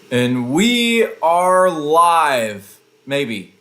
And we are live. Maybe.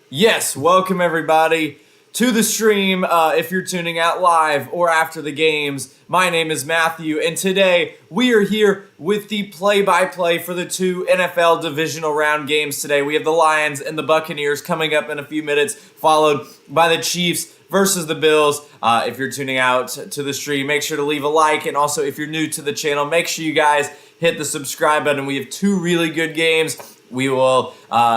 Yes, welcome everybody to the stream. If you're tuning out live or after the games, my name is Matthew, and today we are here with the play-by-play for the two NFL divisional round games today. We have the Lions and the Buccaneers coming up in a few minutes, followed by the Chiefs versus the Bills. If you're tuning out to the stream, make sure to leave a like, and also if you're new to the channel, make sure you guys hit the subscribe button. We have two really good games. We will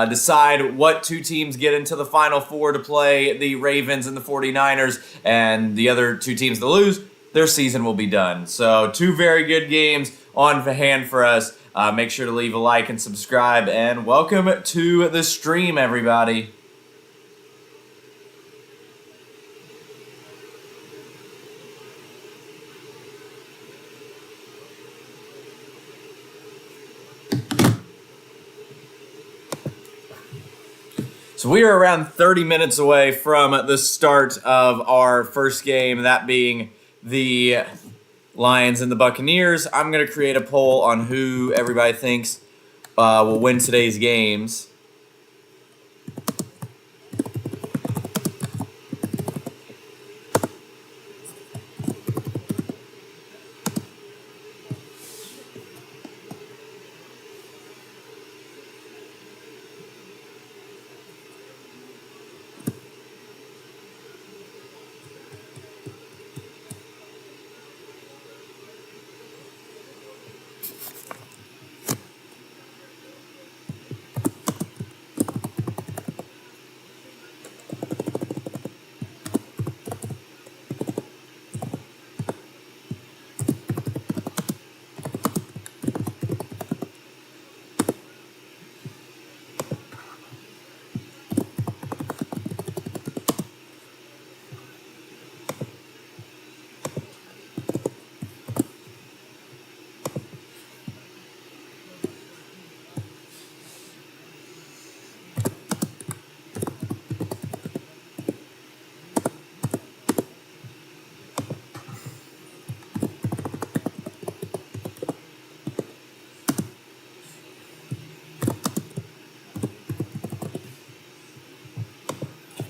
decide what two teams get into the Final Four to play the Ravens and the 49ers, and the other two teams that lose, their season will be done. So two very good games on hand for us. Make sure to leave a like and subscribe, and welcome to the stream, everybody. So we are around 30 minutes away from the start of our first game, that being the Lions and the Buccaneers. I'm going to create a poll on who everybody thinks will win today's games.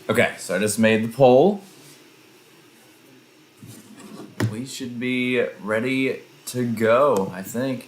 Okay, so I just made the poll. We should be ready to go, I think.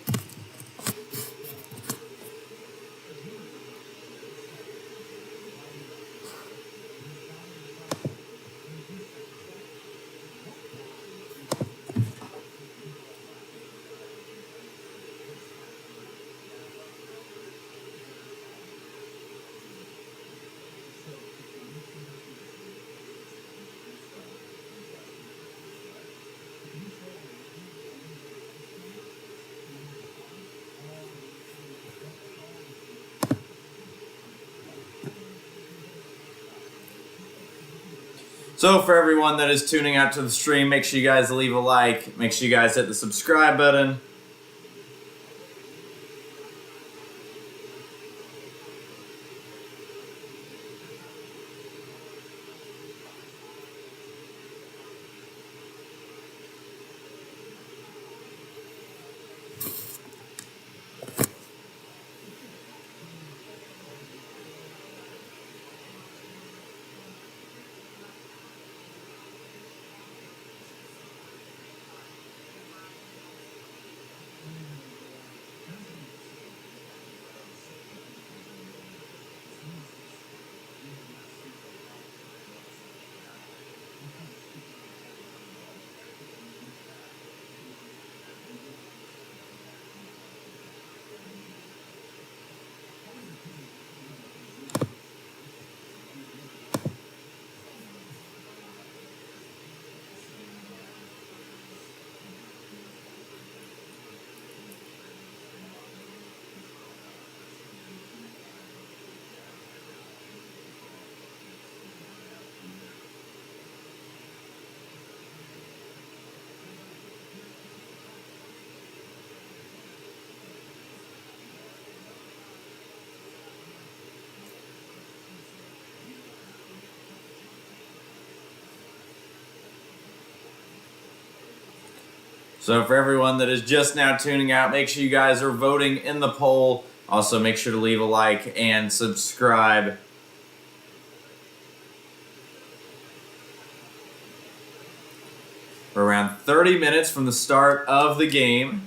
So for everyone that is tuning out to the stream, make sure you guys leave a like. Make sure you guys hit the subscribe button. So for everyone that is just now tuning out, make sure you guys are voting in the poll. Also, make sure to leave a like and subscribe. We're around 30 minutes from the start of the game.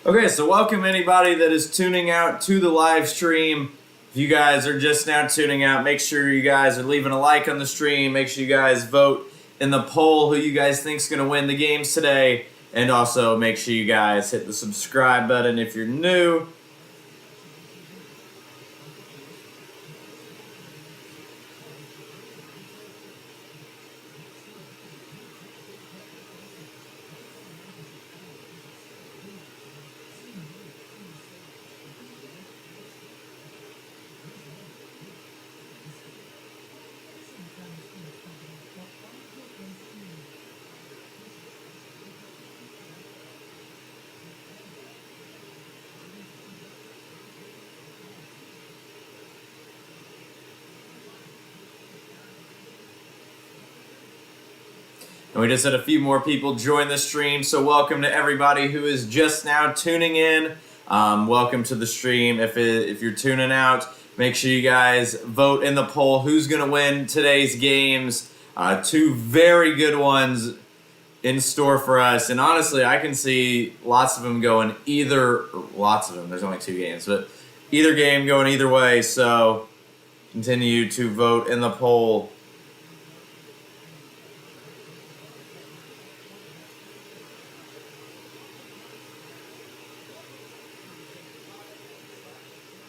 Okay, so welcome anybody that is tuning out to the live stream. If you guys are just now tuning out, make sure you guys are leaving a like on the stream. Make sure you guys vote in the poll who you guys think is going to win the games today. And also make sure you guys hit the subscribe button if you're new. And we just had a few more people join the stream, so welcome to everybody who is just now tuning in. Welcome to the stream. If you're tuning out, make sure you guys vote in the poll who's going to win today's games. Two very good ones in store for us, and honestly, I can see lots of them going lots of them, there's only two games, but either game going either way, so continue to vote in the poll.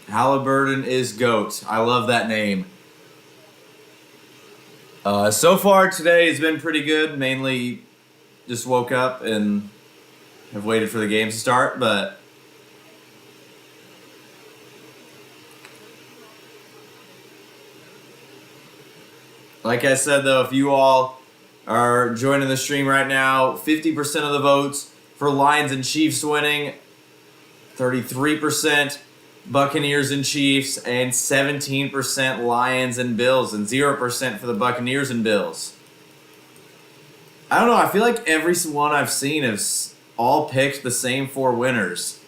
Halliburton is GOAT. I love that name. So far today has been pretty good. Mainly just woke up and have waited for the game to start, but Like I said, though, if you all are joining the stream right now, 50% of the votes for Lions and Chiefs winning, 33% Buccaneers and Chiefs, and 17% Lions and Bills, and 0% for the Buccaneers and Bills. I don't know. I feel like every one I've seen has all picked the same 4 winners.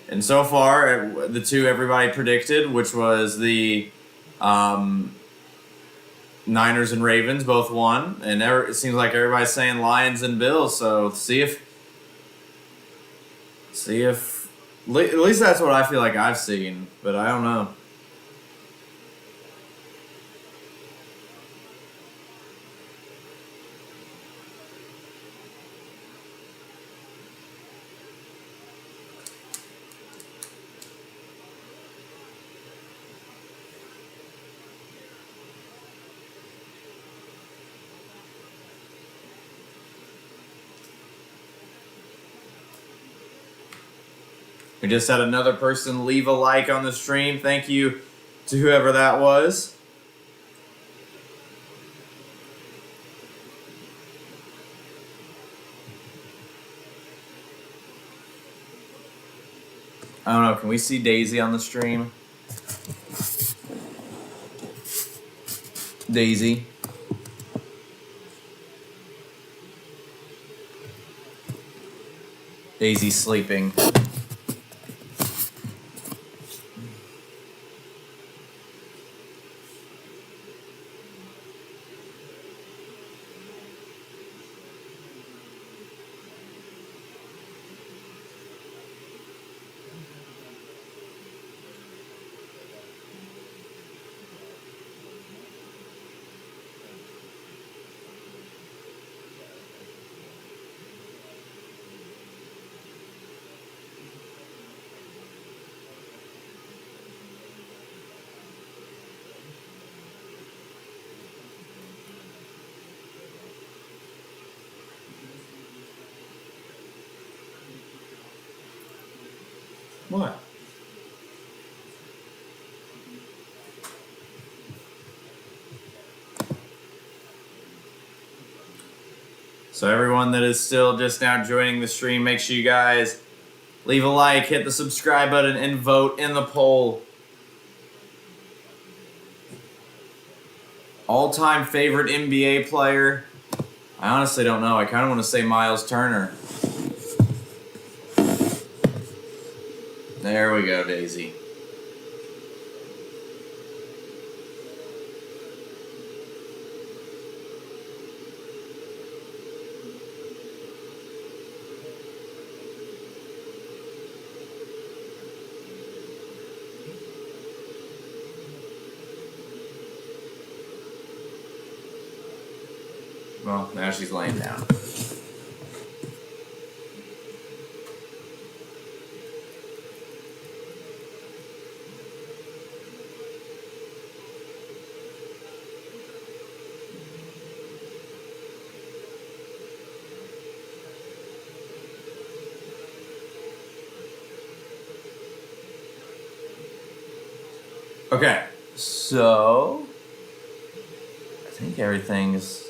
And so far, the 2 everybody predicted, which was the Niners and Ravens, both won. And it seems like everybody's saying Lions and Bills. So see if at least that's what I feel like I've seen. But I don't know. We just had another person leave a like on the stream. Thank you to whoever that was. I don't know. Can we see Daisy on the stream? Daisy. Daisy's sleeping. What? So everyone that is still just now joining the stream, make sure you guys leave a like, hit the subscribe button, and vote in the poll. All-time favorite NBA player? I honestly don't know. I kind of want to say Miles Turner. There we go, Daisy. Well, now she's laying down. Okay, so I think everything's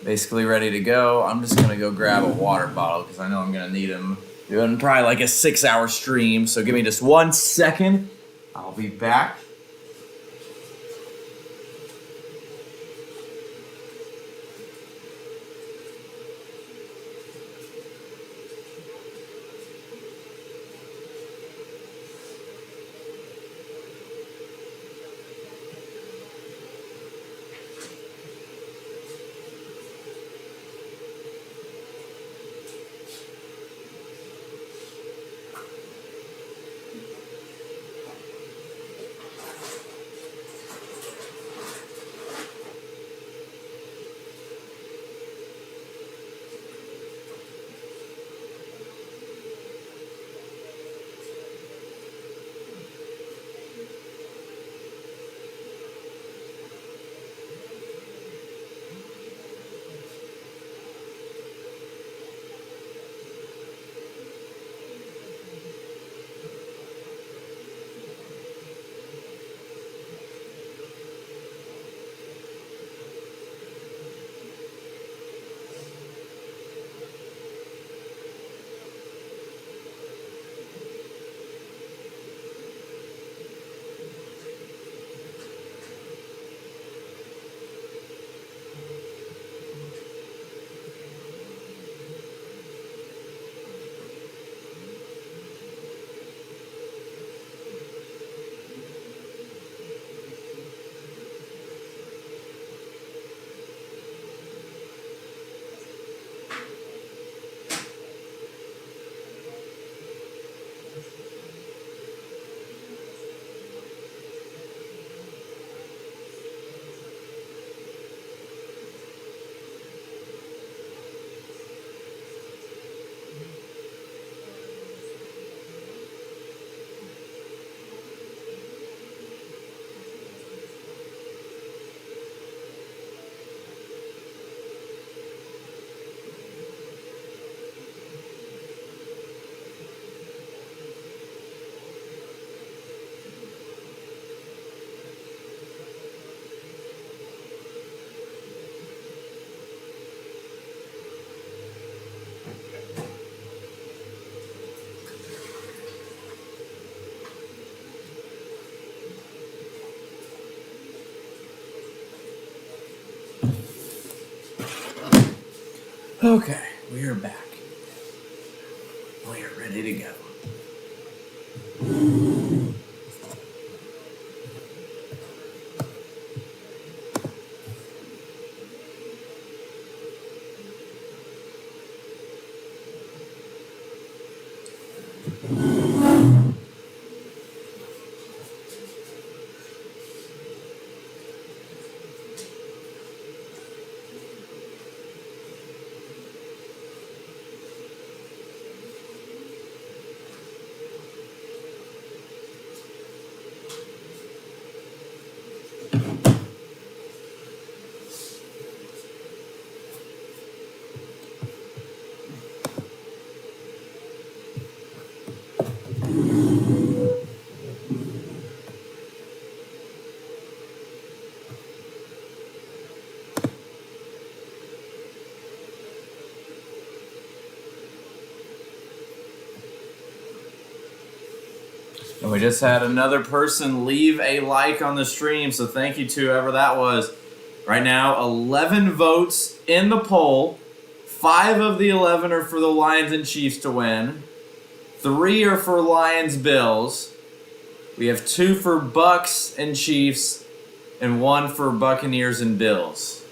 basically ready to go. I'm just gonna go grab a water bottle because I know I'm gonna need them. Doing probably like a 6-hour stream, so give me just 1 second. I'll be back. Okay, we are back. We are ready to go. And we just had another person leave a like on the stream, so thank you to whoever that was. Right now, 11 votes in the poll. 5 of the 11 are for the Lions and Chiefs to win. 3 are for Lions Bills. We have 2 for Bucks and Chiefs, and 1 for Buccaneers and Bills.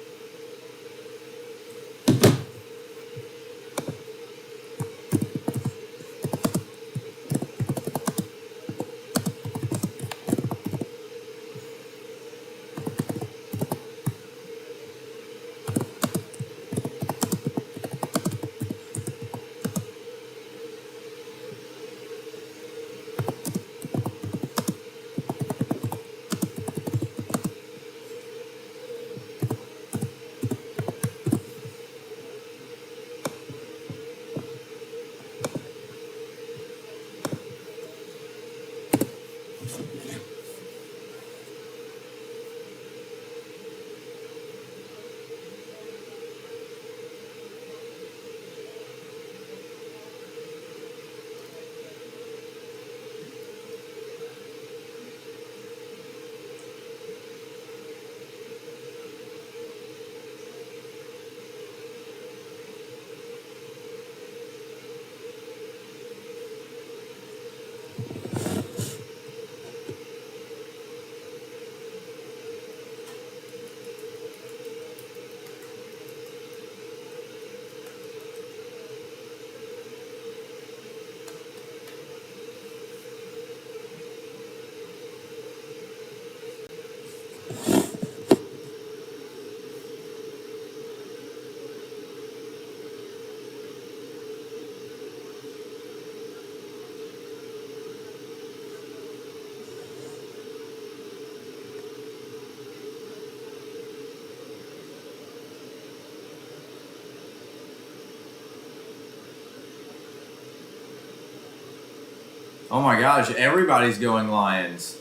Oh my gosh, everybody's going Lions.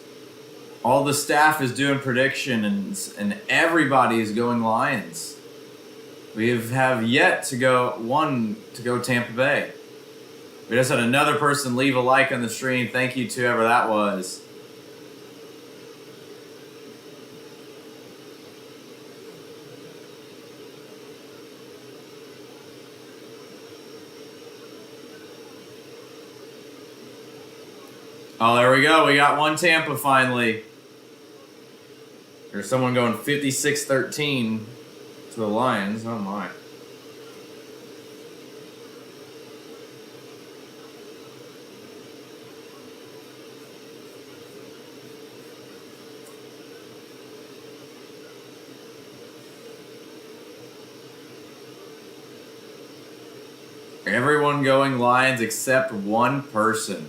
All the staff is doing prediction, and everybody is going Lions. We have yet to go Tampa Bay. We just had another person leave a like on the stream. Thank you to whoever that was. Oh, there we go. We got one Tampa finally. There's someone going 56-13 to the Lions. Oh my. Everyone going Lions except one person.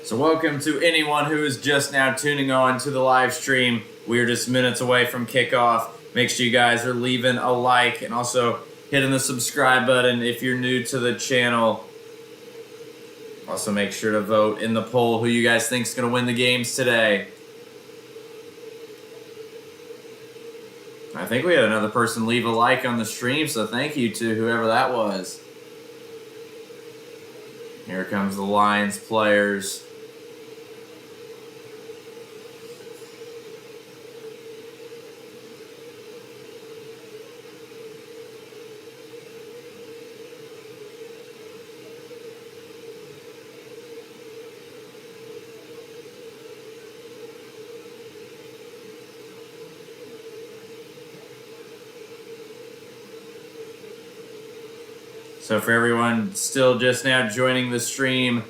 So welcome to anyone who is just now tuning on to the live stream. We are just minutes away from kickoff. Make sure you guys are leaving a like and also hitting the subscribe button if you're new to the channel. Also make sure to vote in the poll who you guys think is going to win the games today. I think we had another person leave a like on the stream, so thank you to whoever that was. Here comes the Lions players. So for everyone still just now joining the stream,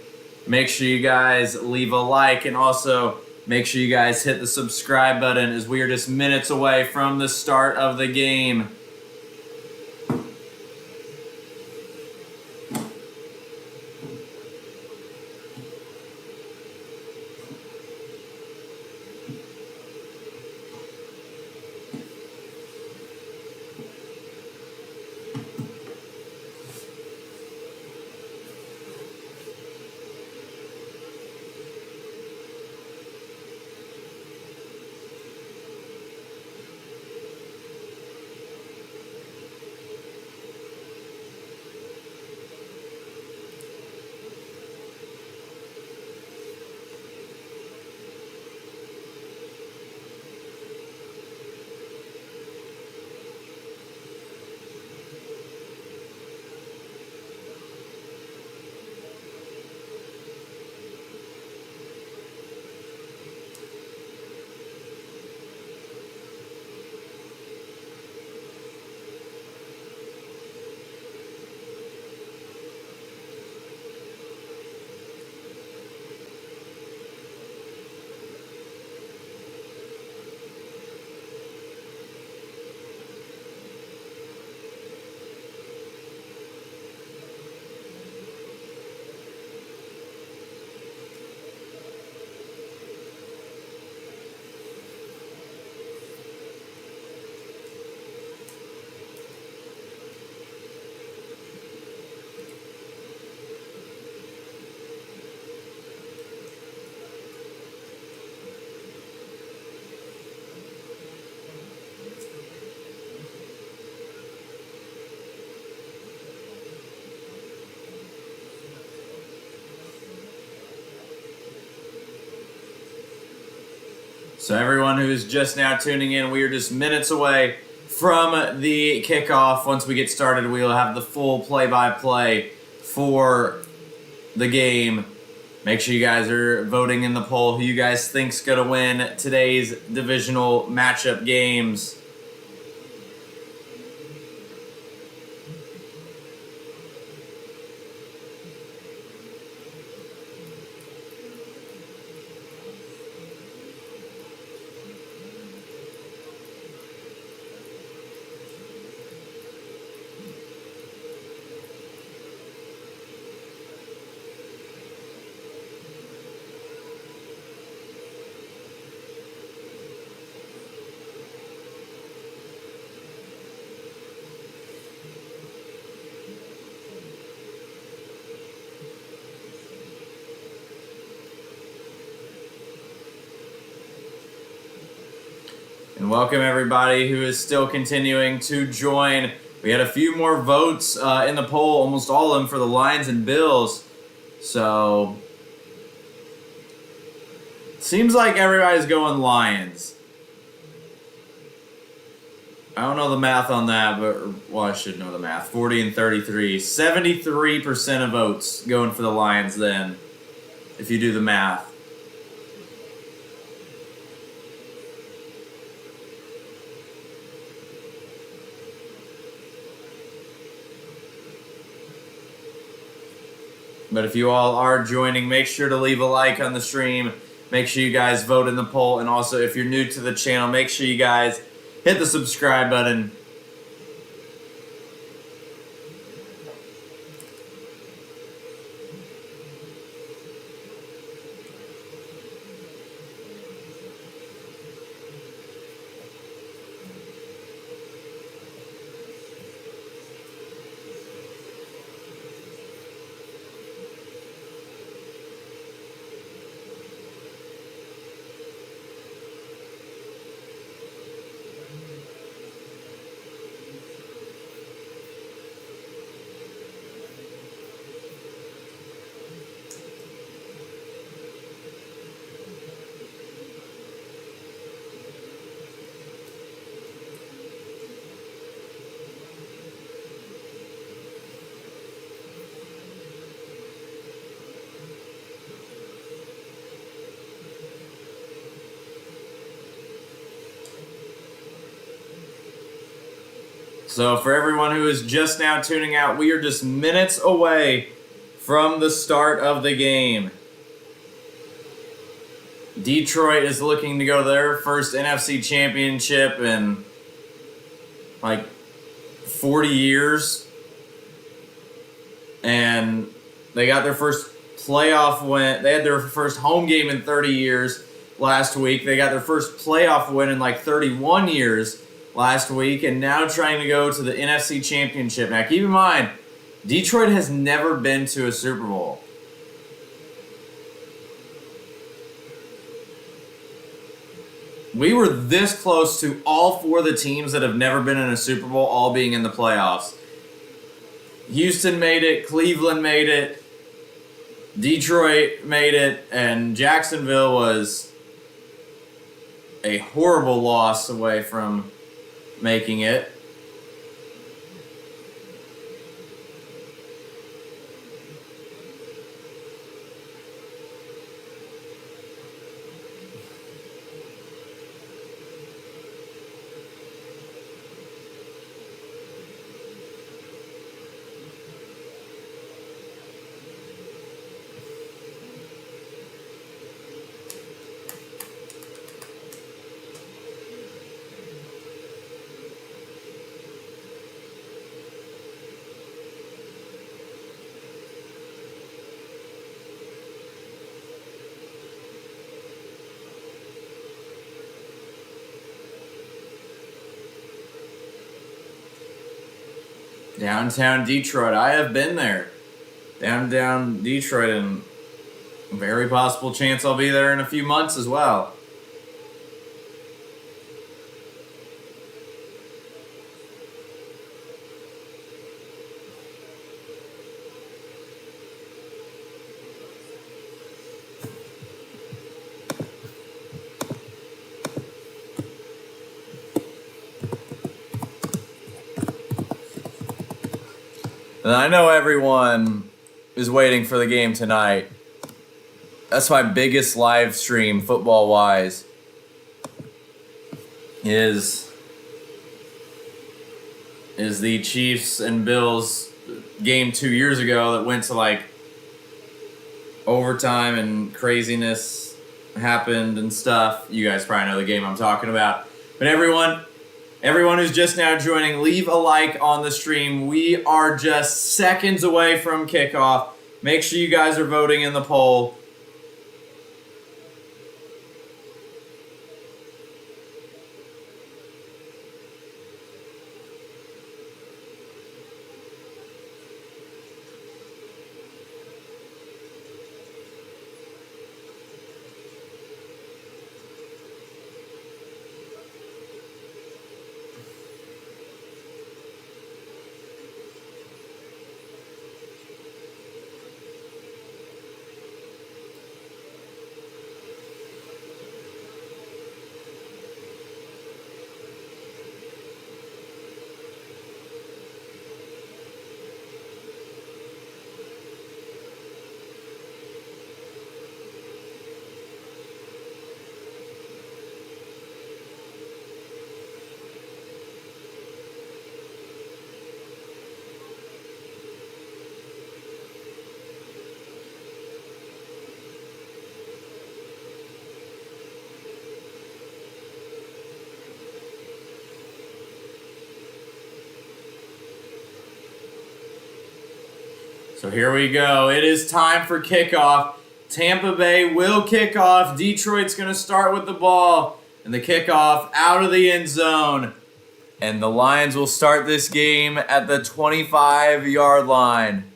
make sure you guys leave a like and also make sure you guys hit the subscribe button as we are just minutes away from the start of the game. So everyone who is just now tuning in, we are just minutes away from the kickoff. Once we get started, we will have the full play-by-play for the game. Make sure you guys are voting in the poll who you guys think's going to win today's divisional matchup games. And welcome everybody who is still continuing to join. We had a few more votes in the poll, almost all of them for the Lions and Bills. So, seems like everybody's going Lions. I don't know the math on that, but, well, I should know the math. 40 and 33. 73% of votes going for the Lions then, if you do the math. But if you all are joining, make sure to leave a like on the stream. Make sure you guys vote in the poll. And also, if you're new to the channel, make sure you guys hit the subscribe button. So for everyone who is just now tuning out, we are just minutes away from the start of the game. Detroit is looking to go to their first NFC championship in like 40 years. And they got their first playoff win. They had their first home game in 30 years last week. They got their first playoff win in like 31 years last week, and now trying to go to the NFC Championship. Now, keep in mind, Detroit has never been to a Super Bowl. We were this close to all four of the teams that have never been in a Super Bowl all being in the playoffs. Houston made it, Cleveland made it, Detroit made it, and Jacksonville was a horrible loss away from making it. Downtown Detroit. I have been there. Downtown Detroit, and very possible chance I'll be there in a few months as well. And I know everyone is waiting for the game tonight. That's my biggest live stream, football-wise, is the Chiefs and Bills game 2 years ago that went to like overtime and craziness happened and stuff. You guys probably know the game I'm talking about. But everyone who's just now joining, leave a like on the stream. We are just seconds away from kickoff. Make sure you guys are voting in the poll. So here we go. It is time for kickoff. Tampa Bay will kick off. Detroit's going to start with the ball. And the kickoff out of the end zone. And the Lions will start this game at the 25-yard line.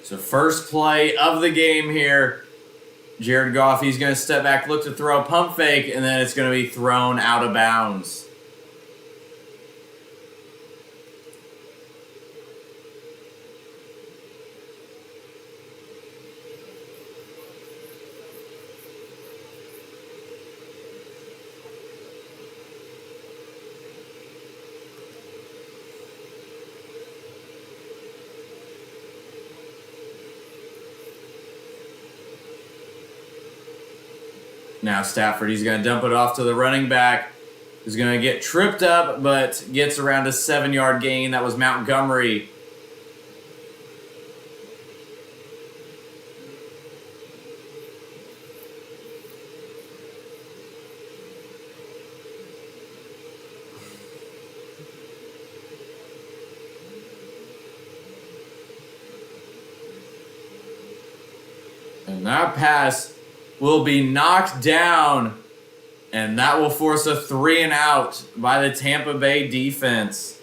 So first play of the game here. Jared Goff, he's going to step back, look to throw, pump fake, and then it's going to be thrown out of bounds. Now Stafford, he's going to dump it off to the running back, who's going to get tripped up, but gets around a 7-yard gain. That was Montgomery. And that pass will be knocked down, and that will force a 3-and-out by the Tampa Bay defense.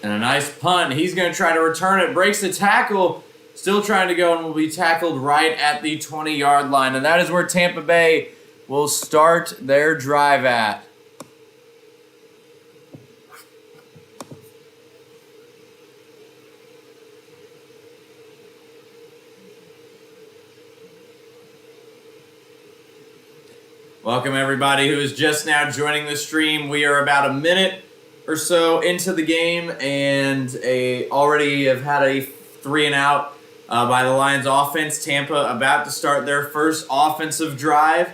And a nice punt. He's going to try to return it. Breaks the tackle. Still trying to go and will be tackled right at the 20-yard line. And that is where Tampa Bay will start their drive at. Welcome everybody who is just now joining the stream. We are about a minute or so into the game and already have had a 3-and-out by the Lions offense. Tampa about to start their first offensive drive.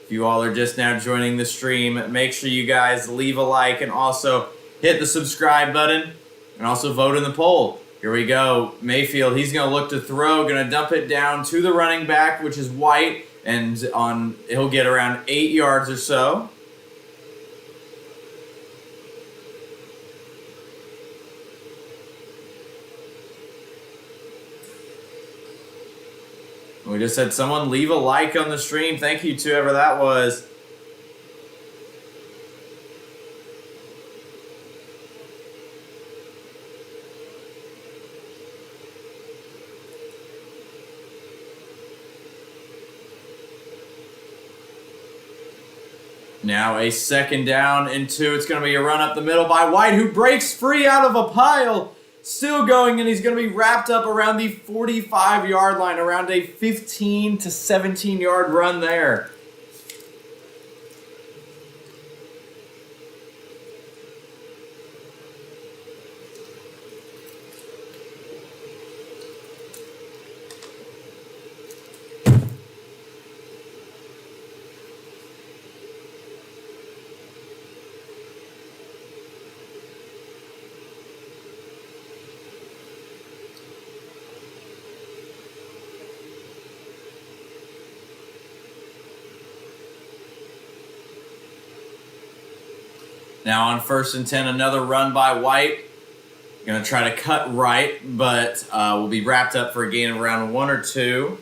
If you all are just now joining the stream, make sure you guys leave a like and also hit the subscribe button, and also vote in the poll. Here we go. Mayfield, he's going to look to throw, going to dump it down to the running back, which is White, and he'll get around 8 yards or so. We just had someone leave a like on the stream. Thank you to whoever that was. Now a 2nd down and 2. It's going to be a run up the middle by White, who breaks free out of a pile. Still going, and he's going to be wrapped up around the 45-yard line, around a 15 to 17-yard run there. Now on 1st and 10, another run by White. Going to try to cut right, but will be wrapped up for a gain of around 1 or 2.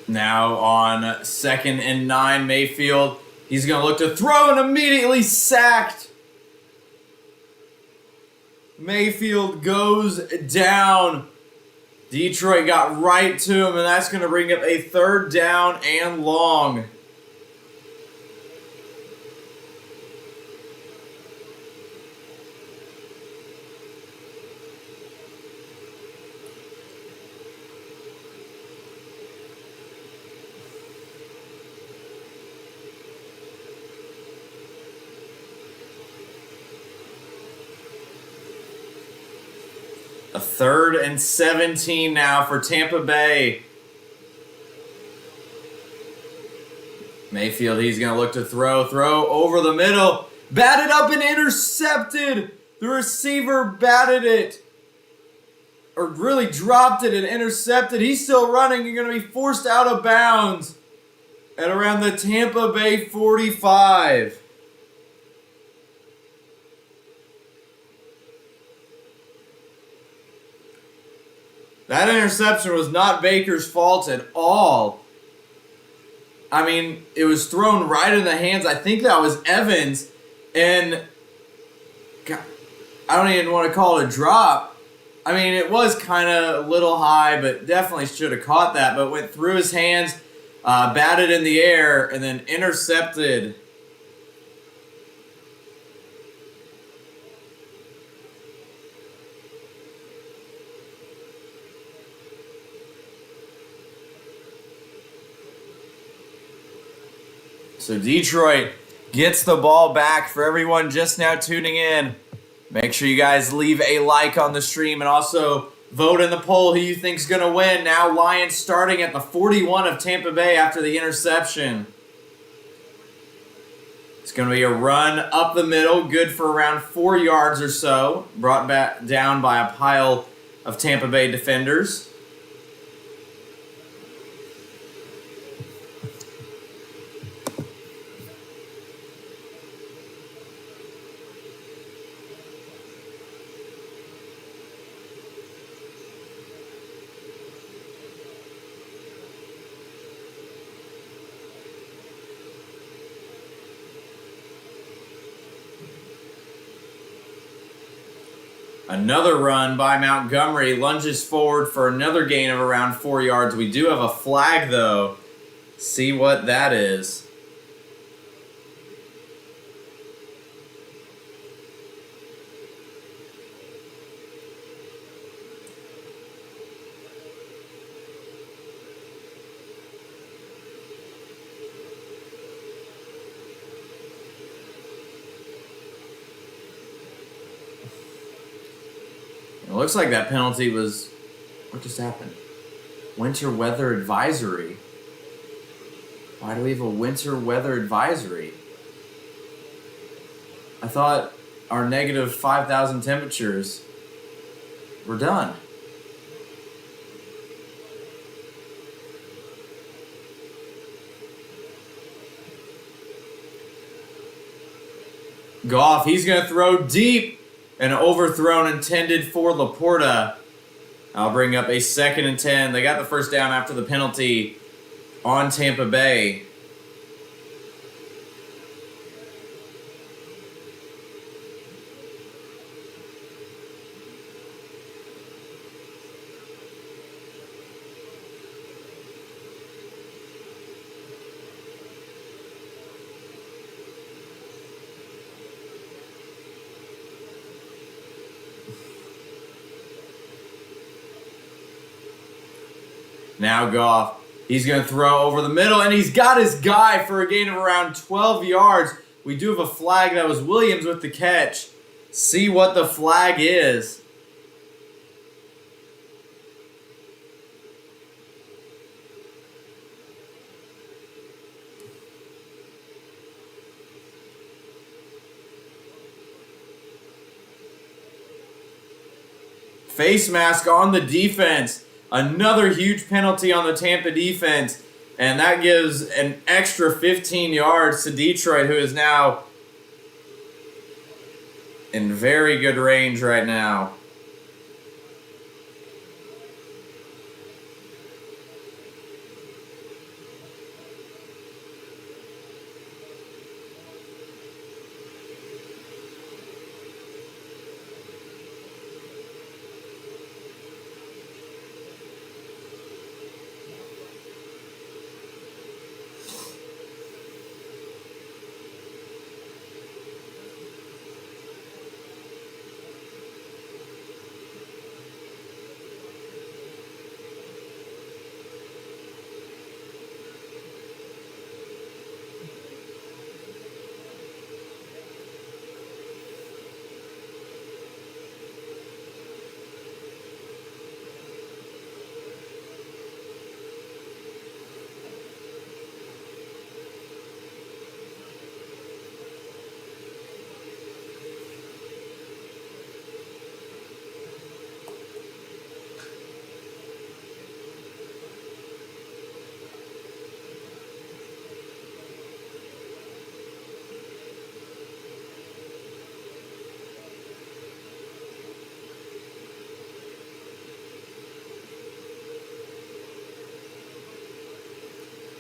Now on 2nd and 9, Mayfield, he's going to look to throw and immediately sacked. Mayfield goes down. Detroit got right to him, and that's going to bring up a 3rd down and long. A 3rd and 17 now for Tampa Bay. Mayfield, he's going to look to throw over the middle. Batted up and intercepted. The receiver batted it. Or really dropped it and intercepted. He's still running. You're going to be forced out of bounds at around the Tampa Bay 45. That interception was not Baker's fault at all. I mean, it was thrown right in the hands. I think that was Evans. And God, I don't even want to call it a drop. I mean, it was kind of a little high, but definitely should have caught that. But went through his hands, batted in the air, and then intercepted. So Detroit gets the ball back. For everyone just now tuning in, make sure you guys leave a like on the stream and also vote in the poll who you think's going to win. Now Lions starting at the 41 of Tampa Bay after the interception. It's going to be a run up the middle, good for around 4 yards or so, brought back down by a pile of Tampa Bay defenders. Another run by Montgomery, lunges forward for another gain of around 4 yards. We do have a flag, though. See what that is. It looks like that penalty was... What just happened? Winter weather advisory. Why do we have a winter weather advisory? I thought our negative 5,000 temperatures were done. Goff, he's going to throw deep. An overthrown intended for Laporta. I'll bring up a 2nd and 10. They got the first down after the penalty on Tampa Bay. Now Goff, he's going to throw over the middle, and he's got his guy for a gain of around 12 yards. We do have a flag. That was Williams with the catch. See what the flag is. Face mask on the defense. Another huge penalty on the Tampa defense. And that gives an extra 15 yards to Detroit, who is now in very good range right now.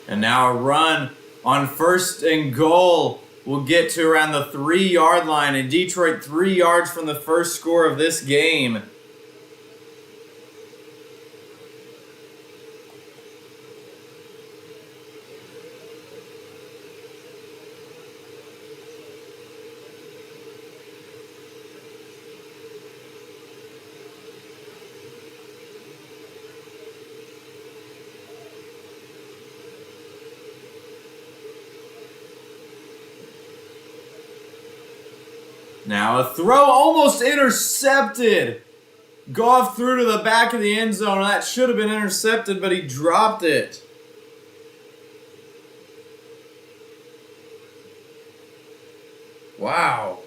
And now a run on 1st and goal will get to around the 3-yard line. And Detroit 3 yards from the first score of this game. Now a throw almost intercepted. Goff threw to the back of the end zone. That should have been intercepted, but he dropped it. Wow.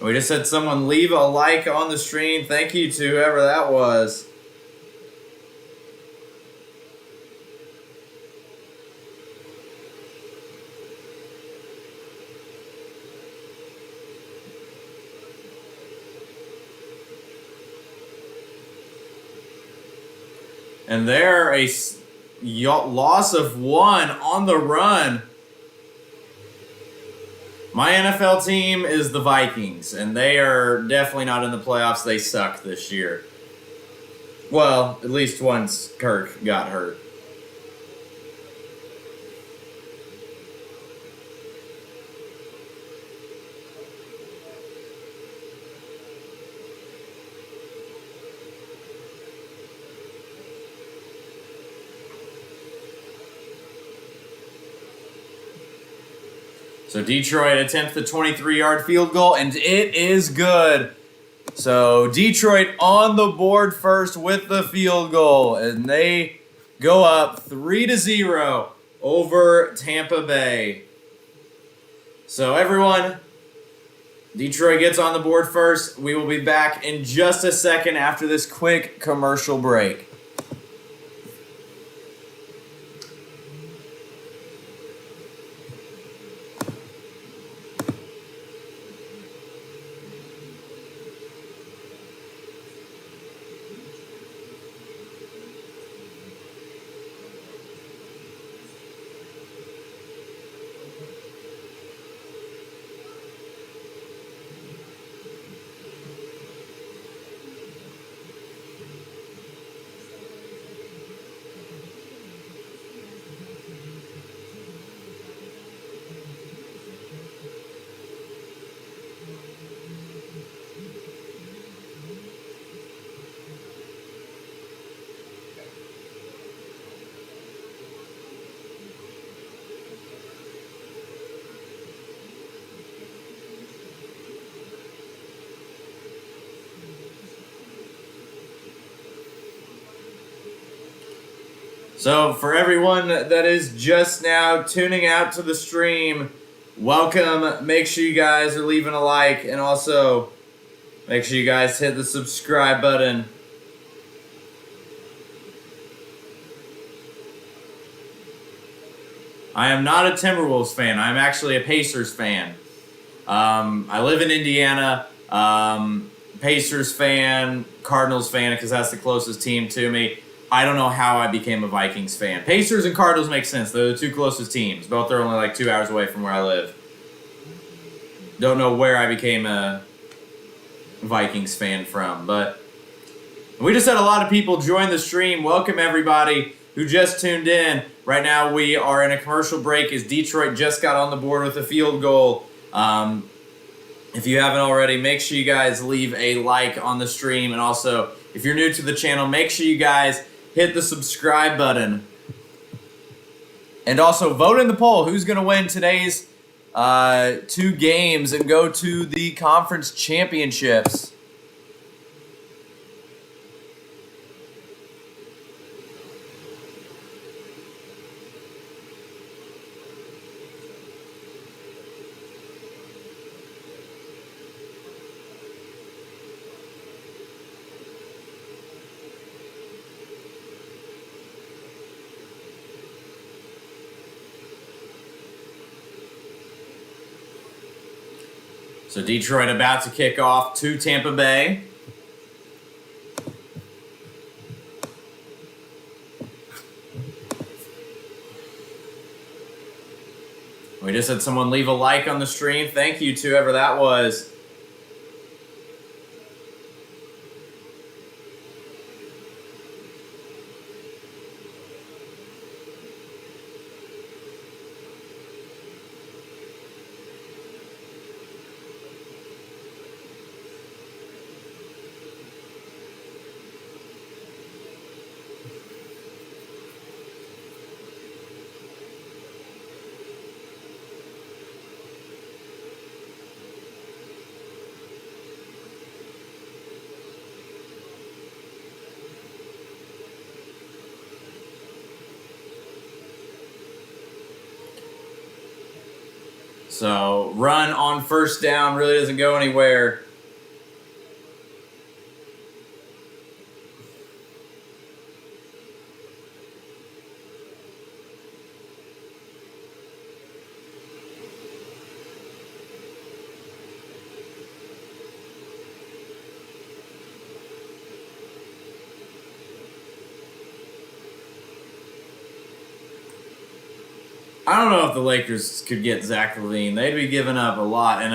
We just had someone leave a like on the stream. Thank you to whoever that was. And they're a loss of 1 on the run. My NFL team is the Vikings, and they are definitely not in the playoffs. They suck this year. Well, at least once Kirk got hurt. So Detroit attempts the 23-yard field goal, and it is good. So Detroit on the board first with the field goal, and they go up 3-0 over Tampa Bay. So everyone, Detroit gets on the board first. We will be back in just a second after this quick commercial break. So for everyone that is just now tuning out to the stream, welcome. Make sure you guys are leaving a like, and also make sure you guys hit the subscribe button. I am not a Timberwolves fan. I'm actually a Pacers fan. I live in Indiana. Pacers fan, Cardinals fan, because that's the closest team to me. I don't know how I became a Vikings fan. Pacers and Cardinals make sense. They're the two closest teams. Both are only like 2 hours away from where I live. Don't know where I became a Vikings fan from, but we just had a lot of people join the stream. Welcome everybody who just tuned in. Right now we are in a commercial break as Detroit just got on the board with a field goal. If you haven't already, make sure you guys leave a like on the stream, and also if you're new to the channel, make sure you guys hit the subscribe button. And also vote in the poll. Who's going to win today's 2 games and go to the conference championships? So Detroit about to kick off to Tampa Bay. We just had someone leave a like on the stream. Thank you to whoever that was. So, run on first down really doesn't go anywhere. I don't know if the Lakers could get Zach LaVine. They'd be giving up a lot, and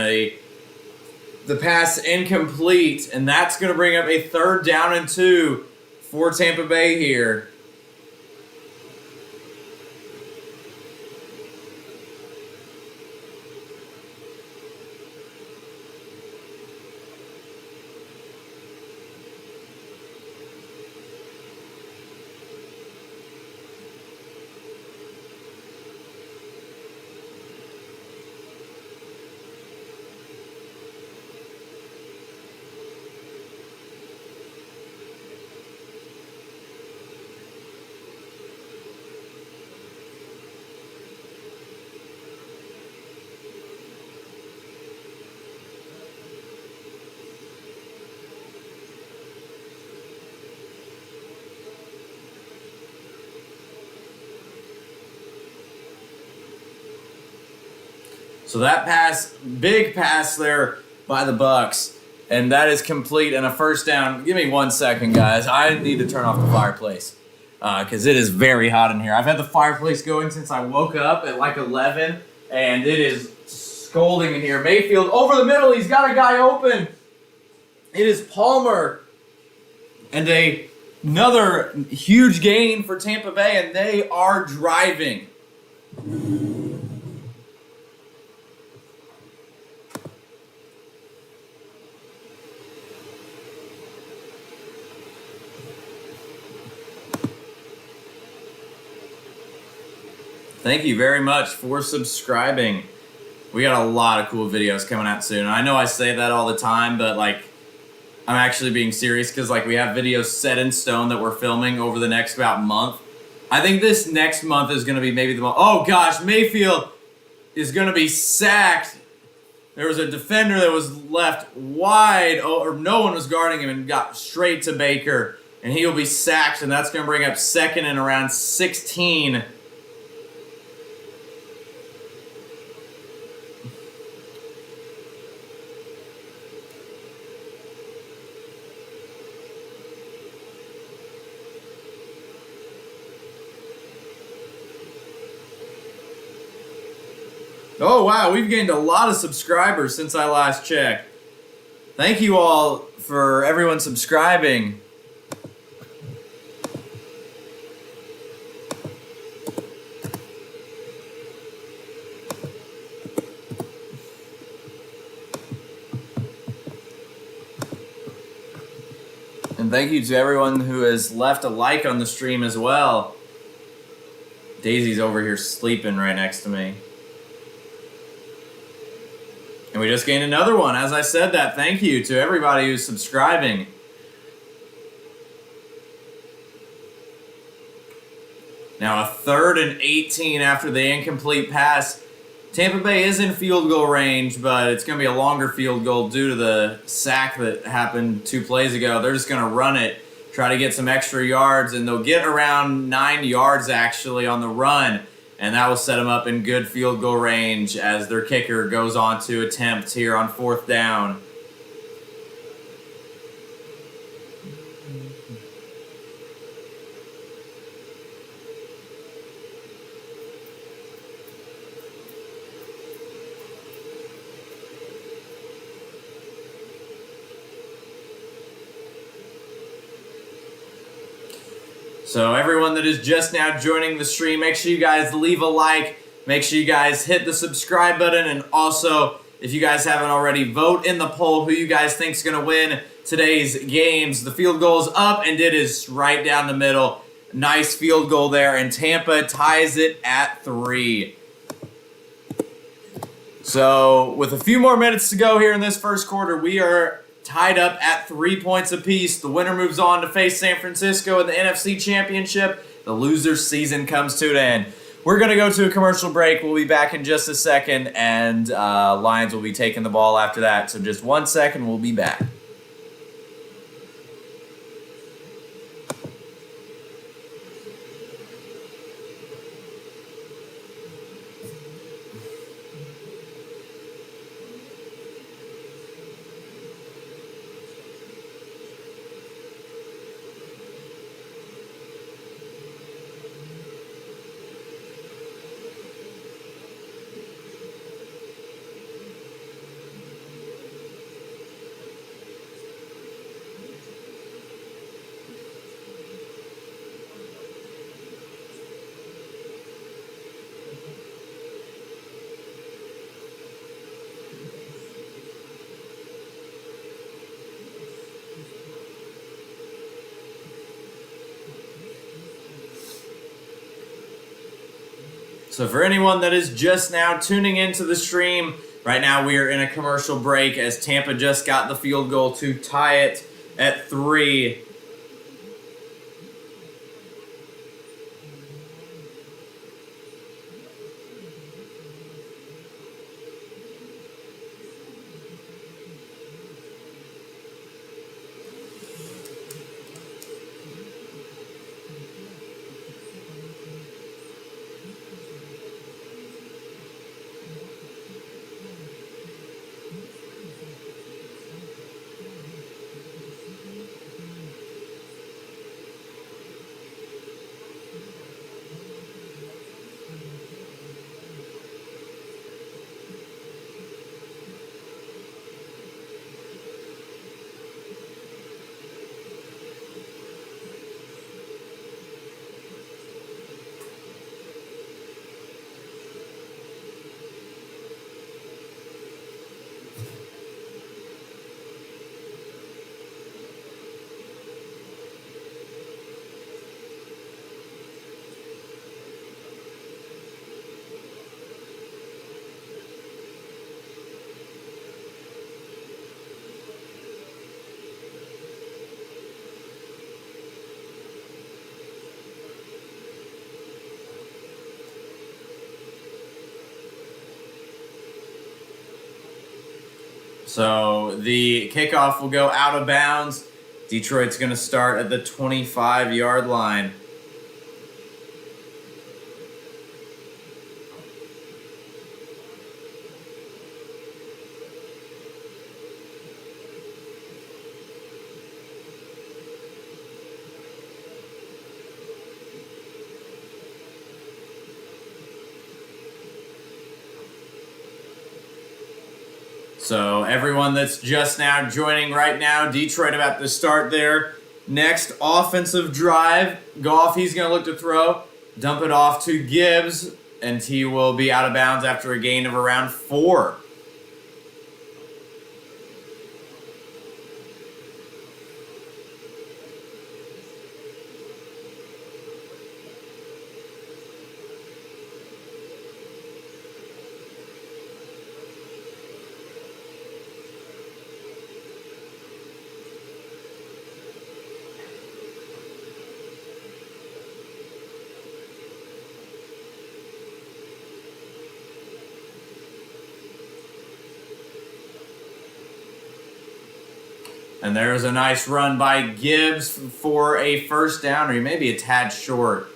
the pass incomplete, and that's going to bring up a 3rd down and 2 for Tampa Bay here. So that pass, big pass there by the Bucks, and that is complete and a first down. Give me 1 second, guys. I need to turn off the fireplace because it is very hot in here. I've had the fireplace going since I woke up at like 11, and it is scolding in here. Mayfield over the middle. He's got a guy open. It is Palmer. And another huge gain for Tampa Bay, and they are driving. Thank you very much for subscribing. We got a lot of cool videos coming out soon. I know I say that all the time, but like, I'm actually being serious because like we have videos set in stone that we're filming over the next about month. I think this next month is going to be maybe the most. Oh gosh, Mayfield is going to be sacked. There was a defender that was left wide, or no one was guarding him, and got straight to Baker, and he'll be sacked, and that's going to bring up second and around 16. Oh, wow, we've gained a lot of subscribers since I last checked. Thank you all for everyone subscribing. And thank you to everyone who has left a like on the stream as well. Daisy's over here sleeping right next to me. And we just gained another one. As I said that, thank you to everybody who's subscribing. Now a 3rd and 18 after the incomplete pass. Tampa Bay is in field goal range, but it's going to be a longer field goal due to the sack that happened 2 plays ago. They're just going to run it, try to get some extra yards, and they'll get around 9 yards actually on the run. And that will set them up in good field goal range as their kicker goes on to attempt here on 4th down. So everyone that is just now joining the stream, make sure you guys leave a like. Make sure you guys hit the subscribe button. And also, if you guys haven't already, vote in the poll who you guys think is going to win today's games. The field goal is up, and it is right down the middle. Nice field goal there, and Tampa ties it at 3. So with a few more minutes to go here in this first quarter, we are tied up at 3 points apiece. The winner moves on to face San Francisco in the NFC Championship. The loser's season comes to an end. We're going to go to a commercial break. We'll be back in just a second, and Lions will be taking the ball after that. So just 1 second, we'll be back. So for anyone that is just now tuning into the stream, right now we are in a commercial break as Tampa just got the field goal to tie it at 3. So the kickoff will go out of bounds. Detroit's going to start at the 25-yard line. So everyone that's just now joining right now, Detroit about to start their next offensive drive. Goff, he's going to look to throw, dump it off to Gibbs, and he will be out of bounds after a gain of around 4. And there's a nice run by Gibbs for a first down, or he may be a tad short.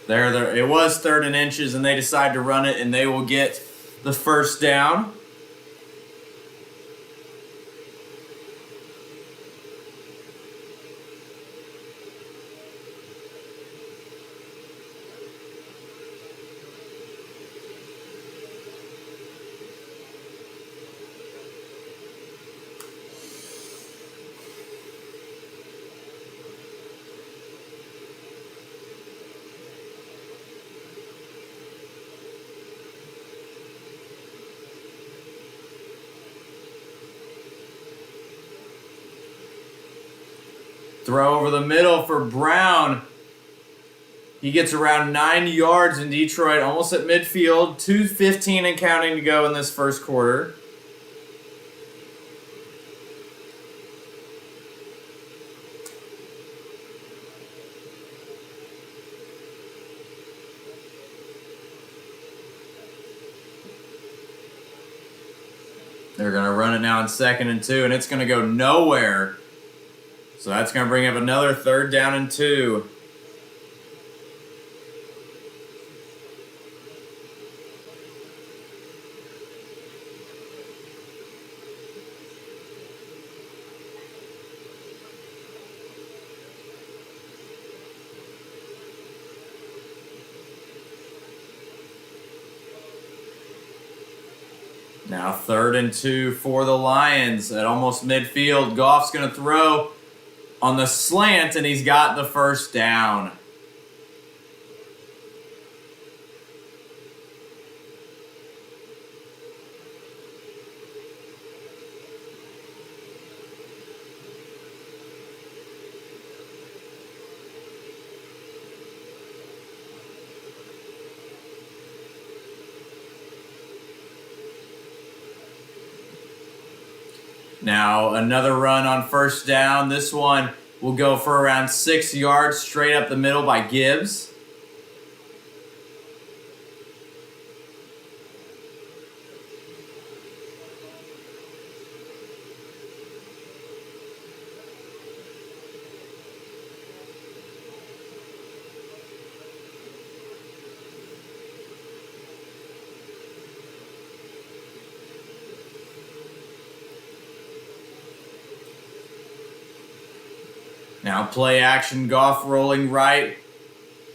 There, it was 3rd and inches, and they decide to run it, and they will get the first down. Throw over the middle for Brown. He gets around 9 yards in Detroit, almost at midfield. 2:15 and counting to go in this first quarter. They're going to run it now in 2nd and 2, and it's going to go nowhere. So that's going to bring up another 3rd down and 2. Now 3rd and 2 for the Lions at almost midfield. Goff's going to throw on the slant, and he's got the first down. Now another run on first down. This one will go for around 6 yards straight up the middle by Gibbs. Now play action, Goff rolling right.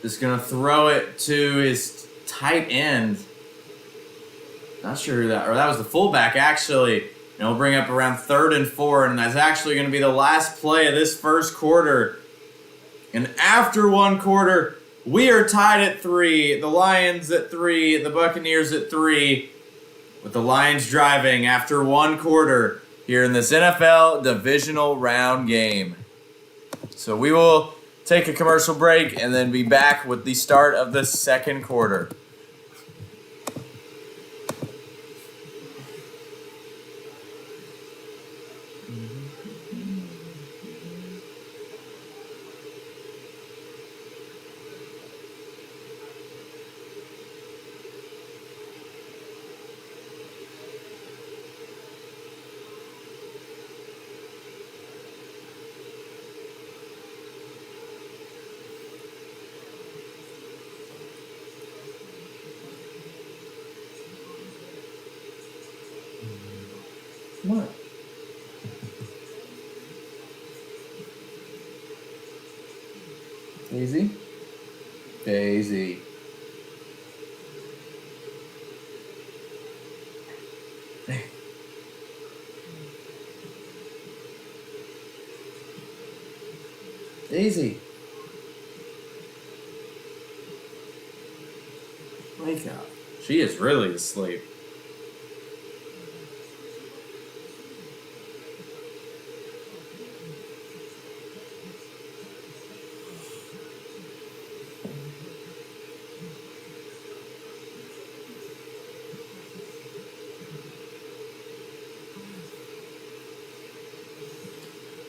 Just going to throw it to his tight end. Not sure who that, or that was the fullback actually. And he'll bring up around 3rd and 4, and that's actually going to be the last play of this first quarter. And after one quarter, we are tied at 3. The Lions at 3, the Buccaneers at 3. With the Lions driving after one quarter. here in this NFL divisional round game. So we will take a commercial break and then be back with the start of the second quarter. What? Daisy? Daisy. Daisy. Wake up. She is really asleep.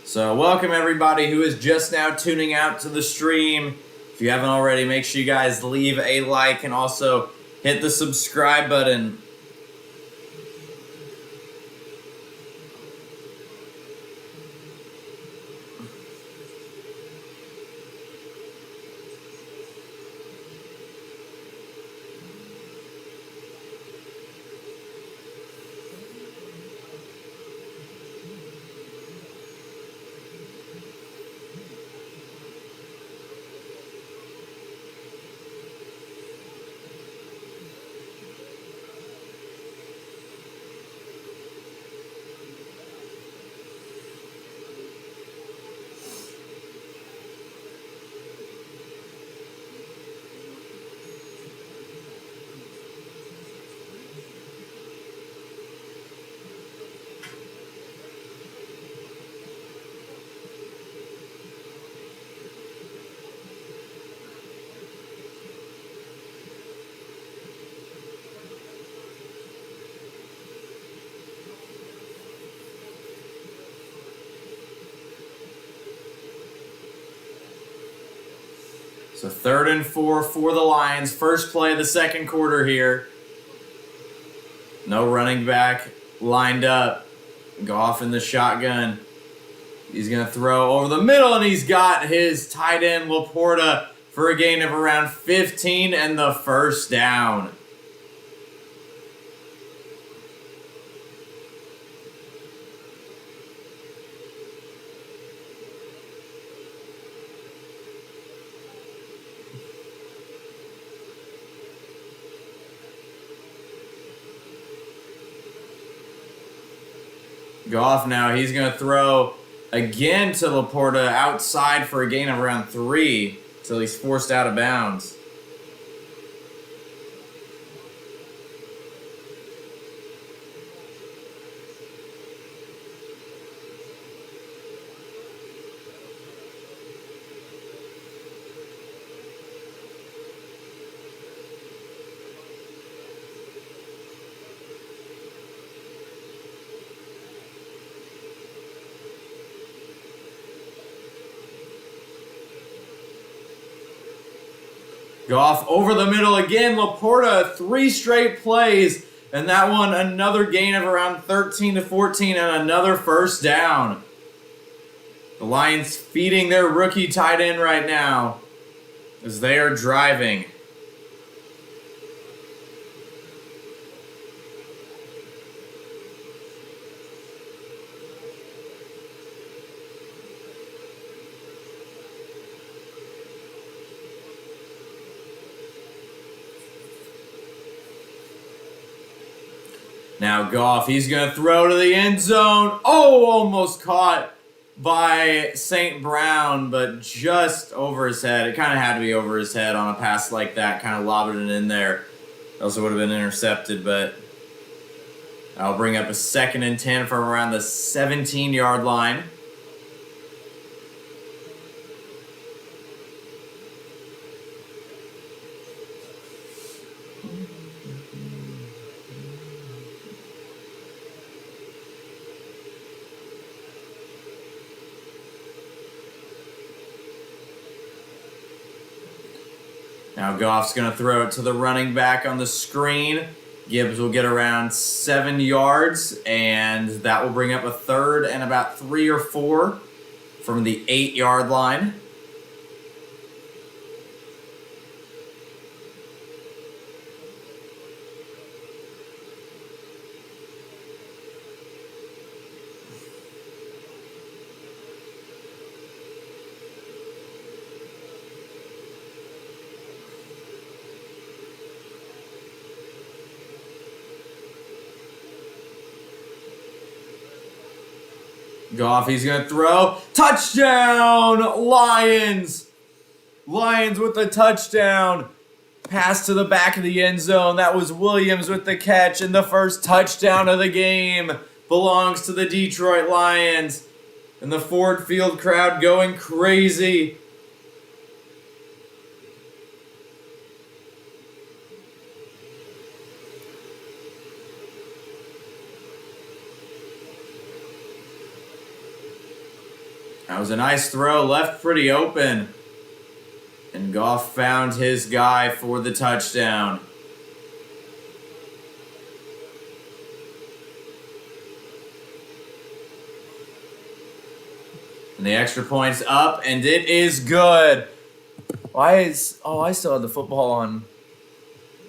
So welcome everybody who is just now tuning out to the stream. If you haven't already, make sure you guys leave a like and also hit the subscribe button. So 3rd and 4 for the Lions. First play of the second quarter here. No running back lined up. Goff in the shotgun. He's going to throw over the middle, and he's got his tight end Laporta for a gain of around 15 and the first down. Goff now, he's going to throw again to Laporta outside for a gain of around 3 until he's forced out of bounds. Goff over the middle again. Laporta, 3 straight plays, and that one another gain of around 13 to 14 and another first down. The Lions feeding their rookie tight end right now as they are driving. Now Goff, he's going to throw to the end zone. Oh, almost caught by St. Brown, but just over his head. It kind of had to be over his head on a pass like that, kind of lobbing it in there. Also would have been intercepted, but I'll bring up a 2nd and 10 from around the 17-yard line. Now Goff's going to throw it to the running back on the screen. Gibbs will get around 7 yards, and that will bring up a 3rd and about 3 or 4 from the 8-yard line. Goff, he's going to throw. Touchdown, Lions! Lions with the touchdown. Pass to the back of the end zone. That was Williams with the catch, and the first touchdown of the game belongs to the Detroit Lions. And the Ford Field crowd going crazy. That was a nice throw, left pretty open. And Goff found his guy for the touchdown. And the extra point's up, and it is good. I still have the football on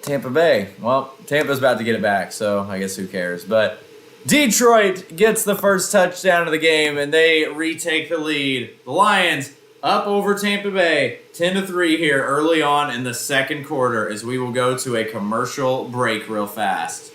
Tampa Bay. Well, Tampa's about to get it back, so I guess who cares. But Detroit gets the first touchdown of the game, and they retake the lead. The Lions up over Tampa Bay, 10-3 here early on in the second quarter, as we will go to a commercial break real fast.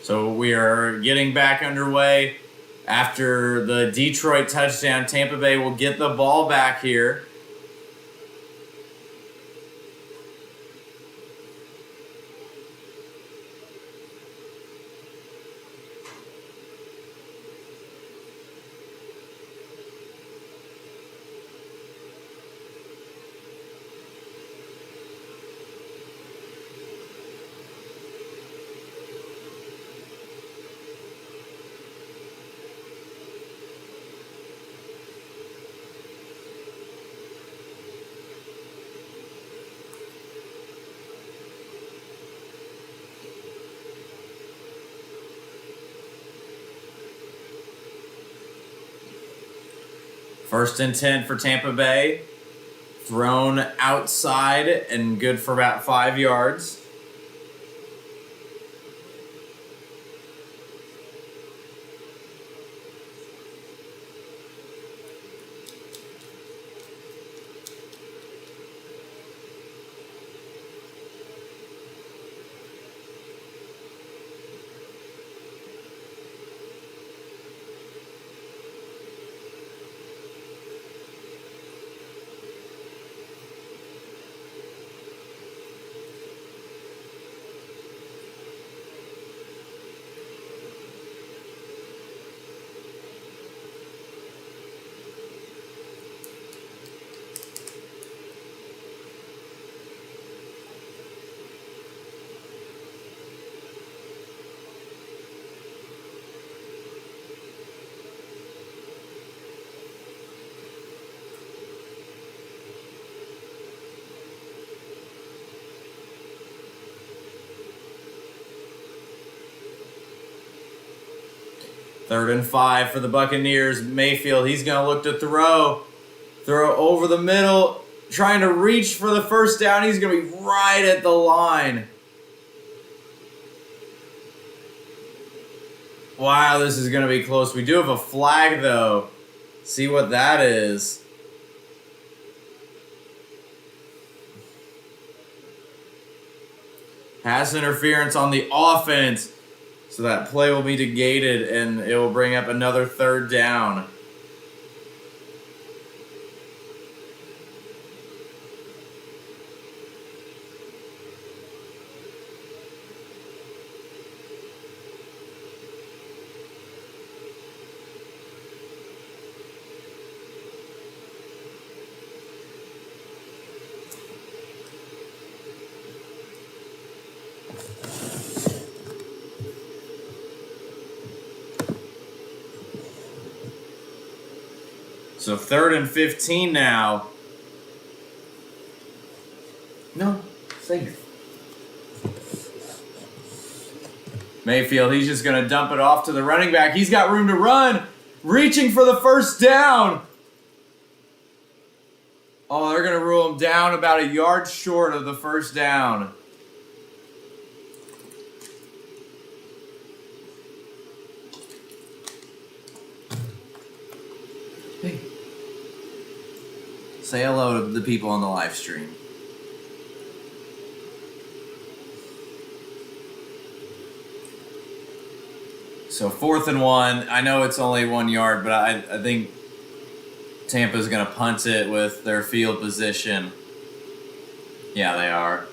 So we are getting back underway. After the Detroit touchdown, Tampa Bay will get the ball back here. First and 10 for Tampa Bay. Thrown outside and good for about 5 yards. Third and 5 for the Buccaneers. Mayfield, he's going to look to throw. Throw over the middle. Trying to reach for the first down. He's going to be right at the line. Wow, this is going to be close. We do have a flag, though. See what that is. Pass interference on the offense. So that play will be negated, and it will bring up another third down. So 3rd and 15 now. No, stay here. Mayfield, he's just going to dump it off to the running back. He's got room to run. Reaching for the first down. Oh, they're going to rule him down about a yard short of the first down. Hey. Say hello to the people on the live stream. So 4th and 1. I know it's only 1 yard, but I think Tampa's going to punt it with their field position. Yeah, they are.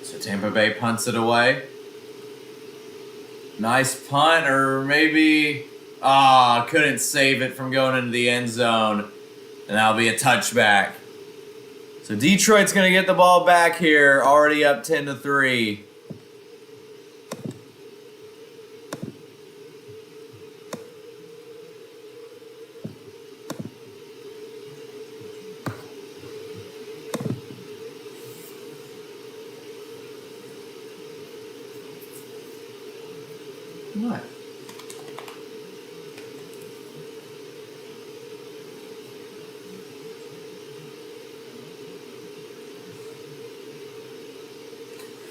So Tampa Bay punts it away. Nice punt, or maybe... couldn't save it from going into the end zone. And that'll be a touchback. So Detroit's going to get the ball back here, already up 10-3. What?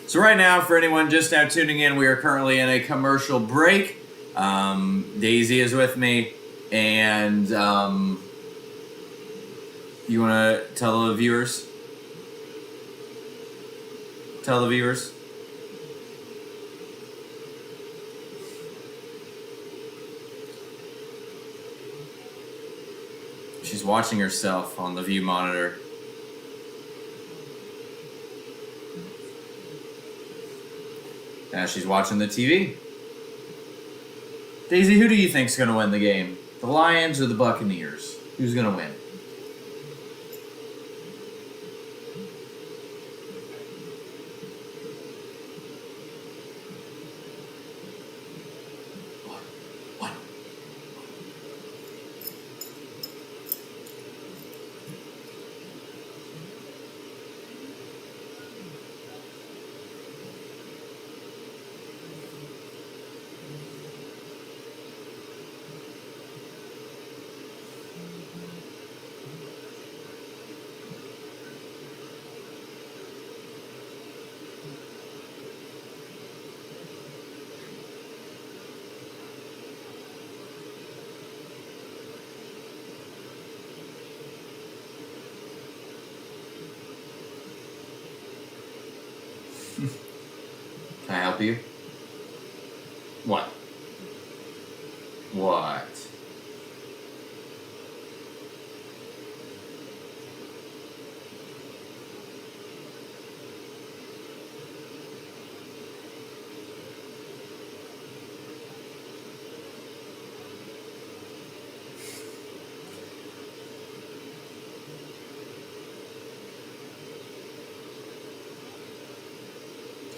So right now, for anyone just now tuning in, we are currently in a commercial break. Daisy is with me, and you want to tell the viewers? Tell the viewers. She's watching herself on the view monitor. Now she's watching the TV. Daisy, who do you think's going to win the game? The Lions or the Buccaneers? Who's going to win? help you? What? What?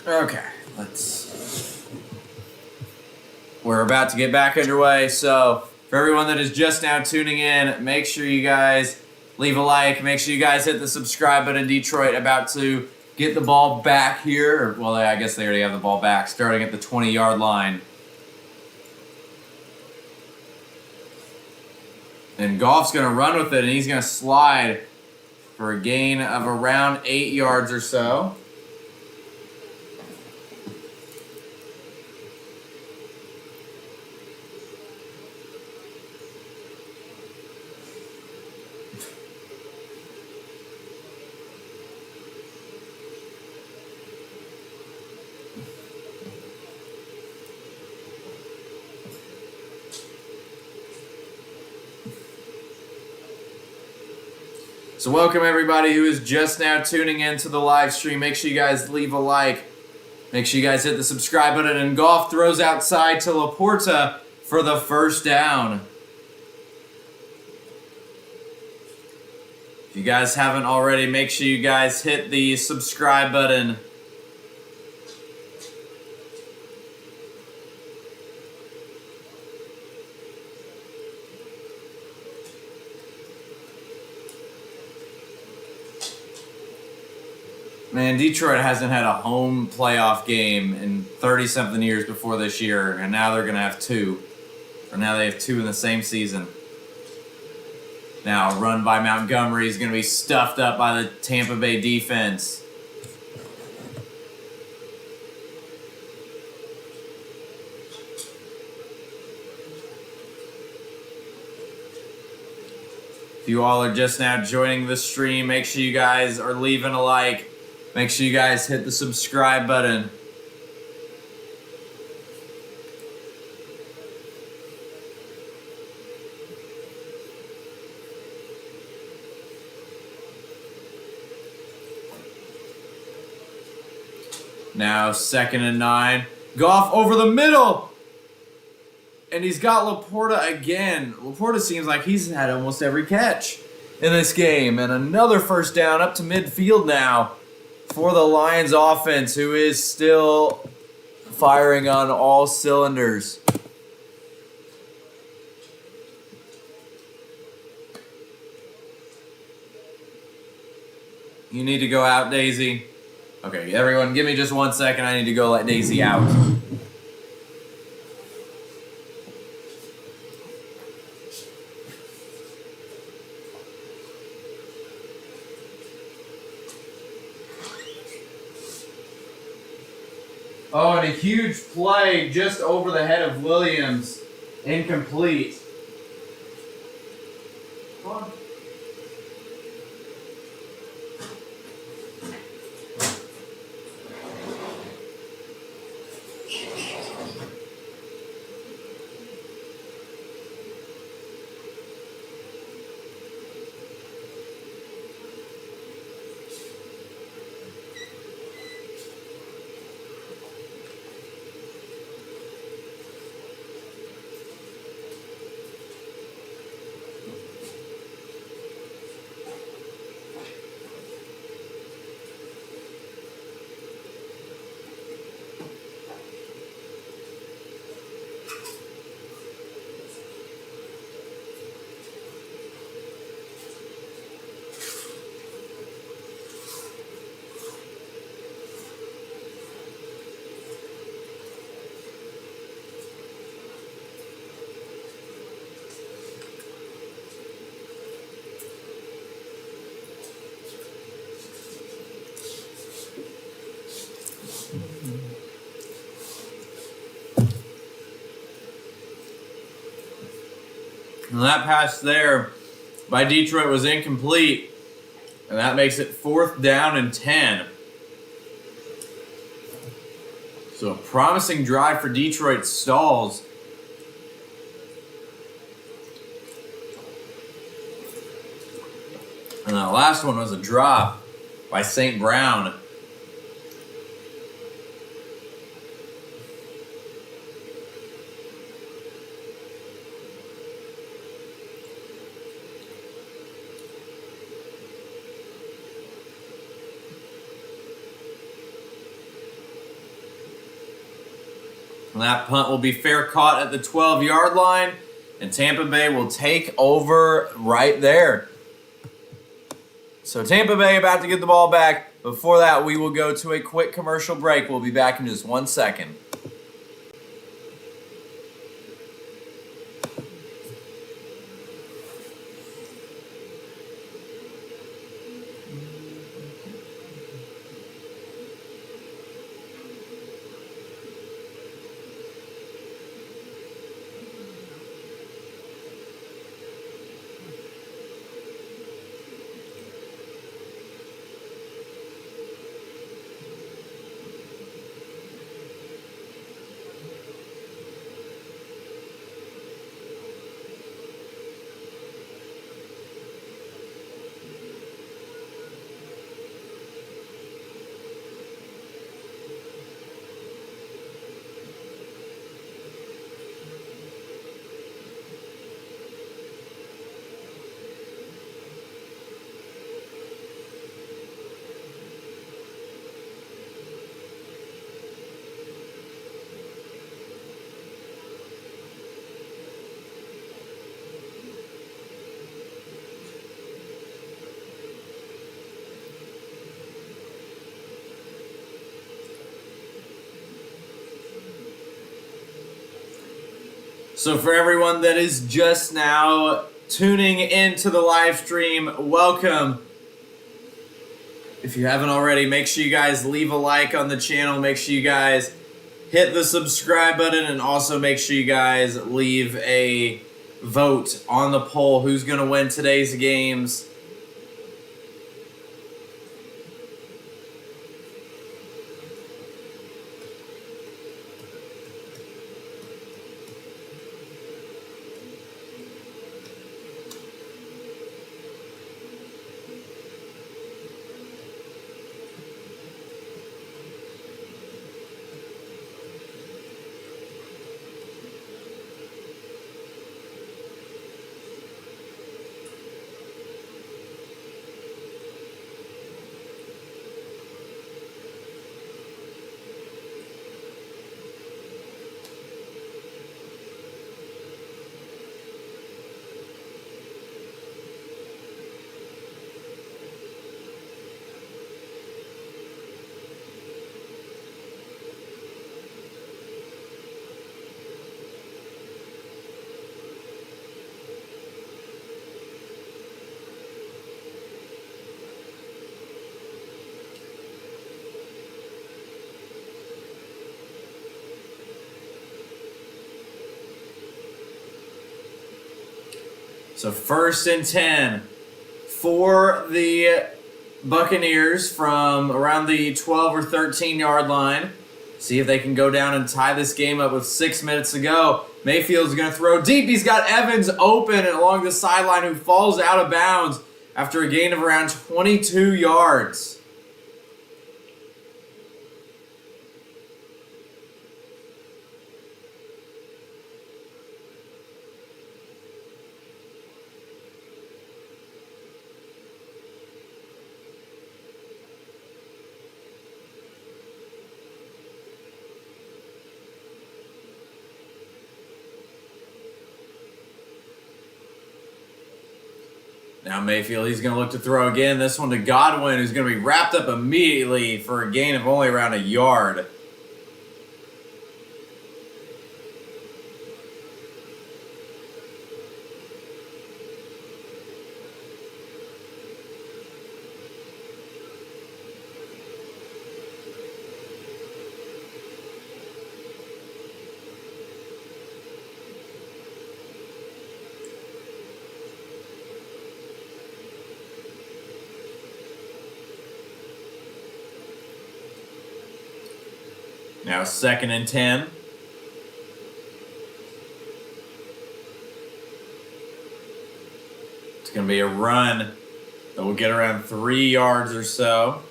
Okay, we're about to get back underway, so for everyone that is just now tuning in, make sure you guys leave a like, make sure you guys hit the subscribe button. Detroit about to get the ball back here. Well, I guess they already have the ball back, starting at the 20-yard line. And Goff's going to run with it, and he's going to slide for a gain of around 8 yards or so. So welcome everybody who is just now tuning in to the live stream. Make sure you guys leave a like. Make sure you guys hit the subscribe button. And Goff throws outside to Laporta for the first down. If you guys haven't already, make sure you guys hit the subscribe button. Man, Detroit hasn't had a home playoff game in 30-something years before this year, and now they're going to have two. Or now they have two in the same season. Now, run by Montgomery is going to be stuffed up by the Tampa Bay defense. If you all are just now joining the stream, make sure you guys are leaving a like. Make sure you guys hit the subscribe button. Now 2nd and 9. Goff over the middle. And he's got Laporta again. Laporta seems like he's had almost every catch in this game. And another first down up to midfield now for the Lions offense, who is still firing on all cylinders. You need to go out, Daisy. Okay, everyone, give me just 1 second. I need to go let Daisy out. Oh, and a huge play just over the head of Williams. Incomplete. Come on. And that pass there by Detroit was incomplete. And that makes it 4th down and 10. So a promising drive for Detroit stalls. And the last one was a drop by St. Brown. And that punt will be fair caught at the 12-yard line, and Tampa Bay will take over right there. So Tampa Bay about to get the ball back. Before that, we will go to a quick commercial break. We'll be back in just 1 second. So for everyone that is just now tuning into the live stream, welcome. If you haven't already, make sure you guys leave a like on the channel. Make sure you guys hit the subscribe button, and also make sure you guys leave a vote on the poll. Who's going to win today's games? So 1st and 10 for the Buccaneers from around the 12 or 13-yard line. See if they can go down and tie this game up with 6 minutes to go. Mayfield's going to throw deep. He's got Evans open and along the sideline, who falls out of bounds after a gain of around 22 yards. Now Mayfield, he's going to look to throw again. This one to Godwin, who's going to be wrapped up immediately for a gain of only around a yard. Now 2nd and 10. It's going to be a run that will get around 3 yards or so.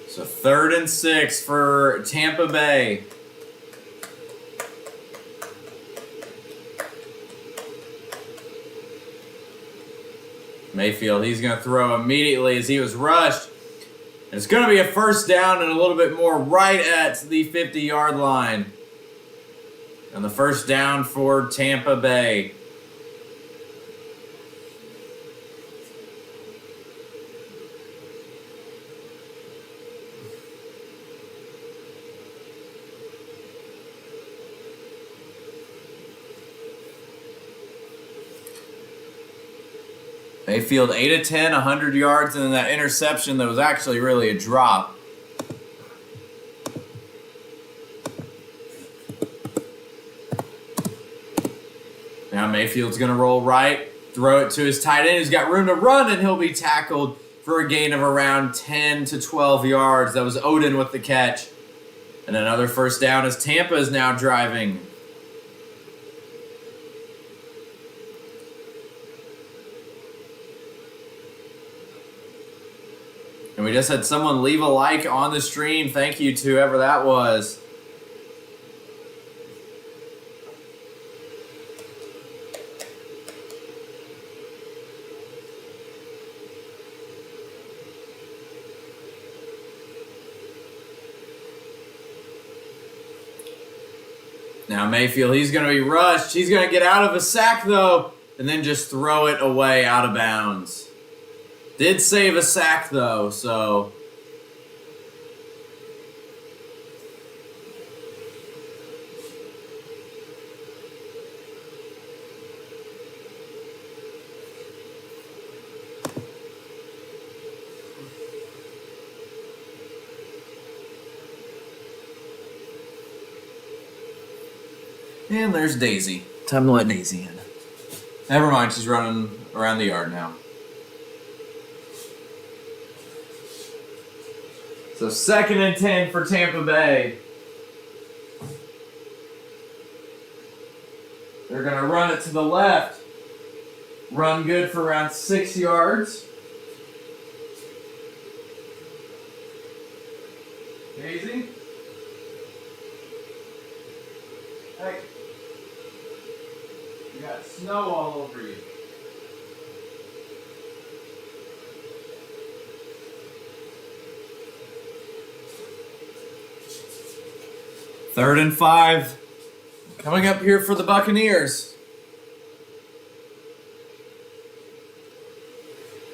So 3rd and 6 for Tampa Bay. Mayfield, he's going to throw immediately as he was rushed. It's going to be a 1st down and a little bit more right at the 50-yard line. And the 1st down for Tampa Bay. Mayfield 8 of 10, 100 yards, and then that interception that was actually really a drop. Now Mayfield's going to roll right, throw it to his tight end. He's got room to run, and he'll be tackled for a gain of around 10 to 12 yards. That was Odin with the catch. And another 1st down as Tampa is now driving. And we just had someone leave a like on the stream. Thank you to whoever that was. Now Mayfield, he's going to be rushed. He's going to get out of a sack, though, and then just throw it away out of bounds. Did save a sack, though, so... And there's Daisy. Time to let Daisy in. Never mind, she's running around the yard now. So 2nd and 10 for Tampa Bay. They're going to run it to the left. Run good for around 6 yards. Daisy? Hey. You got snow all over you. Third and 5. Coming up here for the Buccaneers.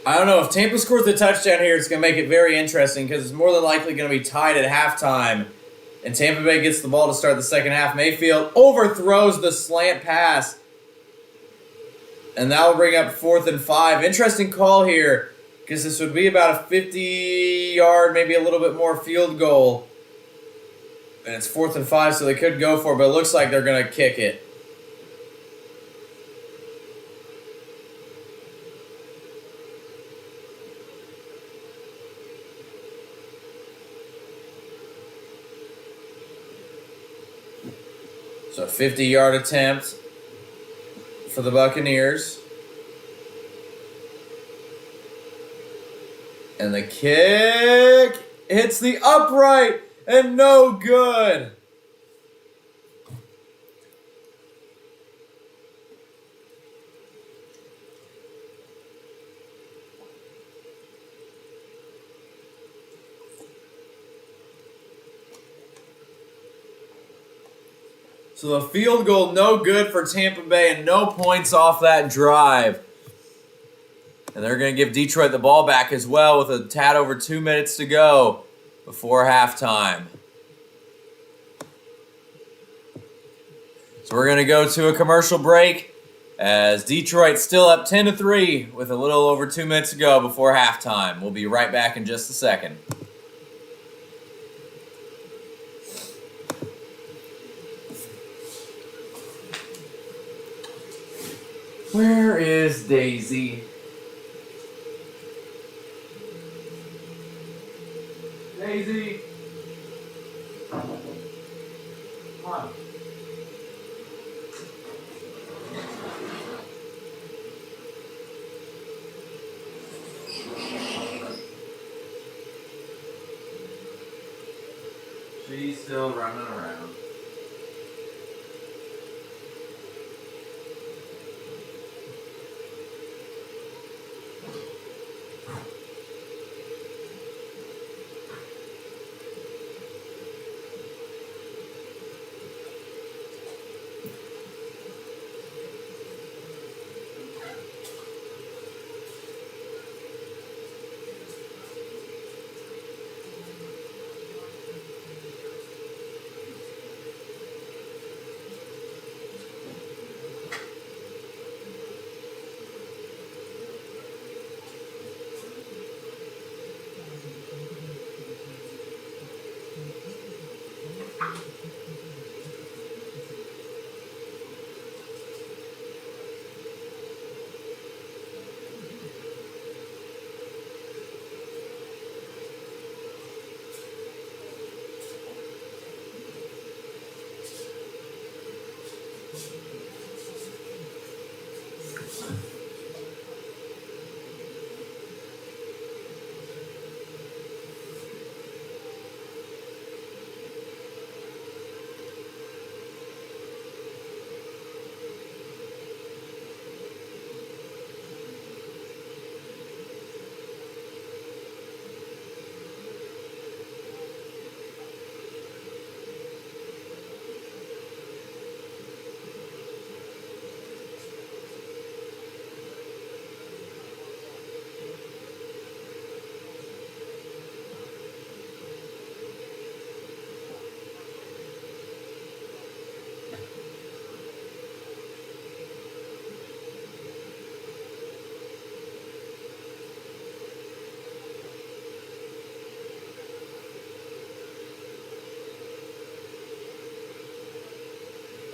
I don't know. If Tampa scores the touchdown here, it's going to make it very interesting because it's more than likely going to be tied at halftime. And Tampa Bay gets the ball to start the 2nd half. Mayfield overthrows the slant pass. And that will bring up 4th and 5. Interesting call here because this would be about a 50-yard, maybe a little bit more field goal. And it's 4th and 5, so they could go for it, but it looks like they're going to kick it. So a 50-yard attempt for the Buccaneers. And the kick hits the upright. And no good. So the field goal, no good for Tampa Bay and no points off that drive. And they're going to give Detroit the ball back as well with a tad over 2 minutes to go before halftime. So we're going to go to a commercial break as Detroit's still up 10-3 with a little over 2 minutes to go before halftime. We'll be right back in just a second. Where is Daisy? Daisy? Come on. She's still running around.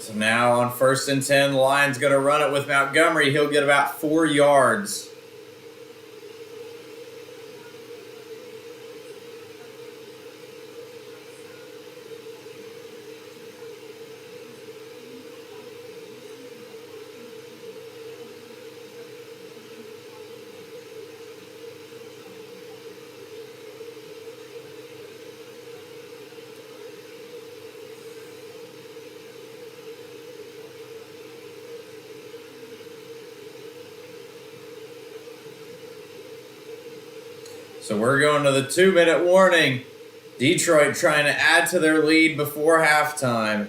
So now on 1st and 10, the Lions going to run it with Montgomery. He'll get about 4 yards. So we're going to the 2-minute warning. Detroit trying to add to their lead before halftime.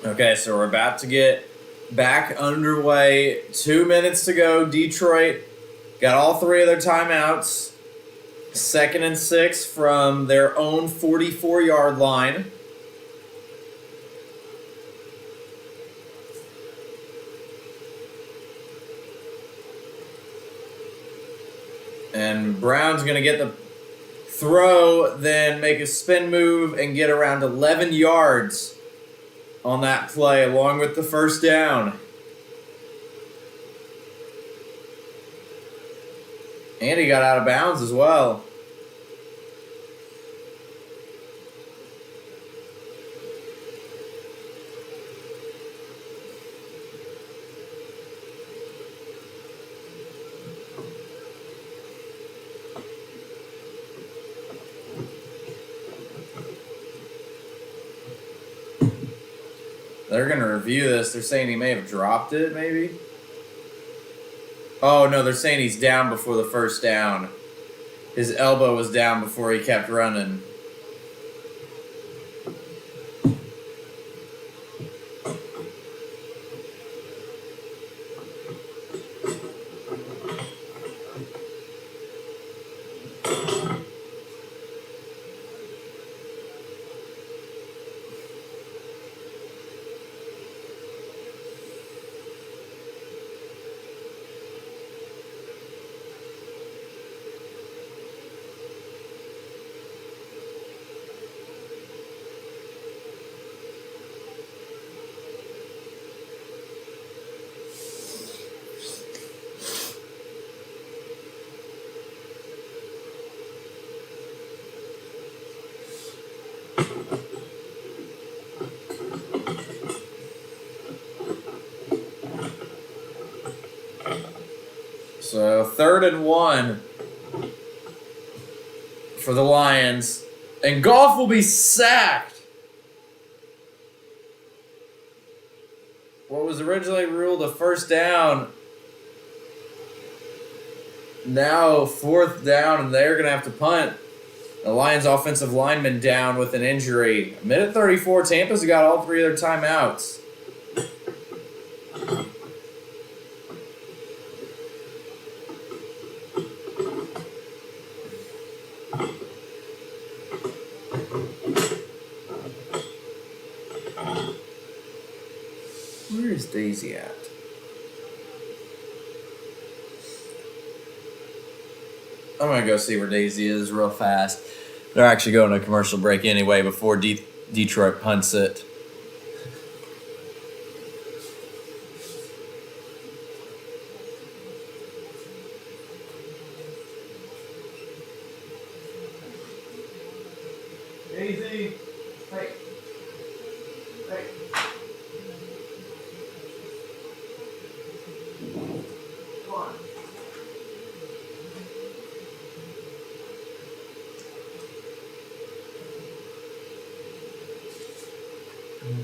Okay, so we're about to get back underway. 2 minutes to go. Detroit got all three of their timeouts. 2nd and 6 from their own 44-yard line. And Brown's going to get the throw, then make a spin move and get around 11 yards on that play, along with the first down. And he got out of bounds as well. They're going to review this. They're saying he may have dropped it, maybe? Oh, no, they're saying he's down before the first down. His elbow was down before he kept running. So 3rd and 1 for the Lions. And Goff will be sacked. What was originally ruled a first down, now 4th down, and they're going to have to punt. The Lions offensive lineman down with an injury. Minute 34, Tampa's got all three of their timeouts. Where's Daisy at? I'm going to go see where Daisy is real fast. They're actually going to a commercial break anyway before Detroit punts it. Daisy, hey. Hey. Come on.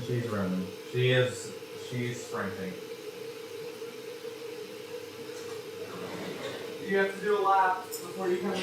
She's running. She's sprinting. You have to do a lap before you come in.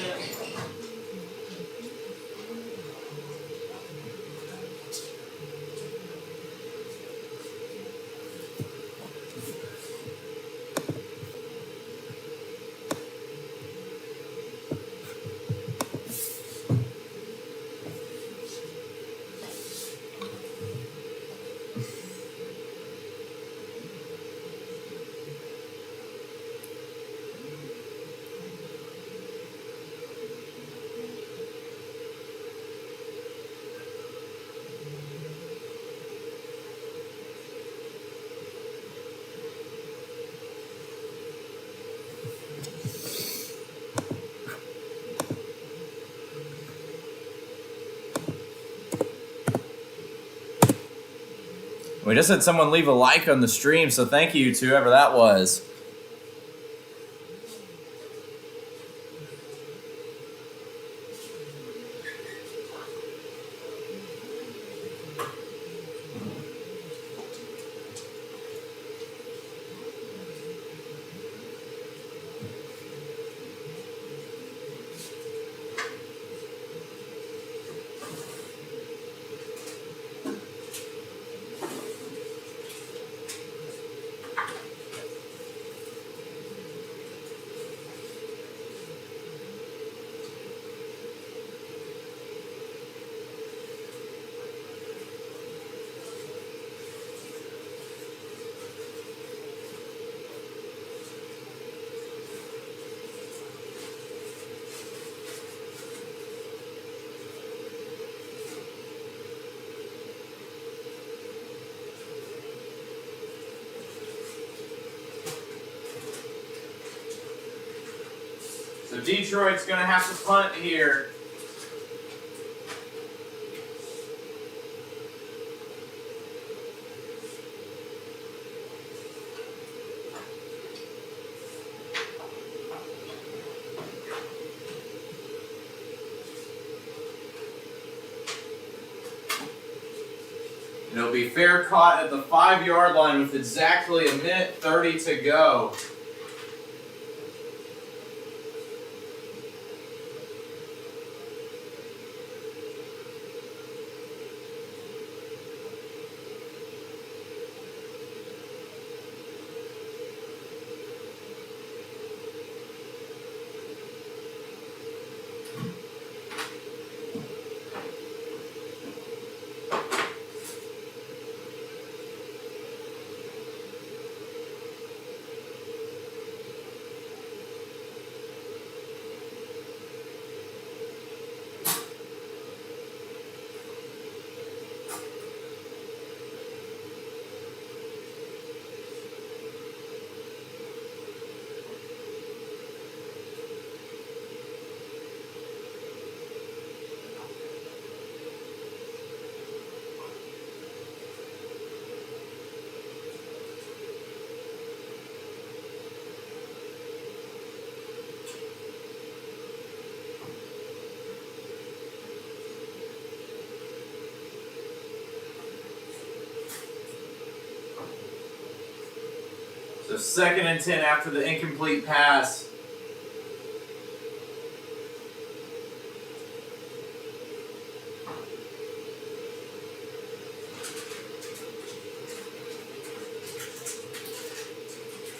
We just had someone leave a like on the stream, so thank you to whoever that was. So Detroit's going to have to punt here. It'll be fair caught at the 5-yard line with exactly 1:30 to go. So 2nd and 10 after the incomplete pass.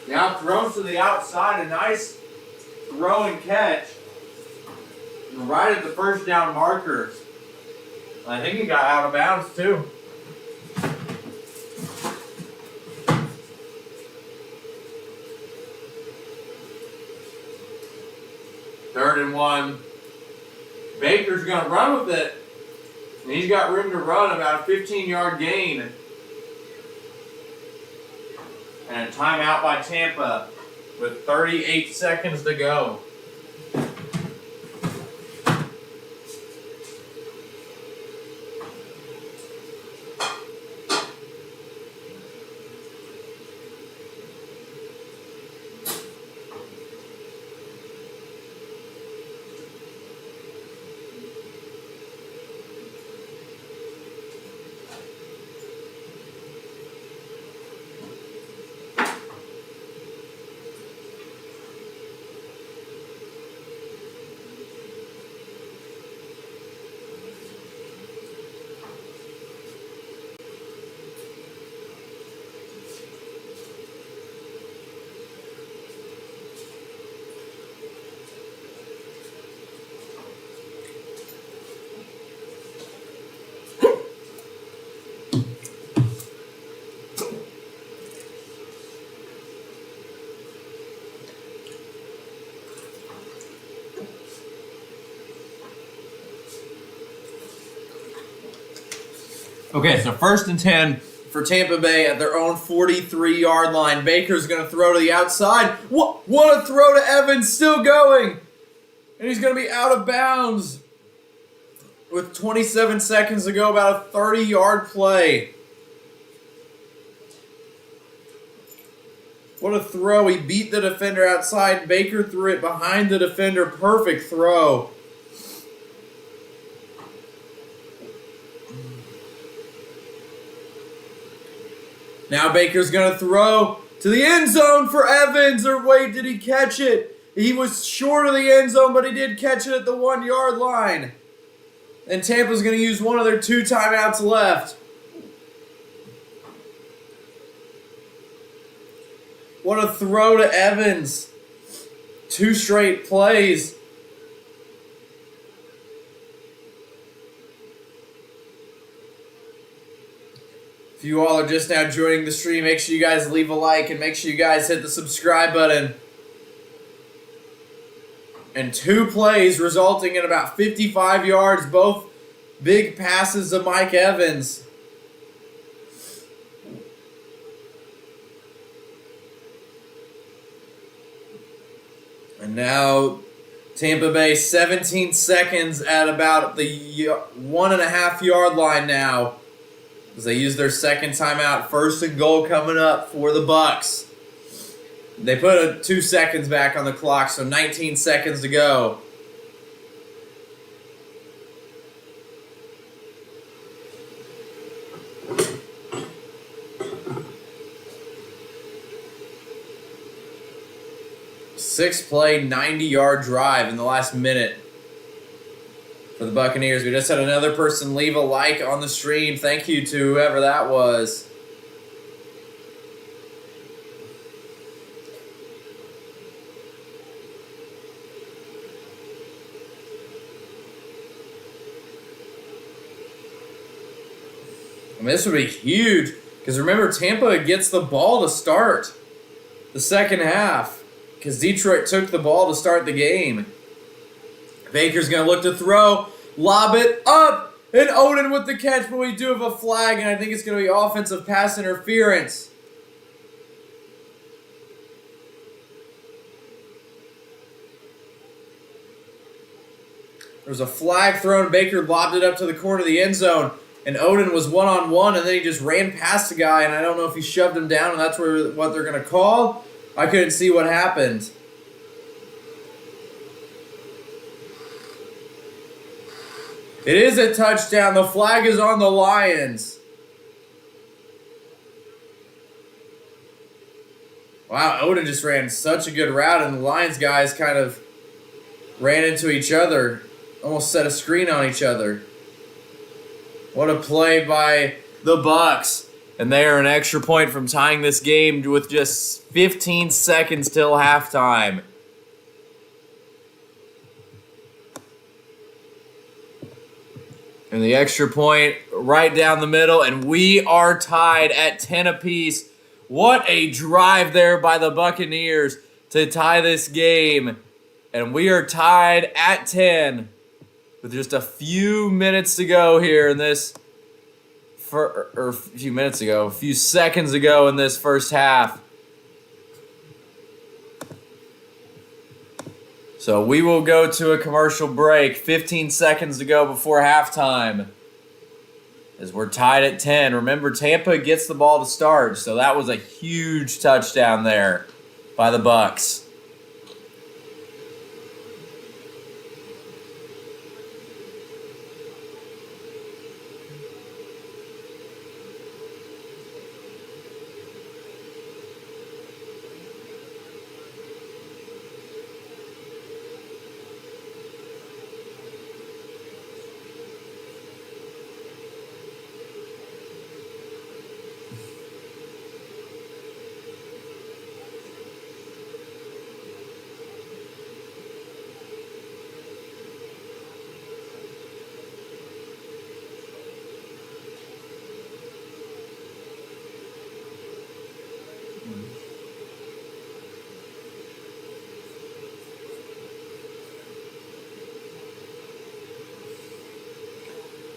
Now throws to the outside, a nice throw and catch. Right at the first down marker. I think he got out of bounds too. Third and 1. Baker's going to run with it. And he's got room to run, about a 15-yard gain. And a timeout by Tampa with 38 seconds to go. Okay, so 1st and 10 for Tampa Bay at their own 43-yard line. Baker's going to throw to the outside. What a throw to Evans, still going. And he's going to be out of bounds with 27 seconds to go, about a 30-yard play. What a throw. He beat the defender outside. Baker threw it behind the defender. Perfect throw. Now Baker's going to throw to the end zone for Evans. Or wait, did he catch it? He was short of the end zone, but he did catch it at the 1-yard line. And Tampa's going to use one of their 2 timeouts left. What a throw to Evans. 2 straight plays. If you all are just now joining the stream, make sure you guys leave a like and make sure you guys hit the subscribe button. And 2 plays resulting in about 55 yards, both big passes to Mike Evans. And now Tampa Bay 17 seconds at about the 1.5 yard line now as they use their second timeout. First and goal coming up for the Bucks. They put 2 seconds back on the clock, so 19 seconds to go. Six-play, 90-yard drive in the last minute for the Buccaneers. We just had another person leave a like on the stream. Thank you to whoever that was. I mean, this would be huge because remember, Tampa gets the ball to start the second half because Detroit took the ball to start the game. Baker's going to look to throw, lob it up, and Odin with the catch, but we do have a flag, and I think it's going to be offensive pass interference. There's a flag thrown. Baker lobbed it up to the corner of the end zone, and Odin was one-on-one, and then he just ran past the guy, and I don't know if he shoved him down, and that's what they're going to call. I couldn't see what happened. It is a touchdown. The flag is on the Lions. Wow, Odin just ran such a good route, and the Lions guys kind of ran into each other. Almost set a screen on each other. What a play by the Bucks. And they are an extra point from tying this game with just 15 seconds till halftime. And the extra point right down the middle, and we are tied at 10 apiece. What a drive there by the Buccaneers to tie this game. And we are tied at 10 with just a few minutes to go here in this, a few seconds ago in this first half. So we will go to a commercial break. 15 seconds to go before halftime as we're tied at 10. Remember, Tampa gets the ball to start, so that was a huge touchdown there by the Bucks.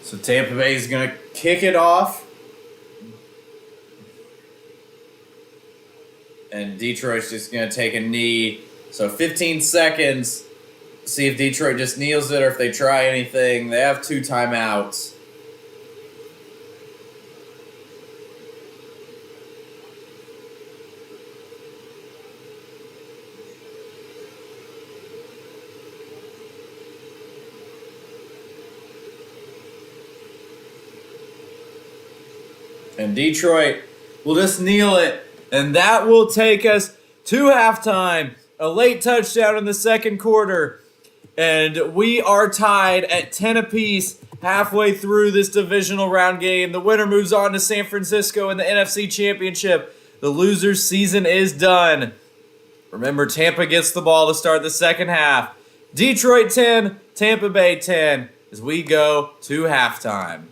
So Tampa Bay is going to kick it off. And Detroit's just going to take a knee. So 15 seconds. See if Detroit just kneels it or if they try anything. They have 2 timeouts. And Detroit will just kneel it. And that will take us to halftime. A late touchdown in the second quarter. And we are tied at 10 apiece halfway through this divisional round game. The winner moves on to San Francisco in the NFC Championship. The loser's season is done. Remember, Tampa gets the ball to start the second half. Detroit 10, Tampa Bay 10 as we go to halftime.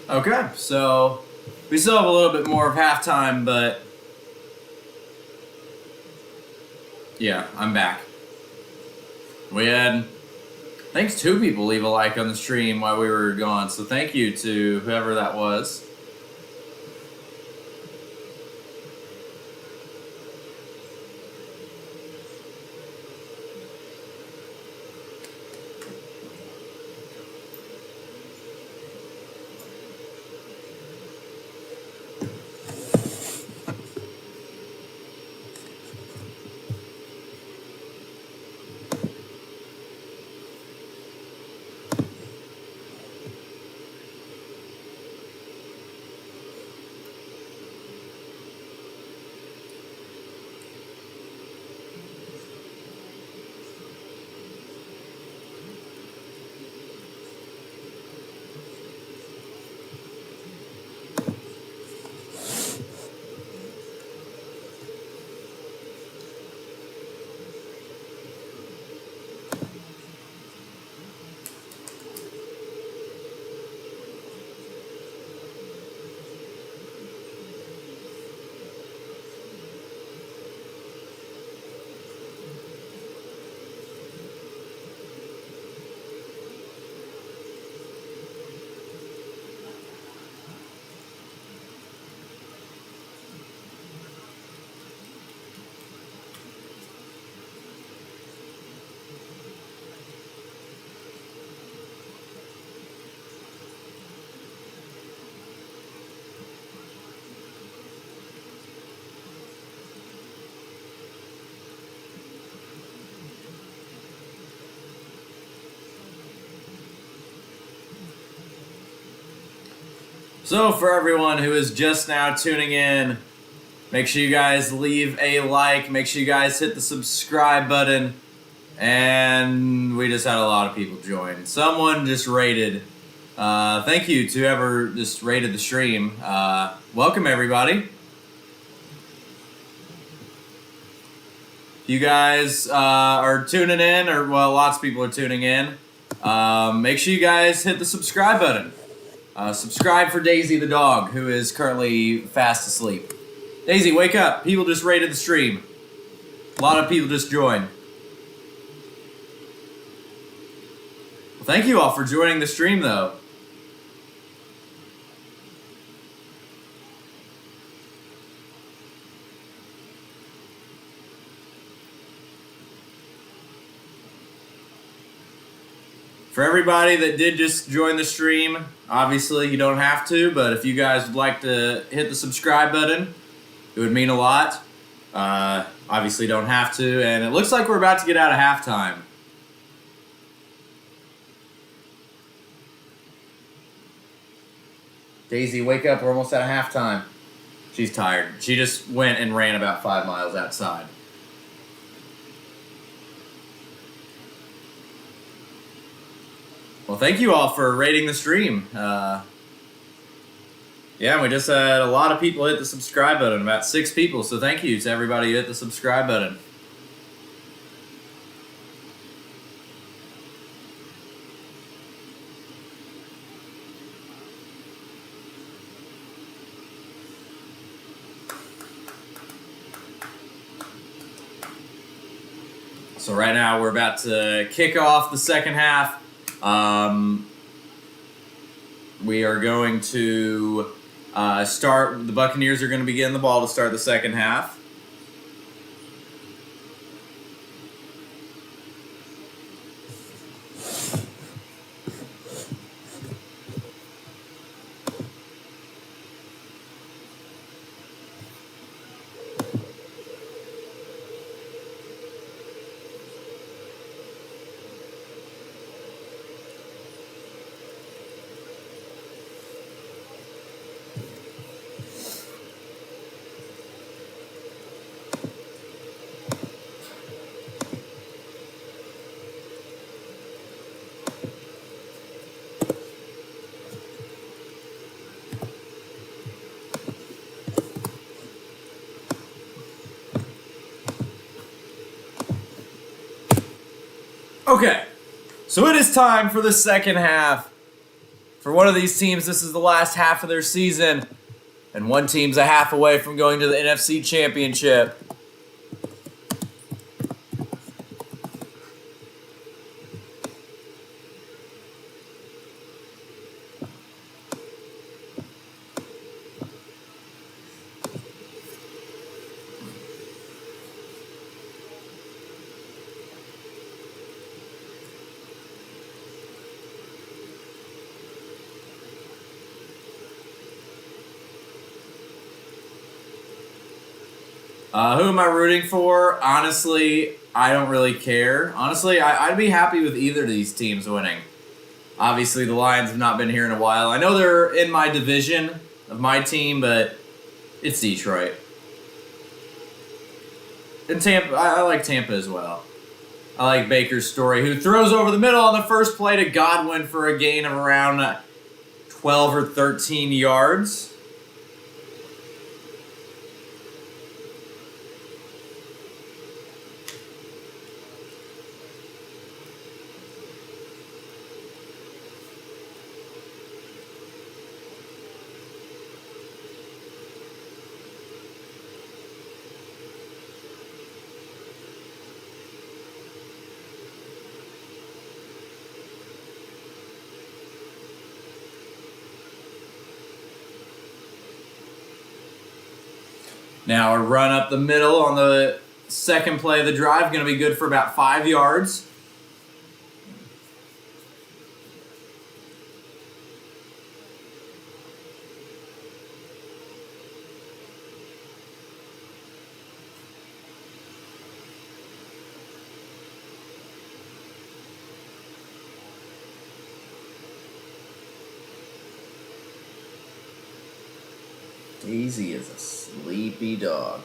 Okay, so we still have a little bit more of halftime, but yeah, I'm back. We had, I think, 2 people leave a like on the stream while we were gone, so thank you to whoever that was. So for everyone who is just now tuning in, make sure you guys leave a like, make sure you guys hit the subscribe button, and we just had a lot of people join. Someone just rated. Thank you to whoever just rated the stream. Welcome everybody. You guys are tuning in, or well, lots of people are tuning in. Make sure you guys hit the subscribe button. Subscribe for Daisy the dog, who is currently fast asleep. Daisy, wake up. People just rated the stream. A lot of people just joined. Well, thank you all for joining the stream, though. For everybody that did just join the stream, obviously you don't have to, but if you guys would like to hit the subscribe button, it would mean a lot. Obviously don't have to, and it looks like we're about to get out of halftime. Daisy, wake up, we're almost out of halftime. She's tired. She just went and ran about 5 miles outside. Well, thank you all for rating the stream. Yeah, we just had a lot of people hit the subscribe button, about 6 people, so thank you to everybody who hit the subscribe button. So right now we're about to kick off the second half. We are going to start, the Buccaneers are going to be getting the ball to start the second half. Okay, so it is time for the second half. For one of these teams, this is the last half of their season, and one team's a half away from going to the NFC Championship. Who am I rooting for? Honestly, I don't really care. Honestly, I'd be happy with either of these teams winning. Obviously, the Lions have not been here in a while. I know they're in my division of my team, but it's Detroit. And Tampa, I like Tampa as well. I like Baker's story, who throws over the middle on the first play to Godwin for a gain of around 12 or 13 yards. Now a run up the middle on the second play of the drive, going to be good for about 5 yards. Daisy is a sleepy dog.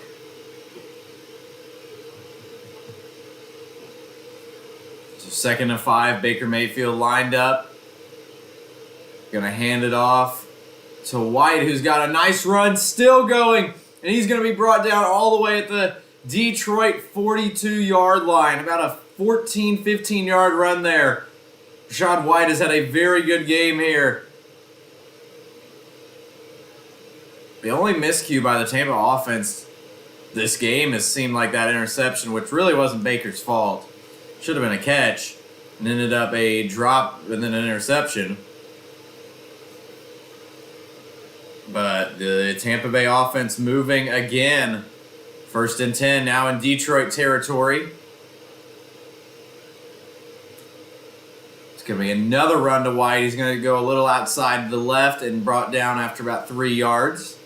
So 2nd and 5, Baker Mayfield lined up. Gonna hand it off to White, who's got a nice run still going. And he's gonna be brought down all the way at the Detroit 42-yard line. About a 14, 15-yard run there. Rashad White has had a very good game here. The only miscue by the Tampa offense this game has seemed like that interception, which really wasn't Baker's fault. Should have been a catch, and ended up a drop and then an interception. But the Tampa Bay offense moving again. 1st and 10, now in Detroit territory. It's going to be another run to White. He's going to go a little outside to the left and brought down after about 3 yards.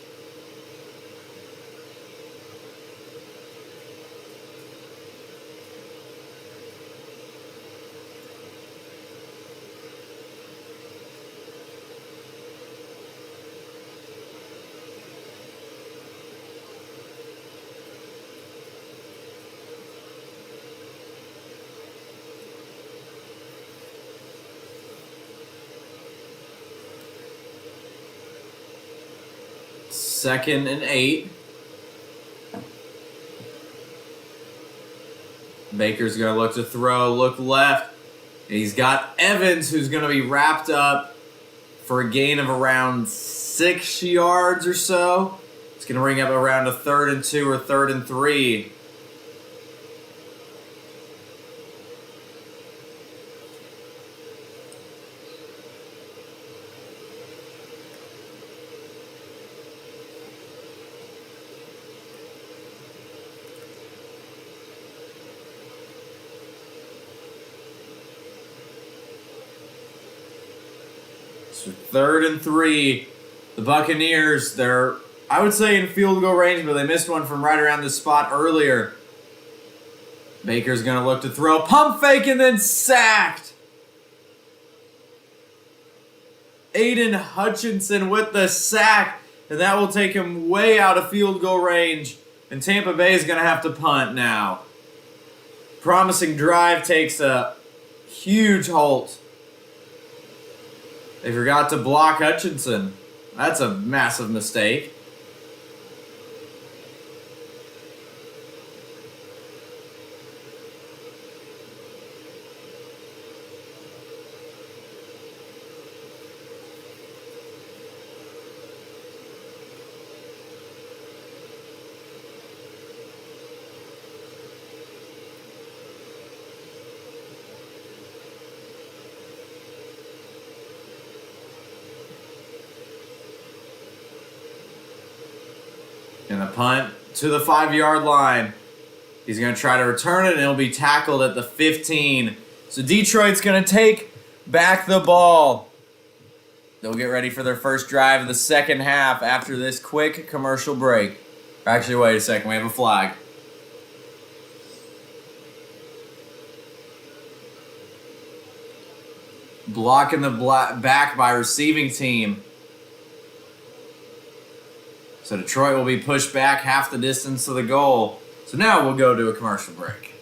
Second and 8. Baker's going to look to throw, look left. He's got Evans, who's going to be wrapped up for a gain of around 6 yards or so. It's going to bring up around a 3rd and 2 or 3rd and 3. So 3rd and 3. The Buccaneers, they're, I would say, in field goal range, but they missed one from right around this spot earlier. Baker's going to look to throw. Pump fake and then sacked. Aiden Hutchinson with the sack. And that will take him way out of field goal range. And Tampa Bay is going to have to punt now. Promising drive takes a huge halt. They forgot to block Hutchinson. That's a massive mistake. Gonna punt to the 5-yard line. He's gonna try to return it, and it'll be tackled at the 15. So Detroit's gonna take back the ball. They'll get ready for their first drive of the second half after this quick commercial break. Actually, wait a second. We have a flag. Blocking the back by receiving team. So Detroit will be pushed back half the distance to the goal. So now we'll go to a commercial break.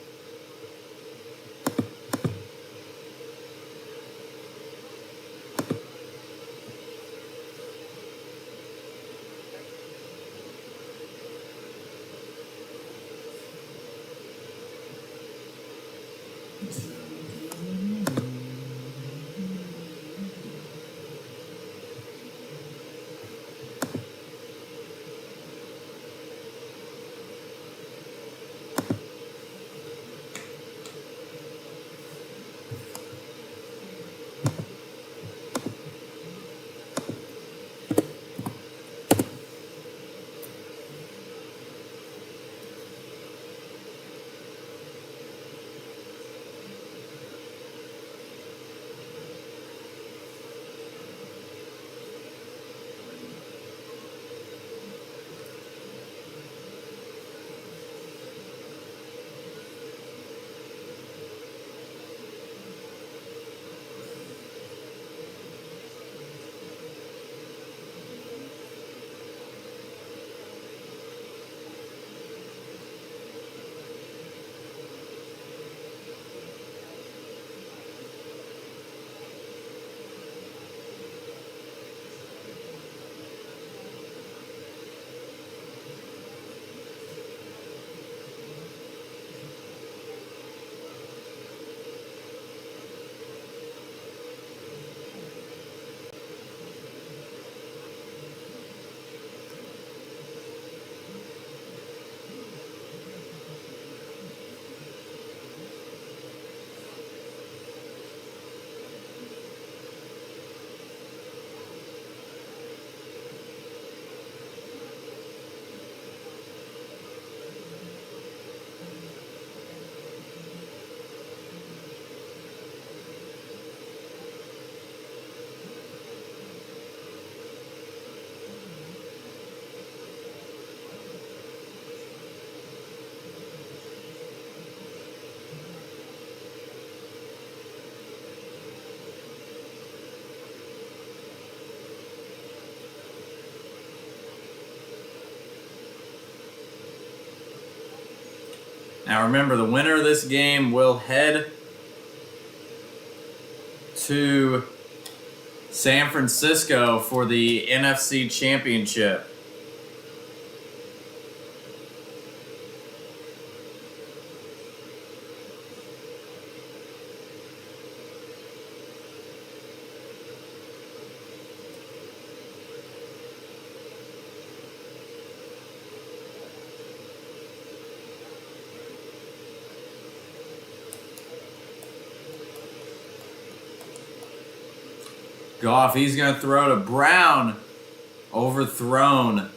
Now remember, the winner of this game will head to San Francisco for the NFC Championship. Goff, he's going to throw to Brown. Overthrown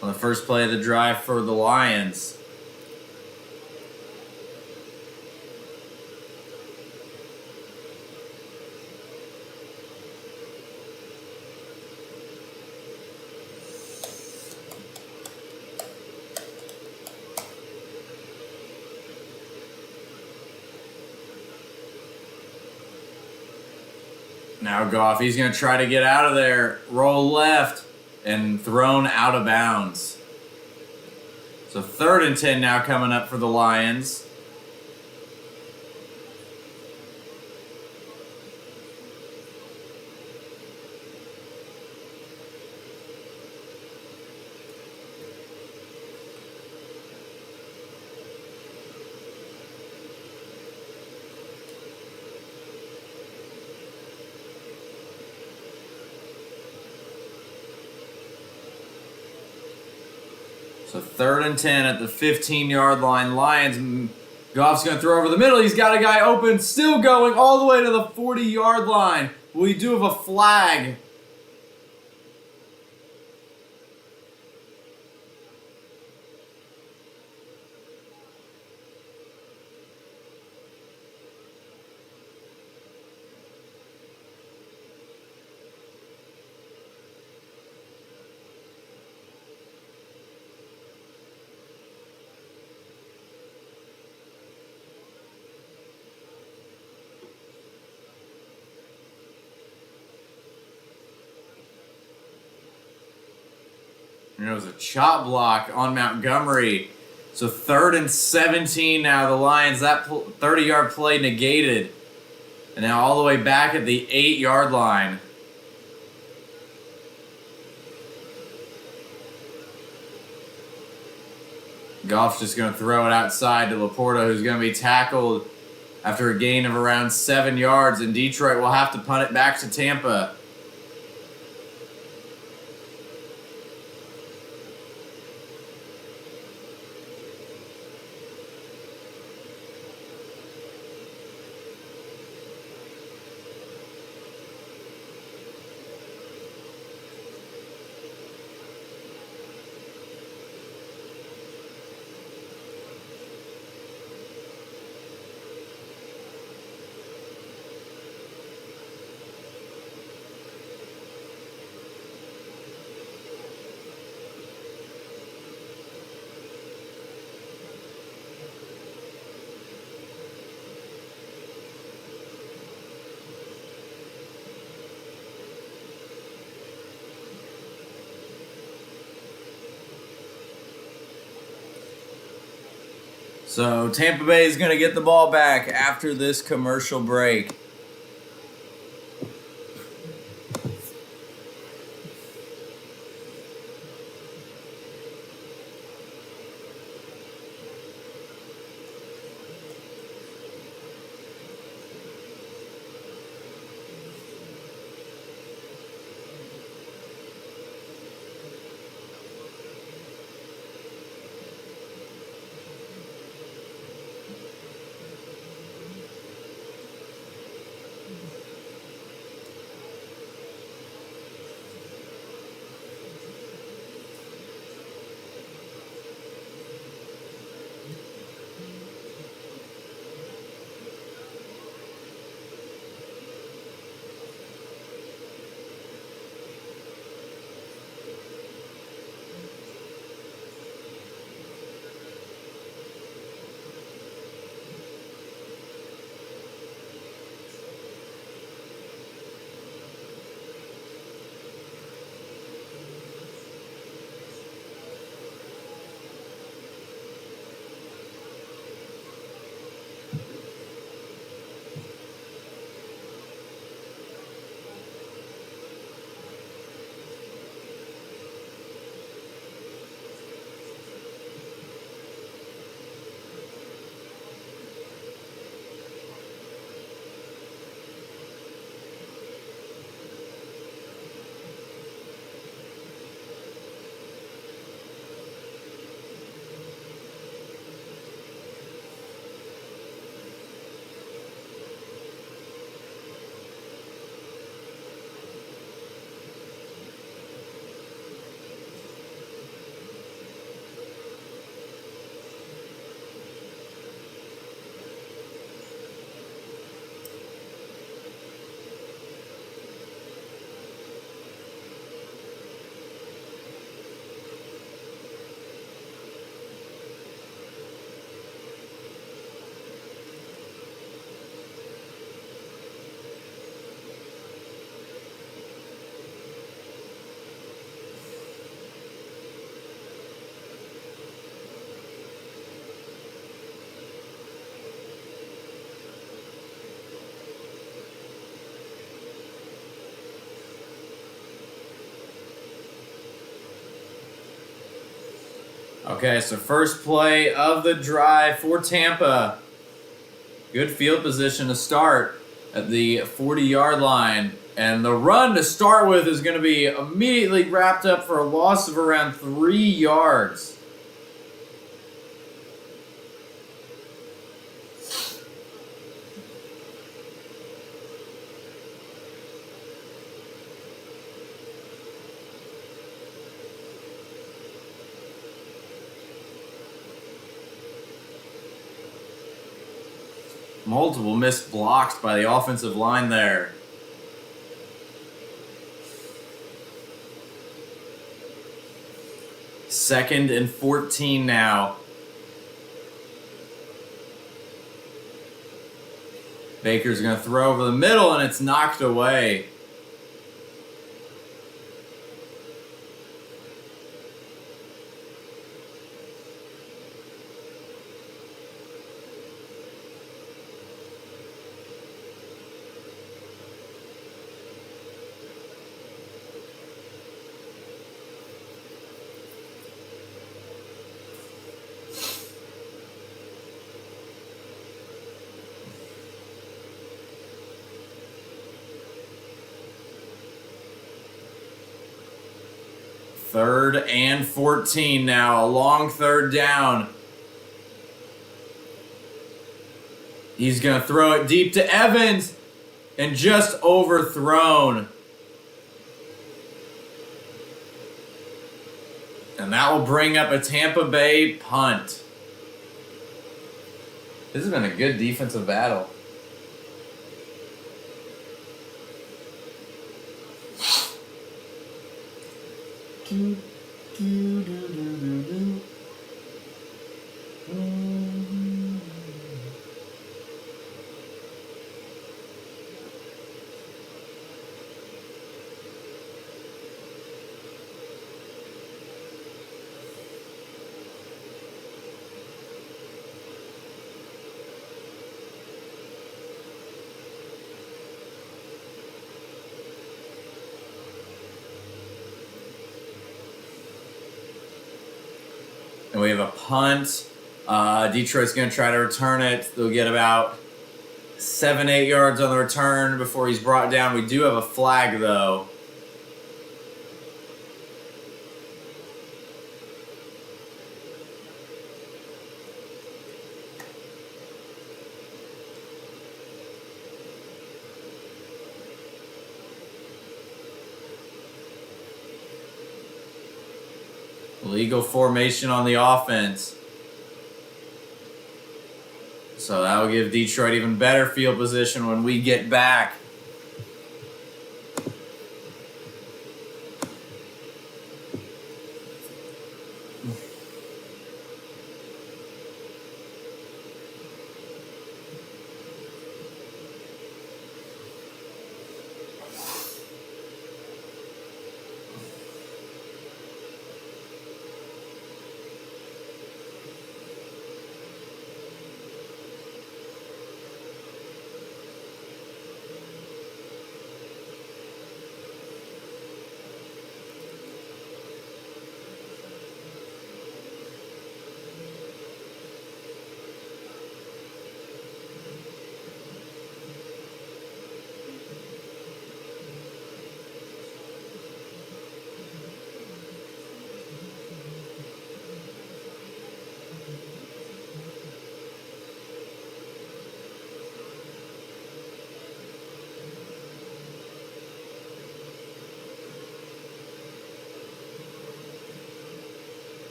on the first play of the drive for the Lions. Now Goff, he's going to try to get out of there. Roll left and thrown out of bounds. So 3rd and 10 now coming up for the Lions. So 3rd and 10 at the 15-yard line. Lions, Goff's going to throw over the middle. He's got a guy open, still going all the way to the 40-yard line. We do have a flag. And it was a chop block on Montgomery. So 3rd and 17 now. The Lions, that 30-yard play negated. And now all the way back at the 8-yard line. Goff's just going to throw it outside to Laporta, who's going to be tackled after a gain of around 7 yards. And Detroit will have to punt it back to Tampa. So Tampa Bay is going to get the ball back after this commercial break. Okay, so first play of the drive for Tampa. Good field position to start at the 40-yard line. And the run to start with is going to be immediately wrapped up for a loss of around 3 yards. Multiple missed blocks by the offensive line there. Second and 14 now. Baker's going to throw over the middle, and it's knocked away. 3rd and 14 now. A long 3rd down. He's going to throw it deep to Evans. And just overthrown. And that will bring up a Tampa Bay punt. This has been a good defensive battle. And we have a punt. Detroit's going to try to return it. They'll get about 7-8 yards on the return before he's brought down. We do have a flag, though. Legal formation on the offense. So that will give Detroit even better field position when we get back.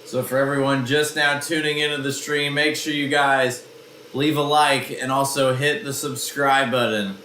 So for everyone just now tuning into the stream, make sure you guys leave a like and also hit the subscribe button.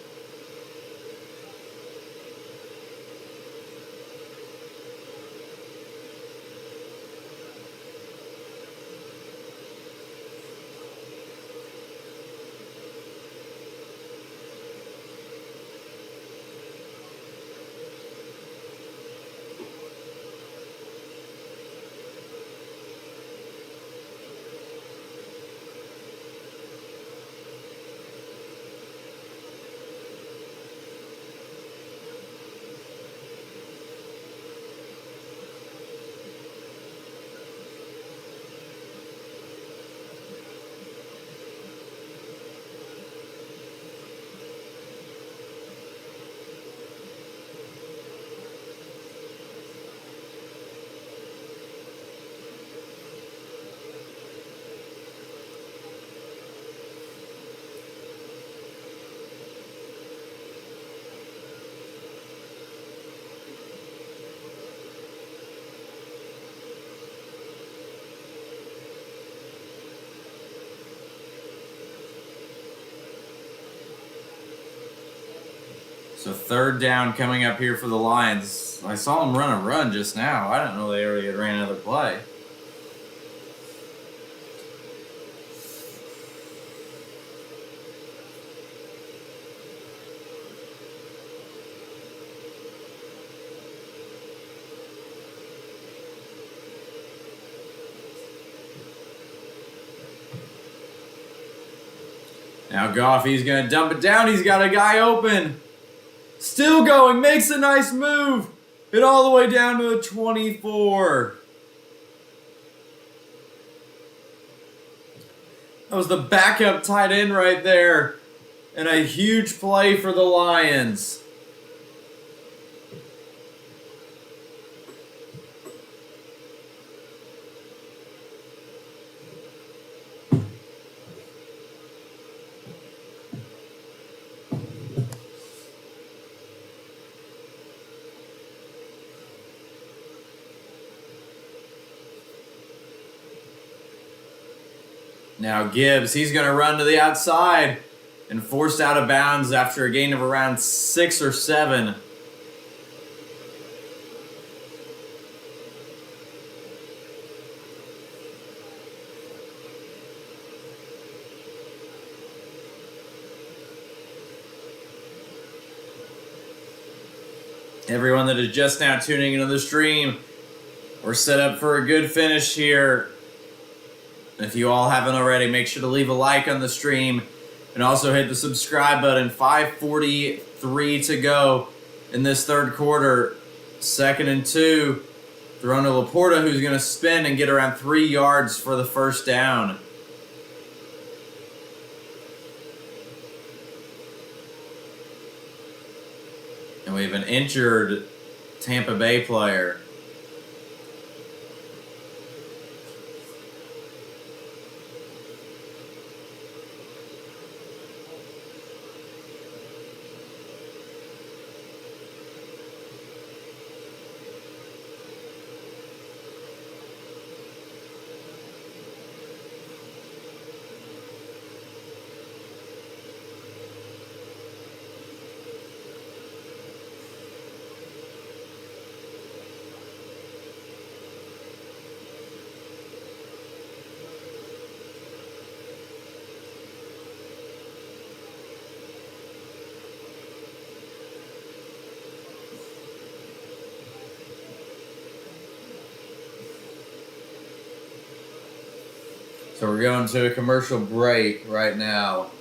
So 3rd down coming up here for the Lions. I saw them run a run just now. I didn't know they already had ran another play. Now Goff, he's going to dump it down. He's got a guy open. Still going. Makes a nice move. Hit all the way down to the 24. That was the backup tight end right there. And a huge play for the Lions. Now Gibbs, he's going to run to the outside and forced out of bounds after a gain of around 6 or 7. Everyone that is just now tuning into the stream, we're set up for a good finish here. If you all haven't already, make sure to leave a like on the stream and also hit the subscribe button. 5:43 to go in this 3rd quarter. 2nd and 2. Thrown to Laporta, who's going to spin and get around 3 yards for the 1st down. And we have an injured Tampa Bay player. So we're going to a commercial break right now.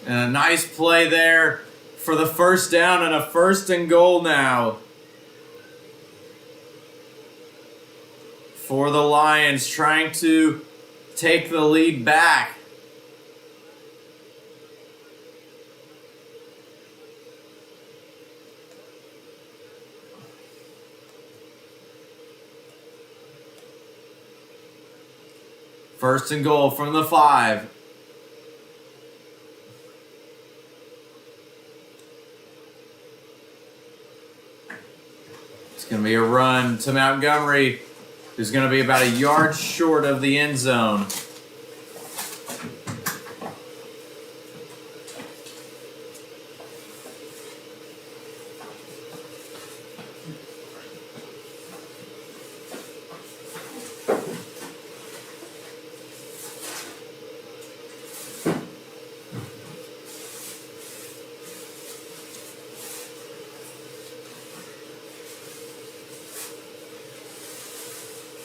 And a nice play there for the first down and a 1st and goal now for the Lions, trying to take the lead back. First and goal from the 5. It's going to be a run to Montgomery, who's going to be about a yard short of the end zone.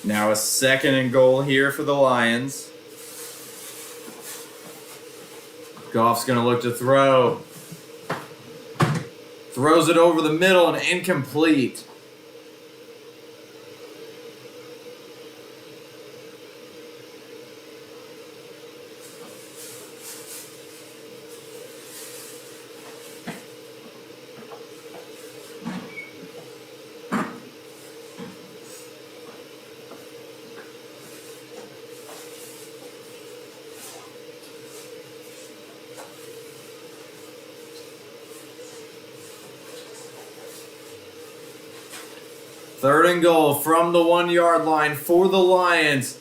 Now a 2nd and goal here for the Lions. Goff's going to look to throw. Throws it over the middle and incomplete. Third and goal from the 1-yard line for the Lions.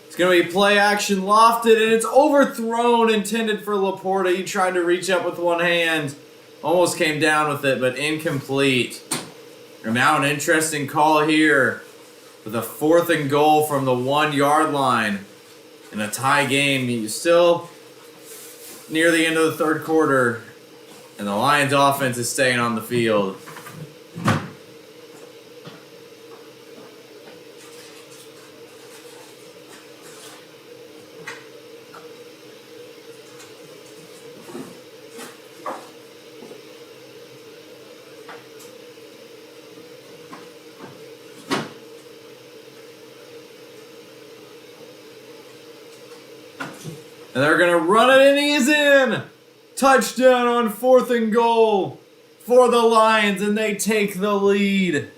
It's going to be play action lofted, and it's overthrown, intended for Laporta. He tried to reach up with one hand. Almost came down with it, but incomplete. And now an interesting call here with a 4th and goal from the 1-yard line. In a tie game, you still near the end of the 3rd quarter, and the Lions offense is staying on the field. And they're going to run it, and he is in! Touchdown on 4th and goal for the Lions, and they take the lead.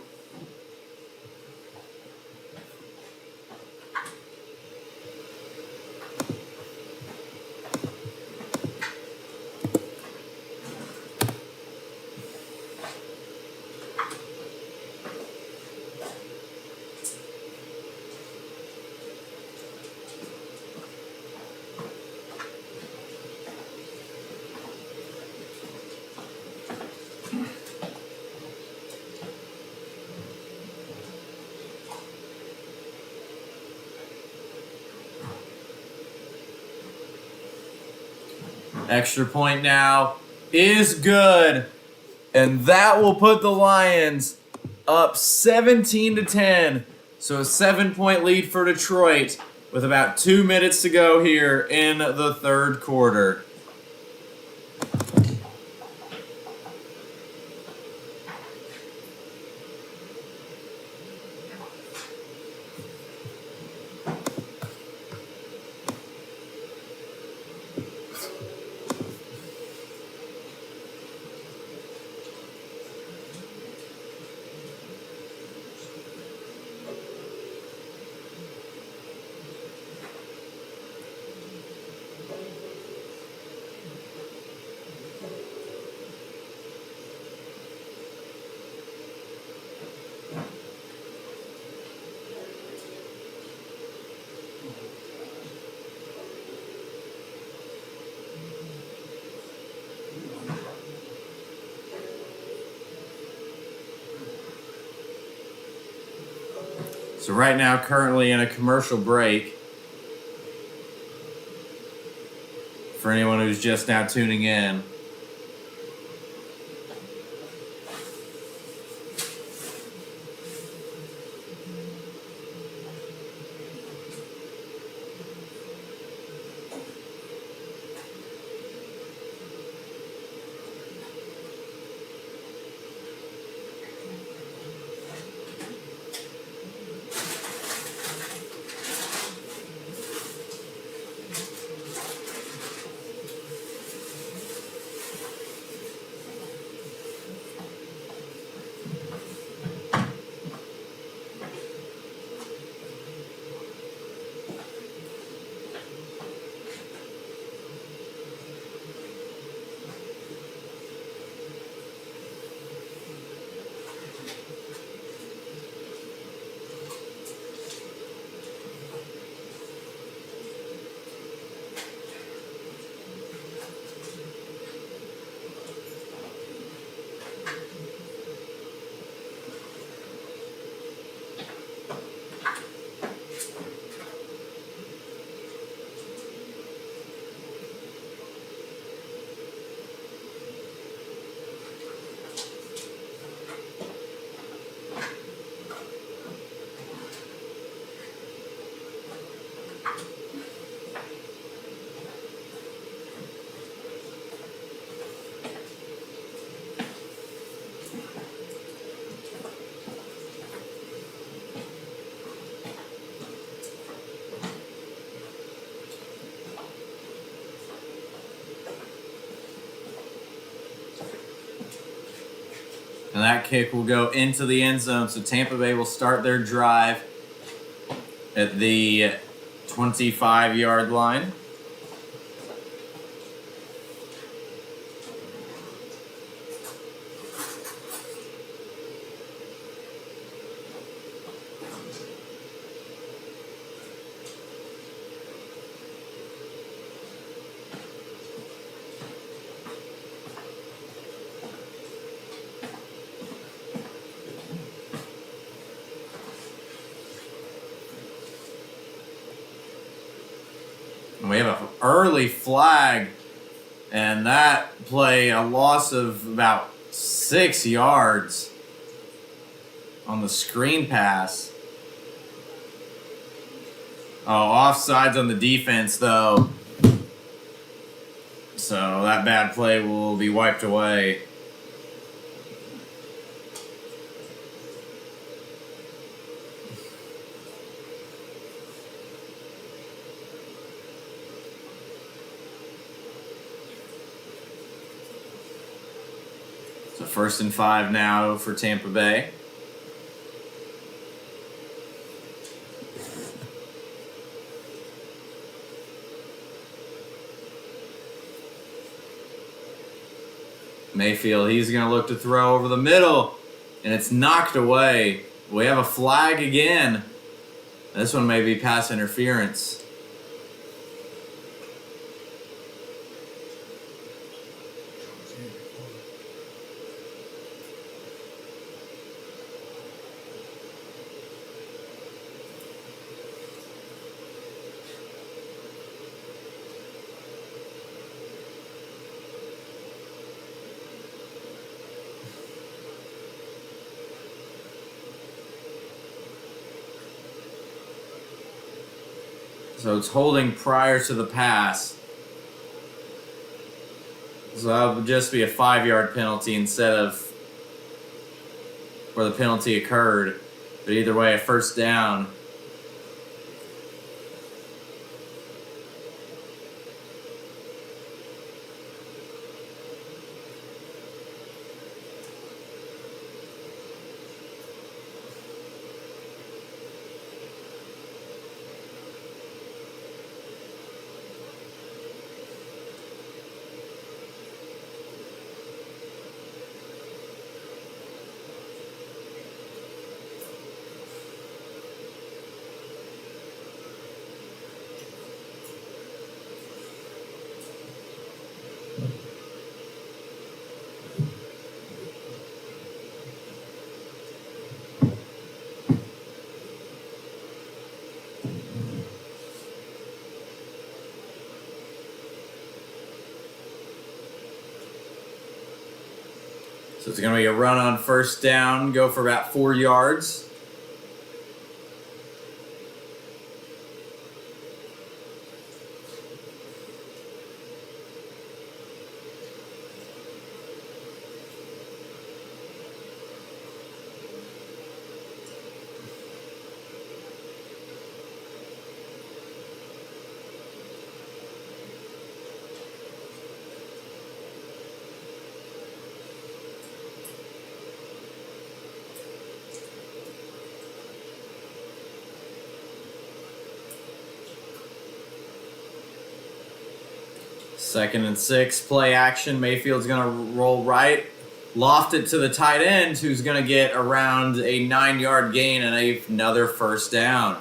Extra point now is good. And that will put the Lions up 17-10. So a 7-point lead for Detroit with about 2 minutes to go here in the 3rd quarter. So right now, currently in a commercial break. For anyone who's just now tuning in. And that kick will go into the end zone. So Tampa Bay will start their drive at the 25-yard line. We have an early flag, and that play, a loss of about 6 yards on the screen pass. Oh, offsides on the defense, though. So that bad play will be wiped away. So 1st and 5 now for Tampa Bay. Mayfield, he's going to look to throw over the middle, and it's knocked away. We have a flag again. This one may be pass interference. So it's holding prior to the pass. So that would just be a 5-yard penalty instead of where the penalty occurred. But either way, a first down. So it's going to be a run on first down, go for about 4 yards. Second and 6, play action. Mayfield's going to roll right, loft it to the tight end, who's going to get around a 9-yard gain and another first down.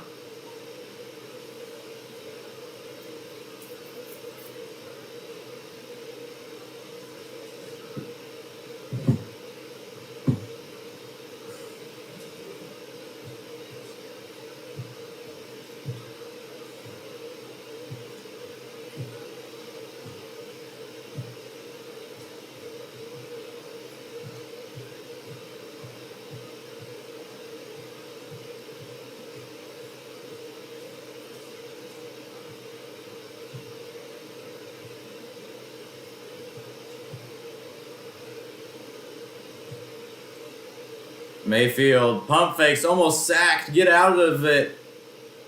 Mayfield, pump fakes, almost sacked, get out of it,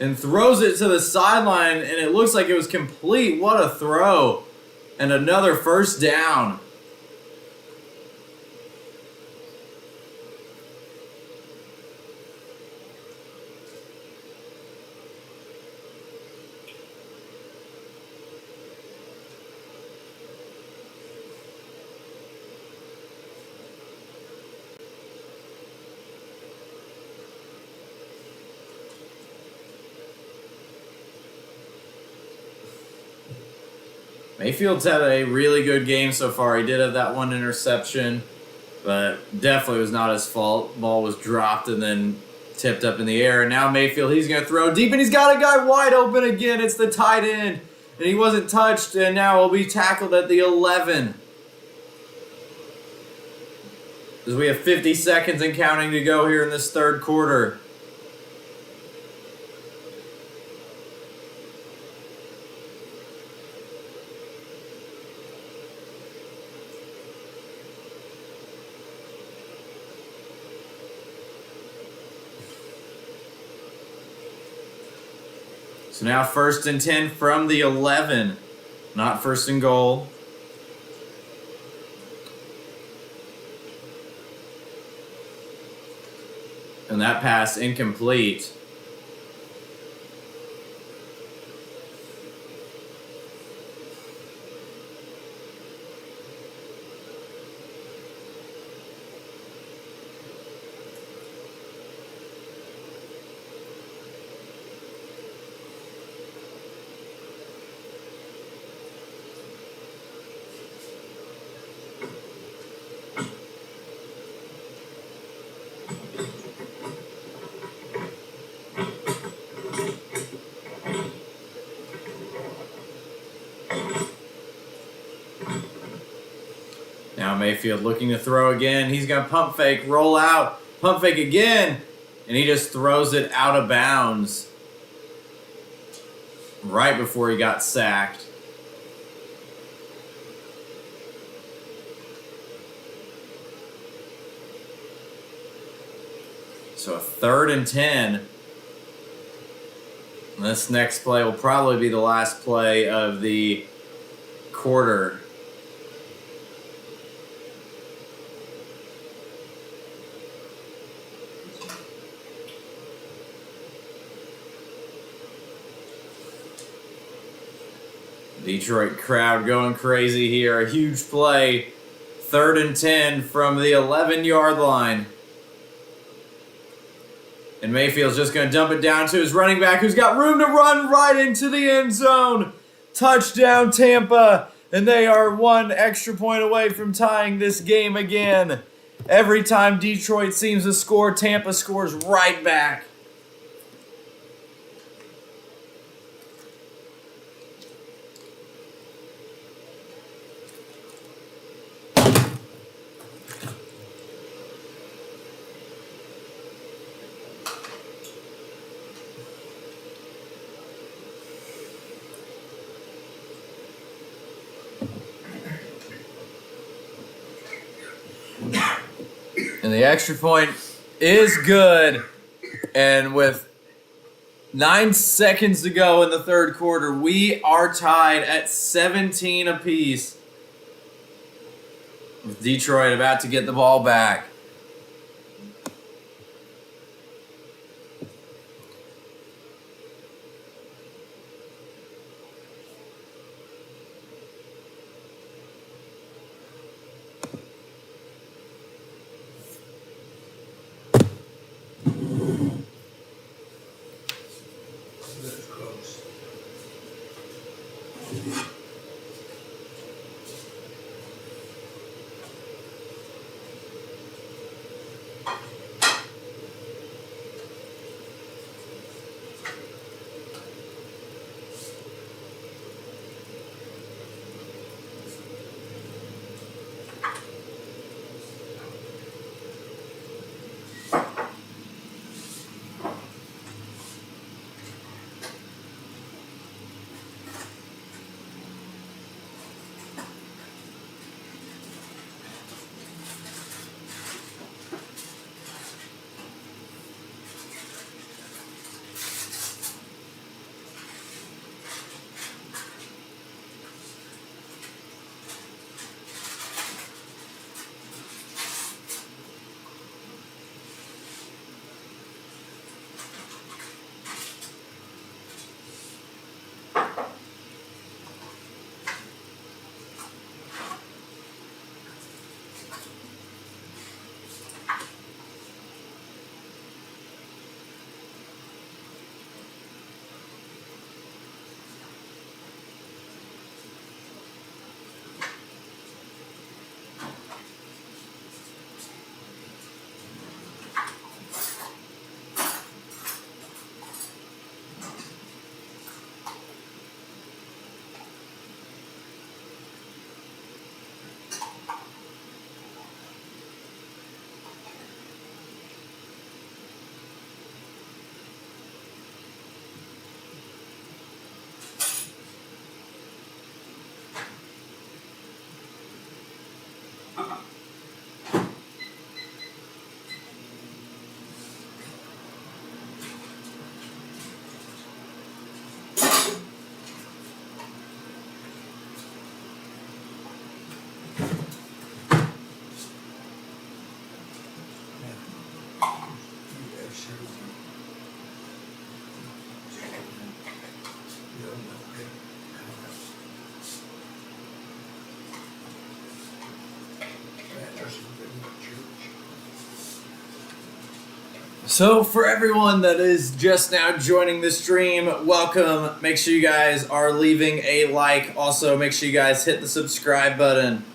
and throws it to the sideline, and it looks like it was complete. What a throw. And another first down. Mayfield's had a really good game so far. He did have that one interception, but definitely was not his fault. Ball was dropped and then tipped up in the air. And now Mayfield, he's going to throw deep, and he's got a guy wide open again. It's the tight end, and he wasn't touched, and now he'll be tackled at the 11. As we have 50 seconds and counting to go here in this third quarter. So now 1st and 10 from the 11, not 1st and goal. And that pass incomplete. Now Mayfield looking to throw again. He's going to pump fake, roll out, pump fake again, and he just throws it out of bounds right before he got sacked. So a 3rd and 10. This next play will probably be the last play of the quarter. Detroit crowd going crazy here. A huge play. 3rd and 10 from the 11-yard line. And Mayfield's just going to dump it down to his running back, who's got room to run right into the end zone. Touchdown, Tampa. And they are 1 extra point away from tying this game again. Every time Detroit seems to score, Tampa scores right back. And the extra point is good. And with 9 seconds to go in the third quarter, we are tied at 17 apiece. With Detroit about to get the ball back. So for everyone that is just now joining the stream, welcome. Make sure you guys are leaving a like. Also, make sure you guys hit the subscribe button.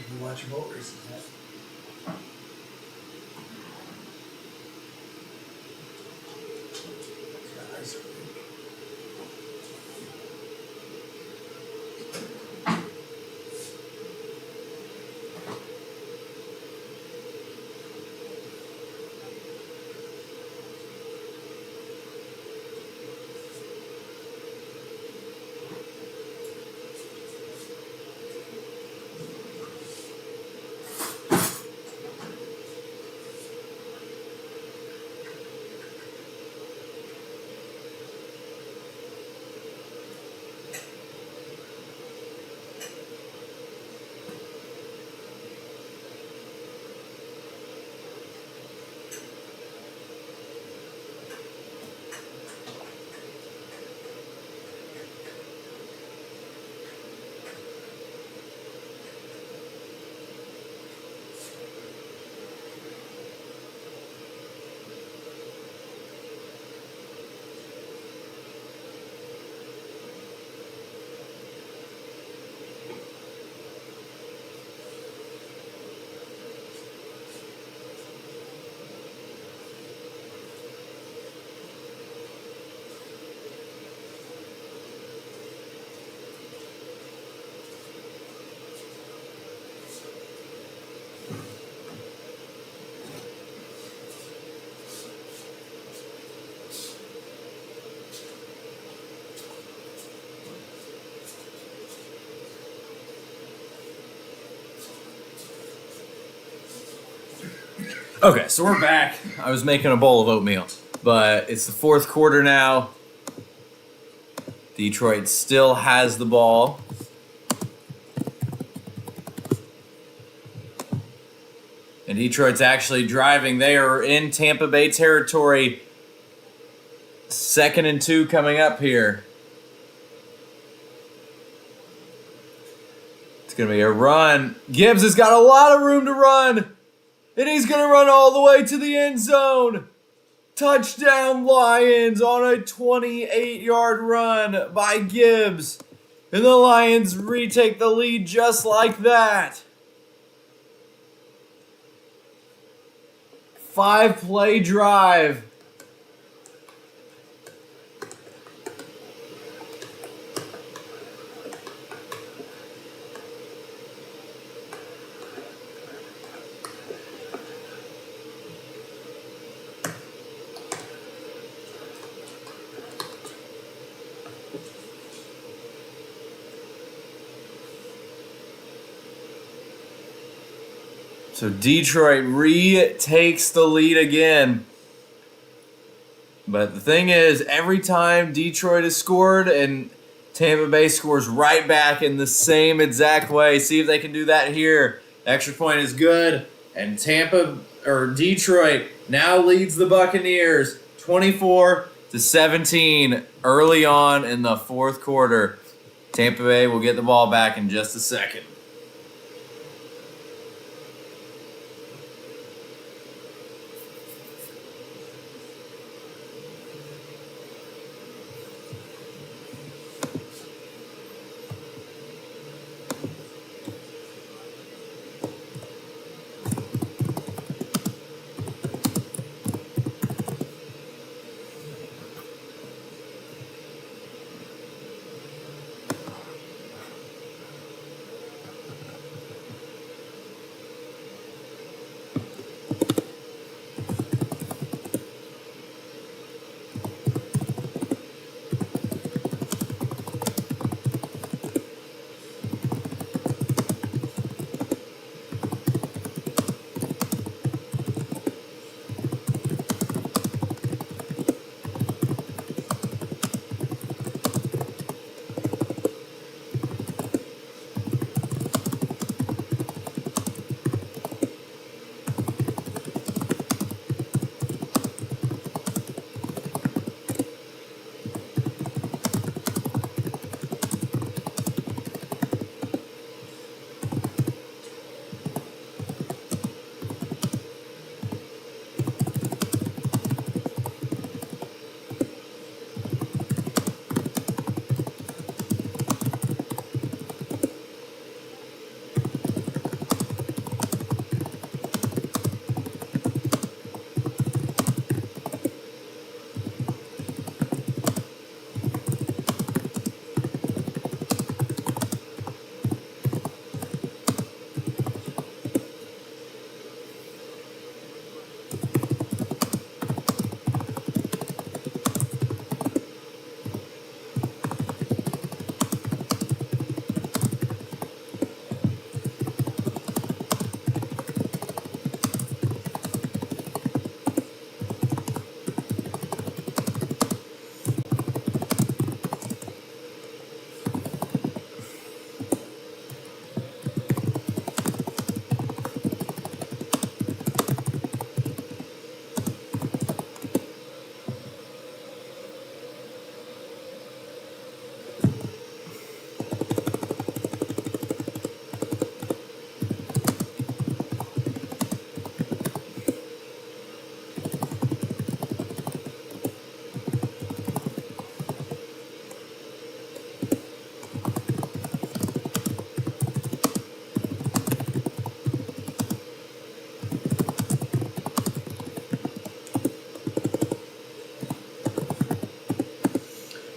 You watch boat races, huh? Yeah, ice cream. Okay, so we're back. I was making a bowl of oatmeal, but it's the fourth quarter now. Detroit still has the ball. And Detroit's actually driving. They are in Tampa Bay territory. 2nd and 2 coming up here. It's going to be a run. Gibbs has got a lot of room to run. And he's going to run all the way to the end zone. Touchdown Lions on a 28-yard run by Gibbs. And the Lions retake the lead just like that. 5-play drive. So Detroit retakes the lead again. But the thing is, every time Detroit has scored and Tampa Bay scores right back in the same exact way. See if they can do that here. Extra point is good. And Detroit now leads the Buccaneers 24-17 early on in the fourth quarter. Tampa Bay will get the ball back in just a second.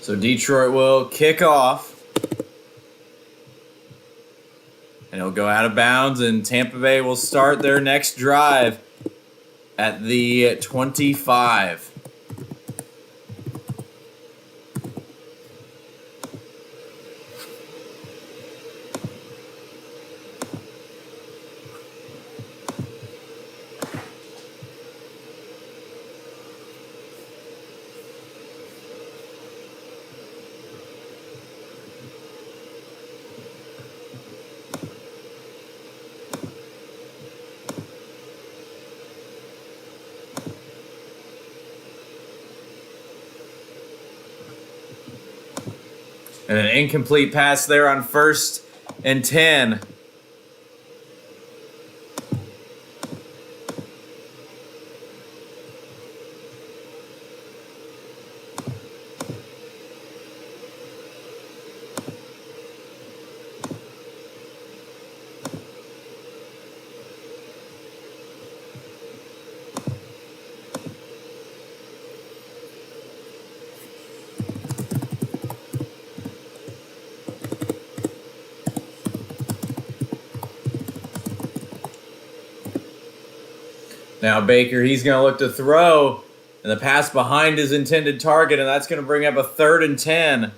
So Detroit will kick off. And it'll go out of bounds, and Tampa Bay will start their next drive at the 25. And an incomplete pass there on 1st and 10. Now Baker, he's going to look to throw, and the pass behind his intended target, and that's going to bring up a 3rd and 10.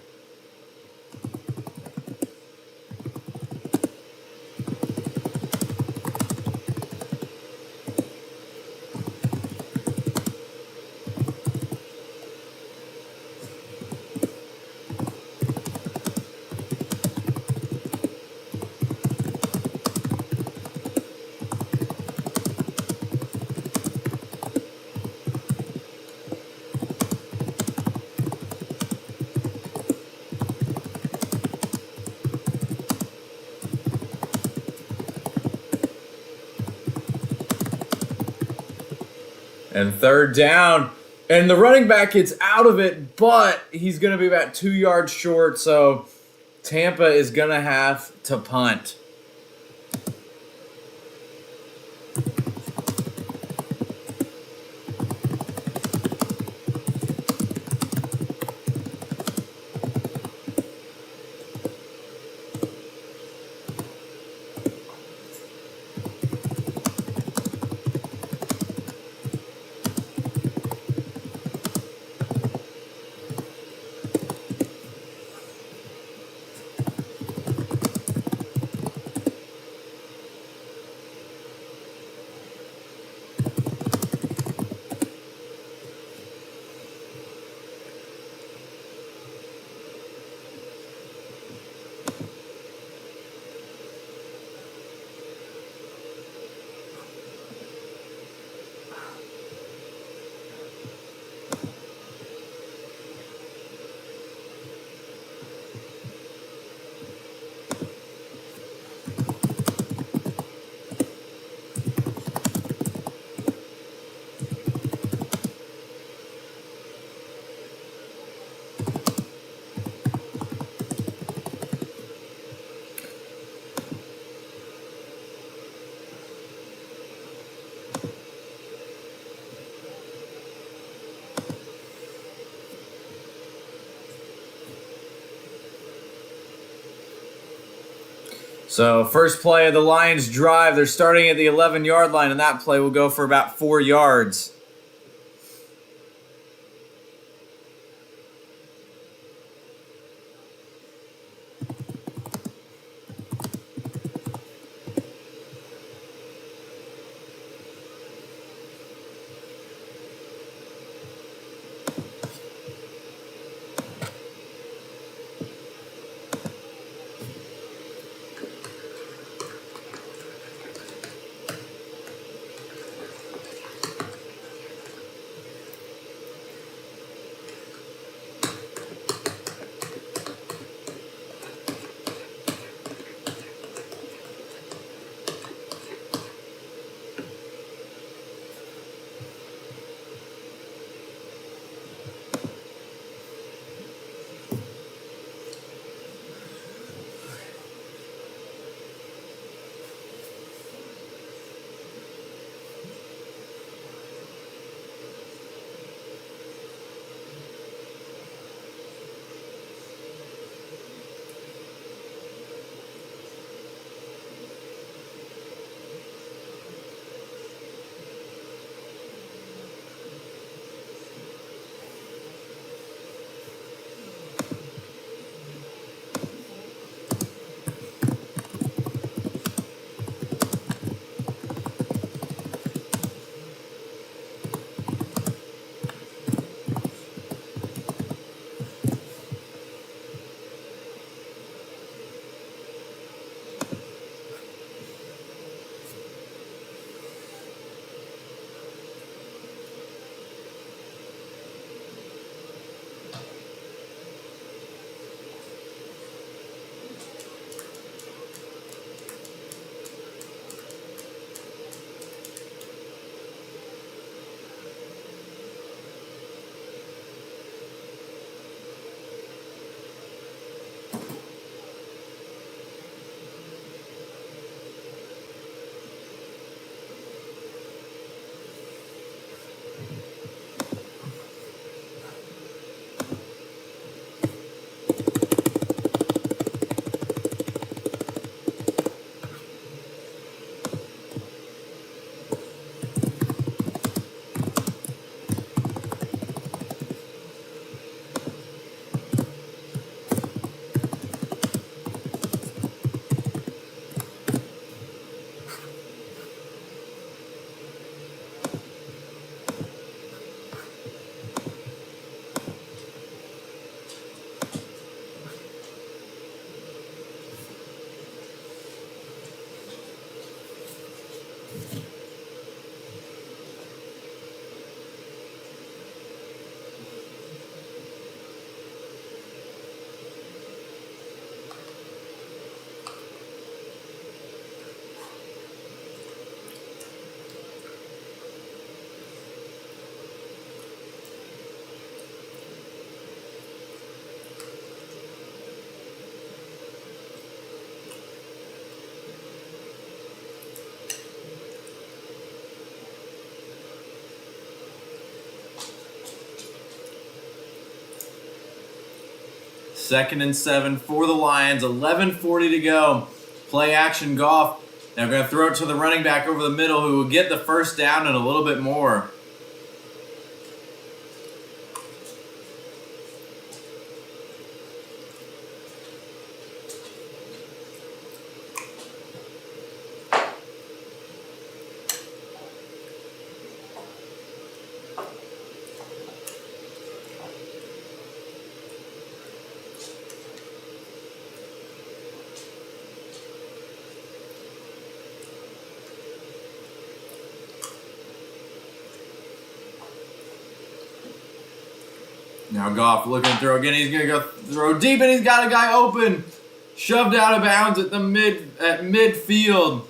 And third down. And the running back gets out of it, but he's going to be about 2 yards short, so Tampa is going to have to punt. So first play of the Lions drive, they're starting at the 11-yard line, and that play will go for about 4 yards. 2nd and 7 for the Lions. 11:40 to go. Play action Goff. Now going to throw it to the running back over the middle who will get the first down and a little bit more. Now Goff looking to throw again. He's going to go throw deep, and he's got a guy open. Shoved out of bounds at midfield.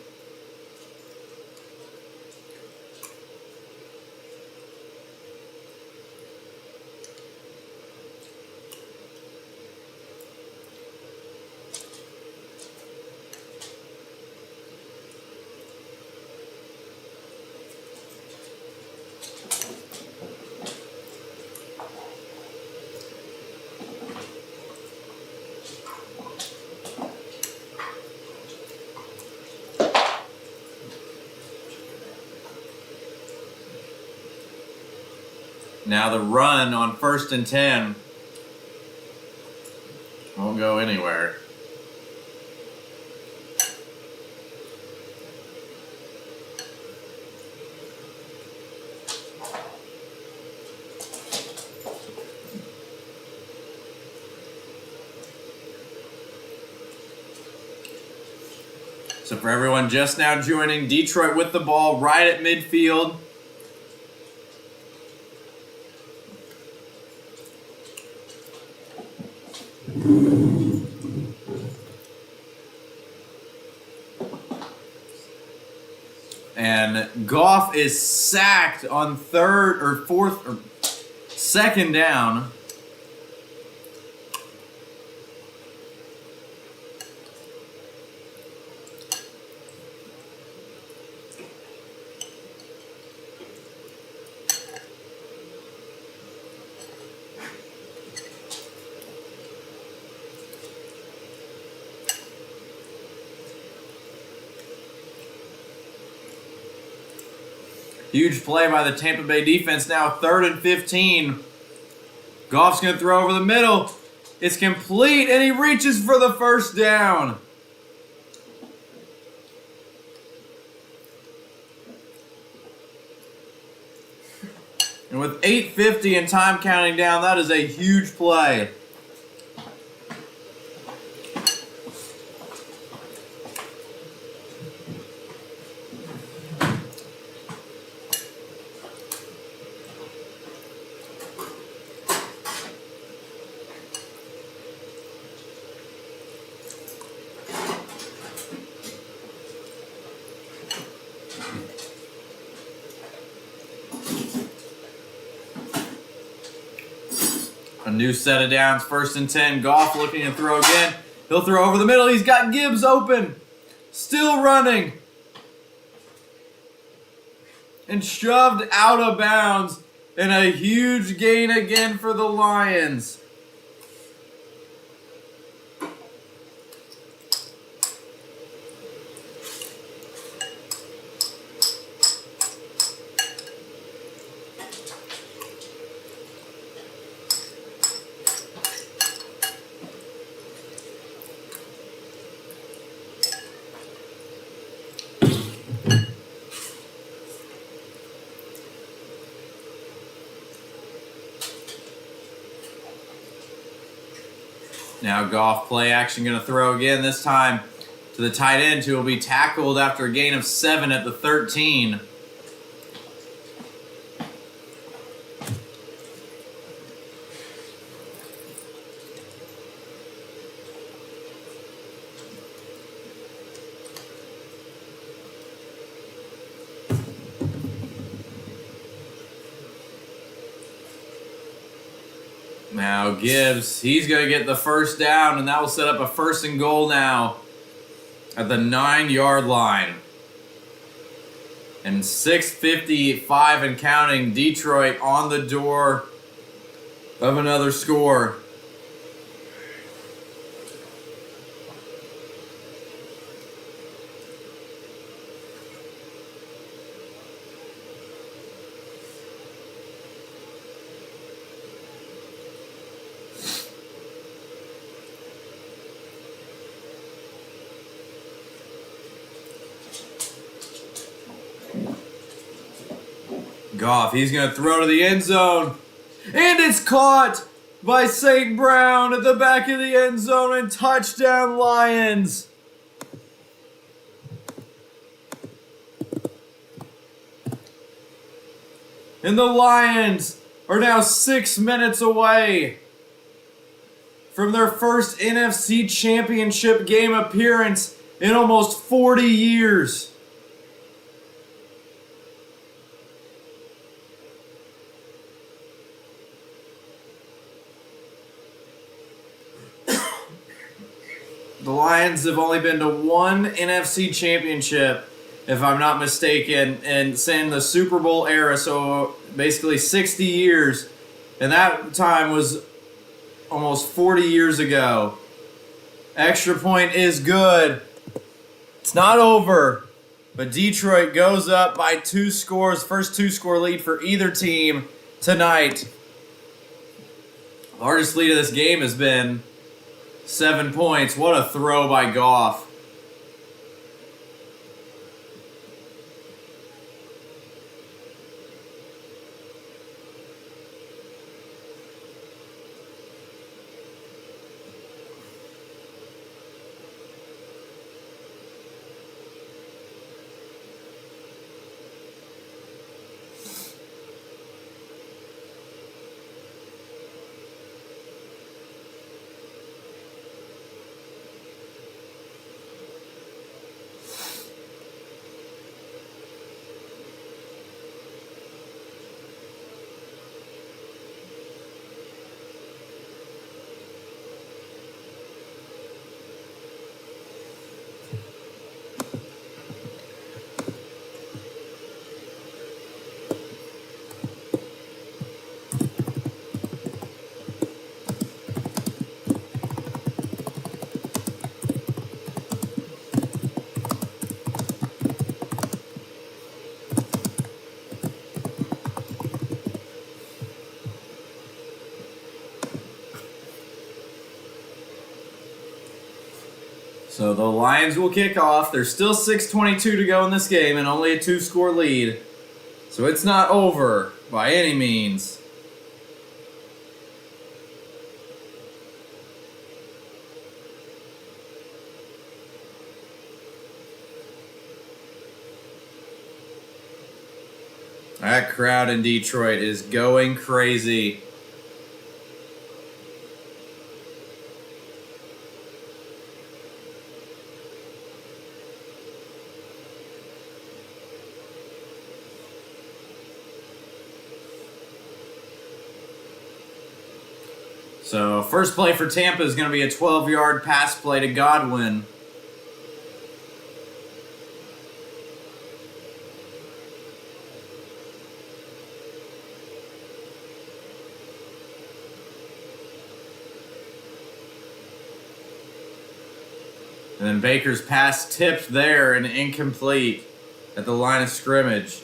Now the run on 1st and 10 won't go anywhere. So for everyone just now joining, Detroit with the ball right at midfield. And Goff is sacked on 2nd down. Huge play by the Tampa Bay defense. Now 3rd and 15. Goff's going to throw over the middle. It's complete, and he reaches for the first down. And with 8:50 and time counting down, that is a huge play. A new set of downs, 1st and 10. Goff looking to throw again. He'll throw over the middle. He's got Gibbs open. Still running. And shoved out of bounds. And a huge gain again for the Lions. Now Goff play action, going to throw again, this time to the tight end who will be tackled after a gain of 7 at the 13. Now Gibbs, he's going to get the first down, and that will set up a 1st and goal now at the 9-yard line. And 6:55 and counting, Detroit on the door of another score. Goff, he's going to throw to the end zone. And it's caught by St. Brown at the back of the end zone, and touchdown Lions. And the Lions are now 6 minutes away from their first NFC Championship game appearance in almost 40 years. The Lions have only been to one NFC Championship, if I'm not mistaken, and in the Super Bowl era, so basically 60 years. And that time was almost 40 years ago. Extra point is good. It's not over, but Detroit goes up by 2 scores. First 2-score lead for either team tonight. Largest lead of this game has been 7 points. What a throw by Goff. So the Lions will kick off. There's still 6:22 to go in this game and only a 2-score lead. So it's not over by any means. That crowd in Detroit is going crazy. So first play for Tampa is going to be a 12-yard pass play to Godwin. And then Baker's pass tipped there and incomplete at the line of scrimmage.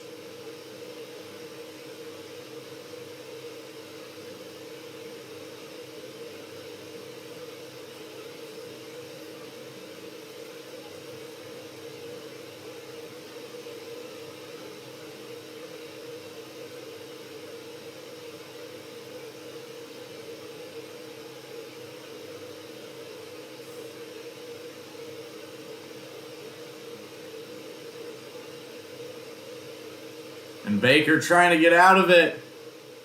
And Baker trying to get out of it.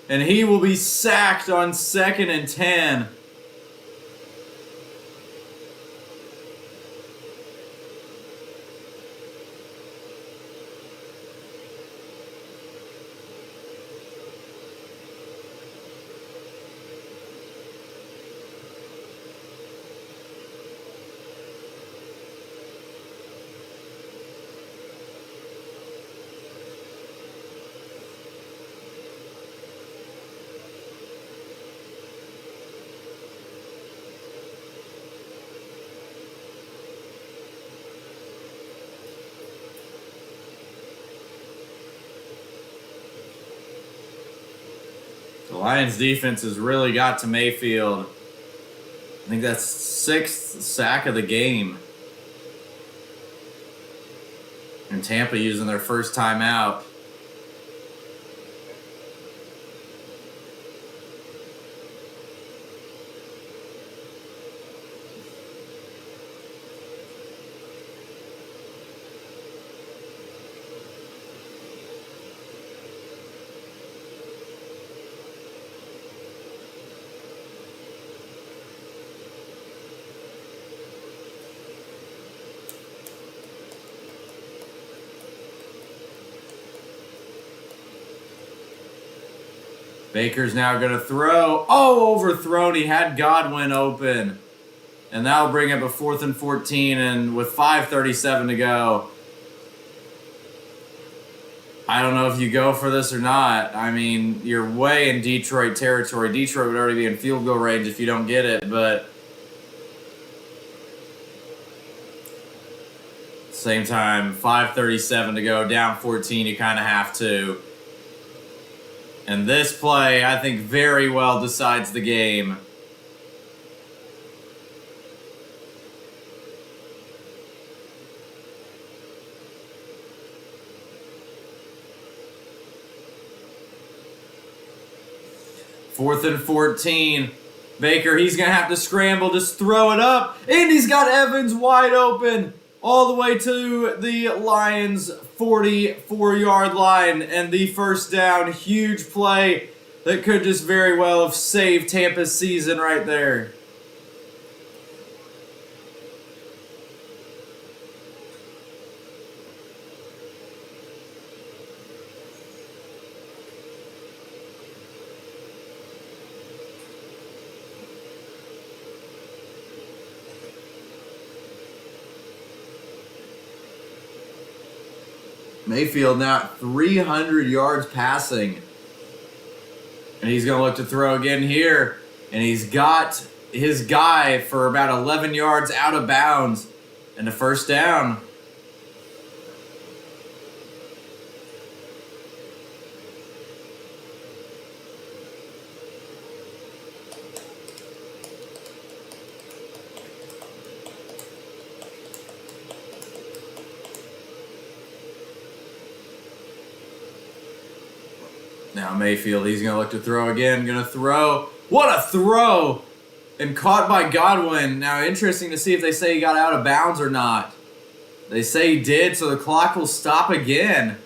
And he will be sacked on 2nd and 10. The Lions defense has really got to Mayfield. I think that's 6th sack of the game. And Tampa using their first timeout. Baker's now going to throw. Oh, overthrown. He had Godwin open. And that'll bring up a 4th and 14, and with 5:37 to go, I don't know if you go for this or not. I mean, you're way in Detroit territory. Detroit would already be in field goal range if you don't get it, but same time, 5:37 to go, down 14, you kind of have to. And this play, I think, very well decides the game. Fourth and 14. Baker, he's going to have to scramble, just throw it up. And he's got Evans wide open all the way to the Lions' 44-yard line. And the first down, huge play that could just very well have saved Tampa's season right there. Mayfield now at 300 yards passing. And he's going to look to throw again here. And he's got his guy for about 11 yards out of bounds. And the first down. Now Mayfield, he's going to look to throw again. Going to throw. What a throw! And caught by Godwin. Now, interesting to see if they say he got out of bounds or not. They say he did, so the clock will stop again.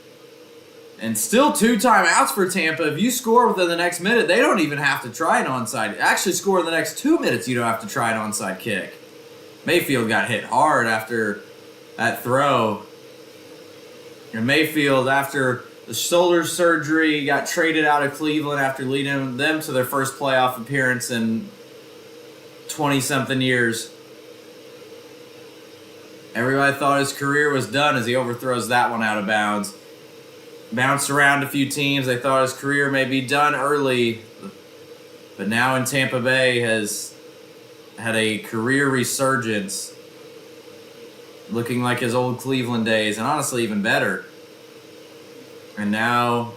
And still 2 timeouts for Tampa. If you score within the next minute, they don't even have to try an onside. Actually, score in the next 2 minutes, you don't have to try an onside kick. Mayfield got hit hard after that throw. And Mayfield, after the shoulder surgery, got traded out of Cleveland after leading them to their first playoff appearance in 20-something years. Everybody thought his career was done as he overthrows that one out of bounds. Bounced around a few teams. They thought his career may be done early. But now in Tampa Bay has had a career resurgence. Looking like his old Cleveland days, and honestly even better. And now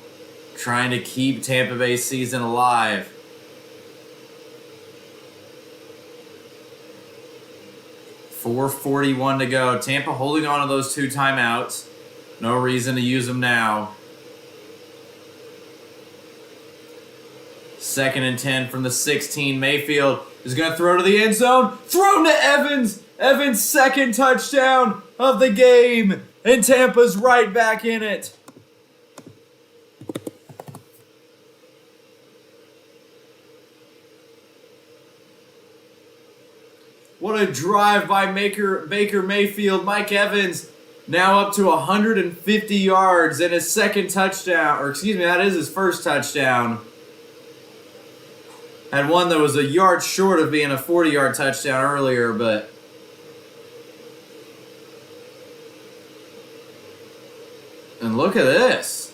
trying to keep Tampa Bay's season alive. .441 to go. Tampa holding on to those 2 timeouts. No reason to use them now. 2nd and 10 from the 16. Mayfield is going to throw to the end zone. Thrown to Evans. Evans' 2nd touchdown of the game. And Tampa's right back in it. What a drive by Baker Mayfield. Mike Evans now up to 150 yards and his 2nd touchdown. Or excuse me, that is his 1st touchdown. Had one that was a yard short of being a 40-yard touchdown earlier, but and look at this.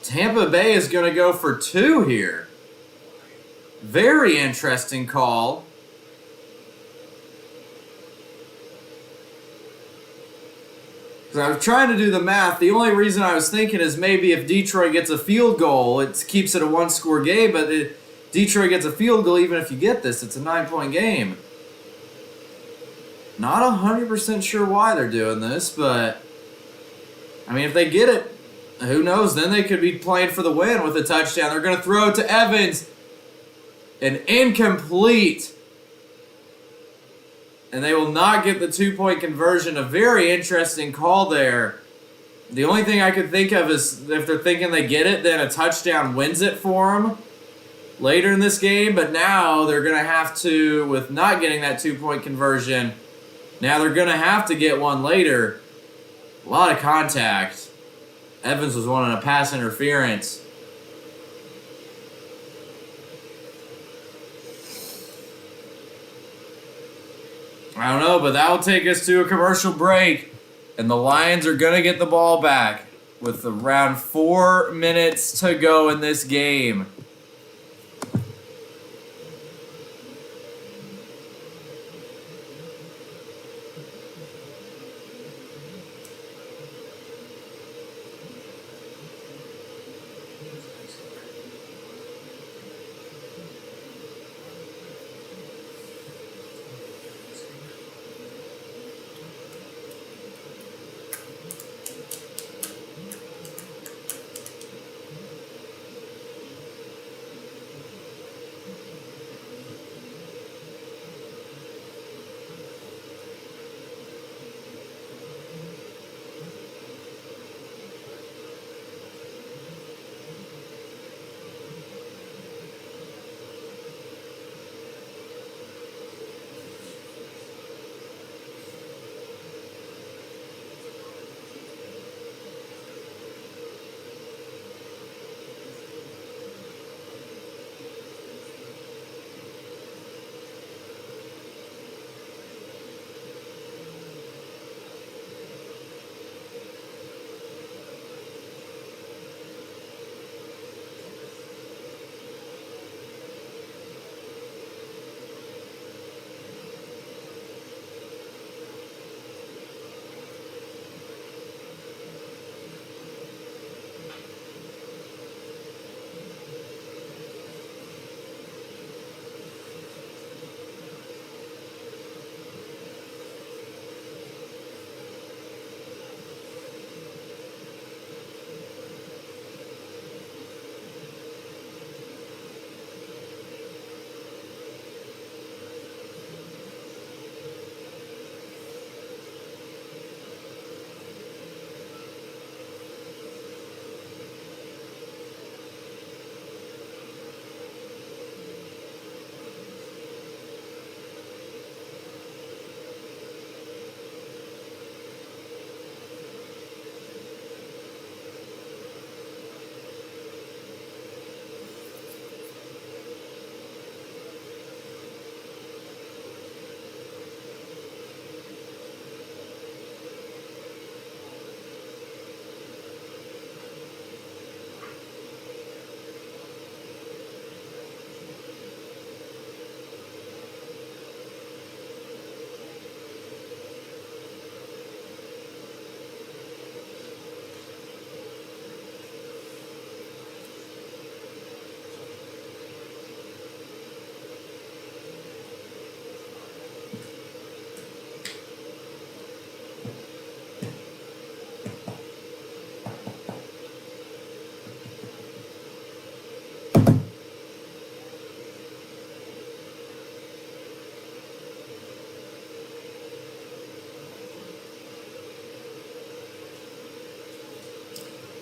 Tampa Bay is going to go for 2 here. Very interesting call. Because I was trying to do the math. The only reason I was thinking is maybe if Detroit gets a field goal, it keeps it a 1-score game. But if Detroit gets a field goal, even if you get this, it's a 9-point game. Not 100% sure why they're doing this, but I mean, if they get it, who knows? Then they could be playing for the win with a touchdown. They're going to throw it to Evans. An incomplete. And they will not get the 2-point conversion. A very interesting call there. The only thing I could think of is if they're thinking they get it, then a touchdown wins it for them later in this game. But now they're going to have to, with not getting that 2-point conversion, now they're going to have to get one later. A lot of contact. Evans was wanting a pass interference. I don't know, but that will take us to a commercial break. And the Lions are going to get the ball back with around 4 minutes to go in this game.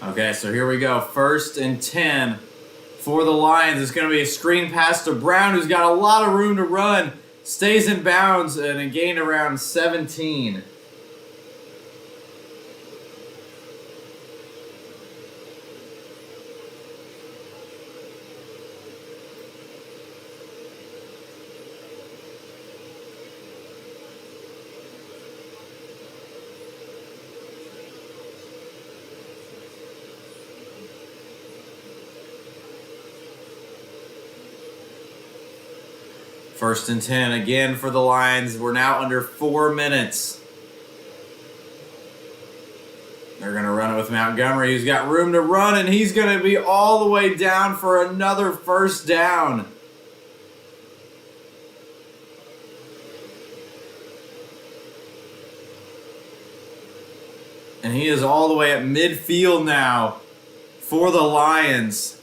Okay, so here we go. 1st and 10 for the Lions. It's going to be a screen pass to Brown, who's got a lot of room to run. Stays in bounds and a gain around 17. First and 10 again for the Lions. We're now under 4 minutes. They're going to run it with Montgomery, who's got room to run, and he's going to be all the way down for another first down. And he is all the way at midfield now for the Lions.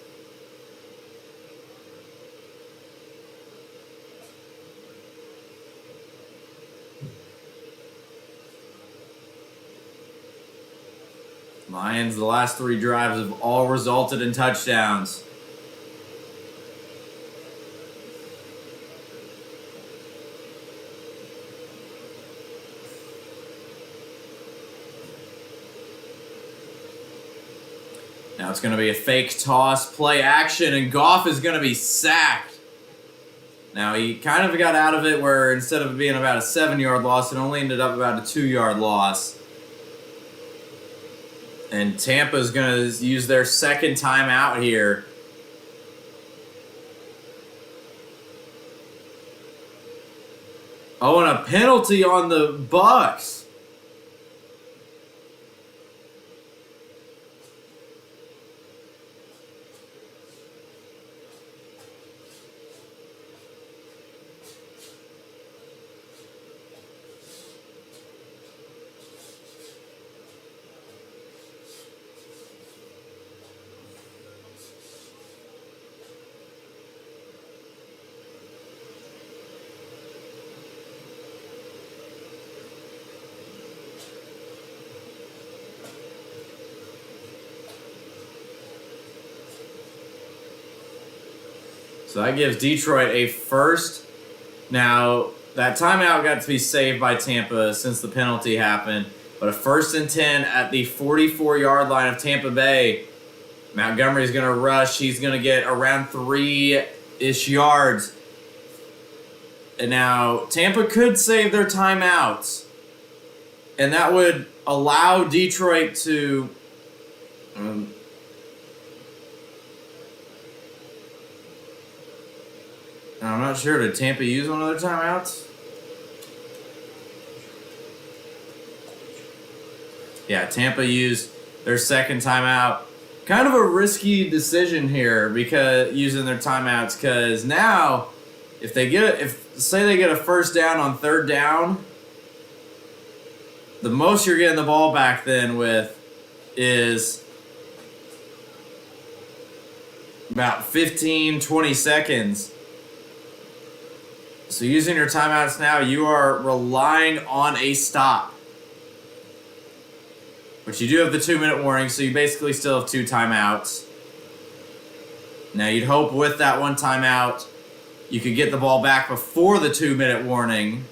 Lions, the last 3 drives have all resulted in touchdowns. Now it's going to be a fake toss, play action, and Goff is going to be sacked. Now, he kind of got out of it where instead of it being about a 7-yard loss, it only ended up about a 2-yard loss. And Tampa's going to use their second timeout here. Oh, and a penalty on the Bucks. So that gives Detroit a first. Now, that timeout got to be saved by Tampa since the penalty happened. But a 1st and 10 at the 44-yard line of Tampa Bay. Montgomery's going to rush. He's going to get around 3-ish yards. And now, Tampa could save their timeouts. And that would allow Detroit to... I'm not sure. Did Tampa use one of their timeouts? Yeah, Tampa used their second timeout. Kind of a risky decision here because using their timeouts, because now if say they get a first down on 3rd down, the most you're getting the ball back then with is about 15, 20 seconds. So using your timeouts now, you are relying on a stop. But you do have the 2-minute warning, so you basically still have 2 timeouts. Now you'd hope with that 1 timeout, you could get the ball back before the 2-minute warning.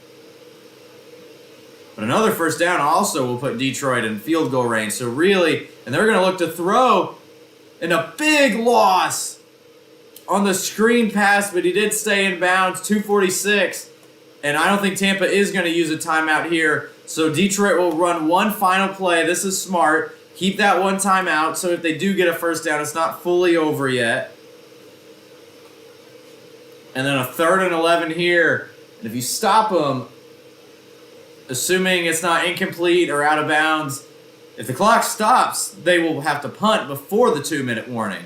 But another first down also will put Detroit in field goal range. So really, and they're going to look to throw in a big loss on the screen pass, but he did stay in bounds, 2:46. And I don't think Tampa is going to use a timeout here. So Detroit will run one final play. This is smart. Keep that 1 timeout, so if they do get a first down, it's not fully over yet. And then a 3rd and 11 here. And if you stop them, assuming it's not incomplete or out of bounds, if the clock stops, they will have to punt before the 2-minute warning.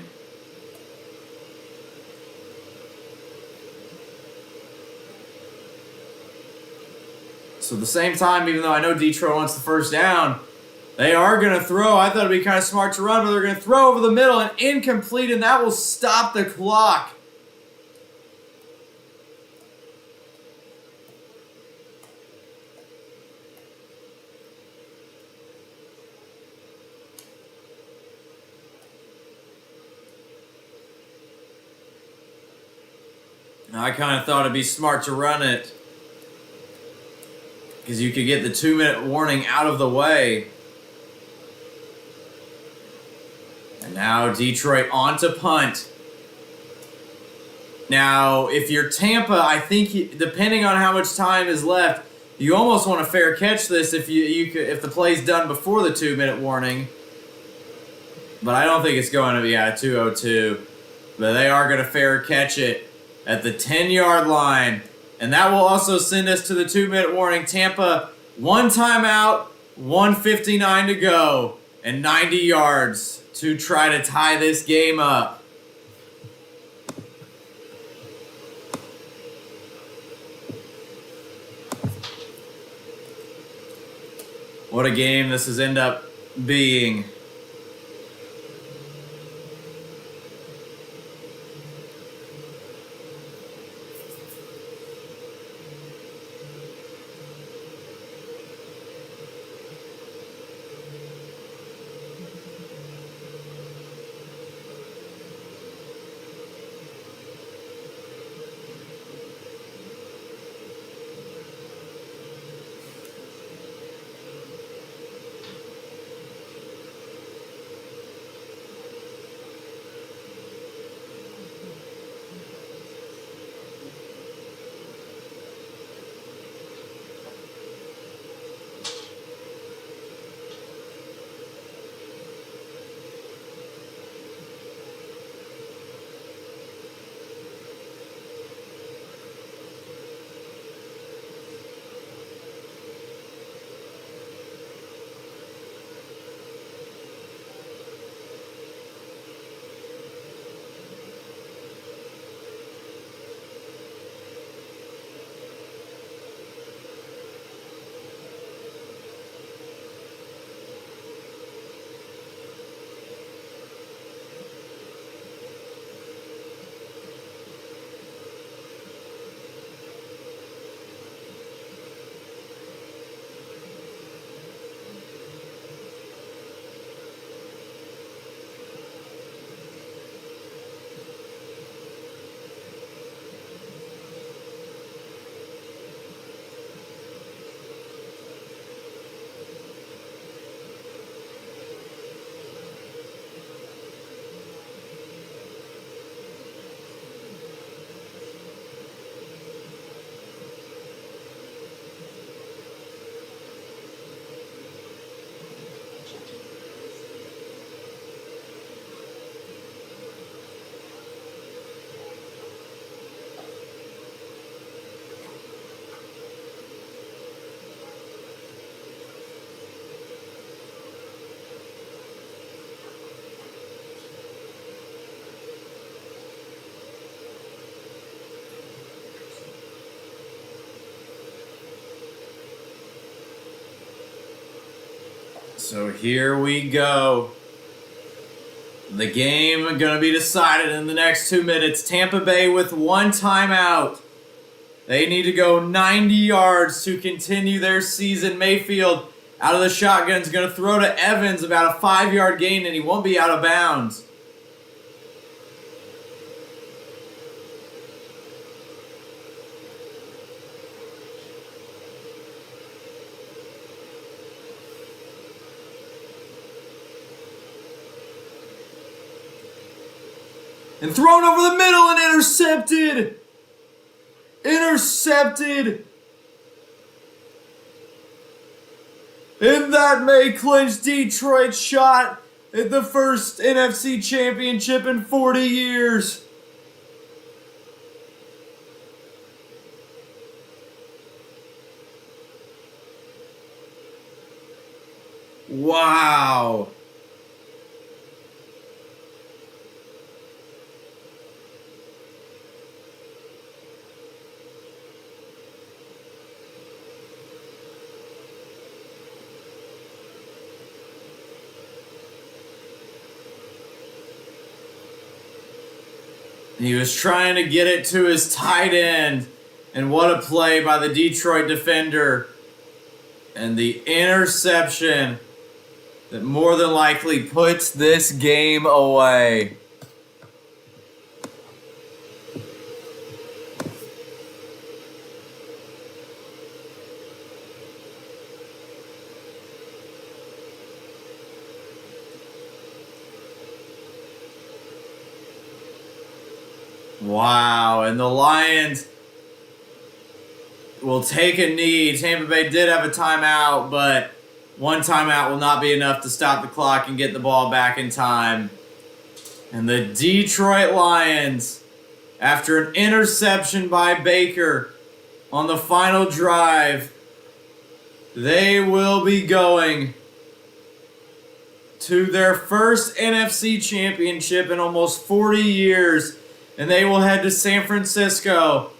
So at the same time, even though I know Detroit wants the first down, they are going to throw. I thought it would be kind of smart to run, but they're going to throw over the middle and incomplete, and that will stop the clock. Now, I kind of thought it'd be smart to run it because you could get the 2-minute warning out of the way. And now Detroit on to punt. Now, if you're Tampa, I think depending on how much time is left, you almost want a fair catch this if if the play's done before the 2-minute warning. But I don't think it's going to be at 2:02. But they are going to fair catch it at the 10-yard line. And that will also send us to the 2-minute warning. Tampa, 1 timeout, 1:59 to go, and 90 yards to try to tie this game up. What a game this has ended up being. So here we go. The game going to be decided in the next 2 minutes. Tampa Bay with 1 timeout. They need to go 90 yards to continue their season. Mayfield out of the shotgun is going to throw to Evans, about a 5-yard gain, and he won't be out of bounds. And thrown over the middle and intercepted. Intercepted. And that may clinch Detroit's shot at the first NFC championship in 40 years. Wow. He was trying to get it to his tight end. And what a play by the Detroit defender. And the interception that more than likely puts this game away. Wow, and the Lions will take a knee. Tampa Bay did have a timeout, but 1 timeout will not be enough to stop the clock and get the ball back in time. And the Detroit Lions, after an interception by Baker on the final drive, they will be going to their first NFC championship in almost 40 years. And they will head to San Francisco.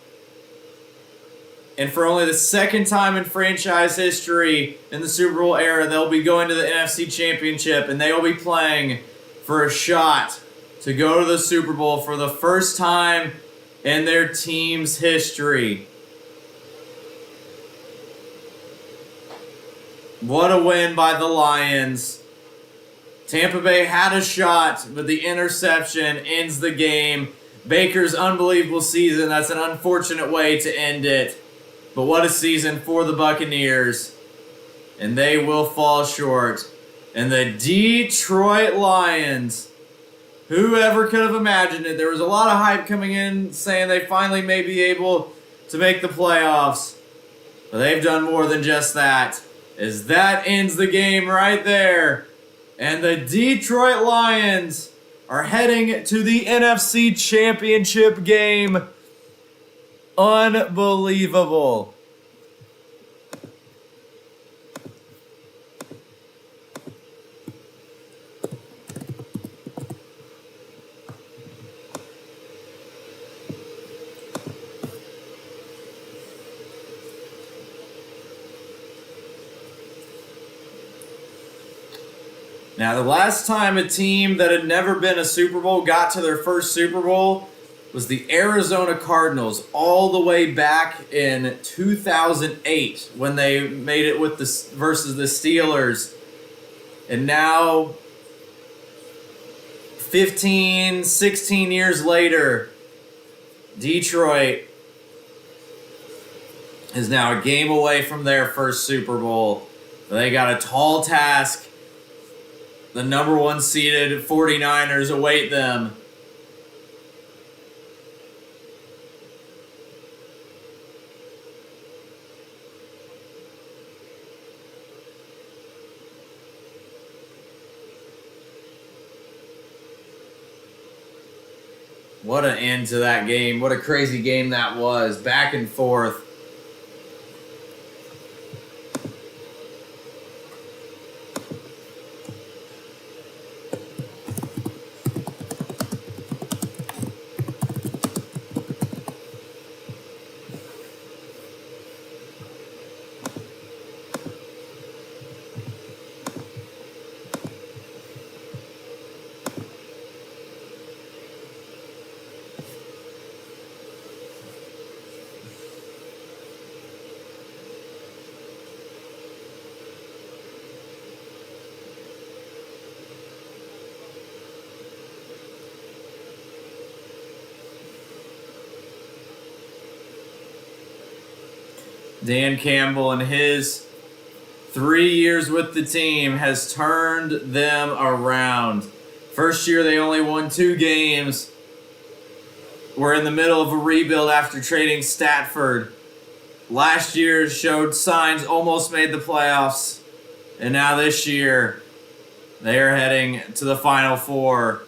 And for only the second time in franchise history in the Super Bowl era, they'll be going to the NFC Championship. And they will be playing for a shot to go to the Super Bowl for the first time in their team's history. What a win by the Lions. Tampa Bay had a shot, but the interception ends the game. Baker's unbelievable season. That's an unfortunate way to end it. But what a season for the Buccaneers. And they will fall short. And the Detroit Lions, whoever could have imagined it? There was a lot of hype coming in saying they finally may be able to make the playoffs. But they've done more than just that. As that ends the game right there. And the Detroit Lions are heading to the NFC Championship game. Unbelievable. Now, the last time a team that had never been a Super Bowl got to their first Super Bowl was the Arizona Cardinals all the way back in 2008 when they made it with versus the Steelers. And now, 15, 16 years later, Detroit is now a game away from their first Super Bowl. They got a tall task. The number 1 seeded 49ers await them. What an end to that game. What a crazy game that was. Back and forth. Dan Campbell and his 3 years with the team has turned them around. First year they only won 2 games. We're in the middle of a rebuild after trading Statford. Last year showed signs, almost made the playoffs. And now this year, they are heading to the Final Four.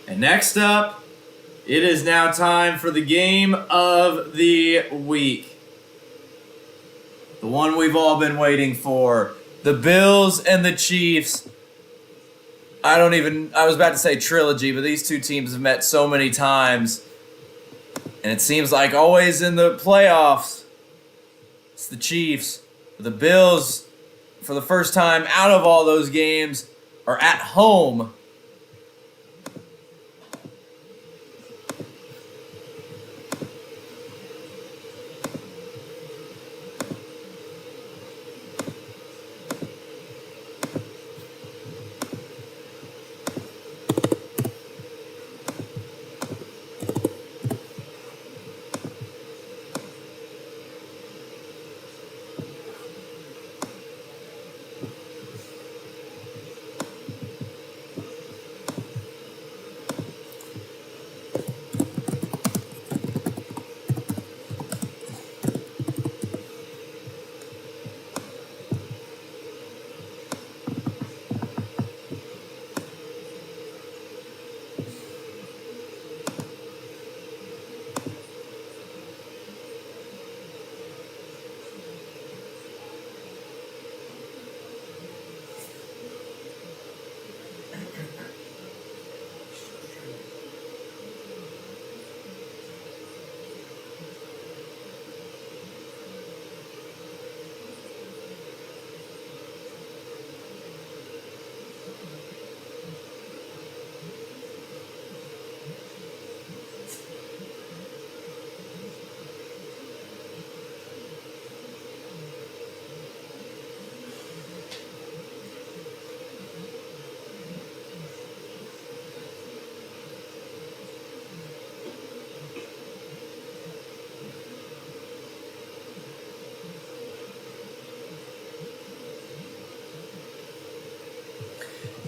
And next up, it is now time for the game of the week. The one we've all been waiting for. The Bills and the Chiefs. I was about to say trilogy, but these two teams have met so many times. And it seems like always in the playoffs, it's the Chiefs. The Bills, for the first time out of all those games, are at home.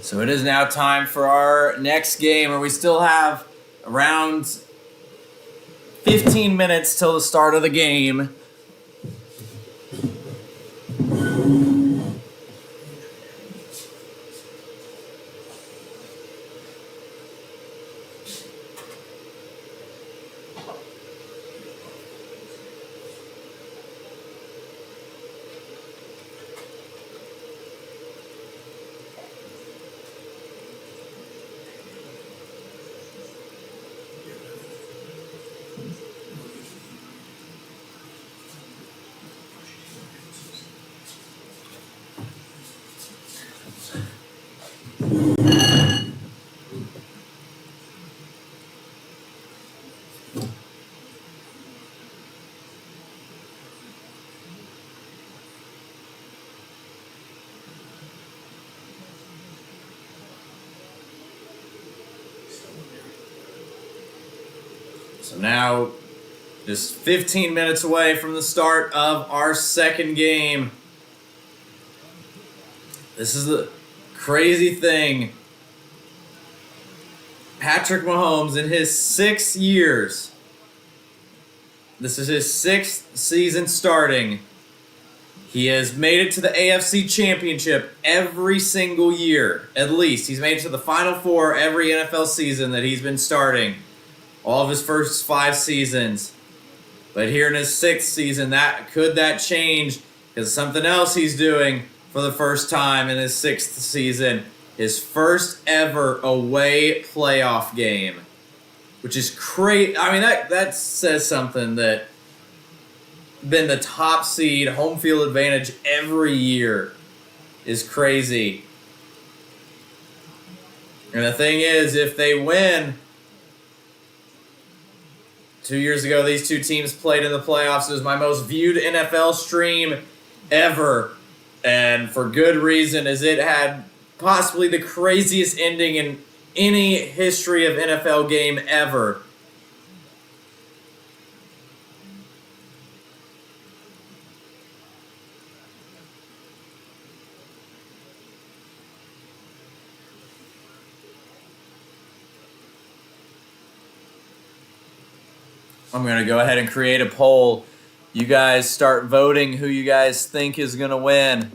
So it is now time for our next game, where we still have around 15 minutes till the start of the game. So now, just 15 minutes away from the start of our second game. This is the crazy thing. Patrick Mahomes, in his 6 years, this is his 6th season starting. He has made it to the AFC Championship every single year, at least. He's made it to the Final Four every NFL season that he's been starting. All of his first 5 seasons. But here in his 6th season, could that change? Because something else he's doing for the first time in his 6th season. His first ever away playoff game. Which is crazy. I mean, that says something, that been the top seed, home field advantage every year is crazy. And the thing is, if they win, 2 years ago, these two teams played in the playoffs. It was my most viewed NFL stream ever. And for good reason, as it had possibly the craziest ending in any history of NFL game ever. I'm going to go ahead and create a poll. You guys start voting who you guys think is going to win.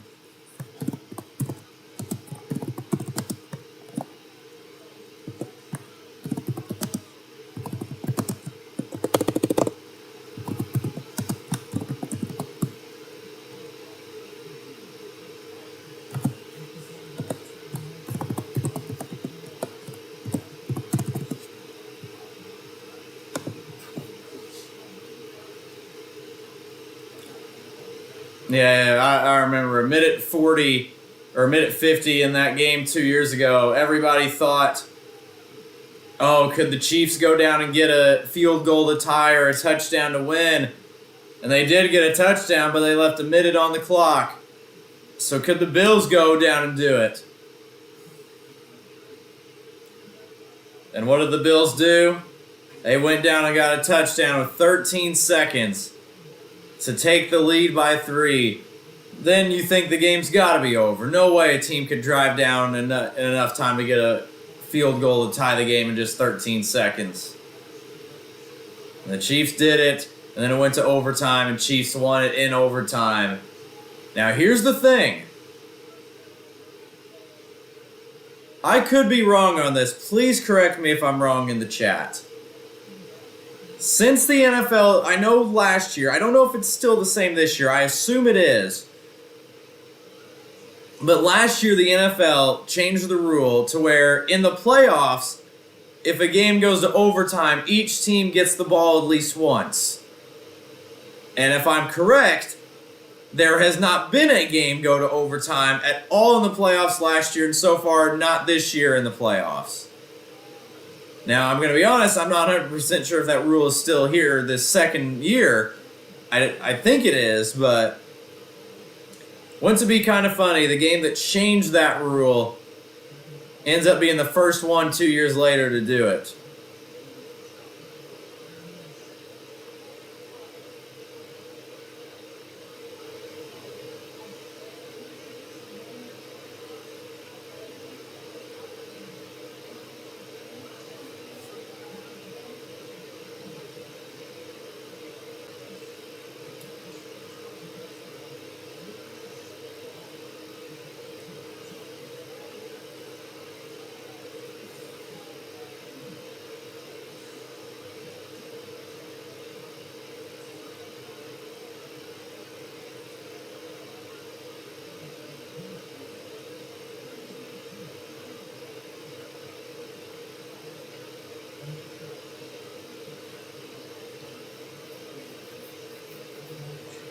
Yeah, I remember a minute 40 or a minute 50 in that game 2 years ago. Everybody thought, oh, could the Chiefs go down and get a field goal to tie or a touchdown to win? And they did get a touchdown, but they left a minute on the clock. So could the Bills go down and do it? And what did the Bills do? They went down and got a touchdown with 13 seconds to take the lead by 3. Then you think the game's got to be over. No way a team could drive down in enough time to get a field goal to tie the game in just 13 seconds. And the Chiefs did it, and then it went to overtime, and Chiefs won it in overtime. Now here's the thing. I could be wrong on this. Please correct me if I'm wrong in the chat. Since the NFL, I know last year, I don't know if it's still the same this year. I assume it is. But last year, the NFL changed the rule to where in the playoffs, if a game goes to overtime, each team gets the ball at least once. And if I'm correct, there has not been a game go to overtime at all in the playoffs last year, and so far, not this year in the playoffs. Now, I'm going to be honest, I'm not 100% sure if that rule is still here this second year. I think it is, but wouldn't it be kind of funny, the game that changed that rule ends up being the first one 2 years later to do it.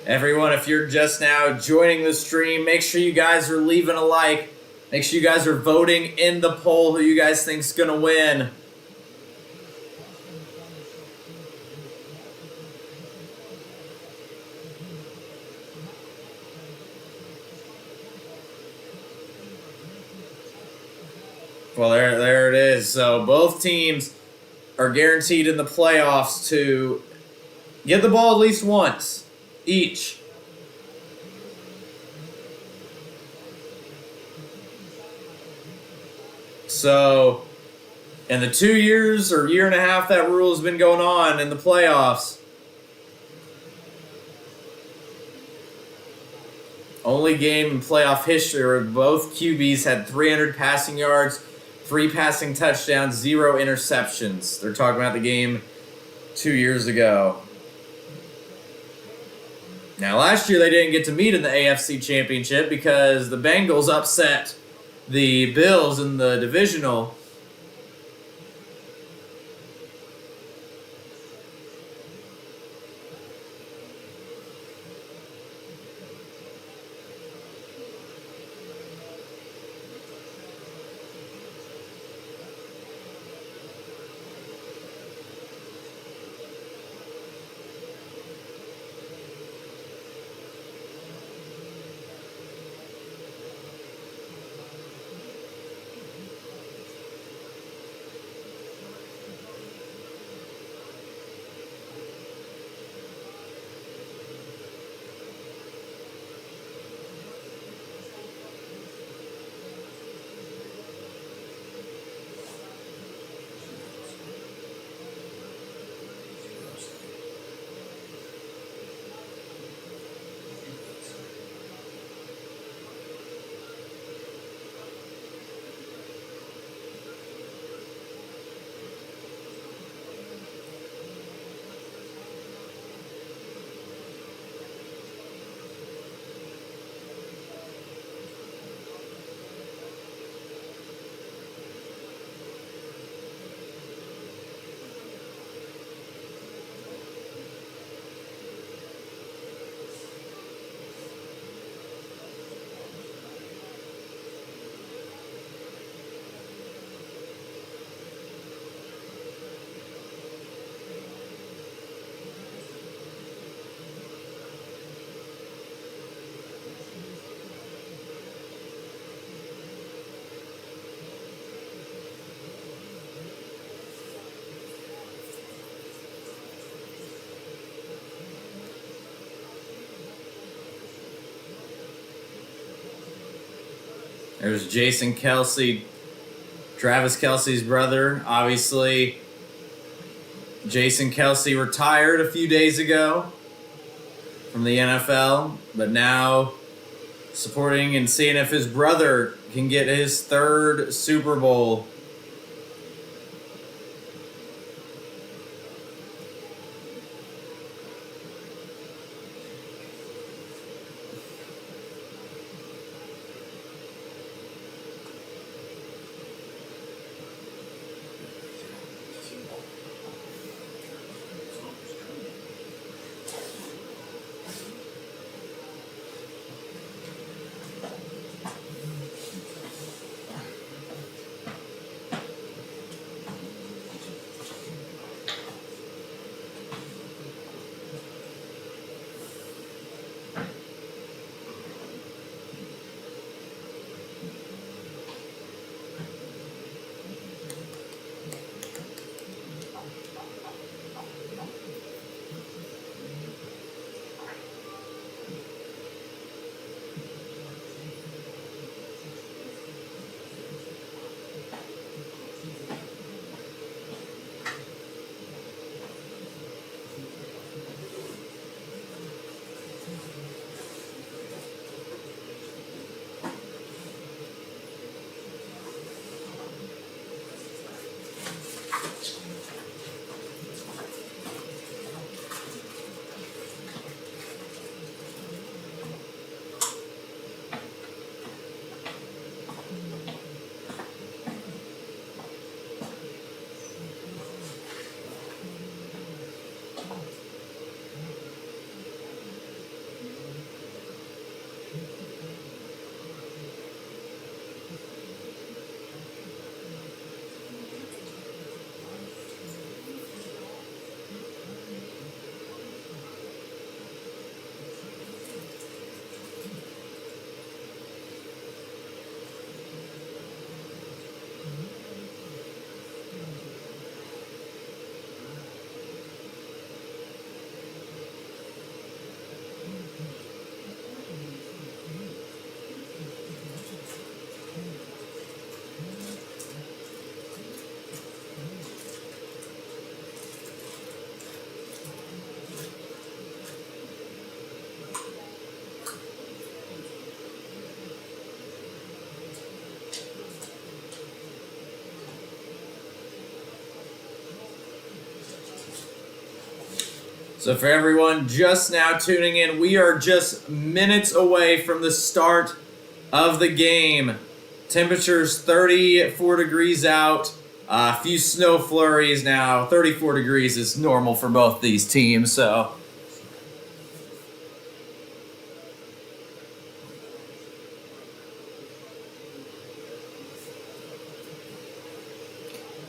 Everyone, if you're just now joining the stream, make sure you guys are leaving a like. Make sure you guys are voting in the poll who you guys think is going to win. Well, there it is. So both teams are guaranteed in the playoffs to get the ball at least once each. So, in the 2 years or year and a half that rule has been going on in the playoffs, only game in playoff history where both QBs had 300 passing yards, 3 passing touchdowns, 0 interceptions. They're talking about the game 2 years ago. Now, last year they didn't get to meet in the AFC Championship because the Bengals upset the Bills in the divisional. There's Jason Kelsey, Travis Kelsey's brother. Obviously, Jason Kelsey retired a few days ago from the NFL, but now supporting and seeing if his brother can get his third Super Bowl. So for everyone just now tuning in, we are just minutes away from the start of the game. Temperatures 34 degrees out. A few snow flurries now. 34 degrees is normal for both these teams, so...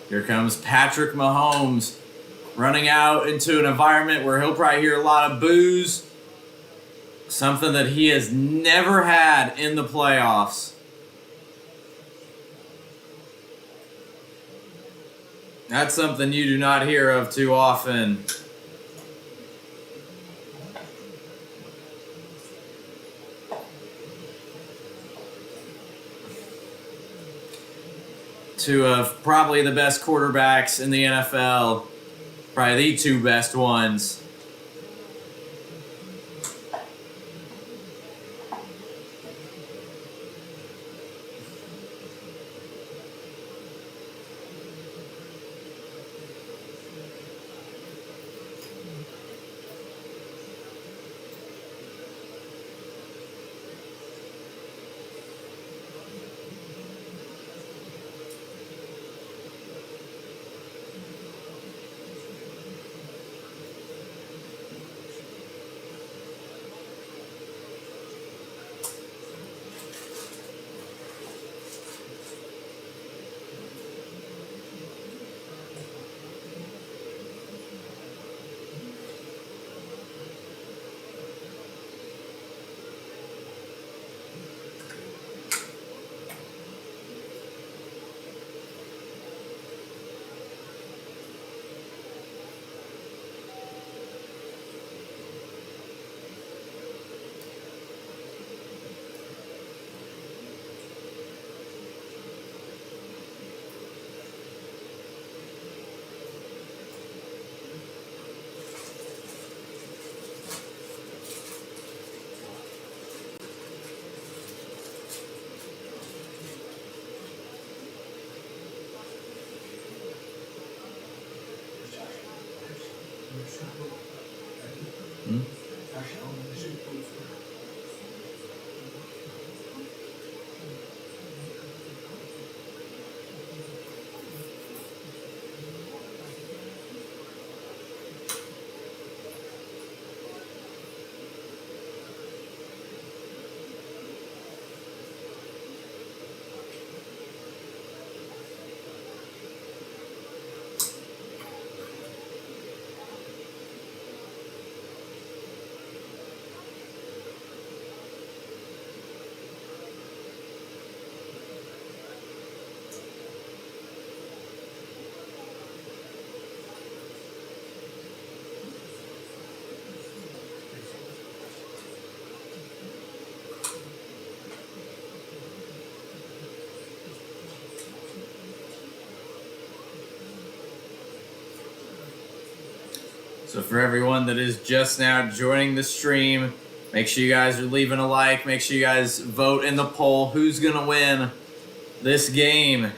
Here comes Patrick Mahomes running out into an environment where he'll probably hear a lot of boos. Something that he has never had in the playoffs. That's something you do not hear of too often. Two of probably the best quarterbacks in the NFL. Probably the two best ones. So for everyone that is just now joining the stream, make sure you guys are leaving a like. Make sure you guys vote in the poll. Who's going to win this game?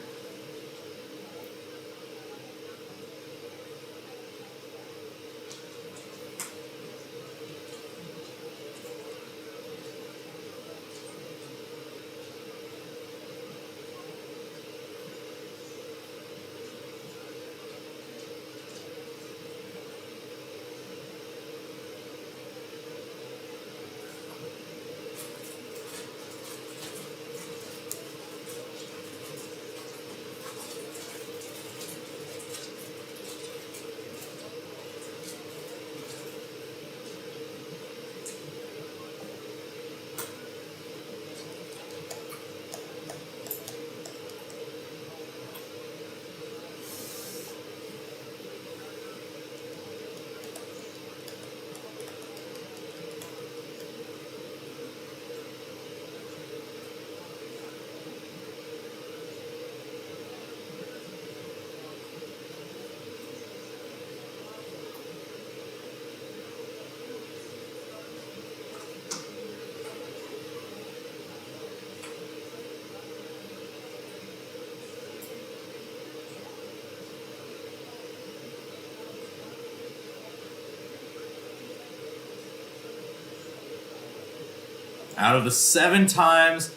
Out of the 7 times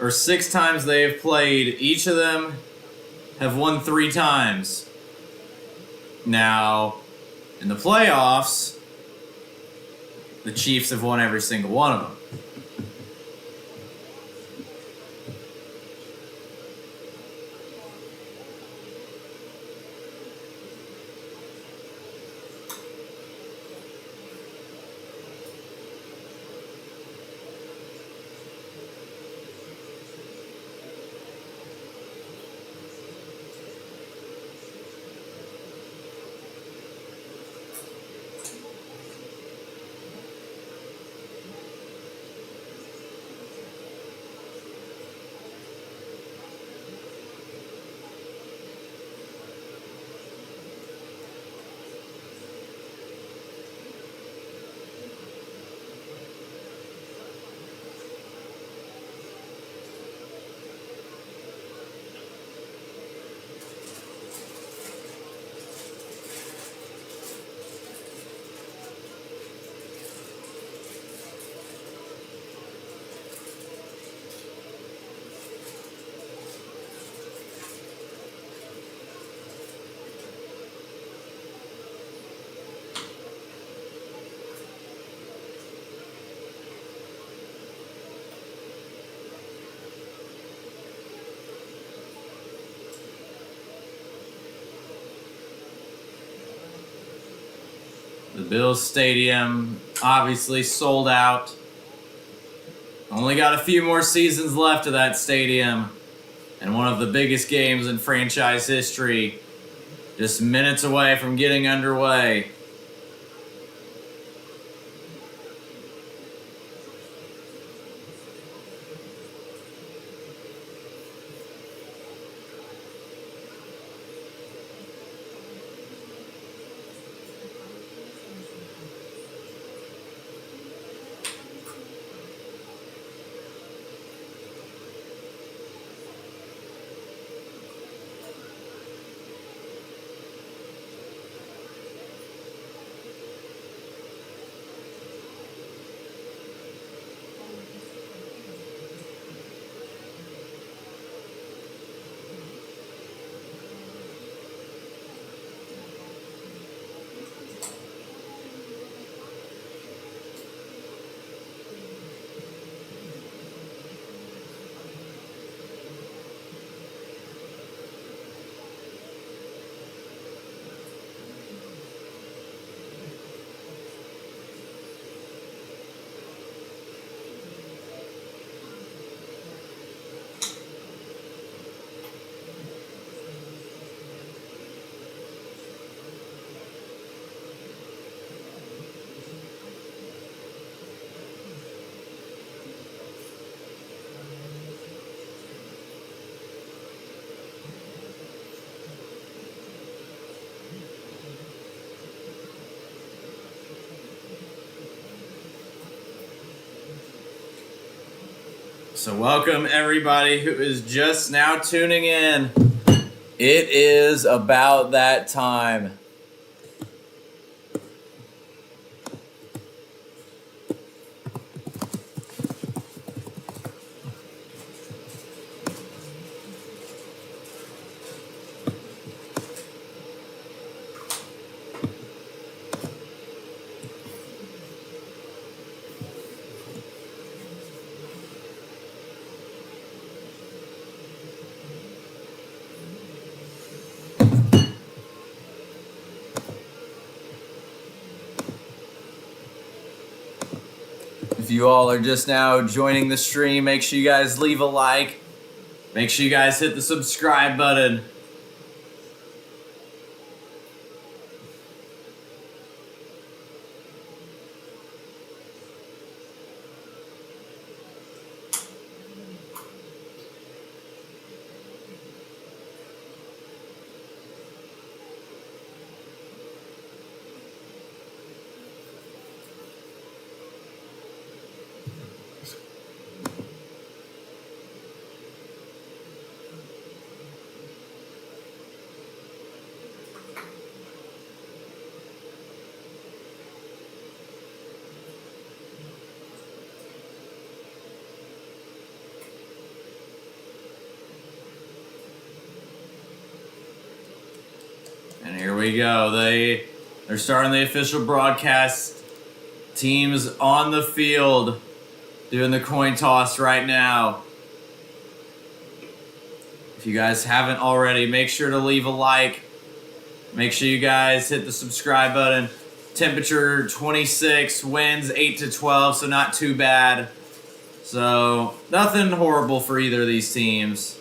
or 6 times they have played, each of them have won 3 times. Now, in the playoffs, the Chiefs have won every single one of them. The Bills Stadium obviously sold out. Only got a few more seasons left of that stadium. And one of the biggest games in franchise history just minutes away from getting underway. So welcome everybody who is just now tuning in. It is about that time. If you all are just now joining the stream, make sure you guys leave a like. Make sure you guys hit the subscribe button. And here we go. They're starting the official broadcast. Teams on the field doing the coin toss right now. If you guys haven't already, make sure to leave a like. Make sure you guys hit the subscribe button. Temperature 26, winds 8 to 12, so not too bad. So nothing horrible for either of these teams.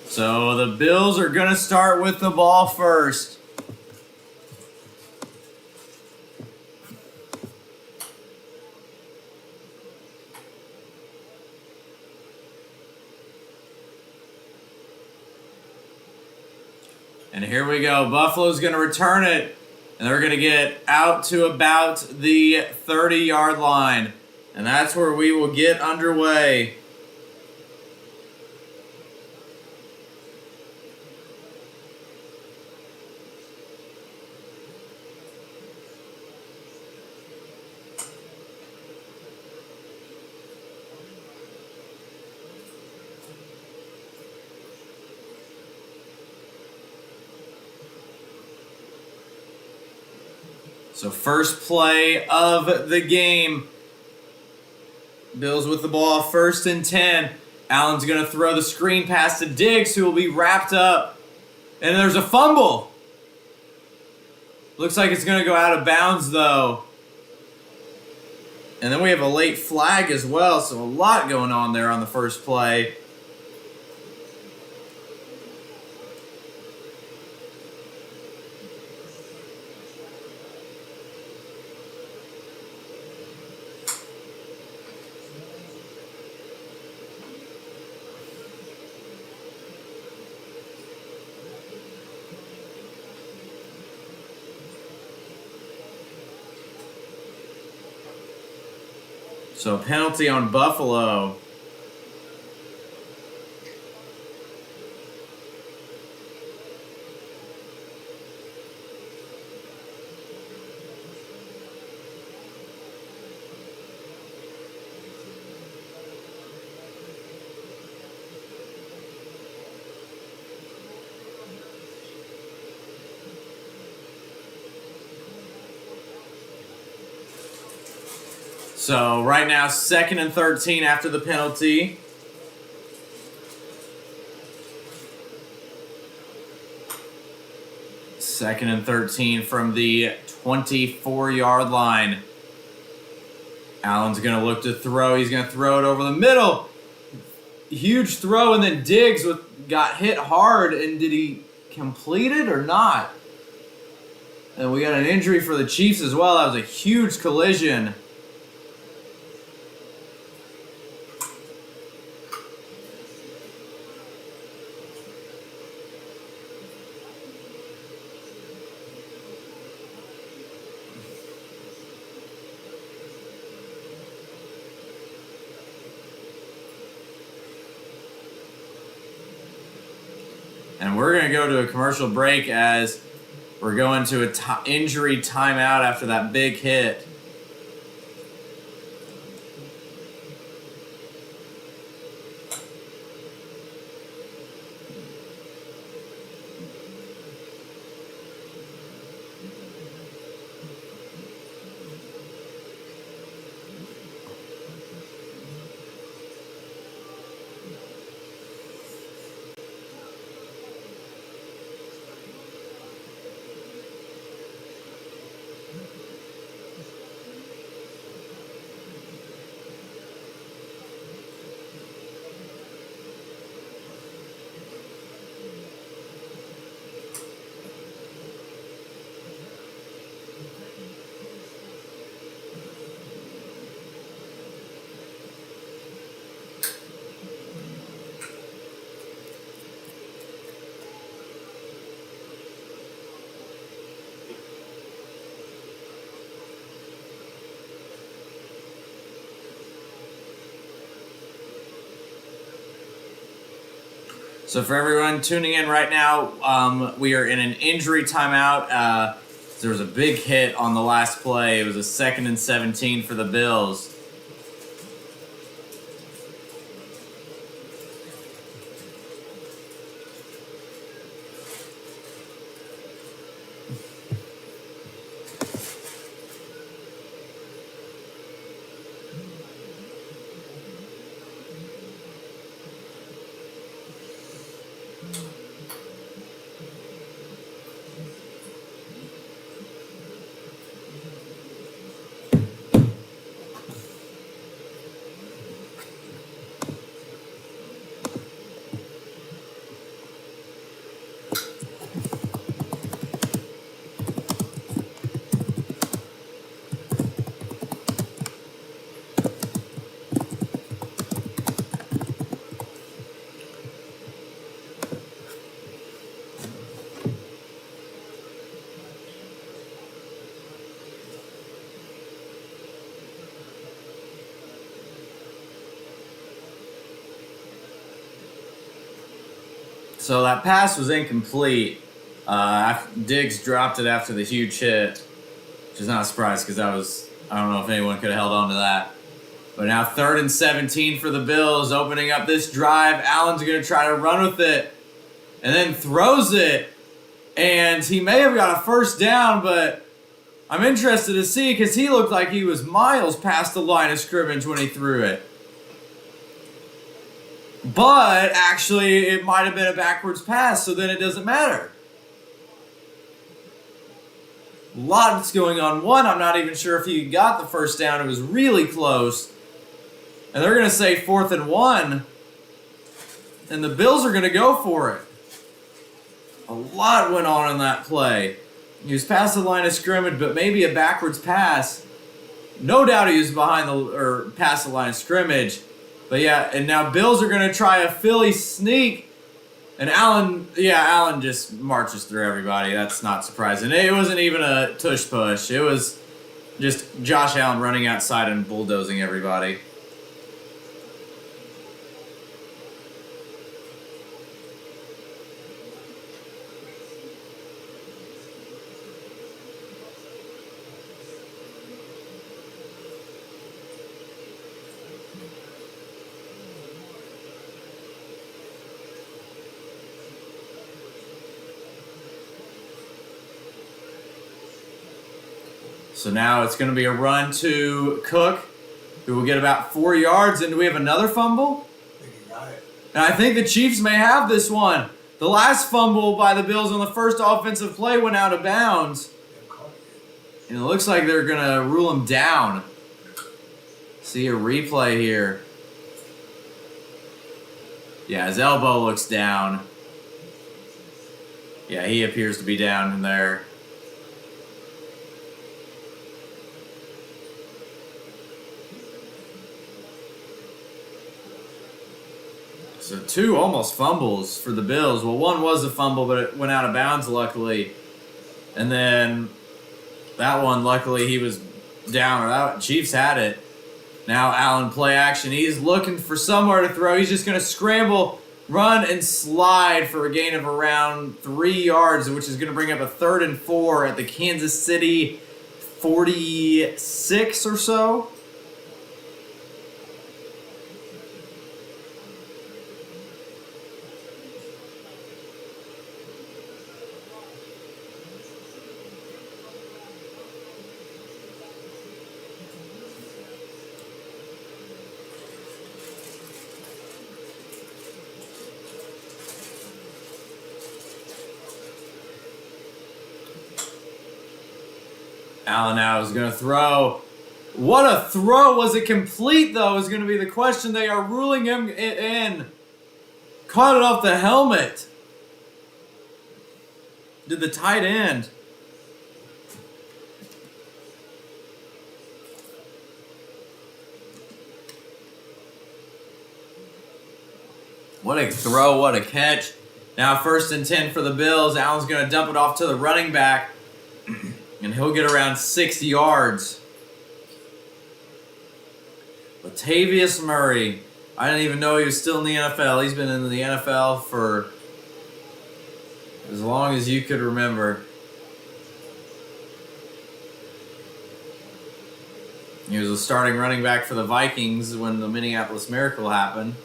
So the Bills are going to start with the ball first. And here we go. Buffalo's going to return it. And they're going to get out to about the 30-yard line. And that's where we will get underway. So first play of the game. Bills with the ball, 1st and 10. Allen's going to throw the screen pass to Diggs, who will be wrapped up. And there's a fumble. Looks like it's going to go out of bounds, though. And then we have a late flag as well, so a lot going on there on the first play. So penalty on Buffalo. So right now, 2nd and 13 after the penalty. Second and 13 from the 24-yard line. Allen's going to look to throw. He's going to throw it over the middle. Huge throw, and then Diggs got hit hard. And did he complete it or not? And we got an injury for the Chiefs as well. That was a huge collision. And we're going to go to a commercial break as we're going to an injury timeout after that big hit. So for everyone tuning in right now, we are in an injury timeout. There was a big hit on the last play. It was a 2nd and 17 for the Bills. So that pass was incomplete. Diggs dropped it after the huge hit, which is not a surprise because I don't know if anyone could have held on to that. But now 3rd and 17 for the Bills, opening up this drive. Allen's going to try to run with it and then throws it. And he may have got a first down, but I'm interested to see because he looked like he was miles past the line of scrimmage when he threw it. But actually, it might have been a backwards pass, so then it doesn't matter. Lots going on. One, I'm not even sure if he got the first down. It was really close. And they're going to say 4th and 1. And the Bills are going to go for it. A lot went on in that play. He was past the line of scrimmage, but maybe a backwards pass. No doubt he was past the line of scrimmage. But yeah, and now Bills are going to try a Philly sneak. And Allen just marches through everybody. That's not surprising. It wasn't even a tush push. It was Just Josh Allen running outside and bulldozing everybody. So now it's going to be a run to Cook, who will get about 4 yards. And do we have another fumble? I think he got it. And I think the Chiefs may have this one. The last fumble by the Bills on the first offensive play went out of bounds. They caught it. And it looks like they're going to rule him down. See a replay here. Yeah, his elbow looks down. Yeah, he appears to be down in there. So 2 almost fumbles for the Bills. Well, one was a fumble, but it went out of bounds, luckily. And then that one, luckily, he was down. Or that Chiefs had it. Now Allen play action. He's looking for somewhere to throw. He's just going to scramble, run, and slide for a gain of around 3 yards, which is going to bring up a 3rd and 4 at the Kansas City 46 or so. Allen now is going to throw. What a throw! Was it complete, though, is going to be the question. They are ruling him in. Caught it off the helmet. Did the tight end. What a throw, what a catch. Now 1st and 10 for the Bills. Allen's going to dump it off to the running back. And he'll get around 6 yards. Latavius Murray. I didn't even know he was still in the NFL. He's been in the NFL for as long as you could remember. He was a starting running back for the Vikings when the Minneapolis Miracle happened.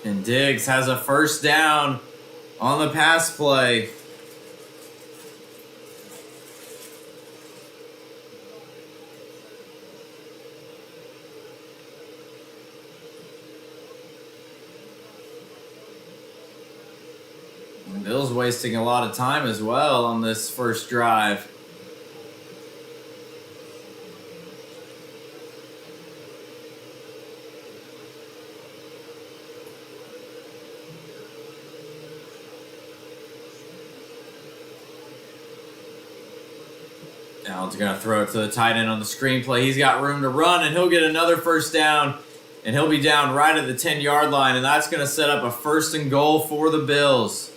And Diggs has a 1st down on the pass play. And Bill's wasting a lot of time as well on this first drive. Allen's going to throw it to the tight end on the screenplay. He's got room to run, and he'll get another 1st down, and he'll be down right at the 10-yard line, and that's going to set up a 1st and goal for the Bills.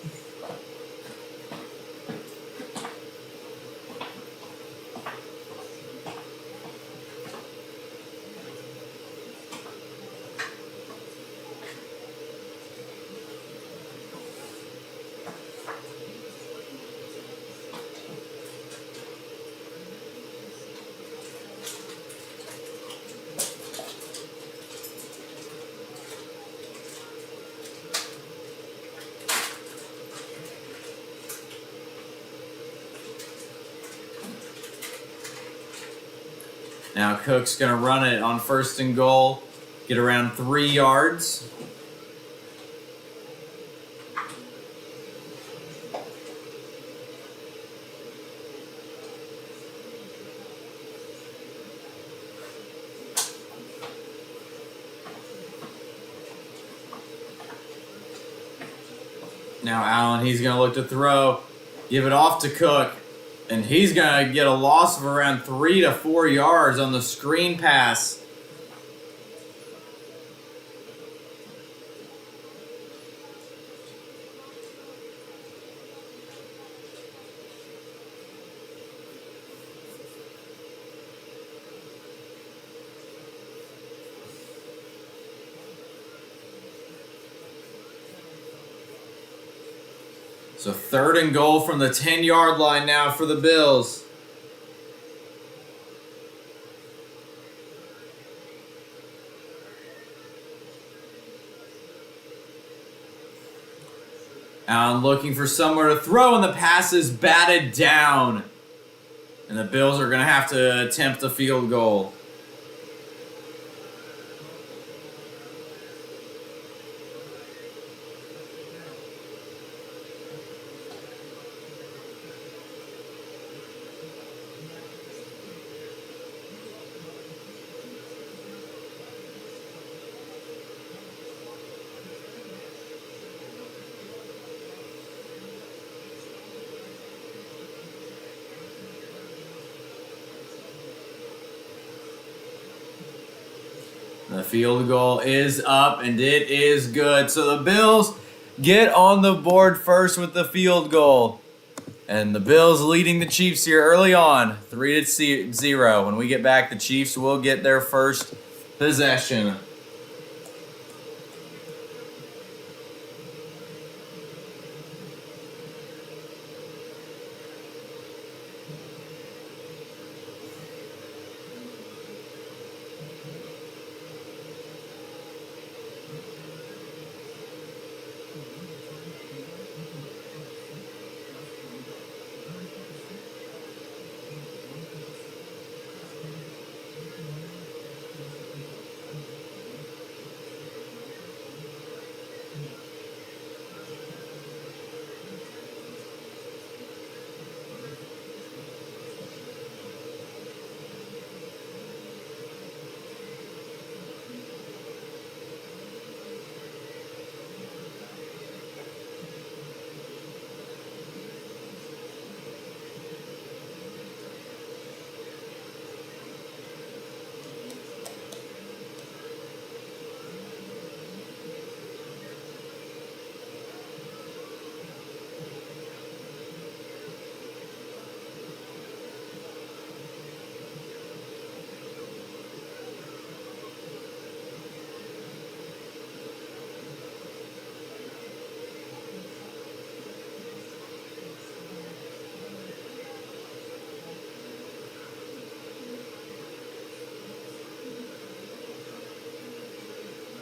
Now Cook's going to run it on 1st and goal, get around 3 yards. Now Allen, he's going to look to throw, give it off to Cook. And he's going to get a loss of around 3 to 4 yards on the screen pass. So 3rd and goal from the 10-yard line now for the Bills. Allen looking for somewhere to throw, and the pass is batted down. And the Bills are going to have to attempt a field goal. The field goal is up, and it is good. So the Bills get on the board first with the field goal. And the Bills leading the Chiefs here early on, 3-0. When we get back, the Chiefs will get their first possession.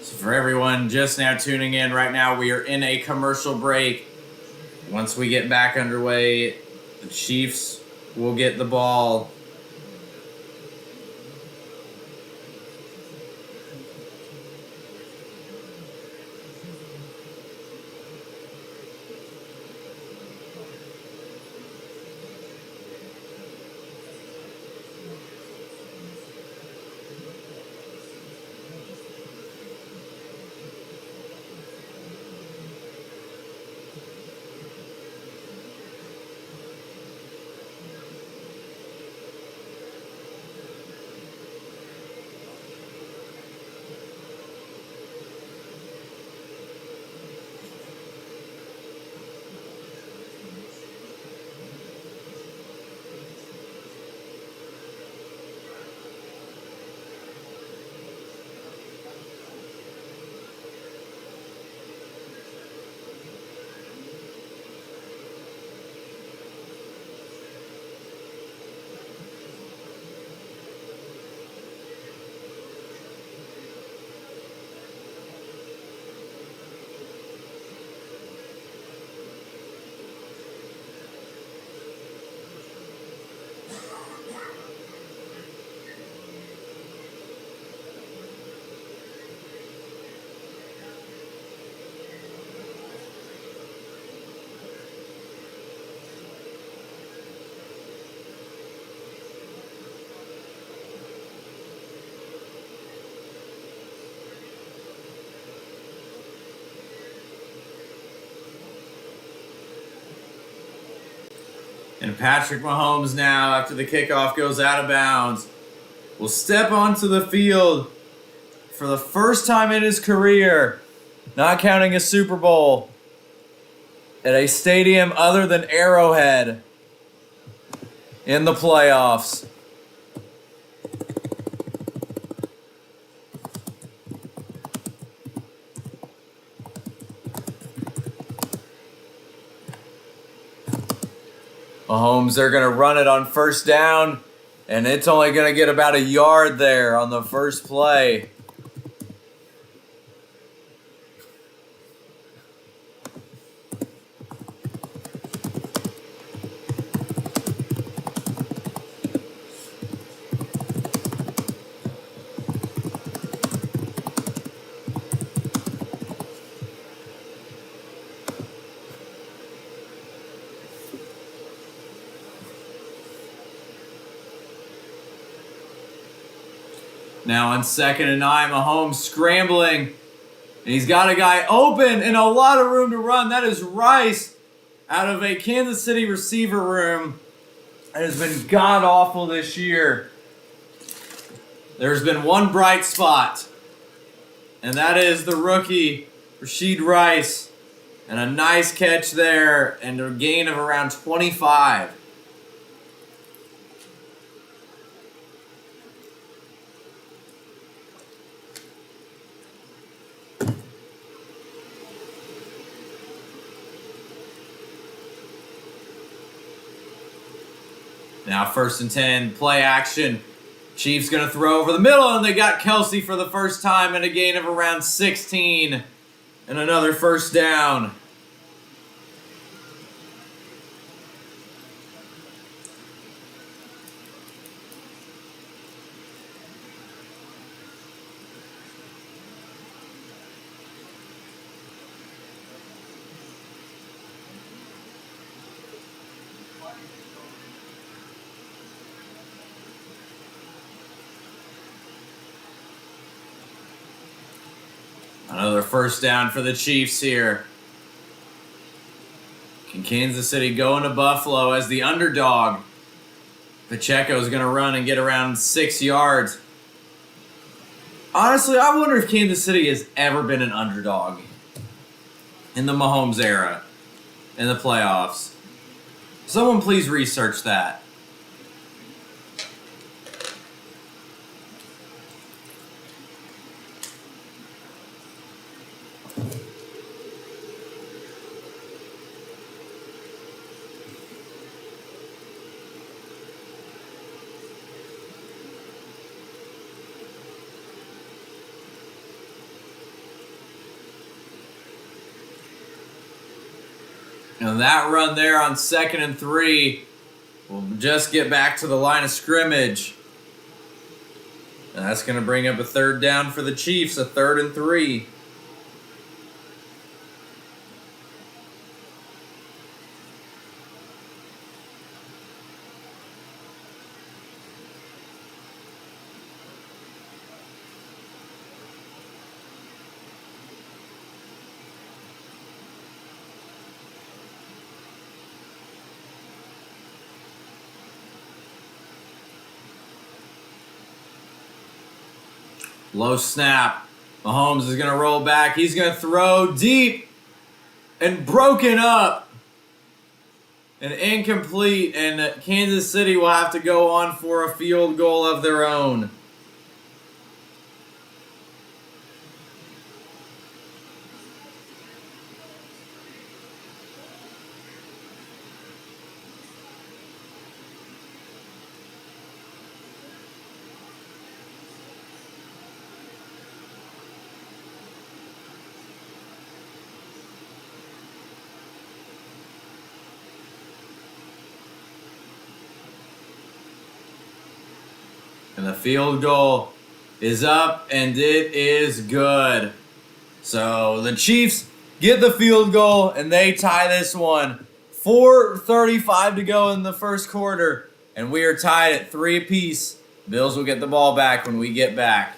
So for everyone just now tuning in right now, we are in a commercial break. Once we get back underway, the Chiefs will get the ball. And Patrick Mahomes now, after the kickoff goes out of bounds, will step onto the field for the first time in his career, not counting a Super Bowl, at a stadium other than Arrowhead in the playoffs. Mahomes, they're going to run it on first down, and it's only going to get about a yard there on the first play. Now on 2nd and 9, Mahomes scrambling. And he's got a guy open and a lot of room to run. That is Rice out of a Kansas City receiver room that has been god-awful this year. There's been one bright spot, and that is the rookie, Rashid Rice. And a nice catch there and a gain of around 25. Now 1st and 10, play action. Chiefs going to throw over the middle, and they got Kelsey for the first time and a gain of around 16. And another first down. Another first down for the Chiefs here. Can Kansas City go into Buffalo as the underdog? Pacheco is going to run and get around 6 yards. Honestly, I wonder if Kansas City has ever been an underdog in the Mahomes era in the playoffs. Someone please research that. And that run there on 2nd and 3 will just get back to the line of scrimmage. And that's going to bring up a 3rd down for the Chiefs, a 3rd and 3. Low snap. Mahomes is going to roll back. He's going to throw deep and broken up and incomplete. And Kansas City will have to go on for a field goal of their own. And the field goal is up, and it is good. So the Chiefs get the field goal, and they tie this one. 4:35 to go in the first quarter, and we are tied at 3 apiece. Bills will get the ball back when we get back.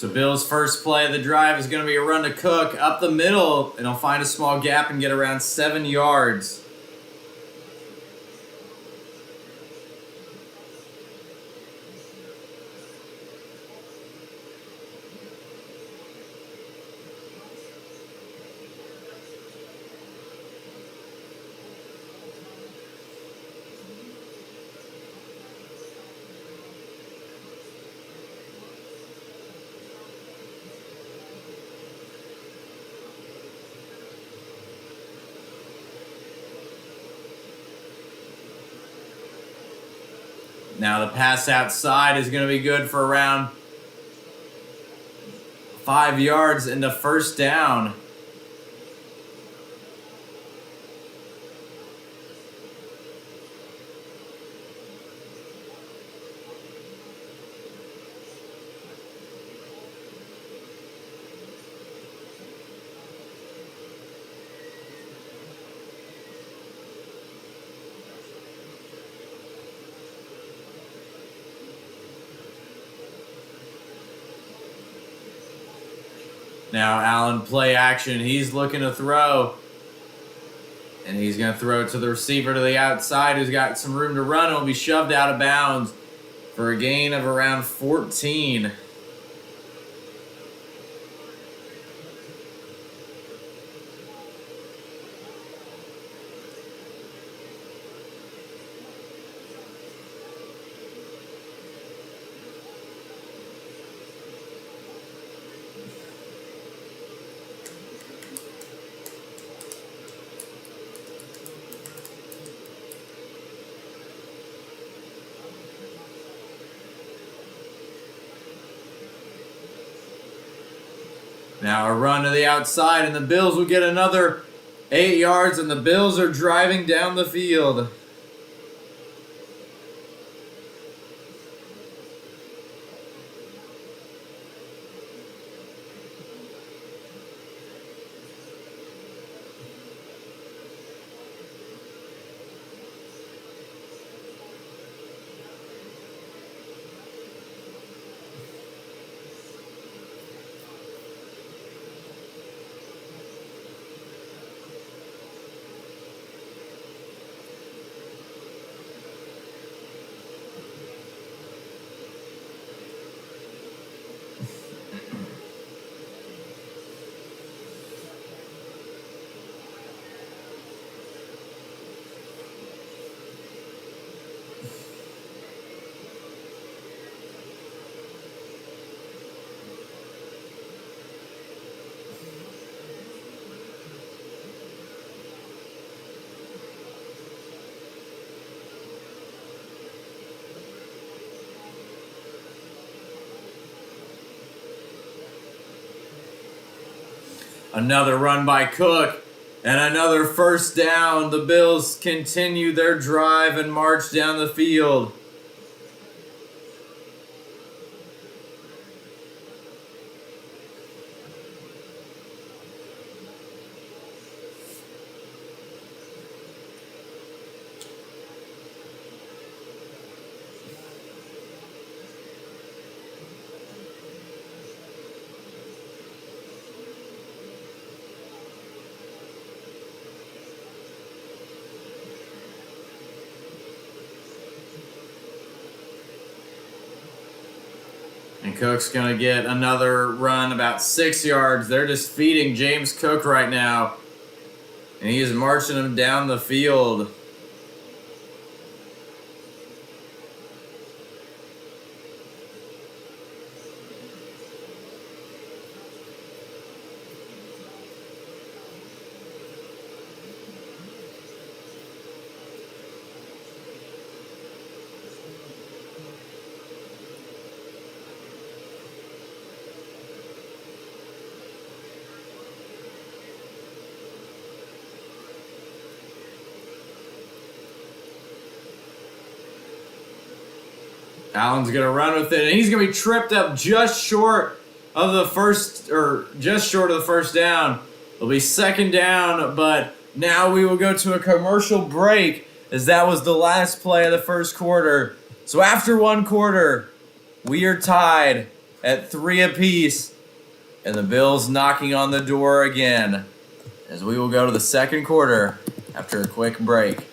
So Bill's first play of the drive is going to be a run to Cook up the middle, and he'll find a small gap and get around 7 yards. Now the pass outside is going to be good for around 5 yards into first down. Now Allen play action. He's looking to throw. And he's going to throw it to the receiver to the outside who's got some room to run. It'll be shoved out of bounds for a gain of around 14. Now a run to the outside, and the Bills will get another 8 yards, and the Bills are driving down the field. Another run by Cook, and another first down. The Bills continue their drive and march down the field. And Cook's going to get another run about 6 yards. They're just feeding James Cook right now. And he is marching him down the field. Allen's going to run with it, and he's going to be tripped up just short of the first down. It'll be second down, but now we will go to a commercial break, as that was the last play of the first quarter. So after one quarter, we are tied at 3 apiece. And the Bills knocking on the door again as we will go to the second quarter after a quick break.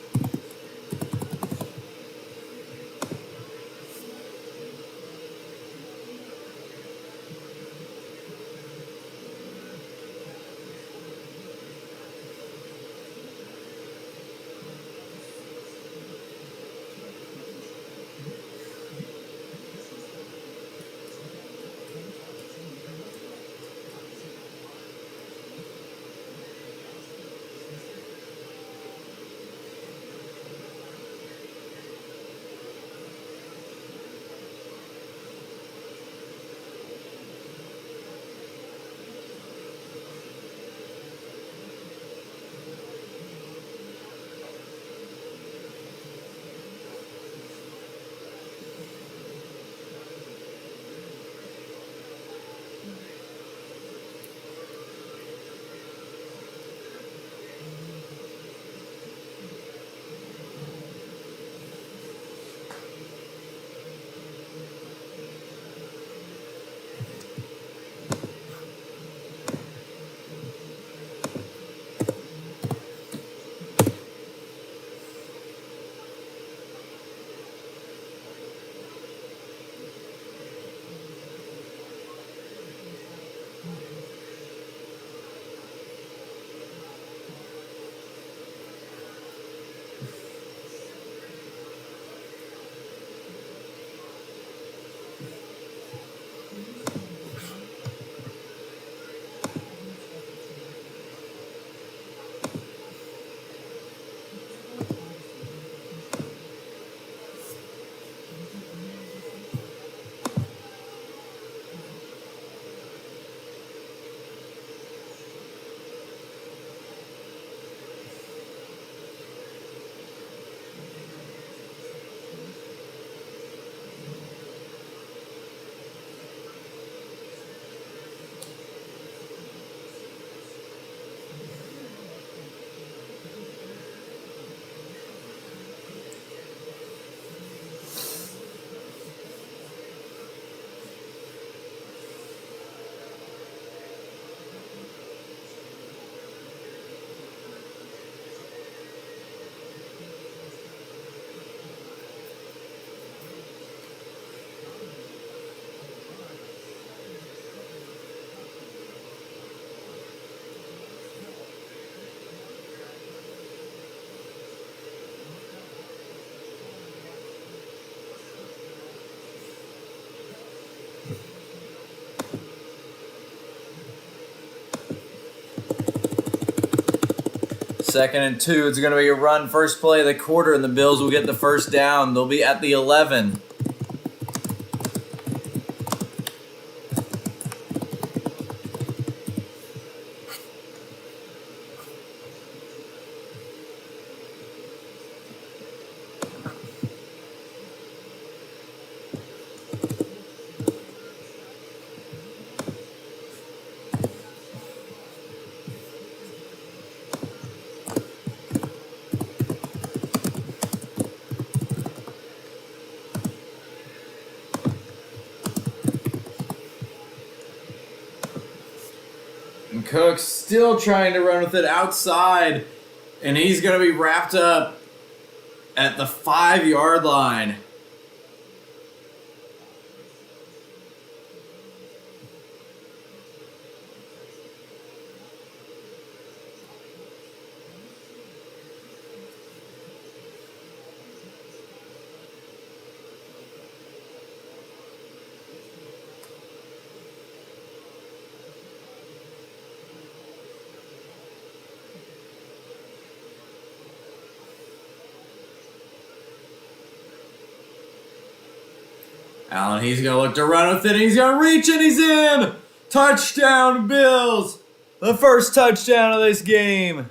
Second and 2. It's going to be a run. First play of the quarter, and the Bills will get the first down. They'll be at the 11. And Cook's still trying to run with it outside, and he's going to be wrapped up at the 5-yard line. Allen, he's going to look to run with it. He's going to reach and he's in. Touchdown, Bills. The first touchdown of this game.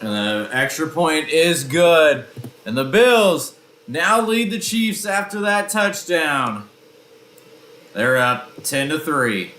And the extra point is good. And the Bills now lead the Chiefs after that touchdown. They're up 10-3.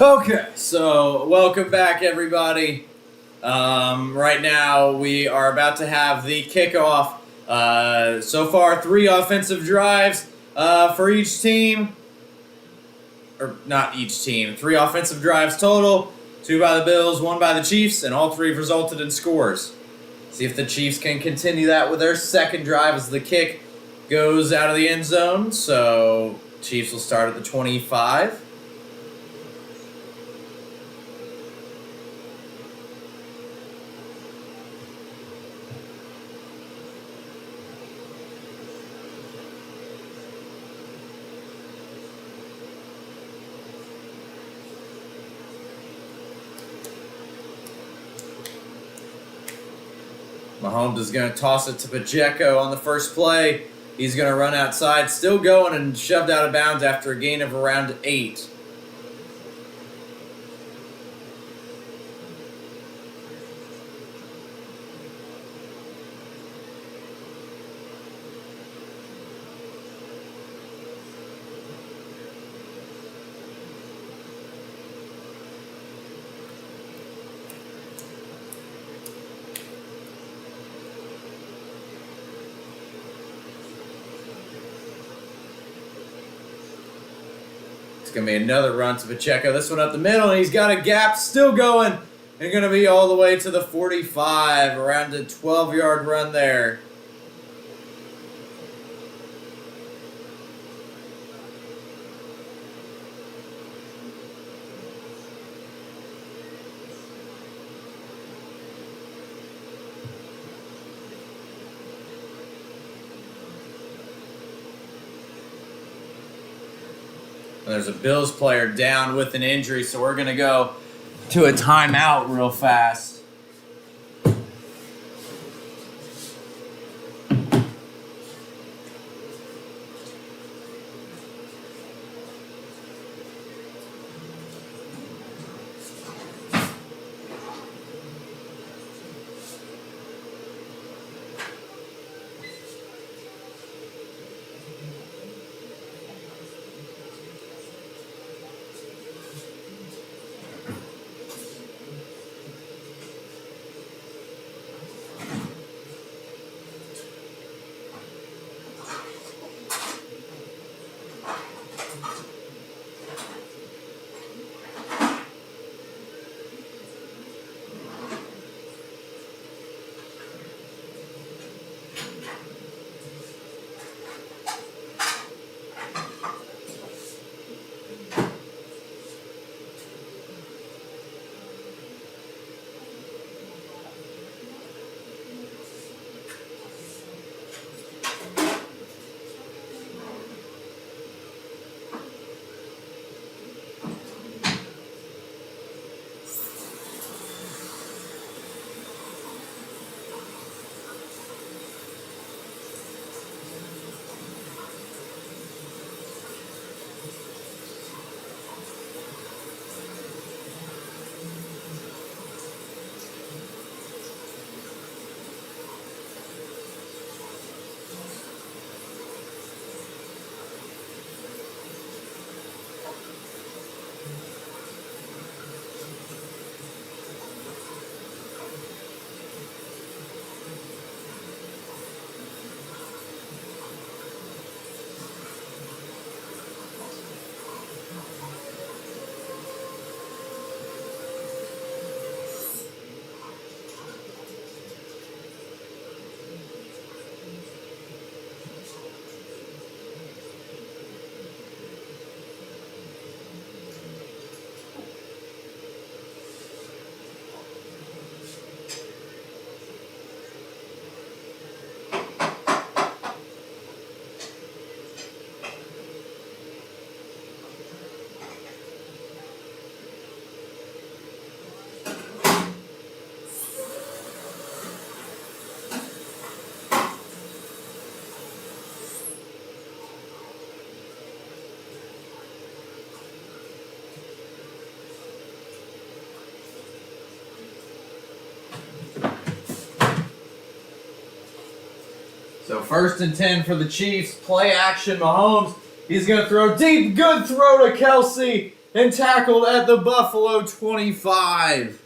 Okay, so welcome back, everybody. Right now, we are about to have the kickoff. So far, 3 offensive drives for each team. Or not each team. 3 offensive drives total. 2 by the Bills, 1 by the Chiefs, and all 3 have resulted in scores. See if the Chiefs can continue that with their second drive as the kick goes out of the end zone. So, Chiefs will start at the 25. Mahomes is going to toss it to Pacheco on the first play. He's going to run outside, still going, and shoved out of bounds after a gain of around 8. Going to be another run to Pacheco. This one up the middle, and he's got a gap still going. And going to be all the way to the 45, around a 12-yard run there. There's a Bills player down with an injury, so we're going to go to a timeout real fast. So 1st and 10 for the Chiefs. Play action, Mahomes. He's going to throw deep. Good throw to Kelsey. And tackled at the Buffalo 25.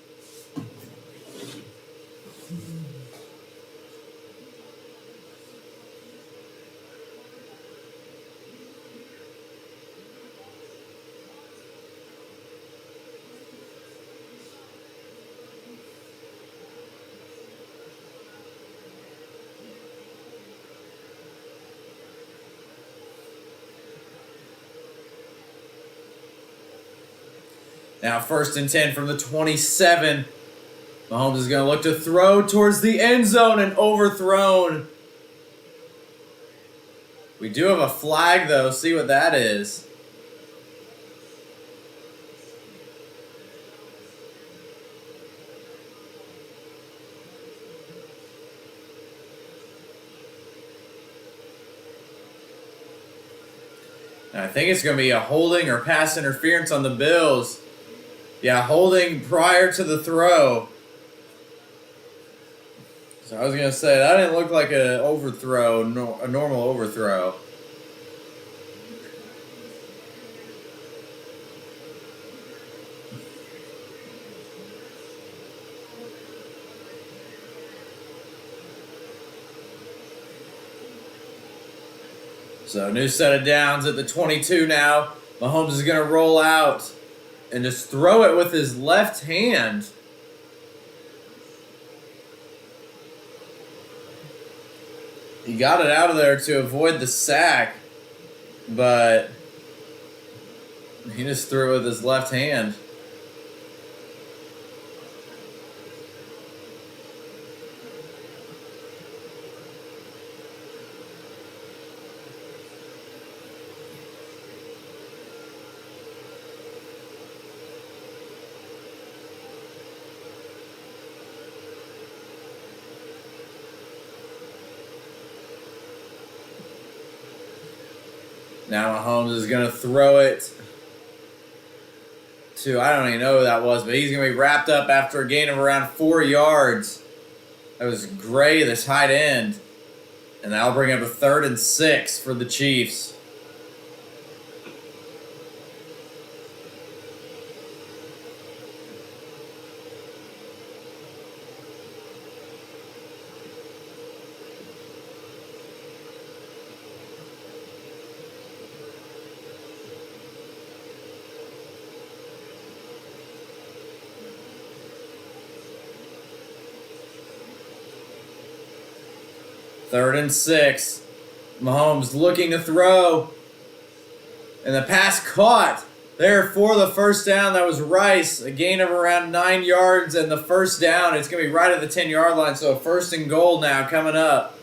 Now 1st and 10 from the 27. Mahomes is going to look to throw towards the end zone and overthrown. We do have a flag, though. See what that is. And I think it's going to be a holding or pass interference on the Bills. Yeah, holding prior to the throw. So I was going to say, that didn't look like an overthrow, a normal overthrow. So new set of downs at the 22 now. Mahomes is going to roll out and just throw it with his left hand. He got it out of there to avoid the sack, but he just threw it with his left hand. Now Mahomes is going to throw it to, I don't even know who that was, but he's going to be wrapped up after a gain of around 4 yards. That was Gray, the tight end. And that'll bring up a 3rd and 6 for the Chiefs. Third and 6. Mahomes looking to throw. And the pass caught there for the first down. That was Rice. A gain of around 9 yards and the first down. It's going to be right at the 10-yard line. So a 1st and goal now coming up.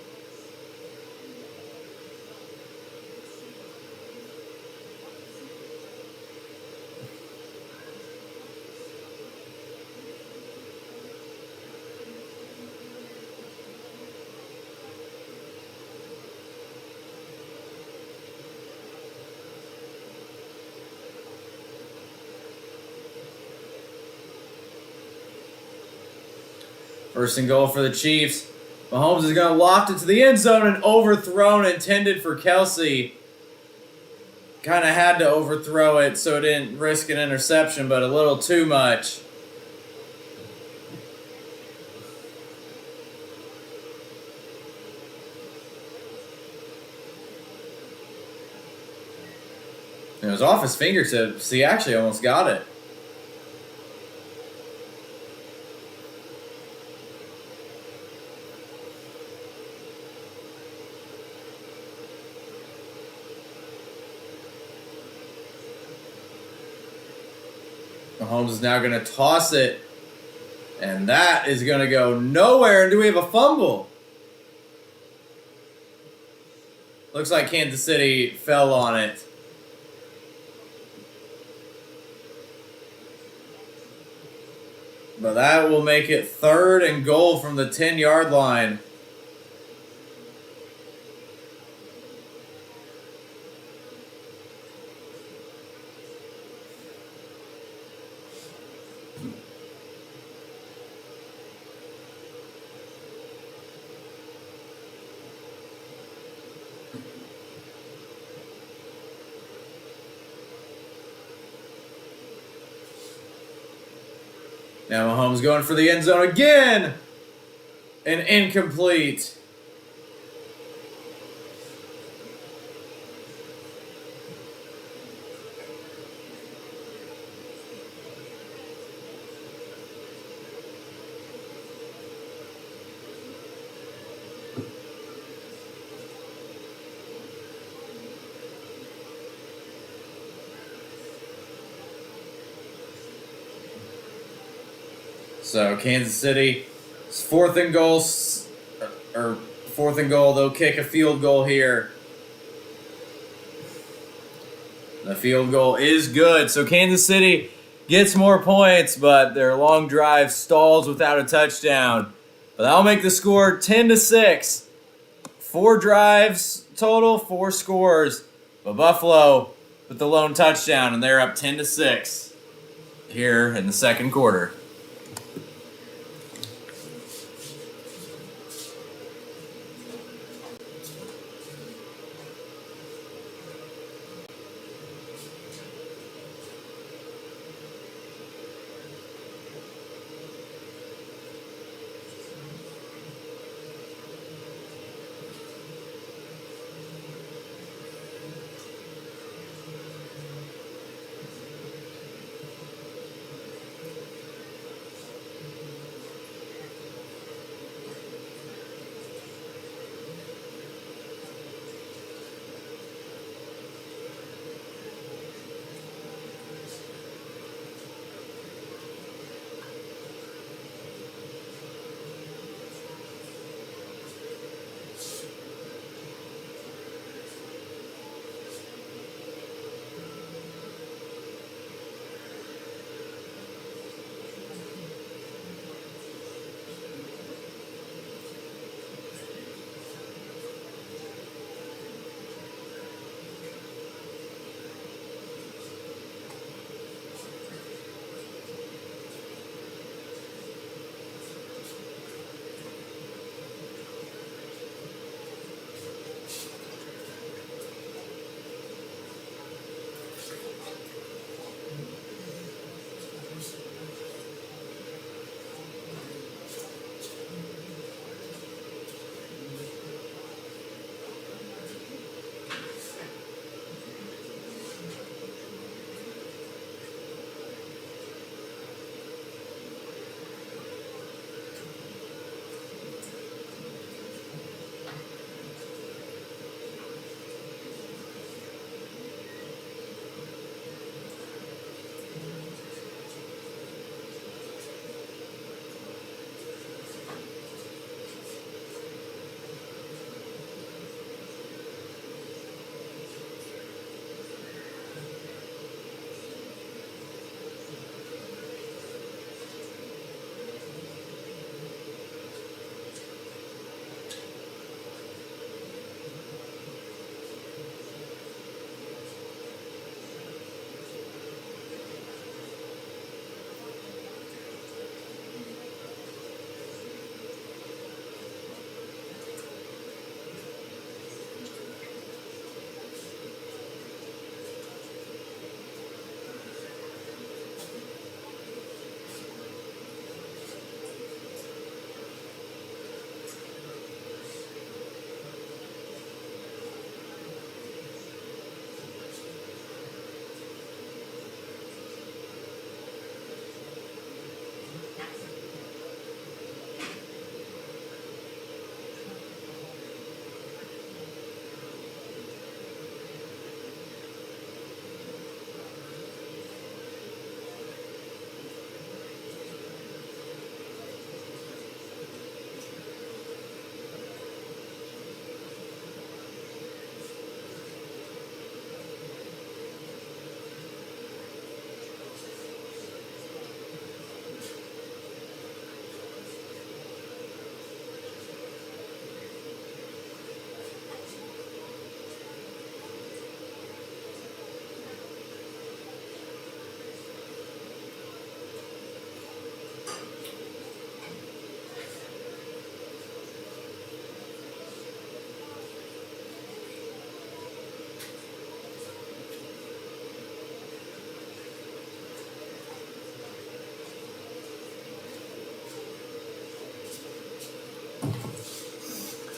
First and goal for the Chiefs. Mahomes is going to loft it to the end zone and overthrown, intended for Kelsey. Kind of had to overthrow it so it didn't risk an interception, but a little too much. It was off his fingertips. He actually almost got it. Mahomes is now going to toss it. And that is going to go nowhere. And do we have a fumble? Looks like Kansas City fell on it. But that will make it 3rd and goal from the 10-yard line. Now Mahomes going for the end zone again. And incomplete. So Kansas City, fourth and goal, they'll kick a field goal here. The field goal is good. So Kansas City gets more points, but their long drive stalls without a touchdown. But that'll make the score 10-6. 4 drives total, 4 scores. But Buffalo with the lone touchdown, and they're up 10-6 here in the second quarter.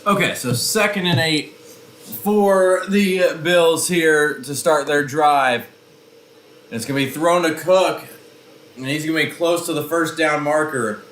Okay, so 2nd and 8 for the Bills here to start their drive. And it's going to be thrown to Cook, and he's going to be close to the first down marker.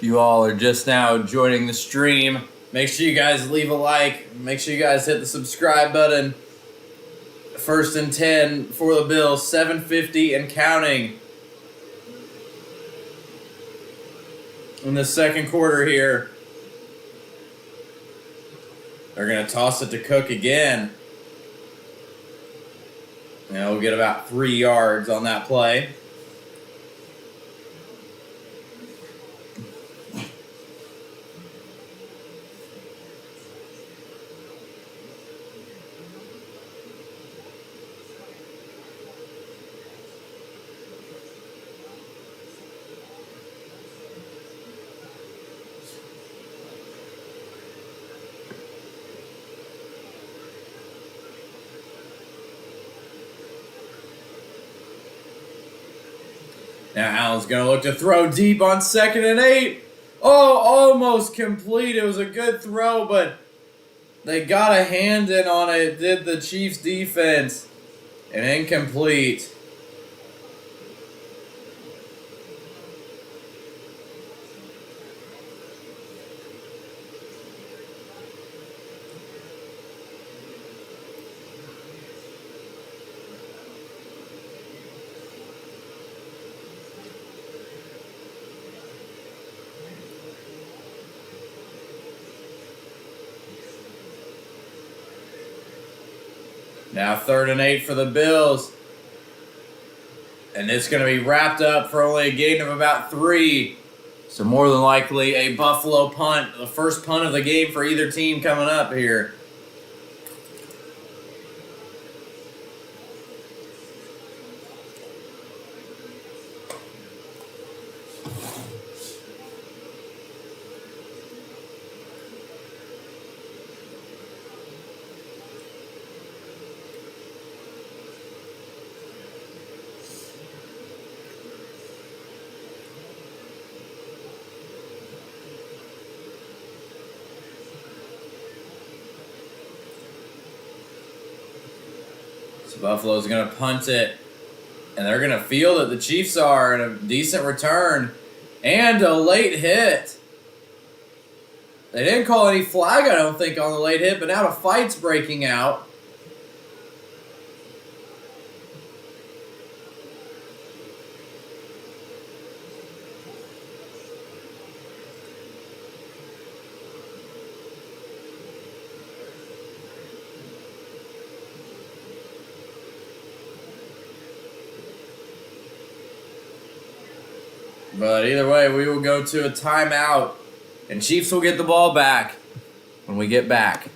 You all are just now joining the stream. Make sure you guys leave a like. Make sure you guys hit the subscribe button. 1st and 10 for the Bills. 7:50 and counting. In the second quarter here. They're going to toss it to Cook again. And we'll get about 3 yards on that play. Now Allen's going to look to throw deep on 2nd and 8. Oh, almost complete. It was a good throw, but they got a hand in on it, did the Chiefs defense. And incomplete. Now 3rd and 8 for the Bills. And it's going to be wrapped up for only a gain of about 3. So more than likely a Buffalo punt. The first punt of the game for either team coming up here. So Buffalo's going to punt it. And they're going to feel that the Chiefs are in a decent return. And a late hit. They didn't call any flag, I don't think, on the late hit. But now a fight's breaking out. But either way, we will go to a timeout, and Chiefs will get the ball back when we get back.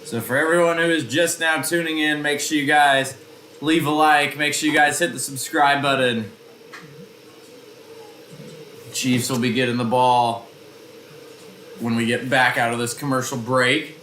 So for everyone who is just now tuning in, make sure you guys leave a like. Make sure you guys hit the subscribe button. Chiefs will be getting the ball when we get back out of this commercial break.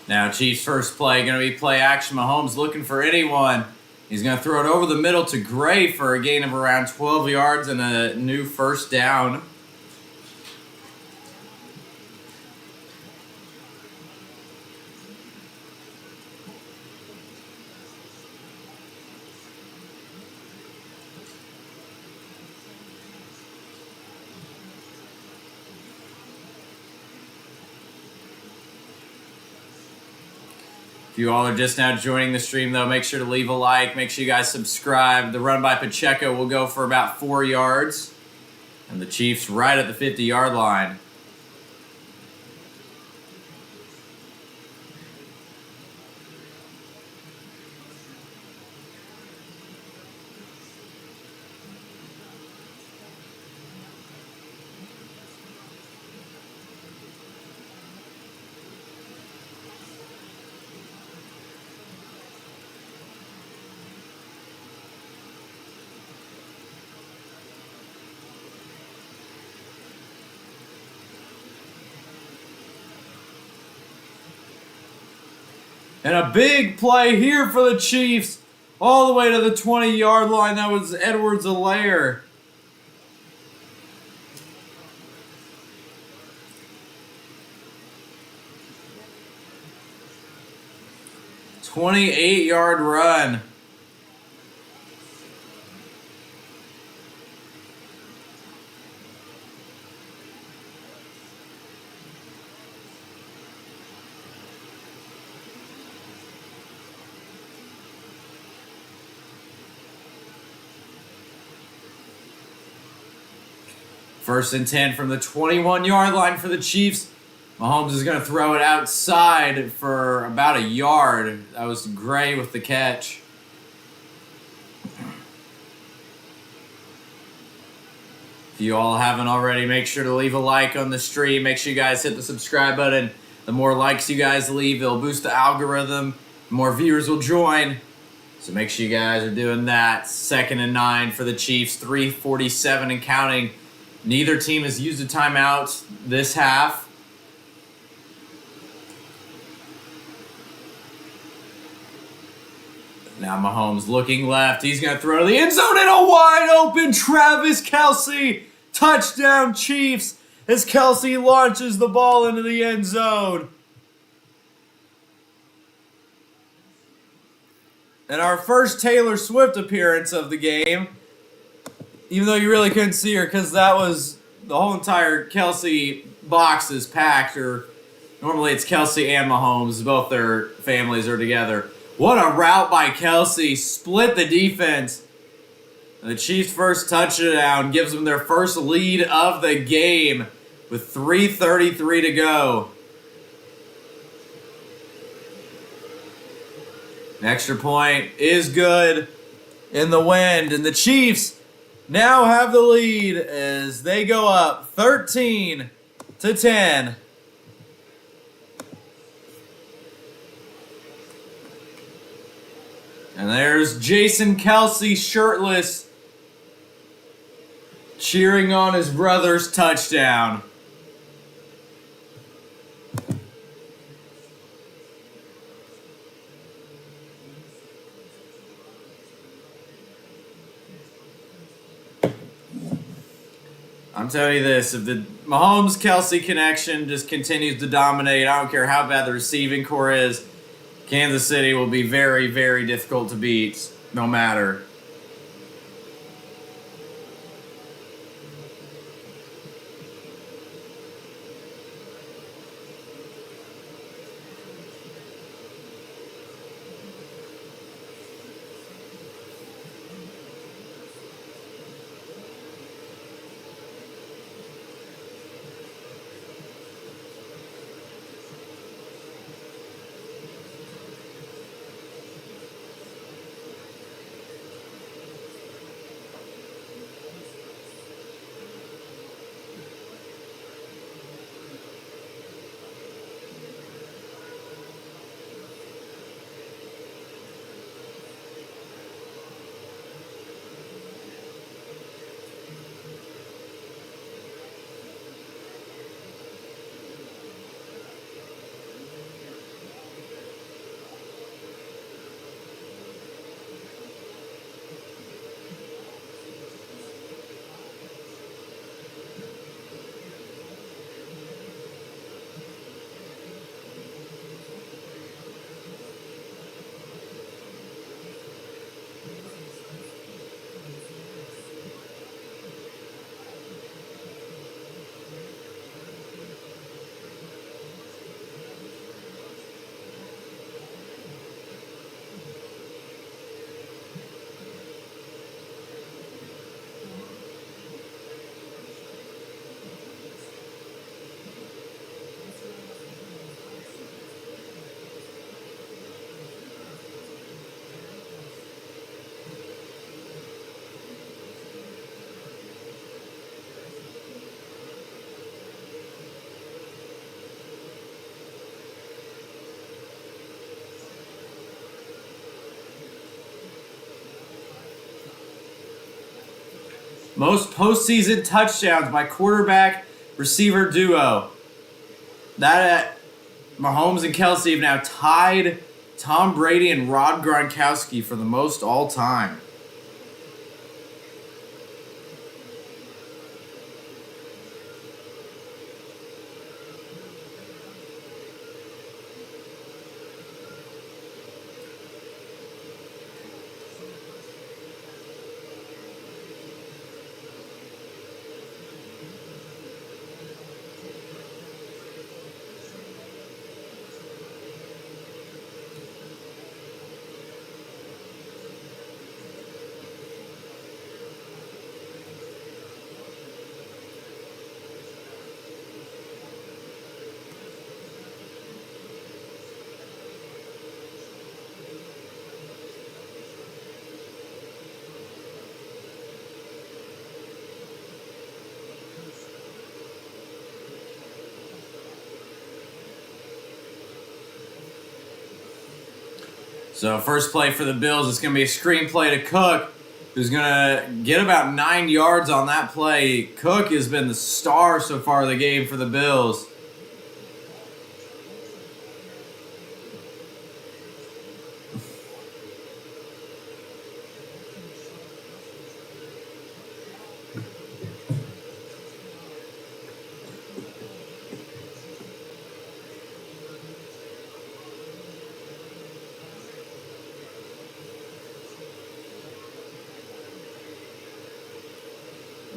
Now, Chiefs' first play going to be play action. Mahomes looking for anyone. He's going to throw it over the middle to Gray for a gain of around 12 yards and a new first down. If you all are just now joining the stream, though, make sure to leave a like. Make sure you guys subscribe. The run by Pacheco will go for about 4 yards. And the Chiefs right at the 50-yard line. And a big play here for the Chiefs. All the way to the 20-yard line. That was Edwards-Helaire. "28-yard run. First and 10 from the 21-yard line for the Chiefs. Mahomes is going to throw it outside for about a yard. That was Gray with the catch. If you all haven't already, make sure to leave a like on the stream. Make sure you guys hit the subscribe button. The more likes you guys leave, it'll boost the algorithm. The more viewers will join. So make sure you guys are doing that. 2nd and 9 for the Chiefs. 3:47 and counting. Neither team has used a timeout this half. Now Mahomes looking left. He's going to throw to the end zone and a wide open Travis Kelce. Touchdown Chiefs as Kelce launches the ball into the end zone. And our first Taylor Swift appearance of the game. Even though you really couldn't see her because that was the whole entire Kelce box is packed. Or normally it's Kelce and Mahomes. Both their families are together. What a route by Kelce. Split the defense. And the Chiefs' first touchdown gives them their first lead of the game with 3:33 to go. An extra point is good in the wind. And the Chiefs now have the lead as they go up 13-10. And there's Jason Kelce shirtless, cheering on his brother's touchdown. I'm telling you this, if the Mahomes-Kelsey connection just continues to dominate, I don't care how bad the receiving core is, Kansas City will be very, very difficult to beat, no matter. Most postseason touchdowns by quarterback receiver duo. That Mahomes and Kelsey have now tied Tom Brady and Rob Gronkowski for the most all time. So first play for the Bills is going to be a screen play to Cook, who's going to get about 9 yards on that play. Cook has been the star so far of the game for the Bills.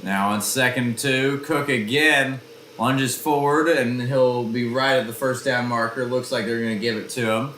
Now on 2nd and 2, Cook again lunges forward, and he'll be right at the first down marker. Looks like they're going to give it to him.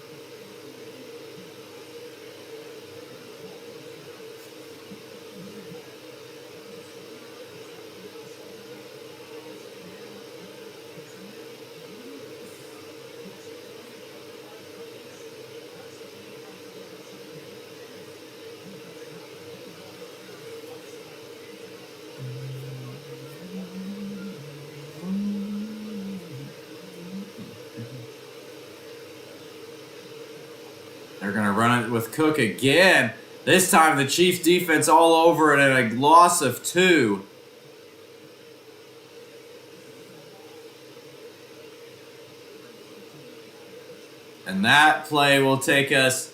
They're going to run it with Cook again. This time the Chiefs defense all over it and a loss of 2. And that play will take us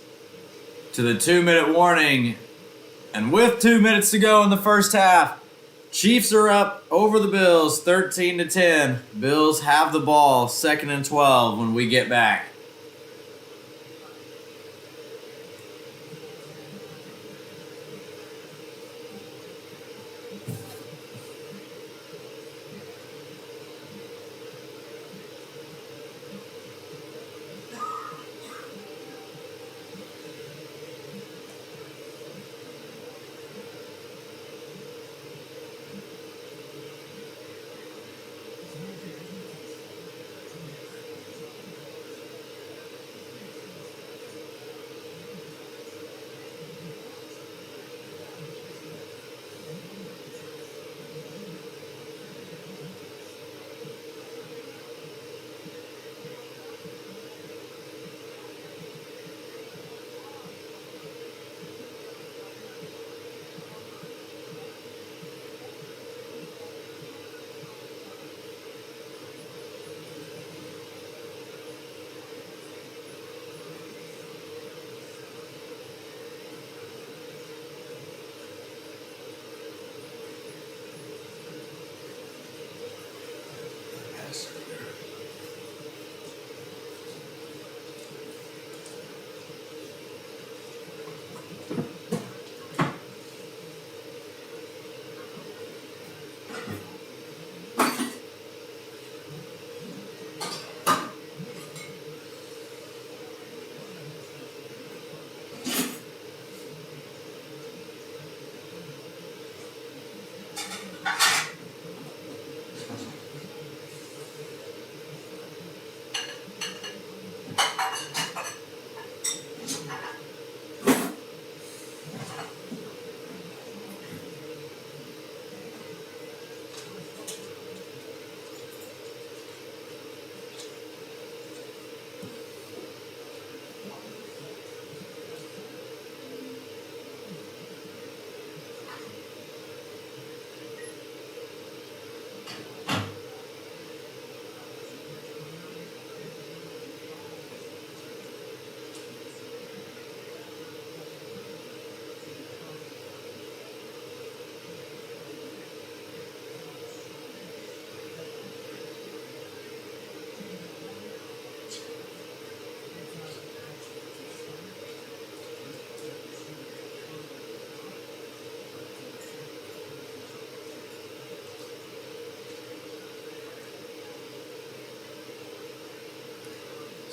to the 2-minute warning. And with 2 minutes to go in the first half, Chiefs are up over the Bills, 13-10. Bills have the ball, 2nd and 12 when we get back.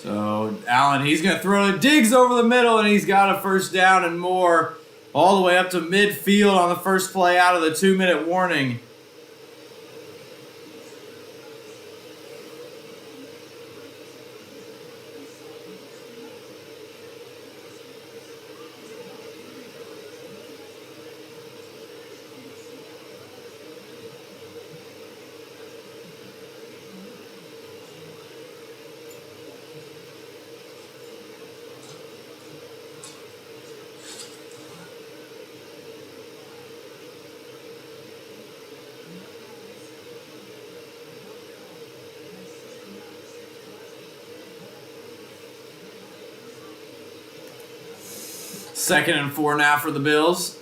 So Allen, he's going to throw it. Diggs over the middle, and he's got a first down and more. All the way up to midfield on the first play out of the 2-minute warning. Second and 4 now for the Bills.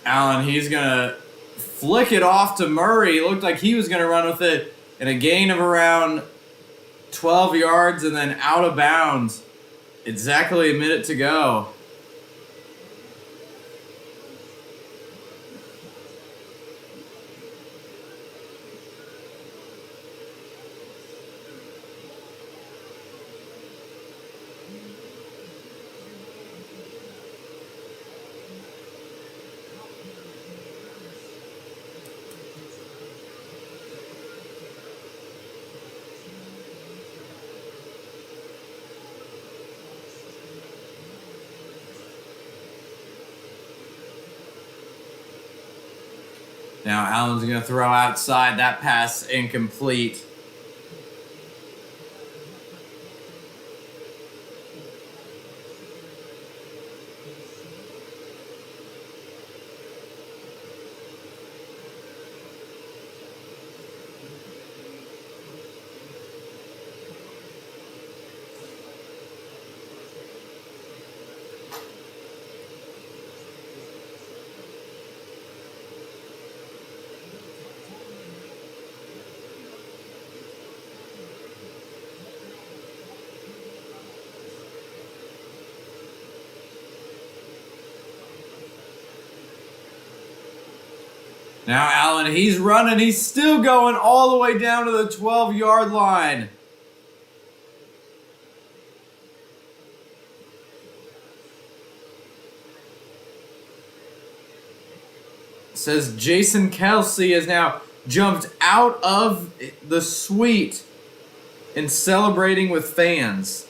Allen, he's going to flick it off to Murray. It looked like he was going to run with it in a gain of around 12 yards and then out of bounds. Exactly a minute to go. Now Allen's going to throw outside. That pass incomplete. Now Allen, he's running. He's still going all the way down to the 12-yard line. It says Jason Kelsey has now jumped out of the suite and celebrating with fans.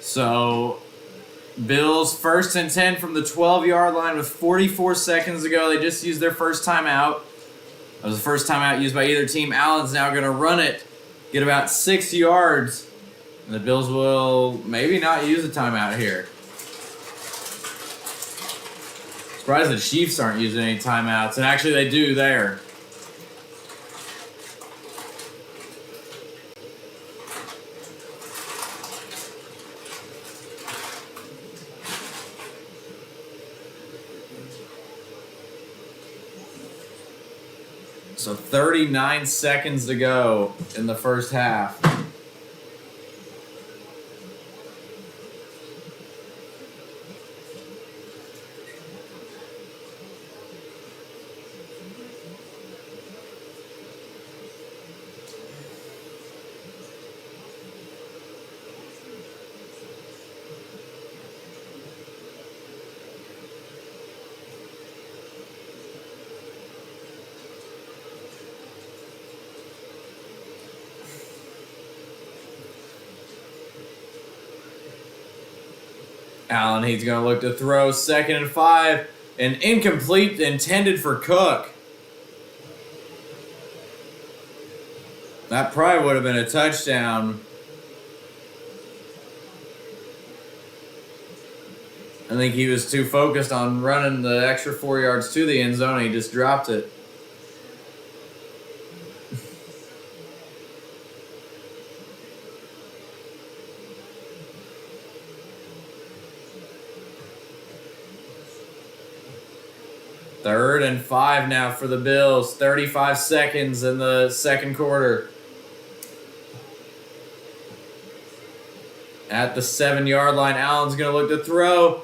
So, Bills 1st and 10 from the 12-yard line with 44 seconds to go. They just used their first timeout. That was the first timeout used by either team. Allen's now going to run it, get about 6 yards. And the Bills will maybe not use a timeout here. Surprised the Chiefs aren't using any timeouts. And actually they do there. So 39 seconds to go in the first half. Allen, he's going to look to throw 2nd and 5. And incomplete, intended for Cook. That probably would have been a touchdown. I think he was too focused on running the extra 4 yards to the end zone. He just dropped it. Third and 5 now for the Bills. 35 seconds in the second quarter. At the 7-yard line, Allen's going to look to throw.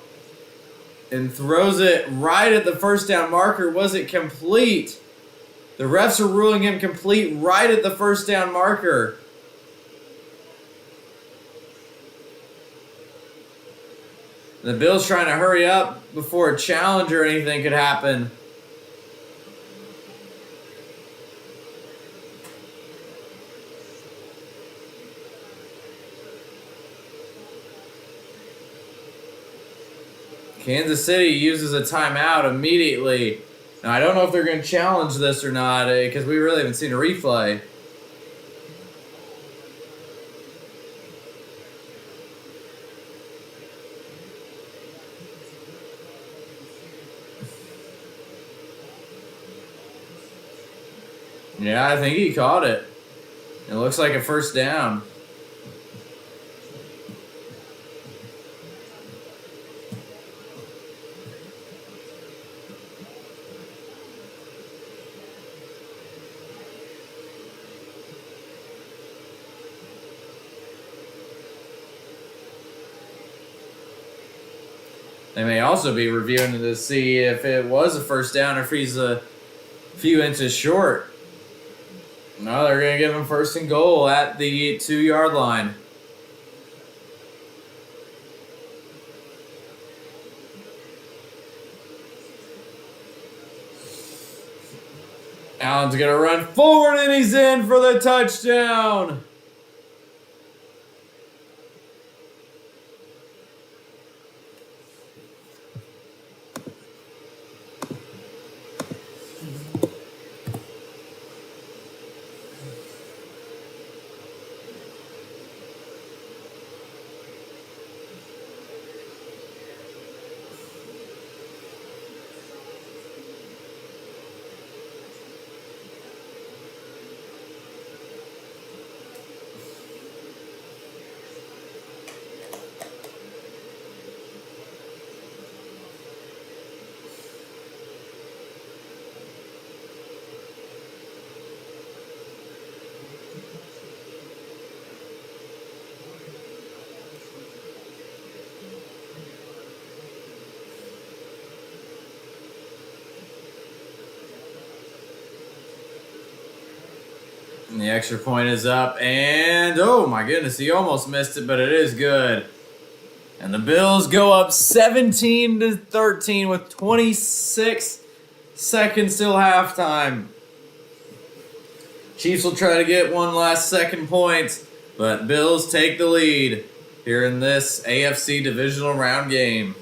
And throws it right at the first down marker. Was it complete? The refs are ruling him complete right at the first down marker. The Bills trying to hurry up before a challenge or anything could happen. Kansas City uses a timeout immediately. Now, I don't know if they're going to challenge this or not because we really haven't seen a replay. Yeah, I think he caught it. It looks like a first down. They may also be reviewing to see if it was a first down or if he's a few inches short. No, they're going to give him 1st and goal at the 2-yard line. Allen's going to run forward and he's in for the touchdown. And the extra point is up, and oh my goodness, he almost missed it, but it is good. And the Bills go up 17-13 with 26 seconds till halftime. Chiefs will try to get one last second point, but Bills take the lead here in this AFC divisional round game.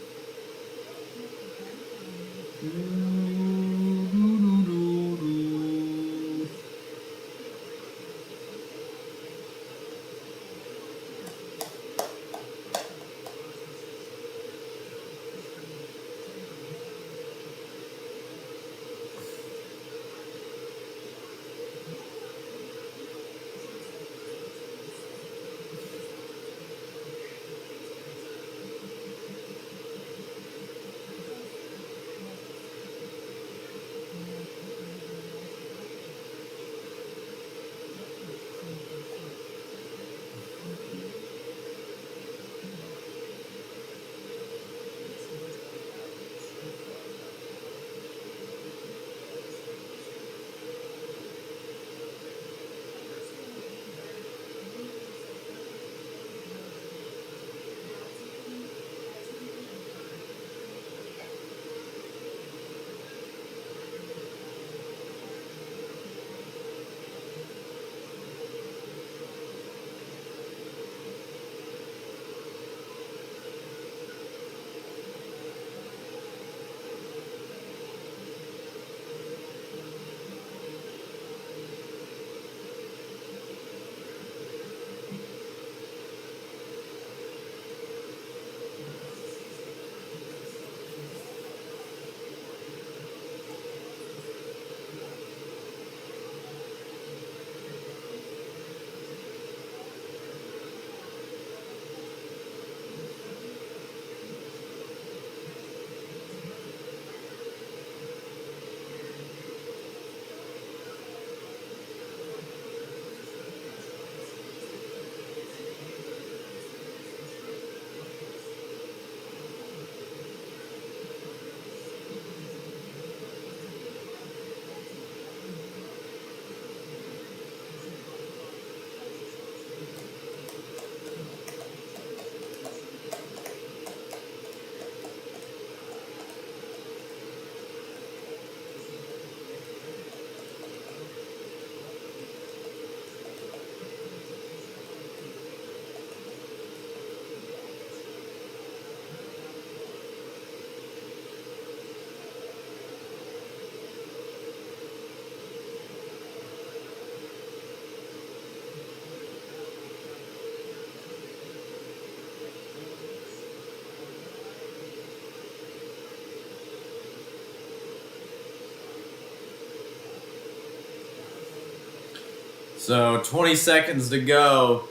So 20 seconds to go.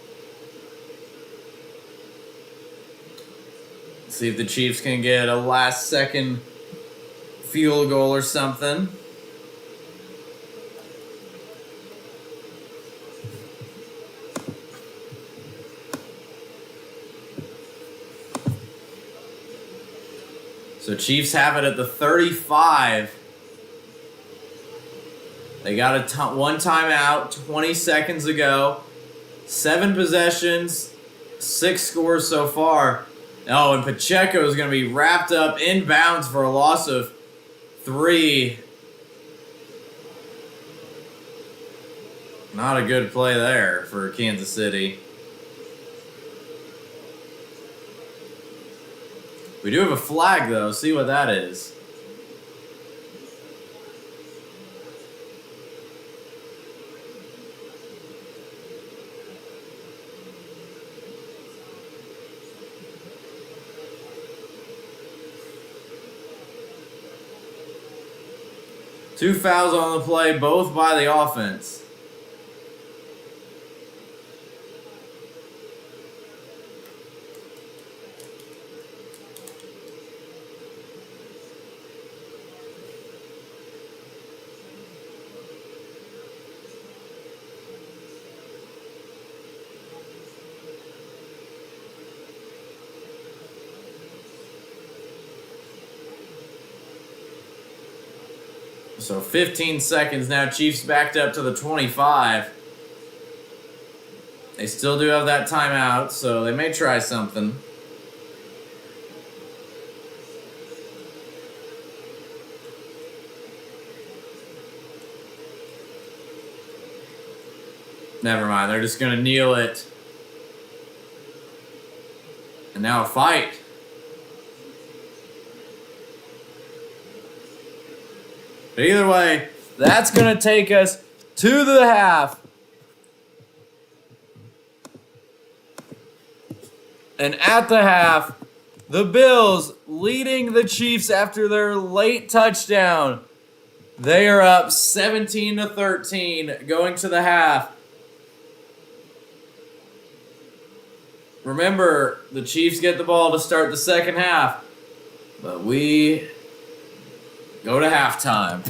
See if the Chiefs can get a last second field goal or something. So Chiefs have it at the 35. They got one timeout 20 seconds ago. 7 possessions, 6 scores so far. Oh, and Pacheco is going to be wrapped up inbounds for a loss of 3. Not a good play there for Kansas City. We do have a flag, though. See what that is. Two fouls on the play, both by the offense. So 15 seconds now. Chiefs backed up to the 25. They still do have that timeout, so they may try something. Never mind, they're just gonna kneel it. And now a fight. But either way, that's gonna take us to the half. And at the half, the Bills leading the Chiefs after their late touchdown. They are up 17-13 going to the half. Remember, the Chiefs get the ball to start the second half, but we go to halftime.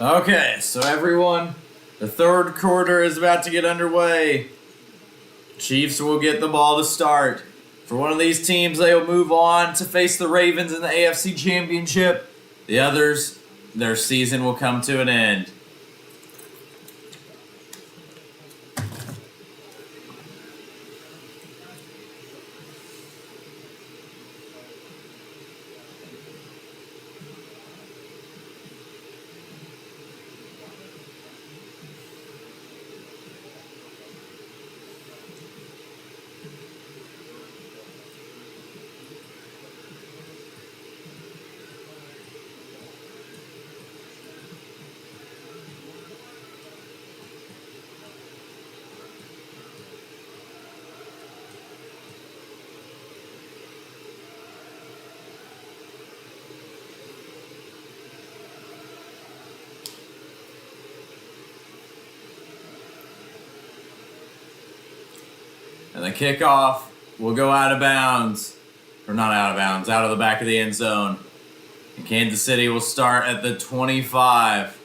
Okay, so everyone, the third quarter is about to get underway. Chiefs will get the ball to start. For one of these teams, they will move on to face the Ravens in the AFC Championship. The others, their season will come to an end. And the kickoff will go out of bounds. Or not out of bounds, out of the back of the end zone. And Kansas City will start at the 25.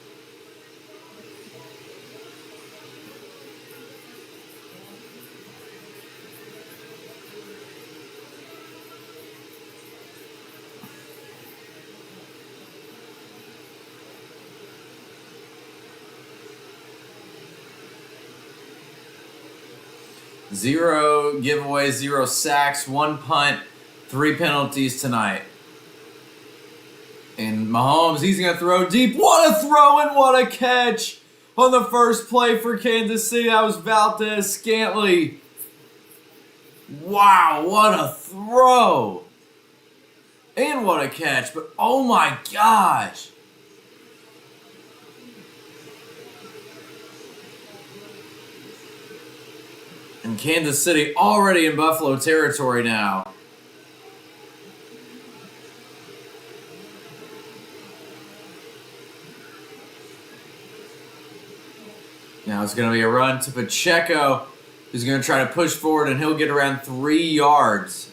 Zero giveaways, 0 sacks, 1 punt, 3 penalties tonight. And Mahomes, he's going to throw deep. What a throw and what a catch on the first play for Kansas City. That was Valdez-Scantling. Wow, what a throw. And what a catch. But oh my gosh. And Kansas City already in Buffalo territory now. Now it's going to be a run to Pacheco, who's going to try to push forward, and he'll get around 3 yards.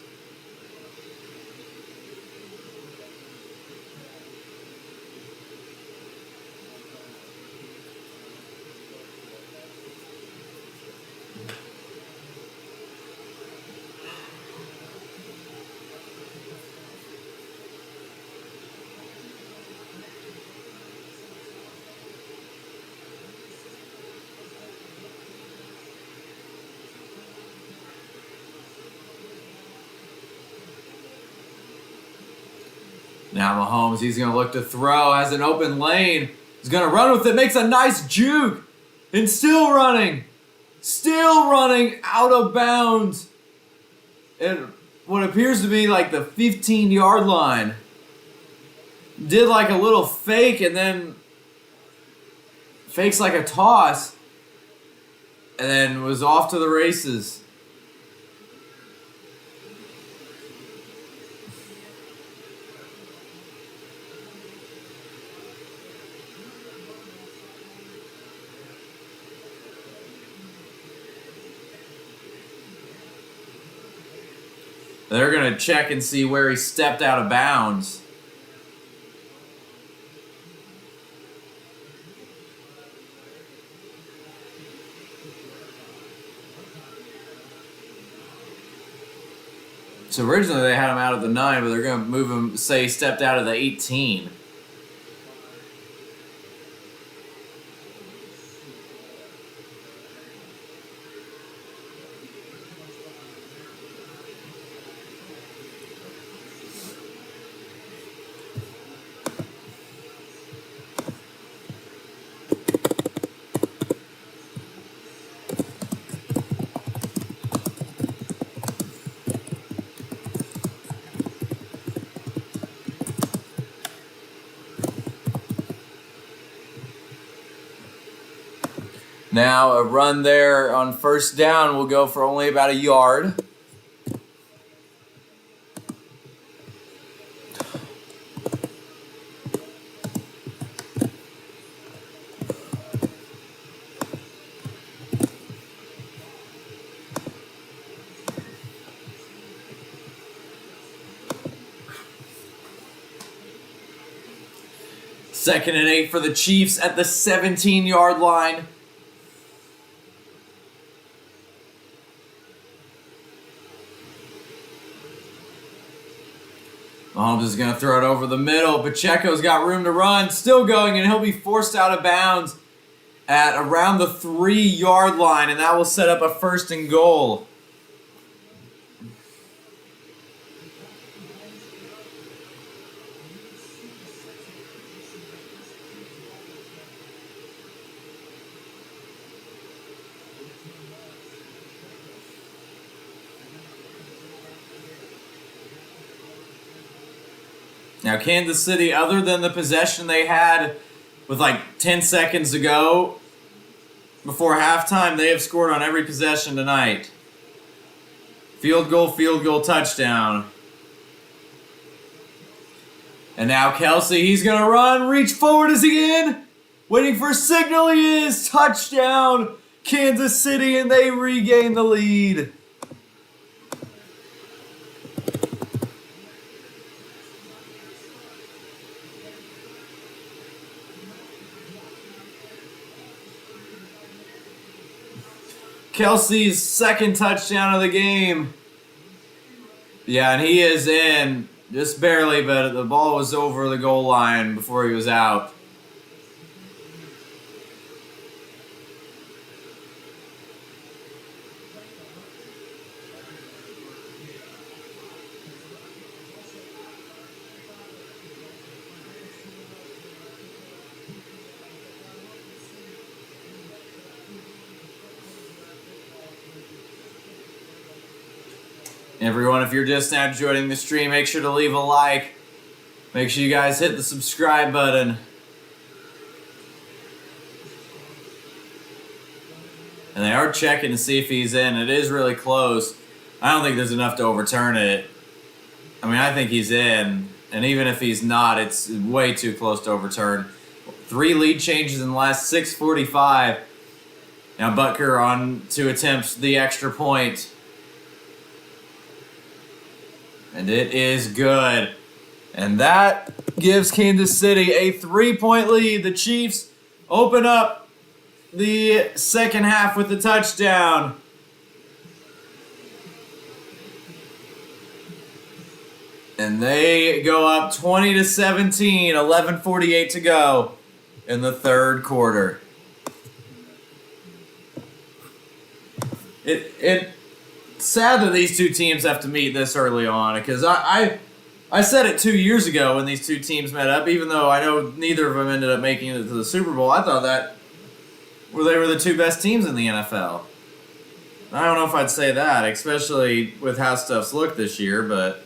Now Mahomes, he's going to look to throw, has an open lane. He's going to run with it, makes a nice juke, and still running out of bounds. And what appears to be like the 15-yard line. Did like a little fake and then fakes like a toss. And then was off to the races. They're going to check and see where he stepped out of bounds. So originally they had him out of the 9, but they're going to move him, say he stepped out of the 18. Now a run there on first down will go for only about a yard. 2nd and 8 for the Chiefs at the 17-yard line. Mahomes is going to throw it over the middle. Pacheco's got room to run. Still going, and he'll be forced out of bounds at around the 3-yard line, and that will set up a 1st and goal. Now, Kansas City, other than the possession they had with like 10 seconds to go before halftime, they have scored on every possession tonight. Field goal, touchdown. And now Kelsey, he's going to run, reach forward, is he in? Waiting for a signal, he is. Touchdown, Kansas City, and they regain the lead. Kelsey's 2nd touchdown of the game. Yeah, and he is in just barely, but the ball was over the goal line before he was out. Everyone, if you're just now joining the stream, make sure to leave a like. Make sure you guys hit the subscribe button. And they are checking to see if he's in. It is really close. I don't think there's enough to overturn it. I mean, I think he's in. And even if he's not, it's way too close to overturn. 3 lead changes in the last 6:45. Now Butker on to attempt the extra point. And it is good. And that gives Kansas City a 3-point lead. The Chiefs open up the second half with the touchdown. And they go up 20-17, 11:48 to go in the 3rd quarter. It's sad that these two teams have to meet this early on, because I said it 2 years ago when these two teams met up, even though I know neither of them ended up making it to the Super Bowl. I thought that they were the 2 best teams in the NFL. I don't know if I'd say that, especially with how stuff's looked this year, but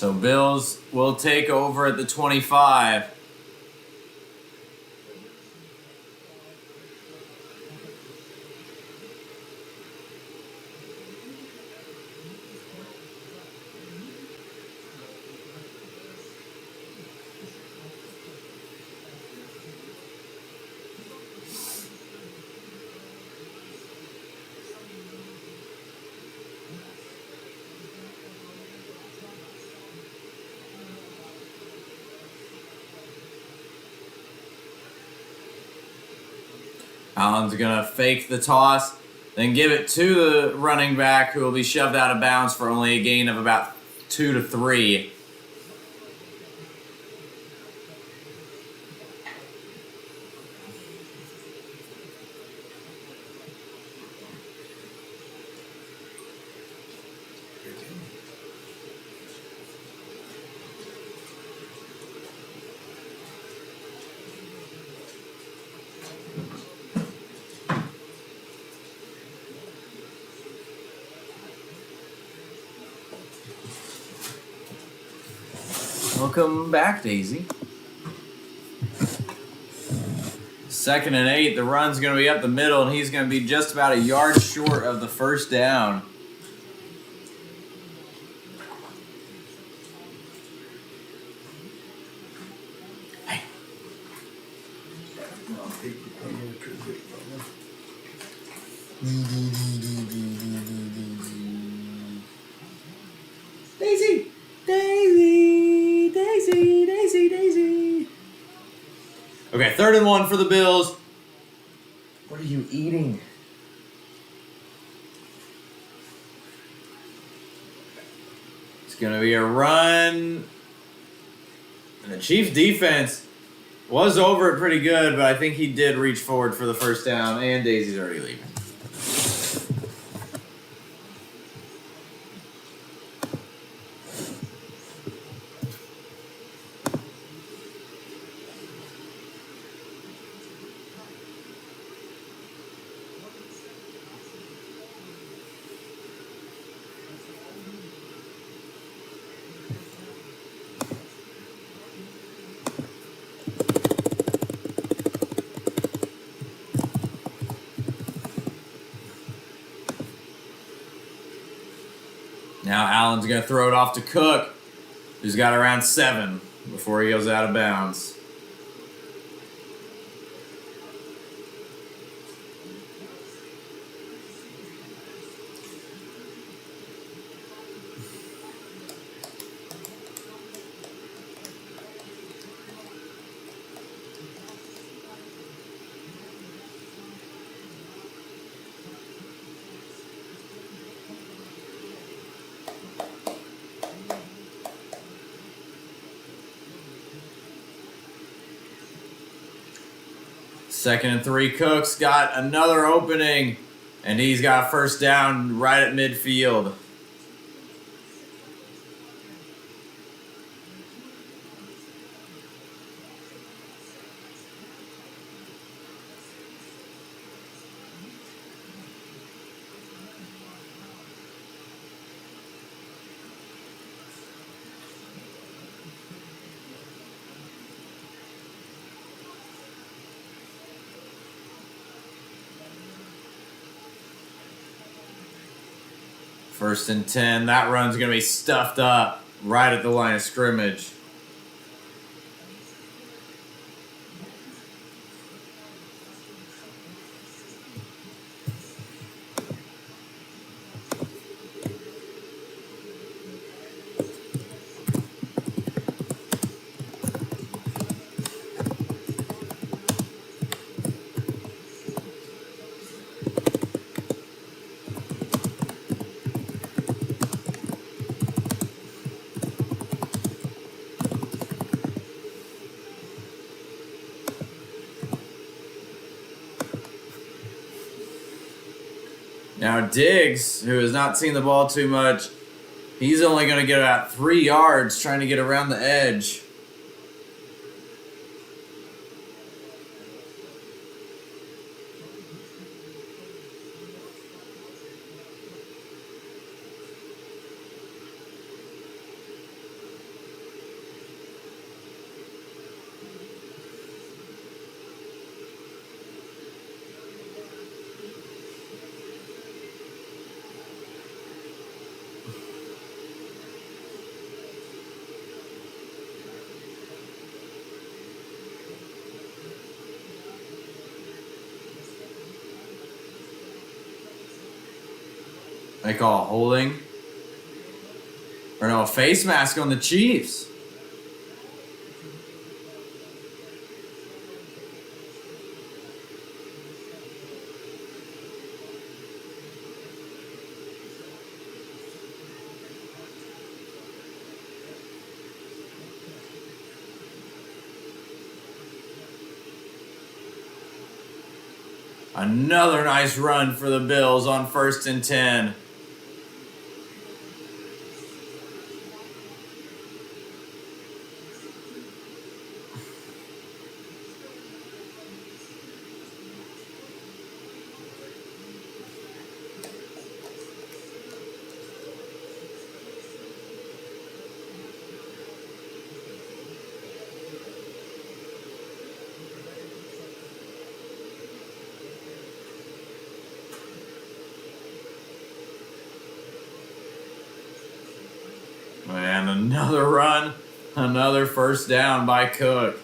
So Bills will take over at the 25. Allen's going to fake the toss, then give it to the running back, who will be shoved out of bounds for only a gain of about 2 to 3. Welcome back, Daisy. 2nd and 8. The run's going to be up the middle, and he's going to be just about a yard short of the first down. Hey. Daisy! Daisy! Daisy! Daisy! Daisy! Okay, 3rd and 1 for the Bills. What are you eating? It's going to be a run. And the Chiefs defense was over it pretty good, but I think he did reach forward for the first down, and Daisy's already leaving. Now Allen's going to throw it off to Cook, who's got around 7 before he goes out of bounds. Second and 3, Cook's got another opening, and he's got a first down right at midfield. First and 10. That run's going to be stuffed up right at the line of scrimmage. Now Diggs, who has not seen the ball too much, he's only going to get about 3 yards trying to get around the edge. They call holding. Or no, a face mask on the Chiefs. Another nice run for the Bills on 1st and 10. And another run, another first down by Cook.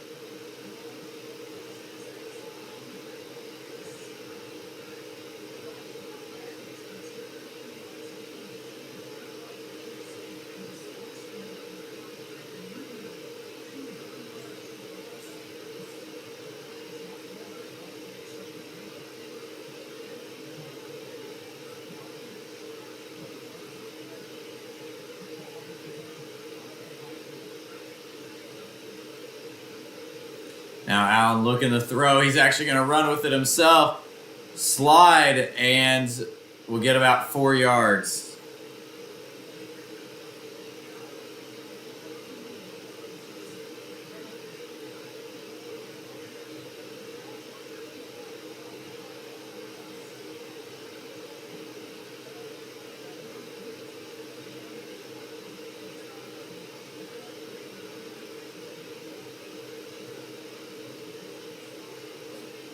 Now Allen looking to throw. He's actually going to run with it himself. Slide, and we'll get about 4 yards.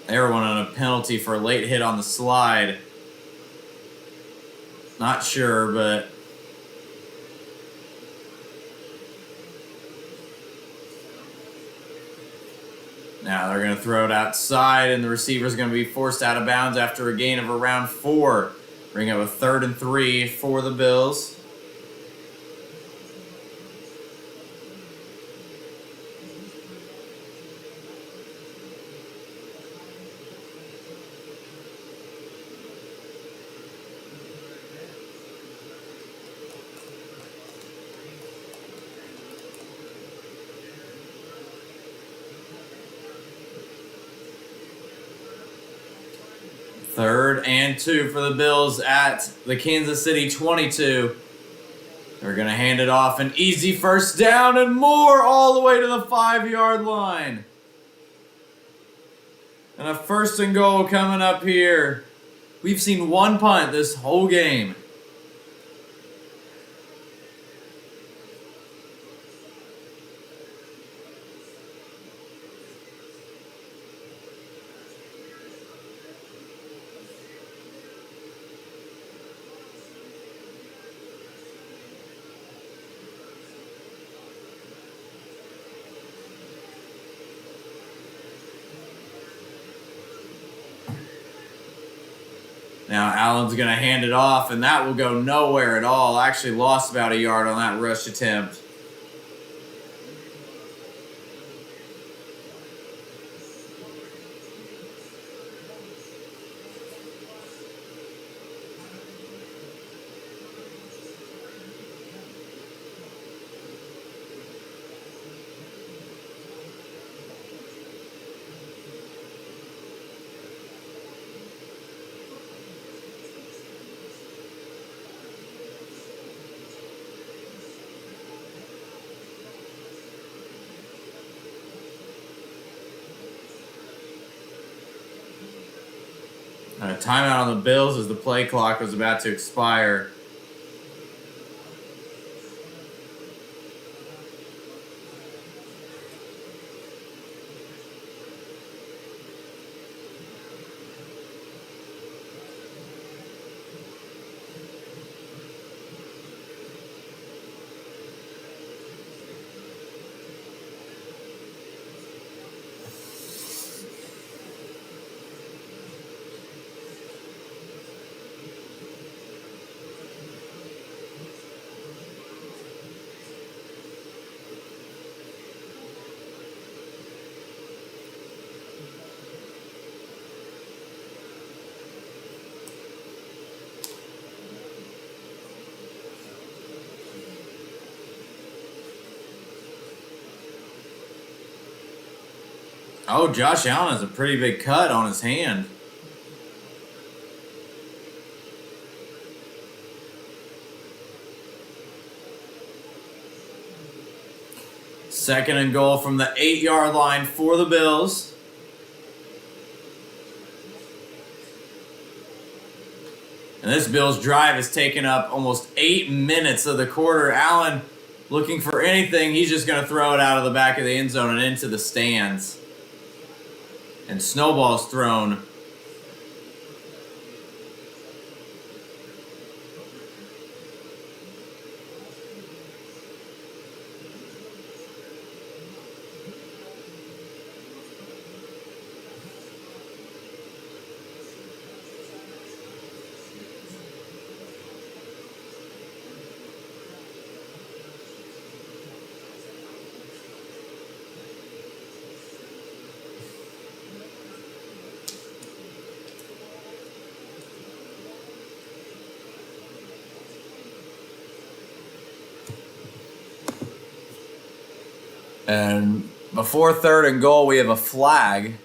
They were wanting a penalty for a late hit on the slide. Not sure, but now they're going to throw it outside, and the receiver's going to be forced out of bounds after a gain of around 4. Bring up a 3rd and 3 for the Bills. Third and 2 for the Bills at the Kansas City 22. They're going to hand it off. An easy first down and more all the way to the 5-yard line. And a 1st and goal coming up here. We've seen one punt this whole game. Now Allen's going to hand it off, and that will go nowhere at all. Actually lost about a yard on that rush attempt. Timeout on the Bills as the play clock was about to expire. Oh, Josh Allen has a pretty big cut on his hand. Second and goal from the 8-yard line for the Bills. And this Bills drive has taken up almost 8 minutes of the quarter. Allen looking for anything. He's just going to throw it out of the back of the end zone and into the stands. And snowballs thrown. And before third and goal, we have a flag.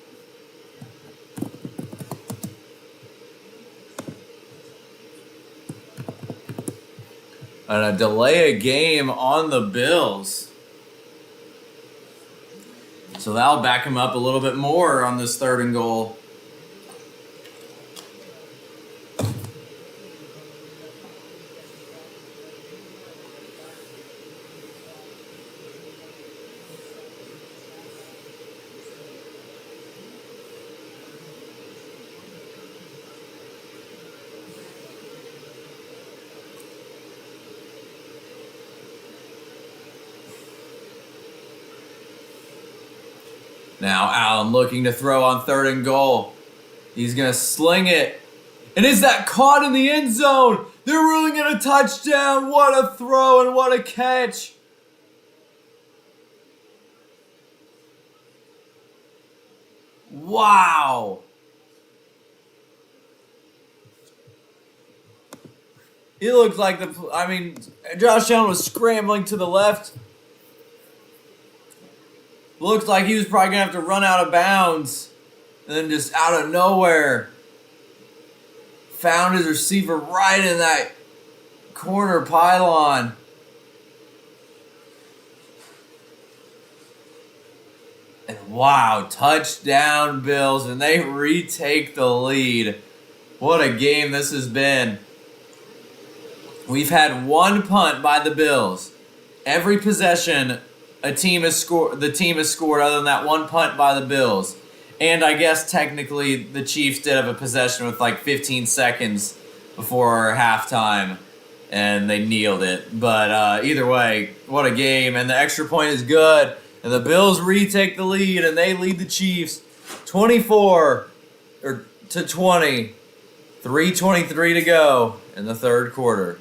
And a delay of game on the Bills. So that'll back him up a little bit more on this third and goal. Now Allen looking to throw on third and goal. He's going to sling it. And is that caught in the end zone? They're ruling it a touchdown. What a throw and what a catch. Wow. He looked like Josh Allen was scrambling to the left. Looked like he was probably going to have to run out of bounds. And then just out of nowhere, found his receiver right in that corner pylon. And wow, touchdown Bills, and they retake the lead. What a game this has been. We've had one punt by the Bills. Every possession the team has scored other than that one punt by the Bills. And I guess technically the Chiefs did have a possession with like 15 seconds before halftime, and they kneeled it. But either way, what a game, and the extra point is good. And the Bills retake the lead, and they lead the Chiefs 24 to 20. 3:23 to go in the third quarter.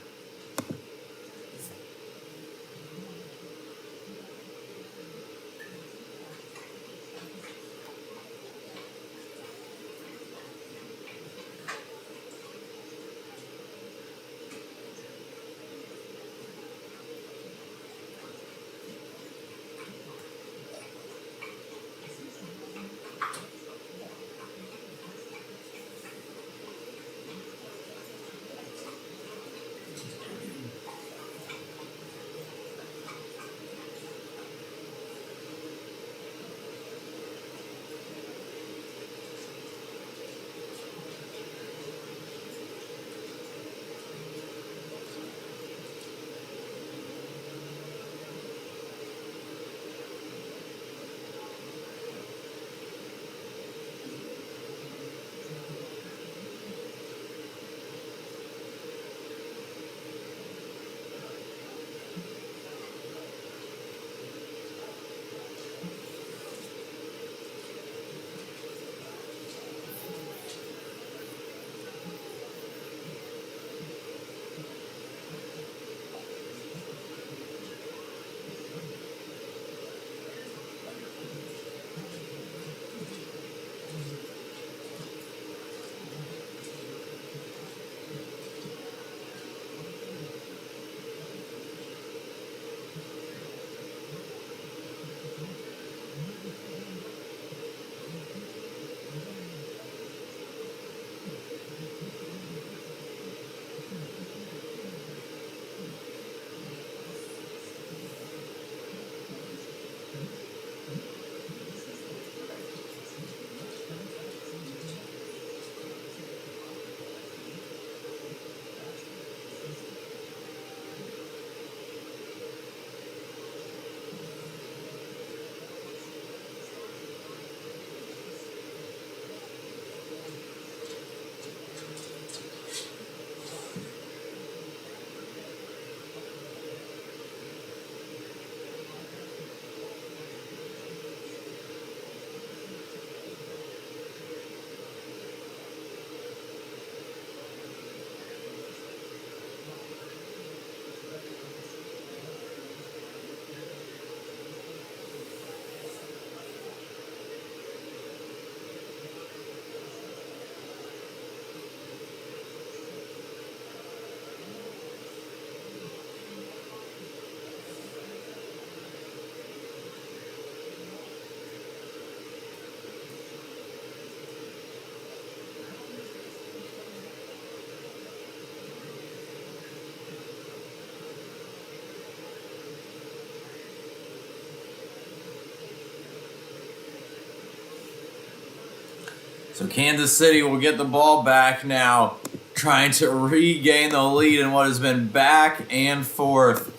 So Kansas City will get the ball back now, trying to regain the lead in what has been back and forth.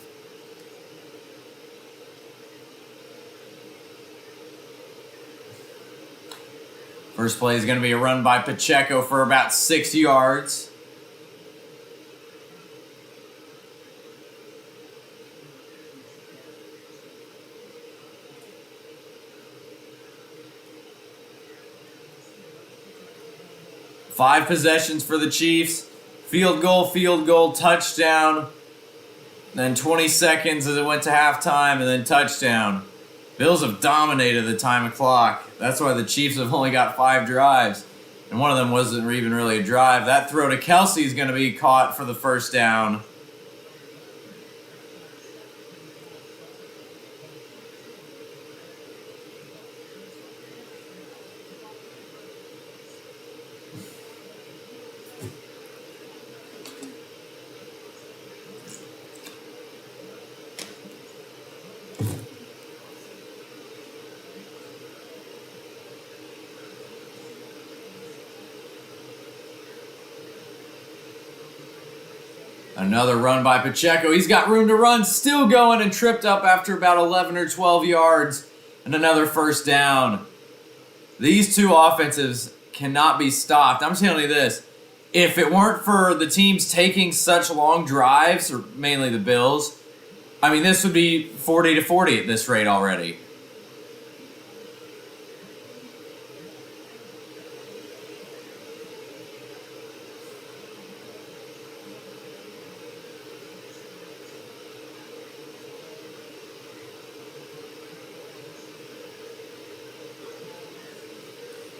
First play is going to be a run by Pacheco for about 6 yards. Five possessions for the Chiefs. Field goal, touchdown. Then 20 seconds as it went to halftime, and then touchdown. Bills have dominated the time of clock. That's why the Chiefs have only got 5 drives. And one of them wasn't even really a drive. That throw to Kelsey is going to be caught for the first down. Another run by Pacheco. He's got room to run, still going, and tripped up after about 11 or 12 yards. And another first down. These two offensives cannot be stopped. I'm telling you this. If it weren't for the teams taking such long drives, or mainly the Bills, I mean, this would be 40-40 at this rate already.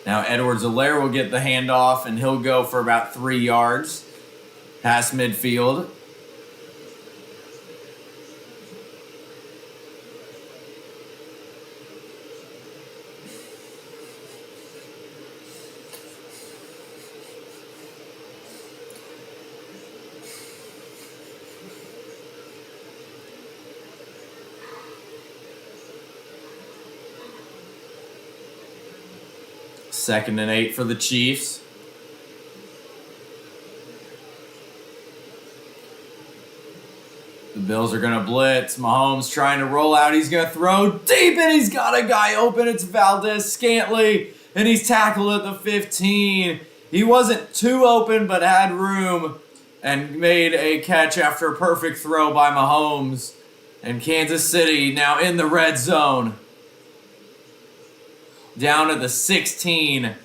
Now Edwards-Helaire will get the handoff, and he'll go for about 3 yards past midfield. Second and 8 for the Chiefs. The Bills are going to blitz. Mahomes trying to roll out. He's going to throw deep, and he's got a guy open. It's Valdez-Scantling, and he's tackled at the 15. He wasn't too open, but had room and made a catch after a perfect throw by Mahomes. And Kansas City now in the red zone. Down at the 16.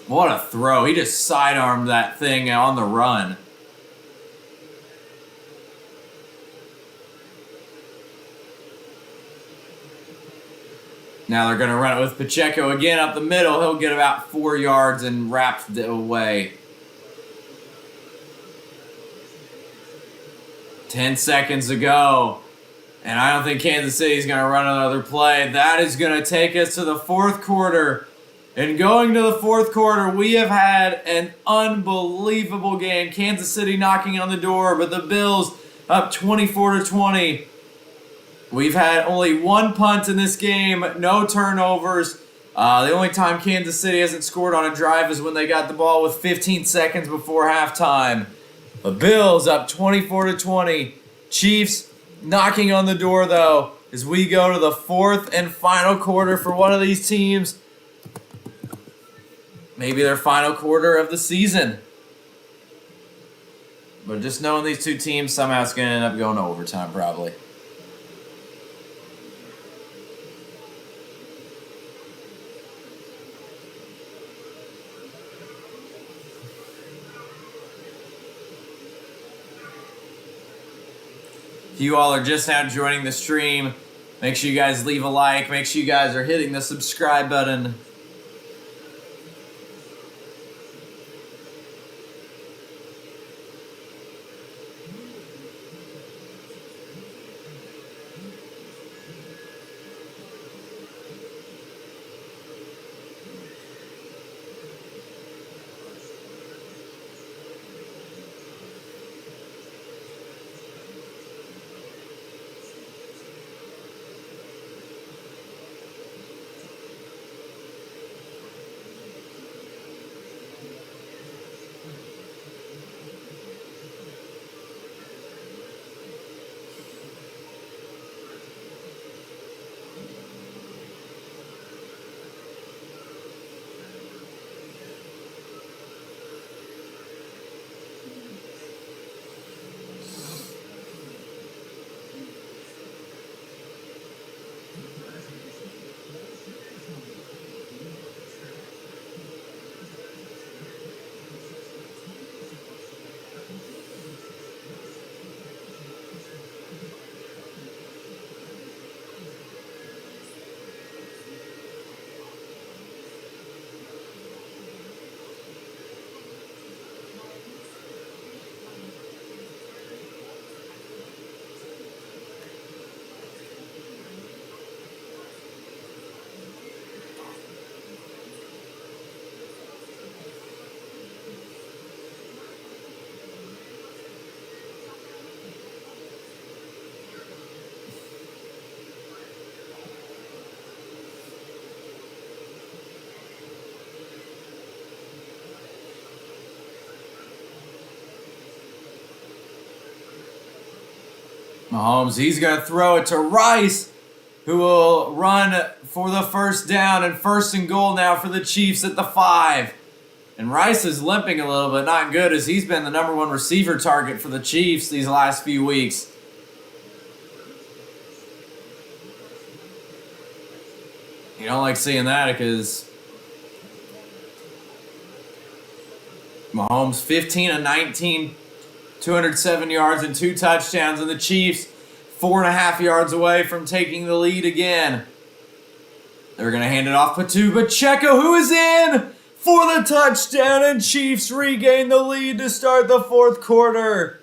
What a throw. He just sidearmed that thing on the run. Now they're going to run it with Pacheco again up the middle. He'll get about 4 yards and wrapped it away. 10 seconds to go. And I don't think Kansas City is going to run another play. That is going to take us to the fourth quarter. And going to the fourth quarter, we have had an unbelievable game. Kansas City knocking on the door, but the Bills up 24-20. We've had only one punt in this game, no turnovers. The only time Kansas City hasn't scored on a drive is when they got the ball with 15 seconds before halftime. The Bills up 24-20. Chiefs knocking on the door, though, as we go to the fourth and final quarter for one of these teams. Maybe their final quarter of the season. But just knowing these two teams, somehow it's going to end up going to overtime, probably. If you all are just now joining the stream, make sure you guys leave a like. Make sure you guys are hitting the subscribe button. Mahomes, he's going to throw it to Rice, who will run for the first down and 1st and goal now for the Chiefs at the 5. And Rice is limping a little bit, not good, as he's been the #1 receiver target for the Chiefs these last few weeks. You don't like seeing that because Mahomes 15 of 19, 207 yards and 2 touchdowns, and the Chiefs 4.5 yards away from taking the lead again. They're going to hand it off to Pacheco, who is in for the touchdown, and Chiefs regain the lead to start the 4th quarter.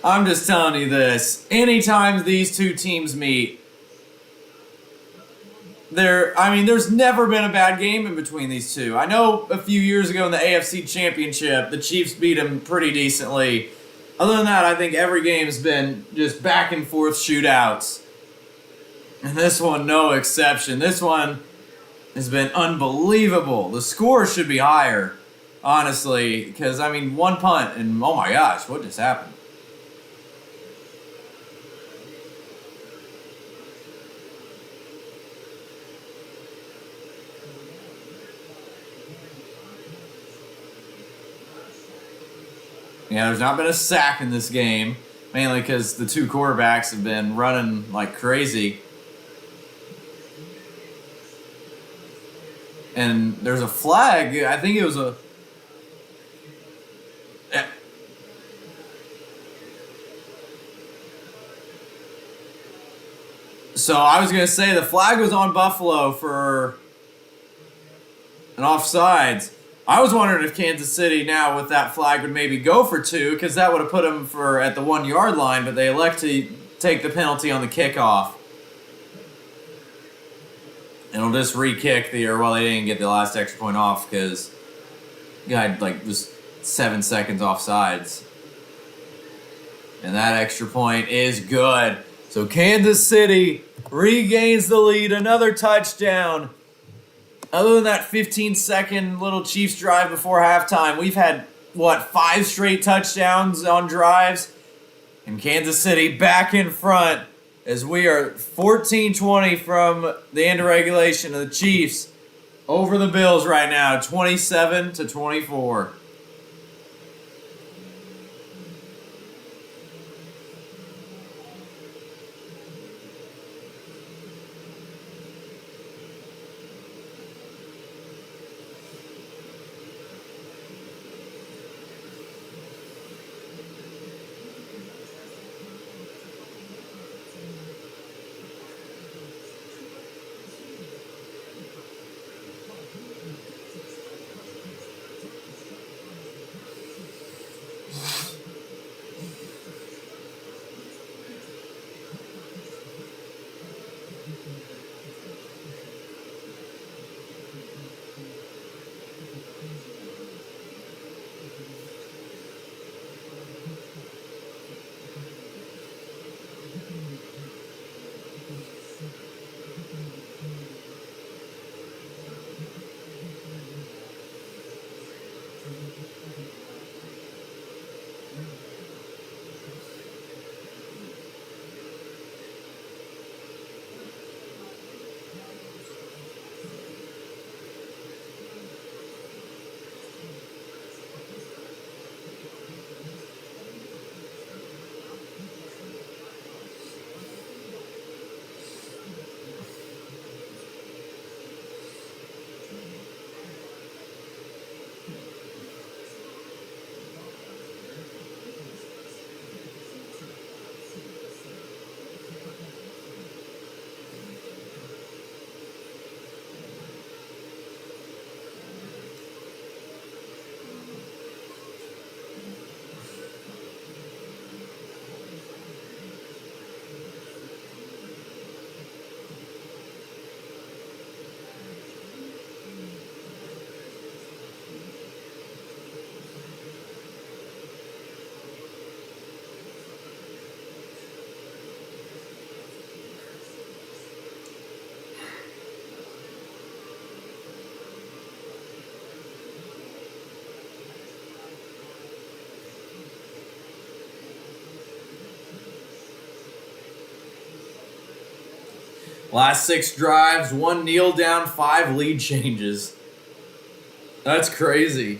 I'm just telling you this. Anytime these two teams meet, there's never been a bad game in between these two. I know a few years ago in the AFC Championship, the Chiefs beat them pretty decently. Other than that, I think every game's been just back and forth shootouts. And this one, no exception. This one has been unbelievable. The score should be higher, honestly, because, one punt, and oh my gosh, what just happened? Yeah, there's not been a sack in this game, mainly because the two quarterbacks have been running like crazy. And there's a flag. I think it was a... So I was going to say the flag was on Buffalo for an offsides. I was wondering if Kansas City now with that flag would maybe go for 2, because that would have put them at the 1 yard line, but they elect to take the penalty on the kickoff. And it'll just re-kick they didn't get the last extra point off because the guy was 7 seconds offsides. And that extra point is good. So Kansas City regains the lead, another touchdown. Other than that 15-second little Chiefs drive before halftime, we've had, 5 straight touchdowns on drives? And Kansas City back in front as we are 14-20 from the end of regulation of the Chiefs over the Bills right now, 27-24. Last 6 drives, 1 kneel down, 5 lead changes. That's crazy.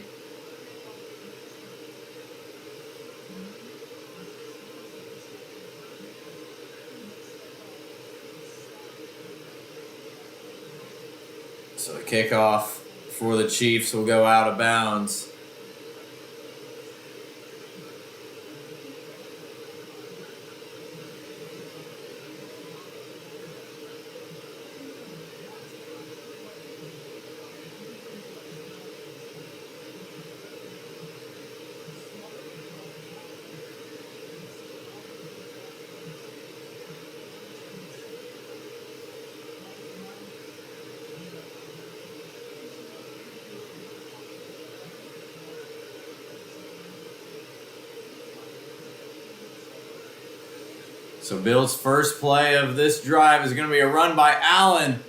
So the kickoff for the Chiefs will go out of bounds. So Bill's first play of this drive is going to be a run by Allen,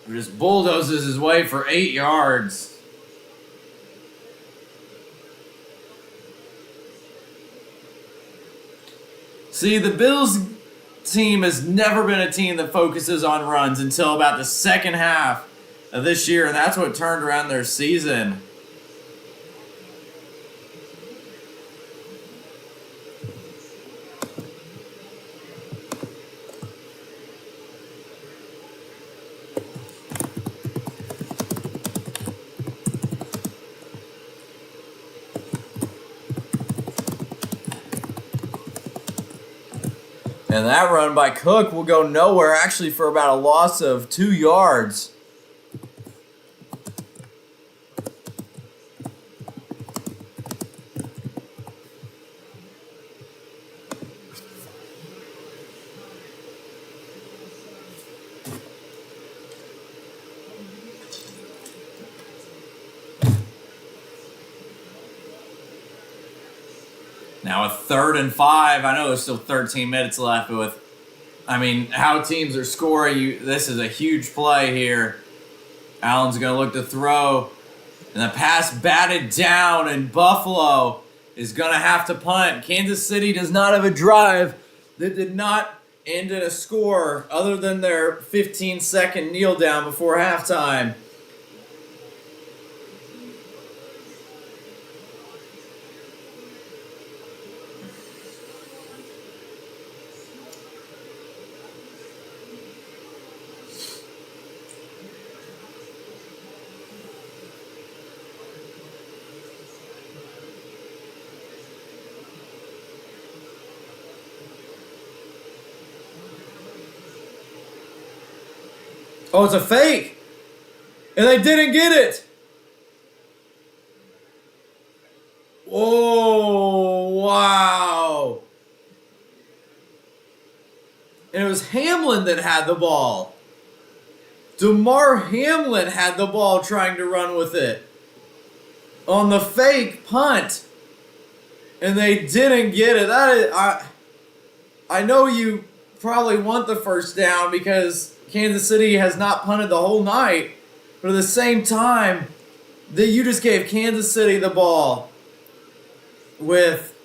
who just bulldozes his way for 8 yards. See, the Bills team has never been a team that focuses on runs until about the second half of this year, and that's what turned around their season. And that run by Cook will go nowhere, actually, for about a loss of 2 yards. Now a 3rd and 5. I know there's still 13 minutes left, but how teams are scoring, this is a huge play here. Allen's going to look to throw, and the pass batted down, and Buffalo is going to have to punt. Kansas City does not have a drive that did not end in a score other than their 15-second kneel down before halftime. Oh, it's a fake! And they didn't get it! Oh, wow! And it was Hamlin that had the ball. DeMar Hamlin had the ball trying to run with it on the fake punt. And they didn't get it. I know you probably want the first down because Kansas City has not punted the whole night, but at the same time, that you just gave Kansas City the ball with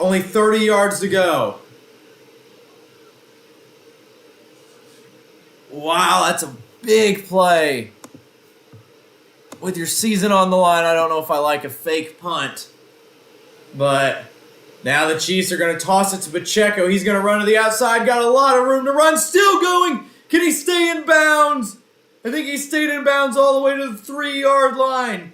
only 30 yards to go. Wow, that's a big play. With your season on the line, I don't know if I like a fake punt, but now the Chiefs are going to toss it to Pacheco. He's going to run to the outside. Got a lot of room to run. Still going. Can he stay in bounds? I think he stayed in bounds all the way to the 3-yard line.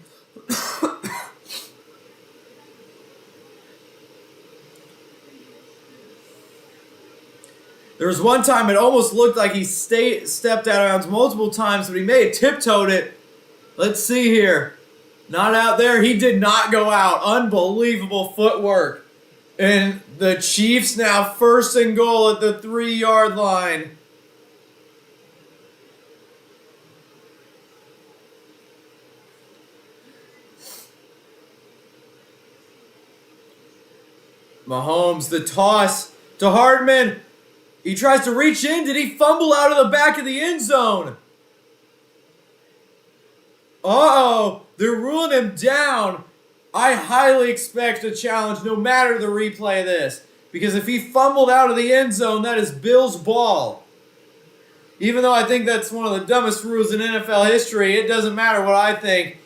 There was one time it almost looked like he stepped out of bounds multiple times, but he may have tiptoed it. Let's see here. Not out there. He did not go out. Unbelievable footwork. And the Chiefs now 1st and goal at the 3-yard line. Mahomes, the toss to Hardman. He tries to reach in. Did he fumble out of the back of the end zone? Uh-oh. They're ruling him down. I highly expect a challenge no matter the replay of this. Because if he fumbled out of the end zone, that is Bills' ball. Even though I think that's one of the dumbest rules in NFL history, it doesn't matter what I think.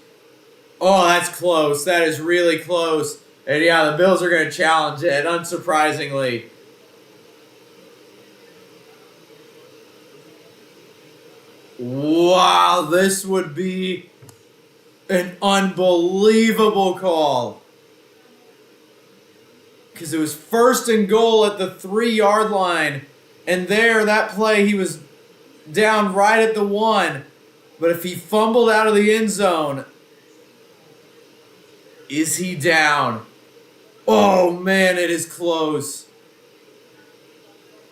Oh, that's close. That is really close. And yeah, the Bills are going to challenge it, unsurprisingly. Wow, this would be an unbelievable call. Because it was 1st and goal at the 3-yard line. And there, that play, he was down right at the 1. But if he fumbled out of the end zone, is he down? Oh, man, it is close.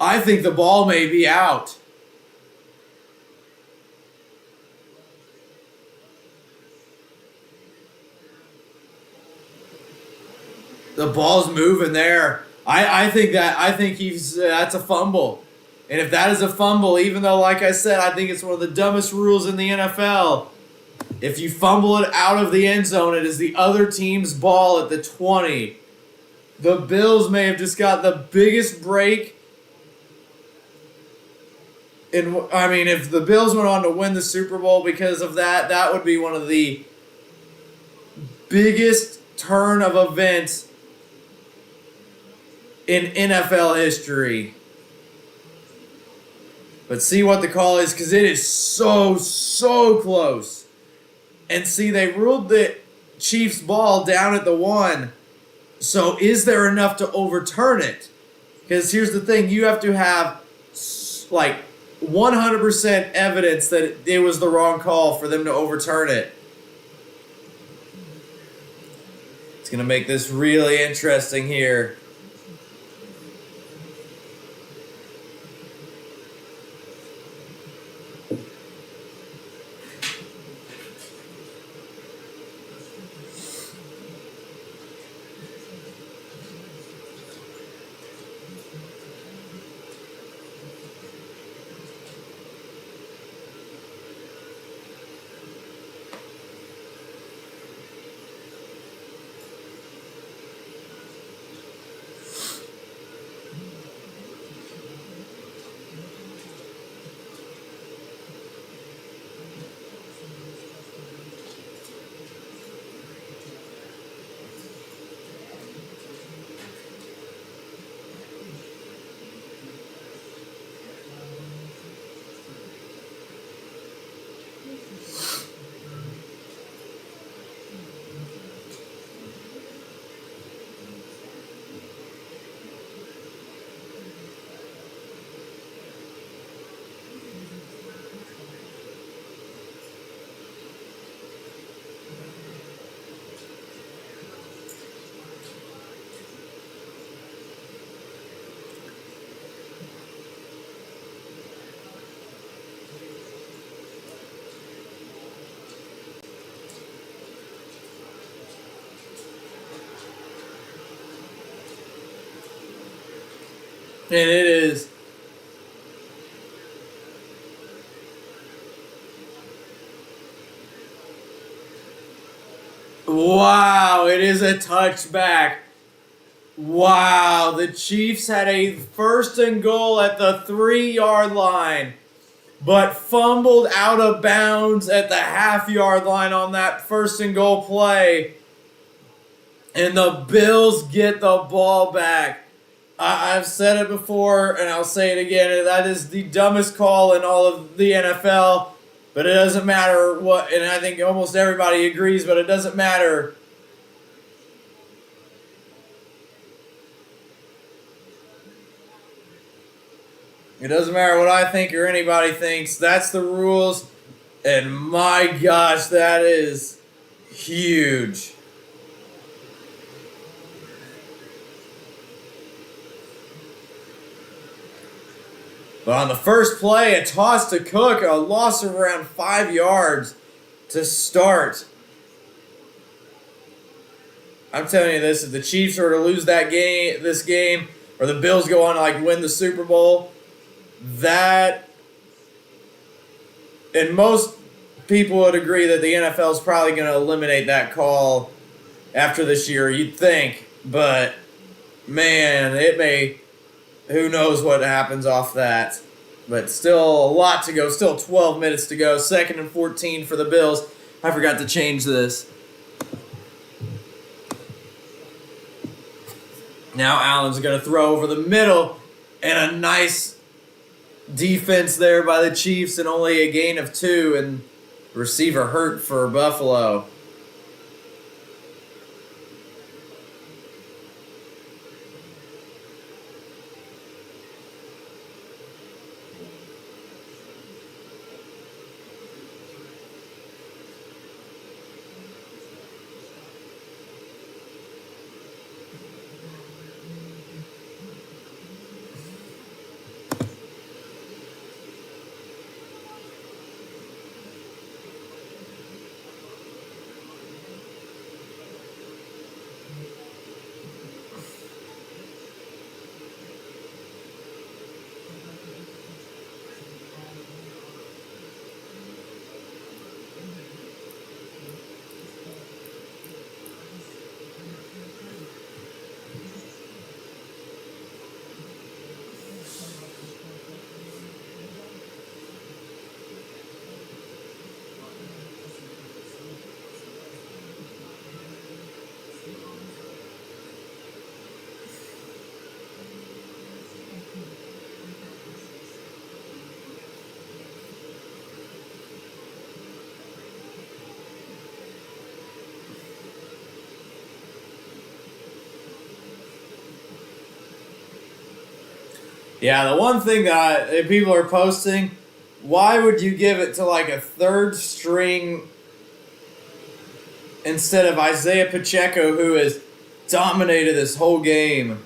I think the ball may be out. The ball's moving there. I think that's a fumble. And if that is a fumble, even though, like I said, I think it's one of the dumbest rules in the NFL, if you fumble it out of the end zone, it is the other team's ball at the 20. The Bills may have just got the biggest break. If the Bills went on to win the Super Bowl because of that, that would be one of the biggest turn of events in NFL history. But see what the call is, because it is so close. And see, they ruled the Chiefs' ball down at the 1. So is there enough to overturn it? Because here's the thing. You have to have, 100% evidence that it was the wrong call for them to overturn it. It's going to make this really interesting here. And it is. Wow, it is a touchback. Wow, the Chiefs had a 1st and goal at the 3-yard line, but fumbled out of bounds at the half-yard line on that 1st and goal play. And the Bills get the ball back. I've said it before, and I'll say it again. That is the dumbest call in all of the NFL. But it doesn't matter what, and I think almost everybody agrees, but it doesn't matter. It doesn't matter what I think or anybody thinks. That's the rules. And my gosh, that is huge. But on the first play, a toss to Cook, a loss of around 5 yards to start. I'm telling you this, if the Chiefs were to lose this game, or the Bills go on to win the Super Bowl, that, and most people would agree that the NFL is probably going to eliminate that call after this year, you'd think. But Man, it may. Who knows what happens off that. But still a lot to go. Still 12 minutes to go. 2nd and 14 for the Bills. I forgot to change this. Now Allen's going to throw over the middle. And a nice defense there by the Chiefs, and only a gain of 2. And receiver hurt for Buffalo. Yeah, the one thing that people are posting, why would you give it to like a third string instead of Isaiah Pacheco, who has dominated this whole game?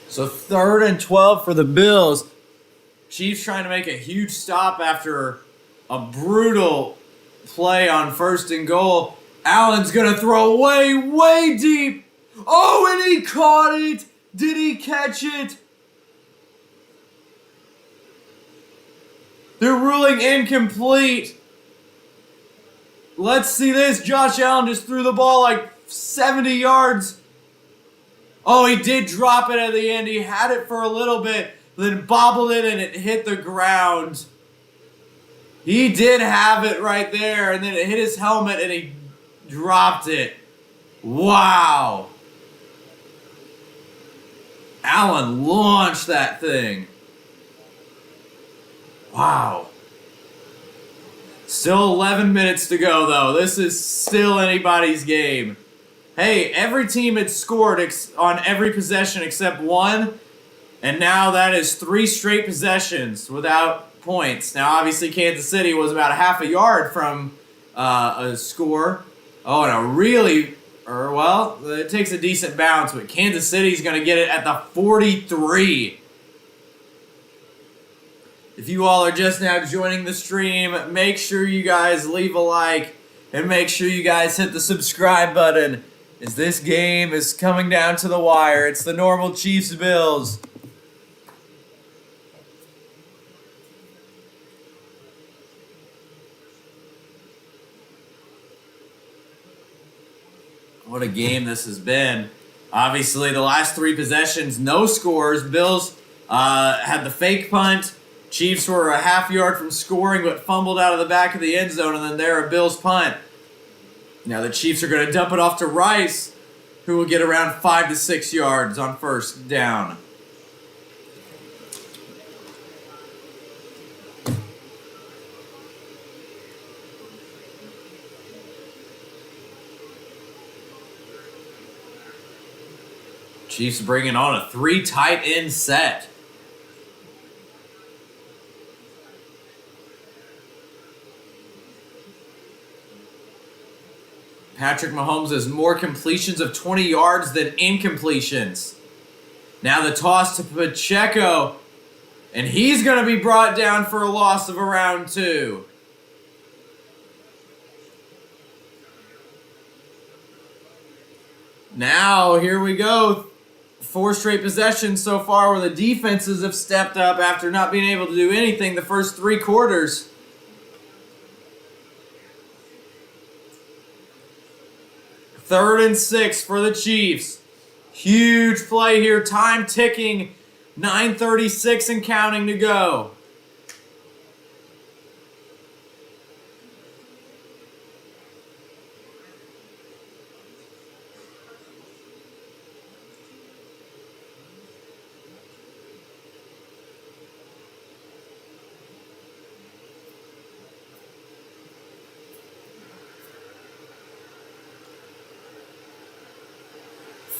So 3rd and 12 for the Bills. Chiefs trying to make a huge stop after a brutal play on 1st and goal. Allen's going to throw way, way deep. Oh, and he caught it. Did he catch it? They're ruling incomplete. Let's see this. Josh Allen just threw the ball like 70 yards. Oh, he did drop it at the end. He had it for a little bit, then bobbled it and it hit the ground. He did have it right there, and then it hit his helmet and he dropped it. Wow. Allen launched that thing. Wow. Still 11 minutes to go, though. This is still anybody's game. Hey, every team had scored on every possession except one, and now that is 3 straight possessions without points. Now, obviously, Kansas City was about a half a yard from a score. Oh, and it takes a decent bounce, but Kansas City's going to get it at the 43. If you all are just now joining the stream, make sure you guys leave a like and make sure you guys hit the subscribe button, as this game is coming down to the wire. It's the normal Chiefs-Bills. What a game this has been. Obviously, the last 3 possessions, no scores. Bills had the fake punt. Chiefs were a half yard from scoring, but fumbled out of the back of the end zone, and then there, a Bills punt. Now the Chiefs are going to dump it off to Rice, who will get around 5 to 6 yards on first down. Chiefs bringing on a 3 tight end set. Patrick Mahomes has more completions of 20 yards than incompletions. Now the toss to Pacheco, and he's going to be brought down for a loss of around 2. Now, here we go. 4 straight possessions so far where the defenses have stepped up after not being able to do anything the first 3 quarters. Third and 6 for the Chiefs. Huge play here. Time ticking. 9:36 and counting to go.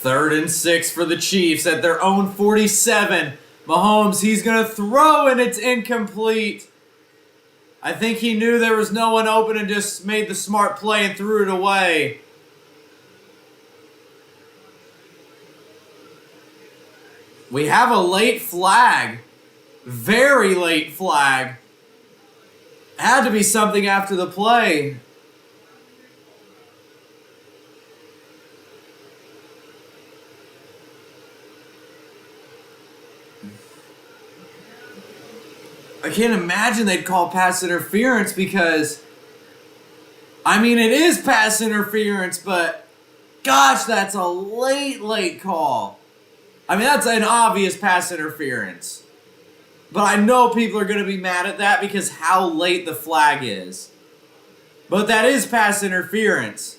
Third and 6 for the Chiefs at their own 47. Mahomes, he's going to throw and it's incomplete. I think he knew there was no one open and just made the smart play and threw it away. We have a late flag. Very late flag. Had to be something after the play. I can't imagine they'd call pass interference because, I mean, it is pass interference, but gosh, that's a late call. I mean, that's an obvious pass interference. But I know people are going to be mad at that because how late the flag is. But that is pass interference.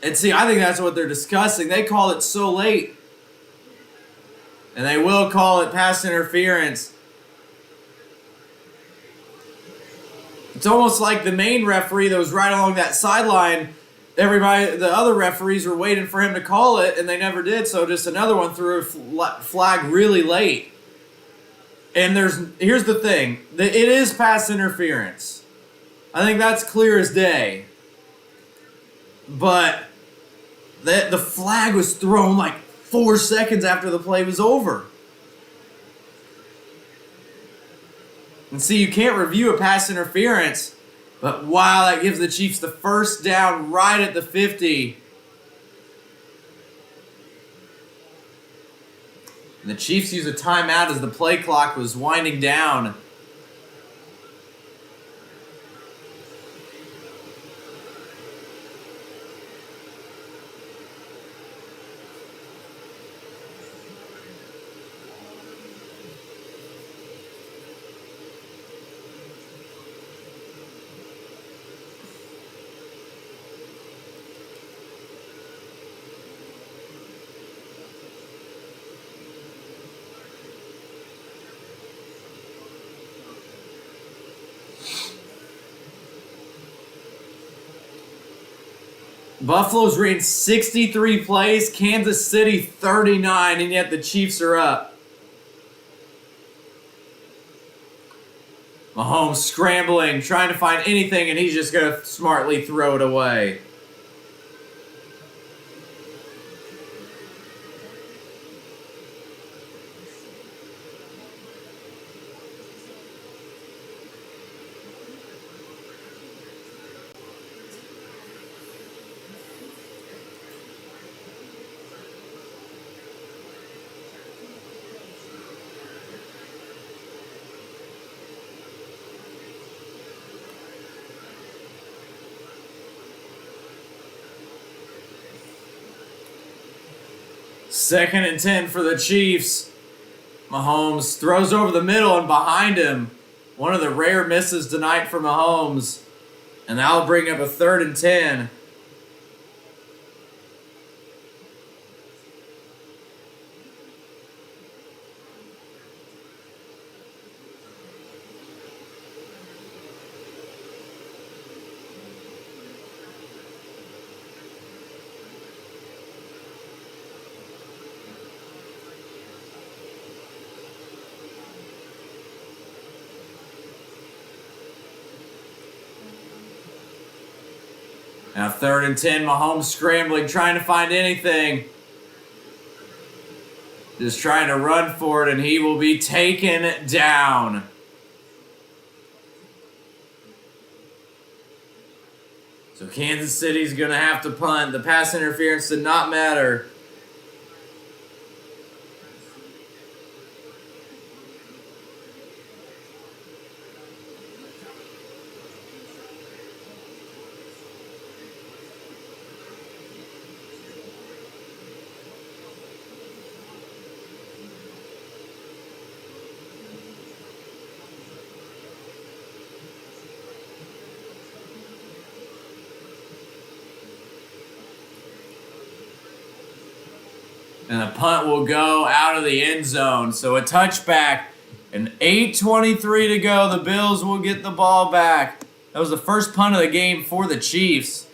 And see, I think that's what they're discussing. They call it so late. And they will call it pass interference. It's almost like the main referee that was right along that sideline. Everybody, the other referees were waiting for him to call it, and they never did. So just another one threw a flag really late. And here's the thing. It is pass interference. I think that's clear as day. But the flag was thrown like 4 seconds after the play was over. And see, you can't review a pass interference, but wow, that gives the Chiefs the first down right at the 50. And the Chiefs used a timeout as the play clock was winding down. Buffalo's ran 63 plays, Kansas City 39, and yet the Chiefs are up. Mahomes scrambling, trying to find anything, and he's just going to smartly throw it away. Second and 10 for the Chiefs. Mahomes throws over the middle and behind him. One of the rare misses tonight for Mahomes. And that'll bring up a 3rd and 10. Now 3rd and 10, Mahomes scrambling, trying to find anything. Just trying to run for it, and he will be taken down. So Kansas City's going to have to punt. The pass interference did not matter. And the punt will go out of the end zone. So a touchback and 8:23 to go. The Bills will get the ball back. That was the first punt of the game for the Chiefs.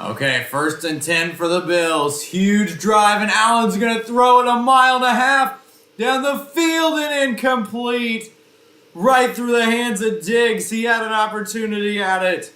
Okay, 1st and 10 for the Bills. Huge drive, and Allen's going to throw it 1.5 miles down the field and incomplete. Right through the hands of Diggs. He had an opportunity at it.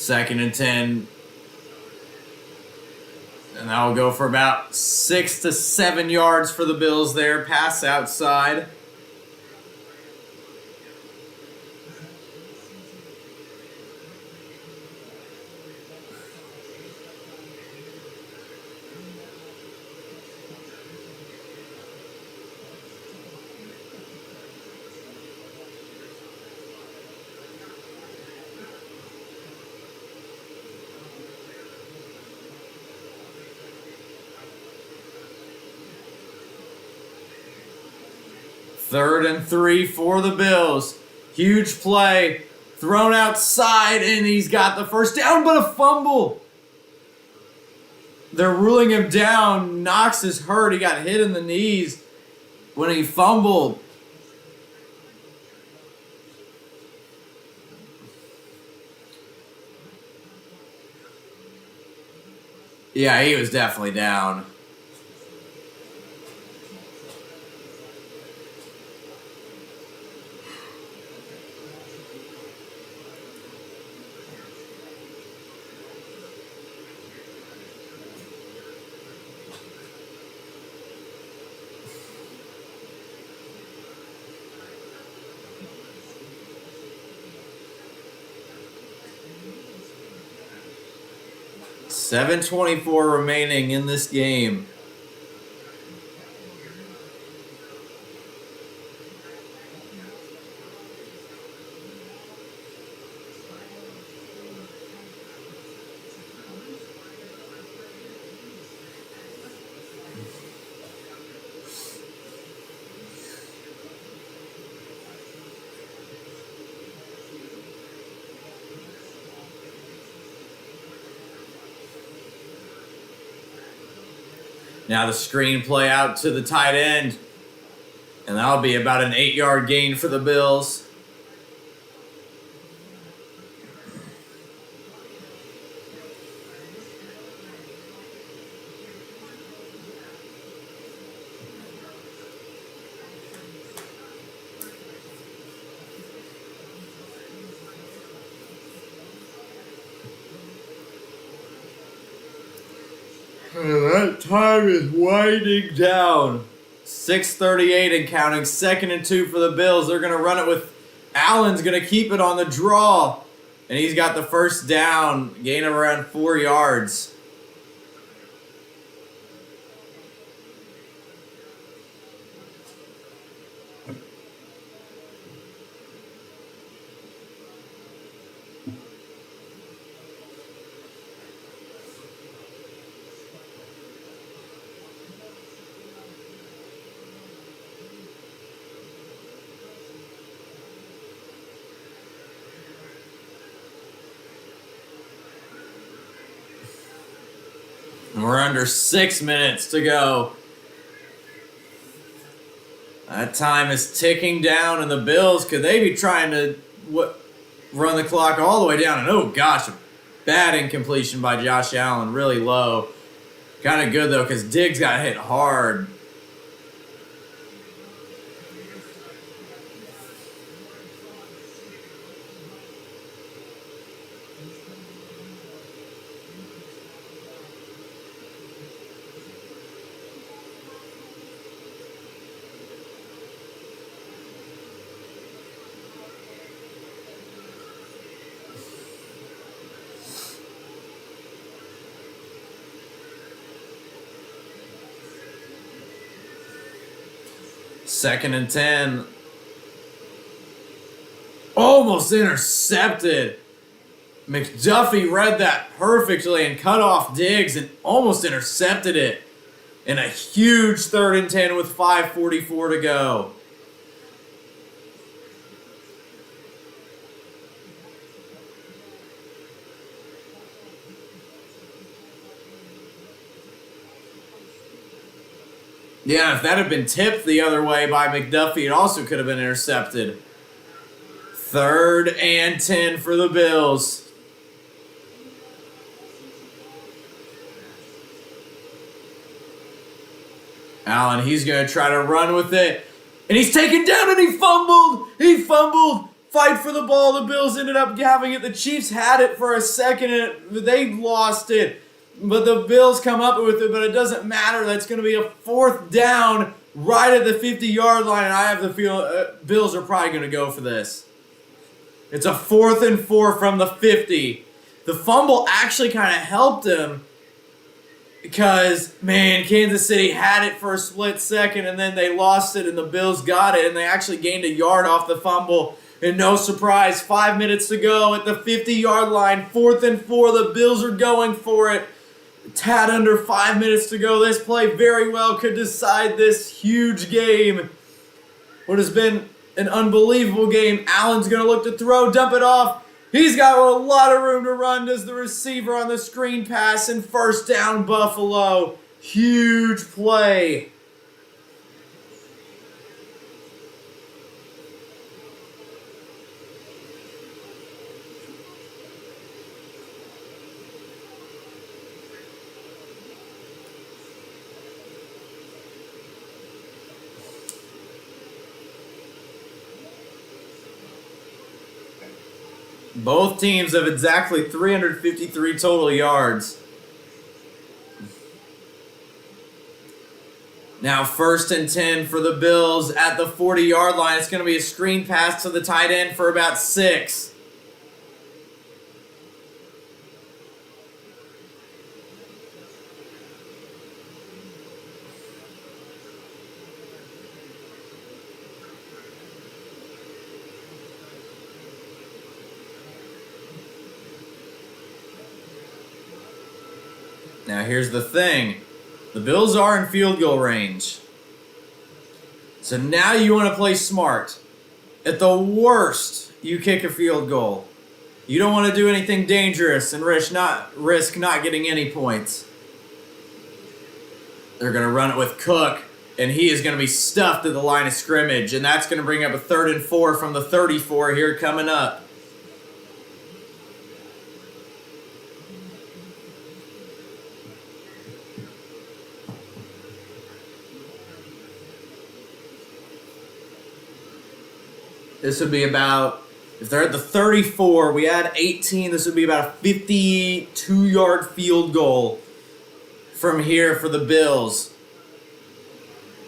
2nd and 10. And that will go for about 6 to 7 yards for the Bills there. Pass outside. Third and 3 for the Bills. Huge play. Thrown outside, and he's got the first down, but a fumble. They're ruling him down. Knox is hurt. He got hit in the knees when he fumbled. Yeah, he was definitely down. $7:24 remaining in this game. Now the screen play out to the tight end. And that'll be about an 8-yard gain for the Bills. That time is winding down. 6:38 and counting. 2nd and 2 for the Bills. They're going to run it with Allen's going to keep it on the draw. And he's got the first down. Gain of around 4 yards. And we're under 6 minutes to go. That time is ticking down, and the Bills, could they be trying to run the clock all the way down? And oh gosh, a bad incompletion by Josh Allen, really low. Kind of good though, because Diggs got hit hard. Second and 10. Almost intercepted. McDuffie read that perfectly and cut off Diggs and almost intercepted it. In a huge 3rd and 10 with 5:44 to go. Yeah, if that had been tipped the other way by McDuffie, it also could have been intercepted. 3rd and 10 for the Bills. Allen, he's going to try to run with it. And he's taken down and he fumbled. He fumbled. fight for the ball. The Bills ended up having it. The Chiefs had it for a second and they lost it. But the Bills come up with it, but it doesn't matter. That's going to be a 4th down right at the 50-yard line, and I have the feeling Bills are probably going to go for this. It's a 4th and 4 from the 50. The fumble actually kind of helped him because, man, Kansas City had it for a split second, and then they lost it, and the Bills got it, and they actually gained a yard off the fumble. And no surprise, 5 minutes to go at the 50-yard line, 4th and 4. The Bills are going for it. Tad under 5 minutes to go. This play very well could decide this huge game. What has been an unbelievable game. Allen's going to look to throw, dump it off. He's got a lot of room to run. Does the receiver on the screen pass, and 1st down Buffalo. Huge play. Both teams have exactly 353 total yards. Now 1st and 10 for the Bills at the 40-yard line. It's going to be a screen pass to the tight end for about 6. Now here's the thing. The Bills are in field goal range. So now you want to play smart. At the worst, you kick a field goal. You don't want to do anything dangerous and risk not getting any points. They're going to run it with Cook, and he is going to be stuffed at the line of scrimmage, and that's going to bring up a 3rd and 4 from the 34 here coming up. This would be about, if they're at the 34, we add 18, this would be about a 52-yard field goal from here for the Bills.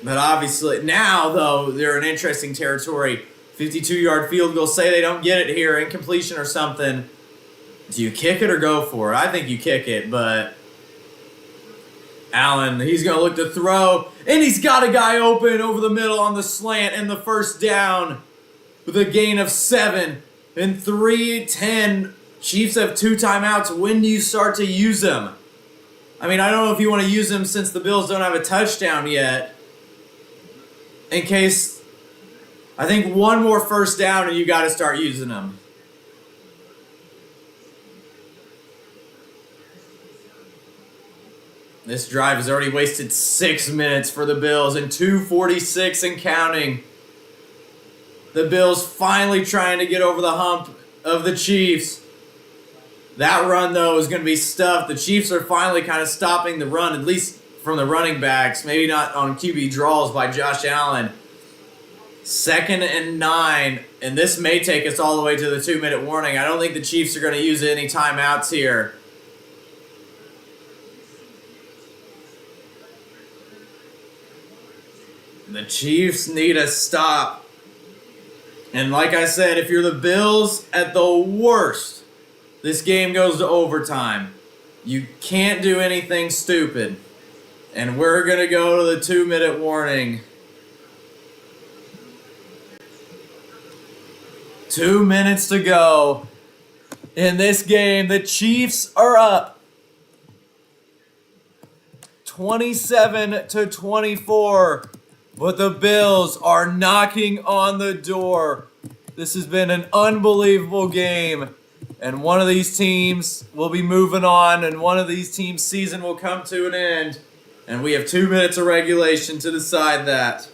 But obviously, now, though, they're in interesting territory. 52-yard field goal, say they don't get it here, incompletion or something. Do you kick it or go for it? I think you kick it, but Allen, he's going to look to throw, and he's got a guy open over the middle on the slant and the 1st down. With a gain of 7 and 3-10. Chiefs have 2 timeouts. When do you start to use them? I mean, I don't know if you want to use them since the Bills don't have a touchdown yet. In case, I think one more 1st down and you got to start using them. This drive has already wasted 6 minutes for the Bills and 2:46 and counting. The Bills finally trying to get over the hump of the Chiefs. That run, though, is going to be stuffed. The Chiefs are finally kind of stopping the run, at least from the running backs. Maybe not on QB draws by Josh Allen. 2nd and 9, and this may take us all the way to the 2-minute warning. I don't think the Chiefs are going to use any timeouts here. The Chiefs need a stop. And like I said, if you're the Bills, at the worst, this game goes to overtime. You can't do anything stupid. And we're going to go to the 2-minute warning. 2 minutes to go in this game. The Chiefs are up 27-24. But the Bills are knocking on the door. This has been an unbelievable game. And one of these teams will be moving on, and one of these teams' season will come to an end. And we have 2 minutes of regulation to decide that.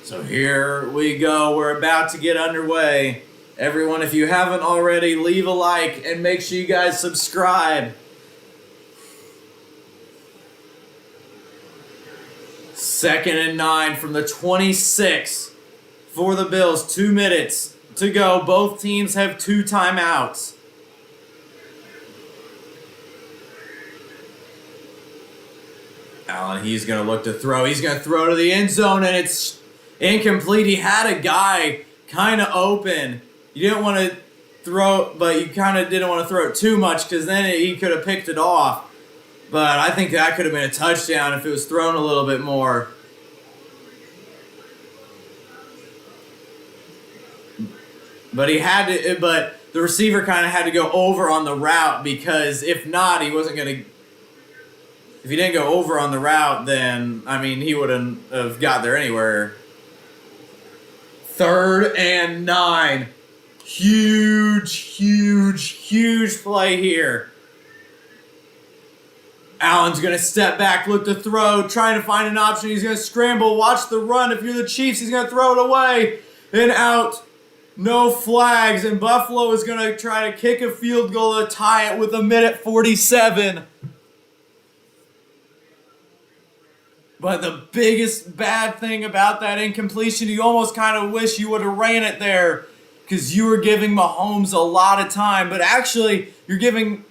So here we go. We're about to get underway. Everyone, if you haven't already, leave a like and make sure you guys subscribe. Second and 9 from the 26 for the Bills. 2 minutes to go. Both teams have 2 timeouts. Allen, he's going to look to throw. He's going to throw to the end zone, and it's incomplete. He had a guy kind of open. You didn't want to throw, but you kind of didn't want to throw it too much because then he could have picked it off. But I think that could have been a touchdown if it was thrown a little bit more. But the receiver kind of had to go over on the route because if not, he wasn't going to. If he didn't go over on the route, then, I mean, he wouldn't have got there anywhere. 3rd and 9. Huge play here. Allen's going to step back, look to throw, trying to find an option. He's going to scramble, watch the run. If you're the Chiefs, he's going to throw it away and out. No flags, and Buffalo is going to try to kick a field goal to tie it with 1:47. But the biggest bad thing about that incompletion, you almost kind of wish you would have ran it there because you were giving Mahomes a lot of time. But actually, you're giving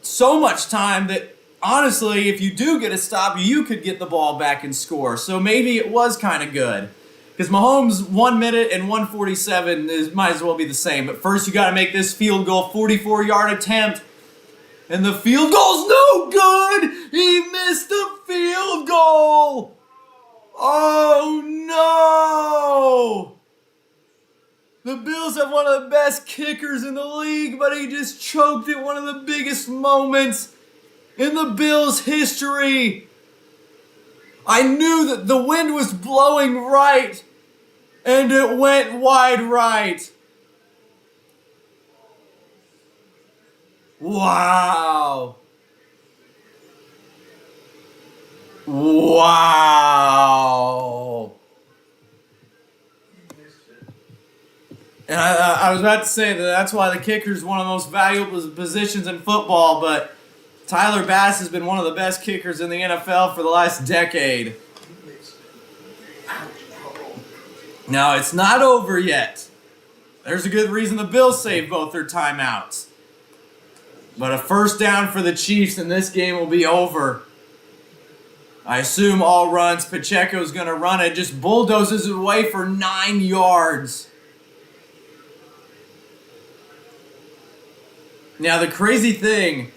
so much time that, honestly, if you do get a stop, you could get the ball back and score. So maybe it was kind of good. Because Mahomes, 1 minute and 1:47 might as well be the same. But first, you got to make this field goal, 44-yard attempt. And the field goal's no good! He missed the field goal! Oh no! The Bills have one of the best kickers in the league, but he just choked at one of the biggest moments in the Bills' history. I knew that the wind was blowing right, and it went wide right. Wow. And I was about to say that's why the kicker is one of the most valuable positions in football, but Tyler Bass has been one of the best kickers in the NFL for the last decade. Now, it's not over yet. There's a good reason the Bills saved both their timeouts. But a first down for the Chiefs and this game will be over. I assume all runs. Pacheco's going to run it. Just bulldozes it away for 9 yards. Now, the crazy thing,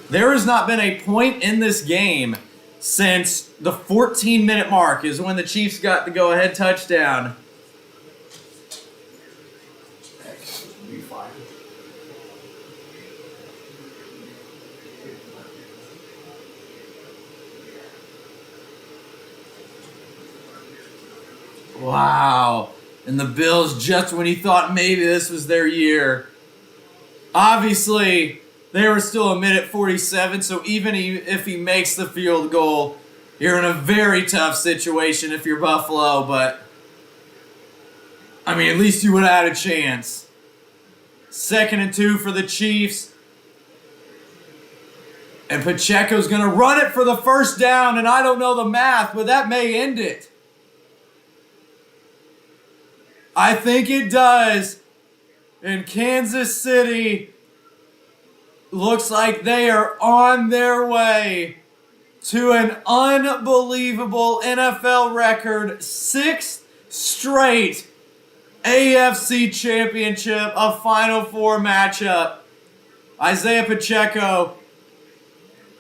there has not been a point in this game since the 14-minute mark is when the Chiefs got the go-ahead touchdown. Wow. And the Bills, just when you thought maybe this was their year. Obviously, they were still 1:47, so even if he makes the field goal, you're in a very tough situation if you're Buffalo, but I mean, at least you would have had a chance. 2nd and 2 for the Chiefs. And Pacheco's going to run it for the first down, and I don't know the math, but that may end it. I think it does. And Kansas City looks like they are on their way to an unbelievable NFL record, 6th straight AFC Championship, a Final Four matchup. Isaiah Pacheco,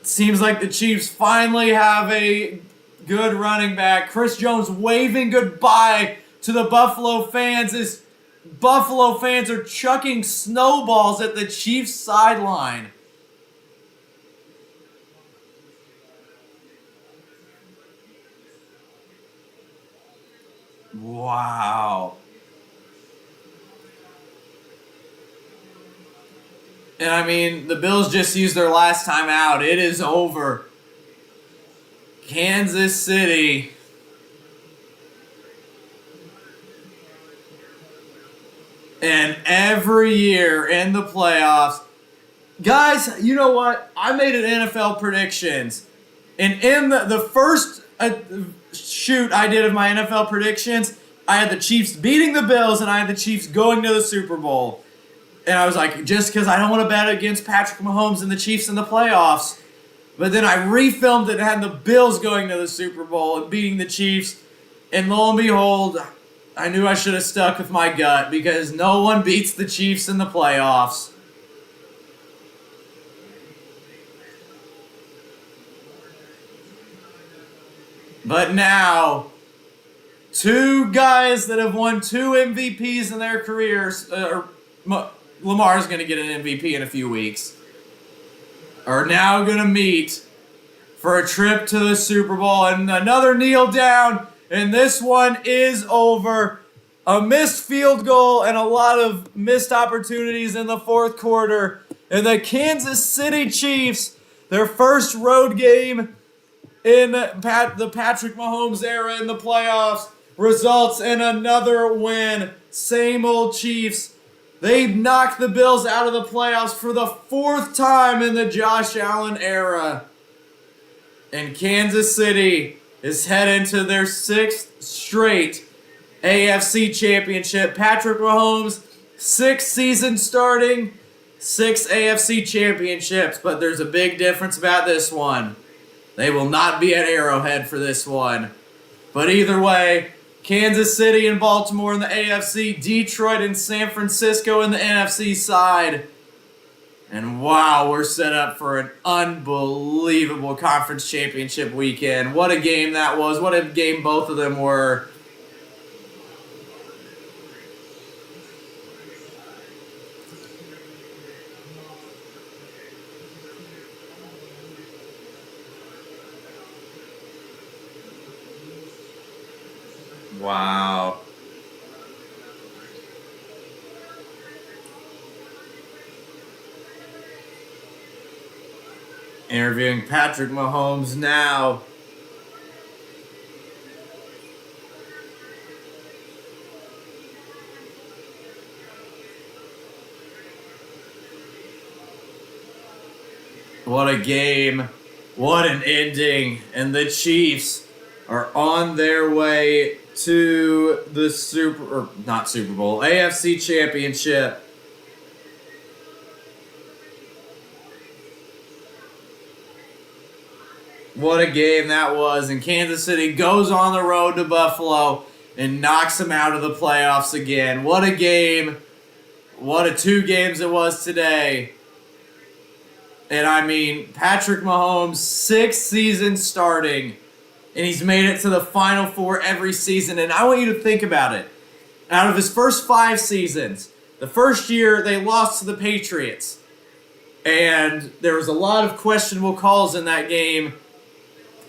seems like the Chiefs finally have a good running back. Chris Jones waving goodbye to the Buffalo fans as Buffalo fans are chucking snowballs at the Chiefs sideline. Wow. And I mean, the Bills just used their last time out. It is over. Kansas City And every year in the playoffs, guys, you know what? I made an NFL predictions. And in the first shoot I did of my NFL predictions, I had the Chiefs beating the Bills and I had the Chiefs going to the Super Bowl. And I was like, just because I don't want to bet against Patrick Mahomes and the Chiefs in the playoffs. But then I refilmed it and had the Bills going to the Super Bowl and beating the Chiefs. And lo and behold, I knew I should have stuck with my gut because no one beats the Chiefs in the playoffs. But now, two guys that have won 2 MVPs in their careers, Lamar's going to get an MVP in a few weeks, are now going to meet for a trip to the Super Bowl. And another kneel down, and this one is over. A missed field goal and a lot of missed opportunities in the fourth quarter. And the Kansas City Chiefs, their first road game in the Patrick Mahomes era in the playoffs, results in another win. Same old Chiefs. They knocked the Bills out of the playoffs for the 4th time in the Josh Allen era. And Kansas City is heading to their 6th straight AFC championship. Patrick Mahomes, 6th season starting, 6 AFC championships. But there's a big difference about this one. They will not be at Arrowhead for this one. But either way, Kansas City and Baltimore in the AFC, Detroit and San Francisco in the NFC side. And wow, we're set up for an unbelievable conference championship weekend. What a game that was. What a game both of them were. Wow. Interviewing Patrick Mahomes now. What a game. What an ending. And the Chiefs are on their way to the Super Bowl, AFC Championship. What a game that was. And Kansas City goes on the road to Buffalo and knocks them out of the playoffs again. What a game. What a 2 games it was today. And I mean, Patrick Mahomes, 6th season starting, and he's made it to the Final Four every season. And I want you to think about it. Out of his first 5 seasons, the first year they lost to the Patriots. And there was a lot of questionable calls in that game.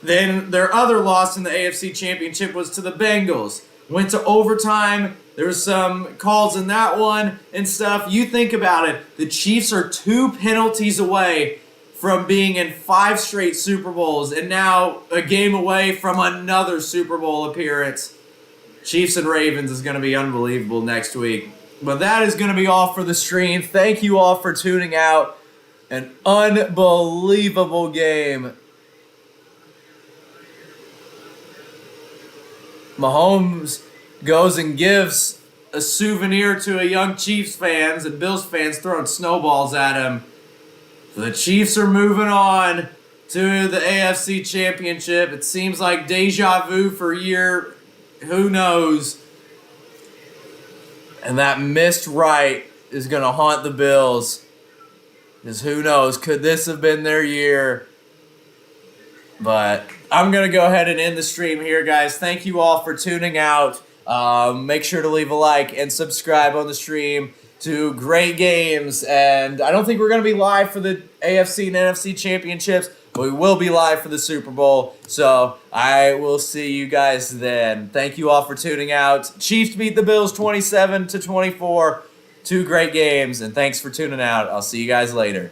Then their other loss in the AFC Championship was to the Bengals. Went to overtime. There was some calls in that one and stuff. You think about it. The Chiefs are 2 penalties away from being in 5 straight Super Bowls, and now a game away from another Super Bowl appearance. Chiefs and Ravens is going to be unbelievable next week. But that is going to be all for the stream. Thank you all for tuning out. An unbelievable game. Mahomes goes and gives a souvenir to a young Chiefs fans, and Bills fans throwing snowballs at him. The Chiefs are moving on to the AFC Championship. It seems like deja vu for a year. Who knows? And that missed right is going to haunt the Bills. Because who knows? Could this have been their year? But I'm going to go ahead and end the stream here, guys. Thank you all for tuning out. Make sure to leave a like and subscribe on the stream. To great games, and I don't think we're going to be live for the AFC and NFC championships, but we will be live for the Super Bowl, so I will see you guys then. Thank you all for tuning out. Chiefs beat the Bills 27-24. 2 great games, and thanks for tuning out. I'll see you guys later.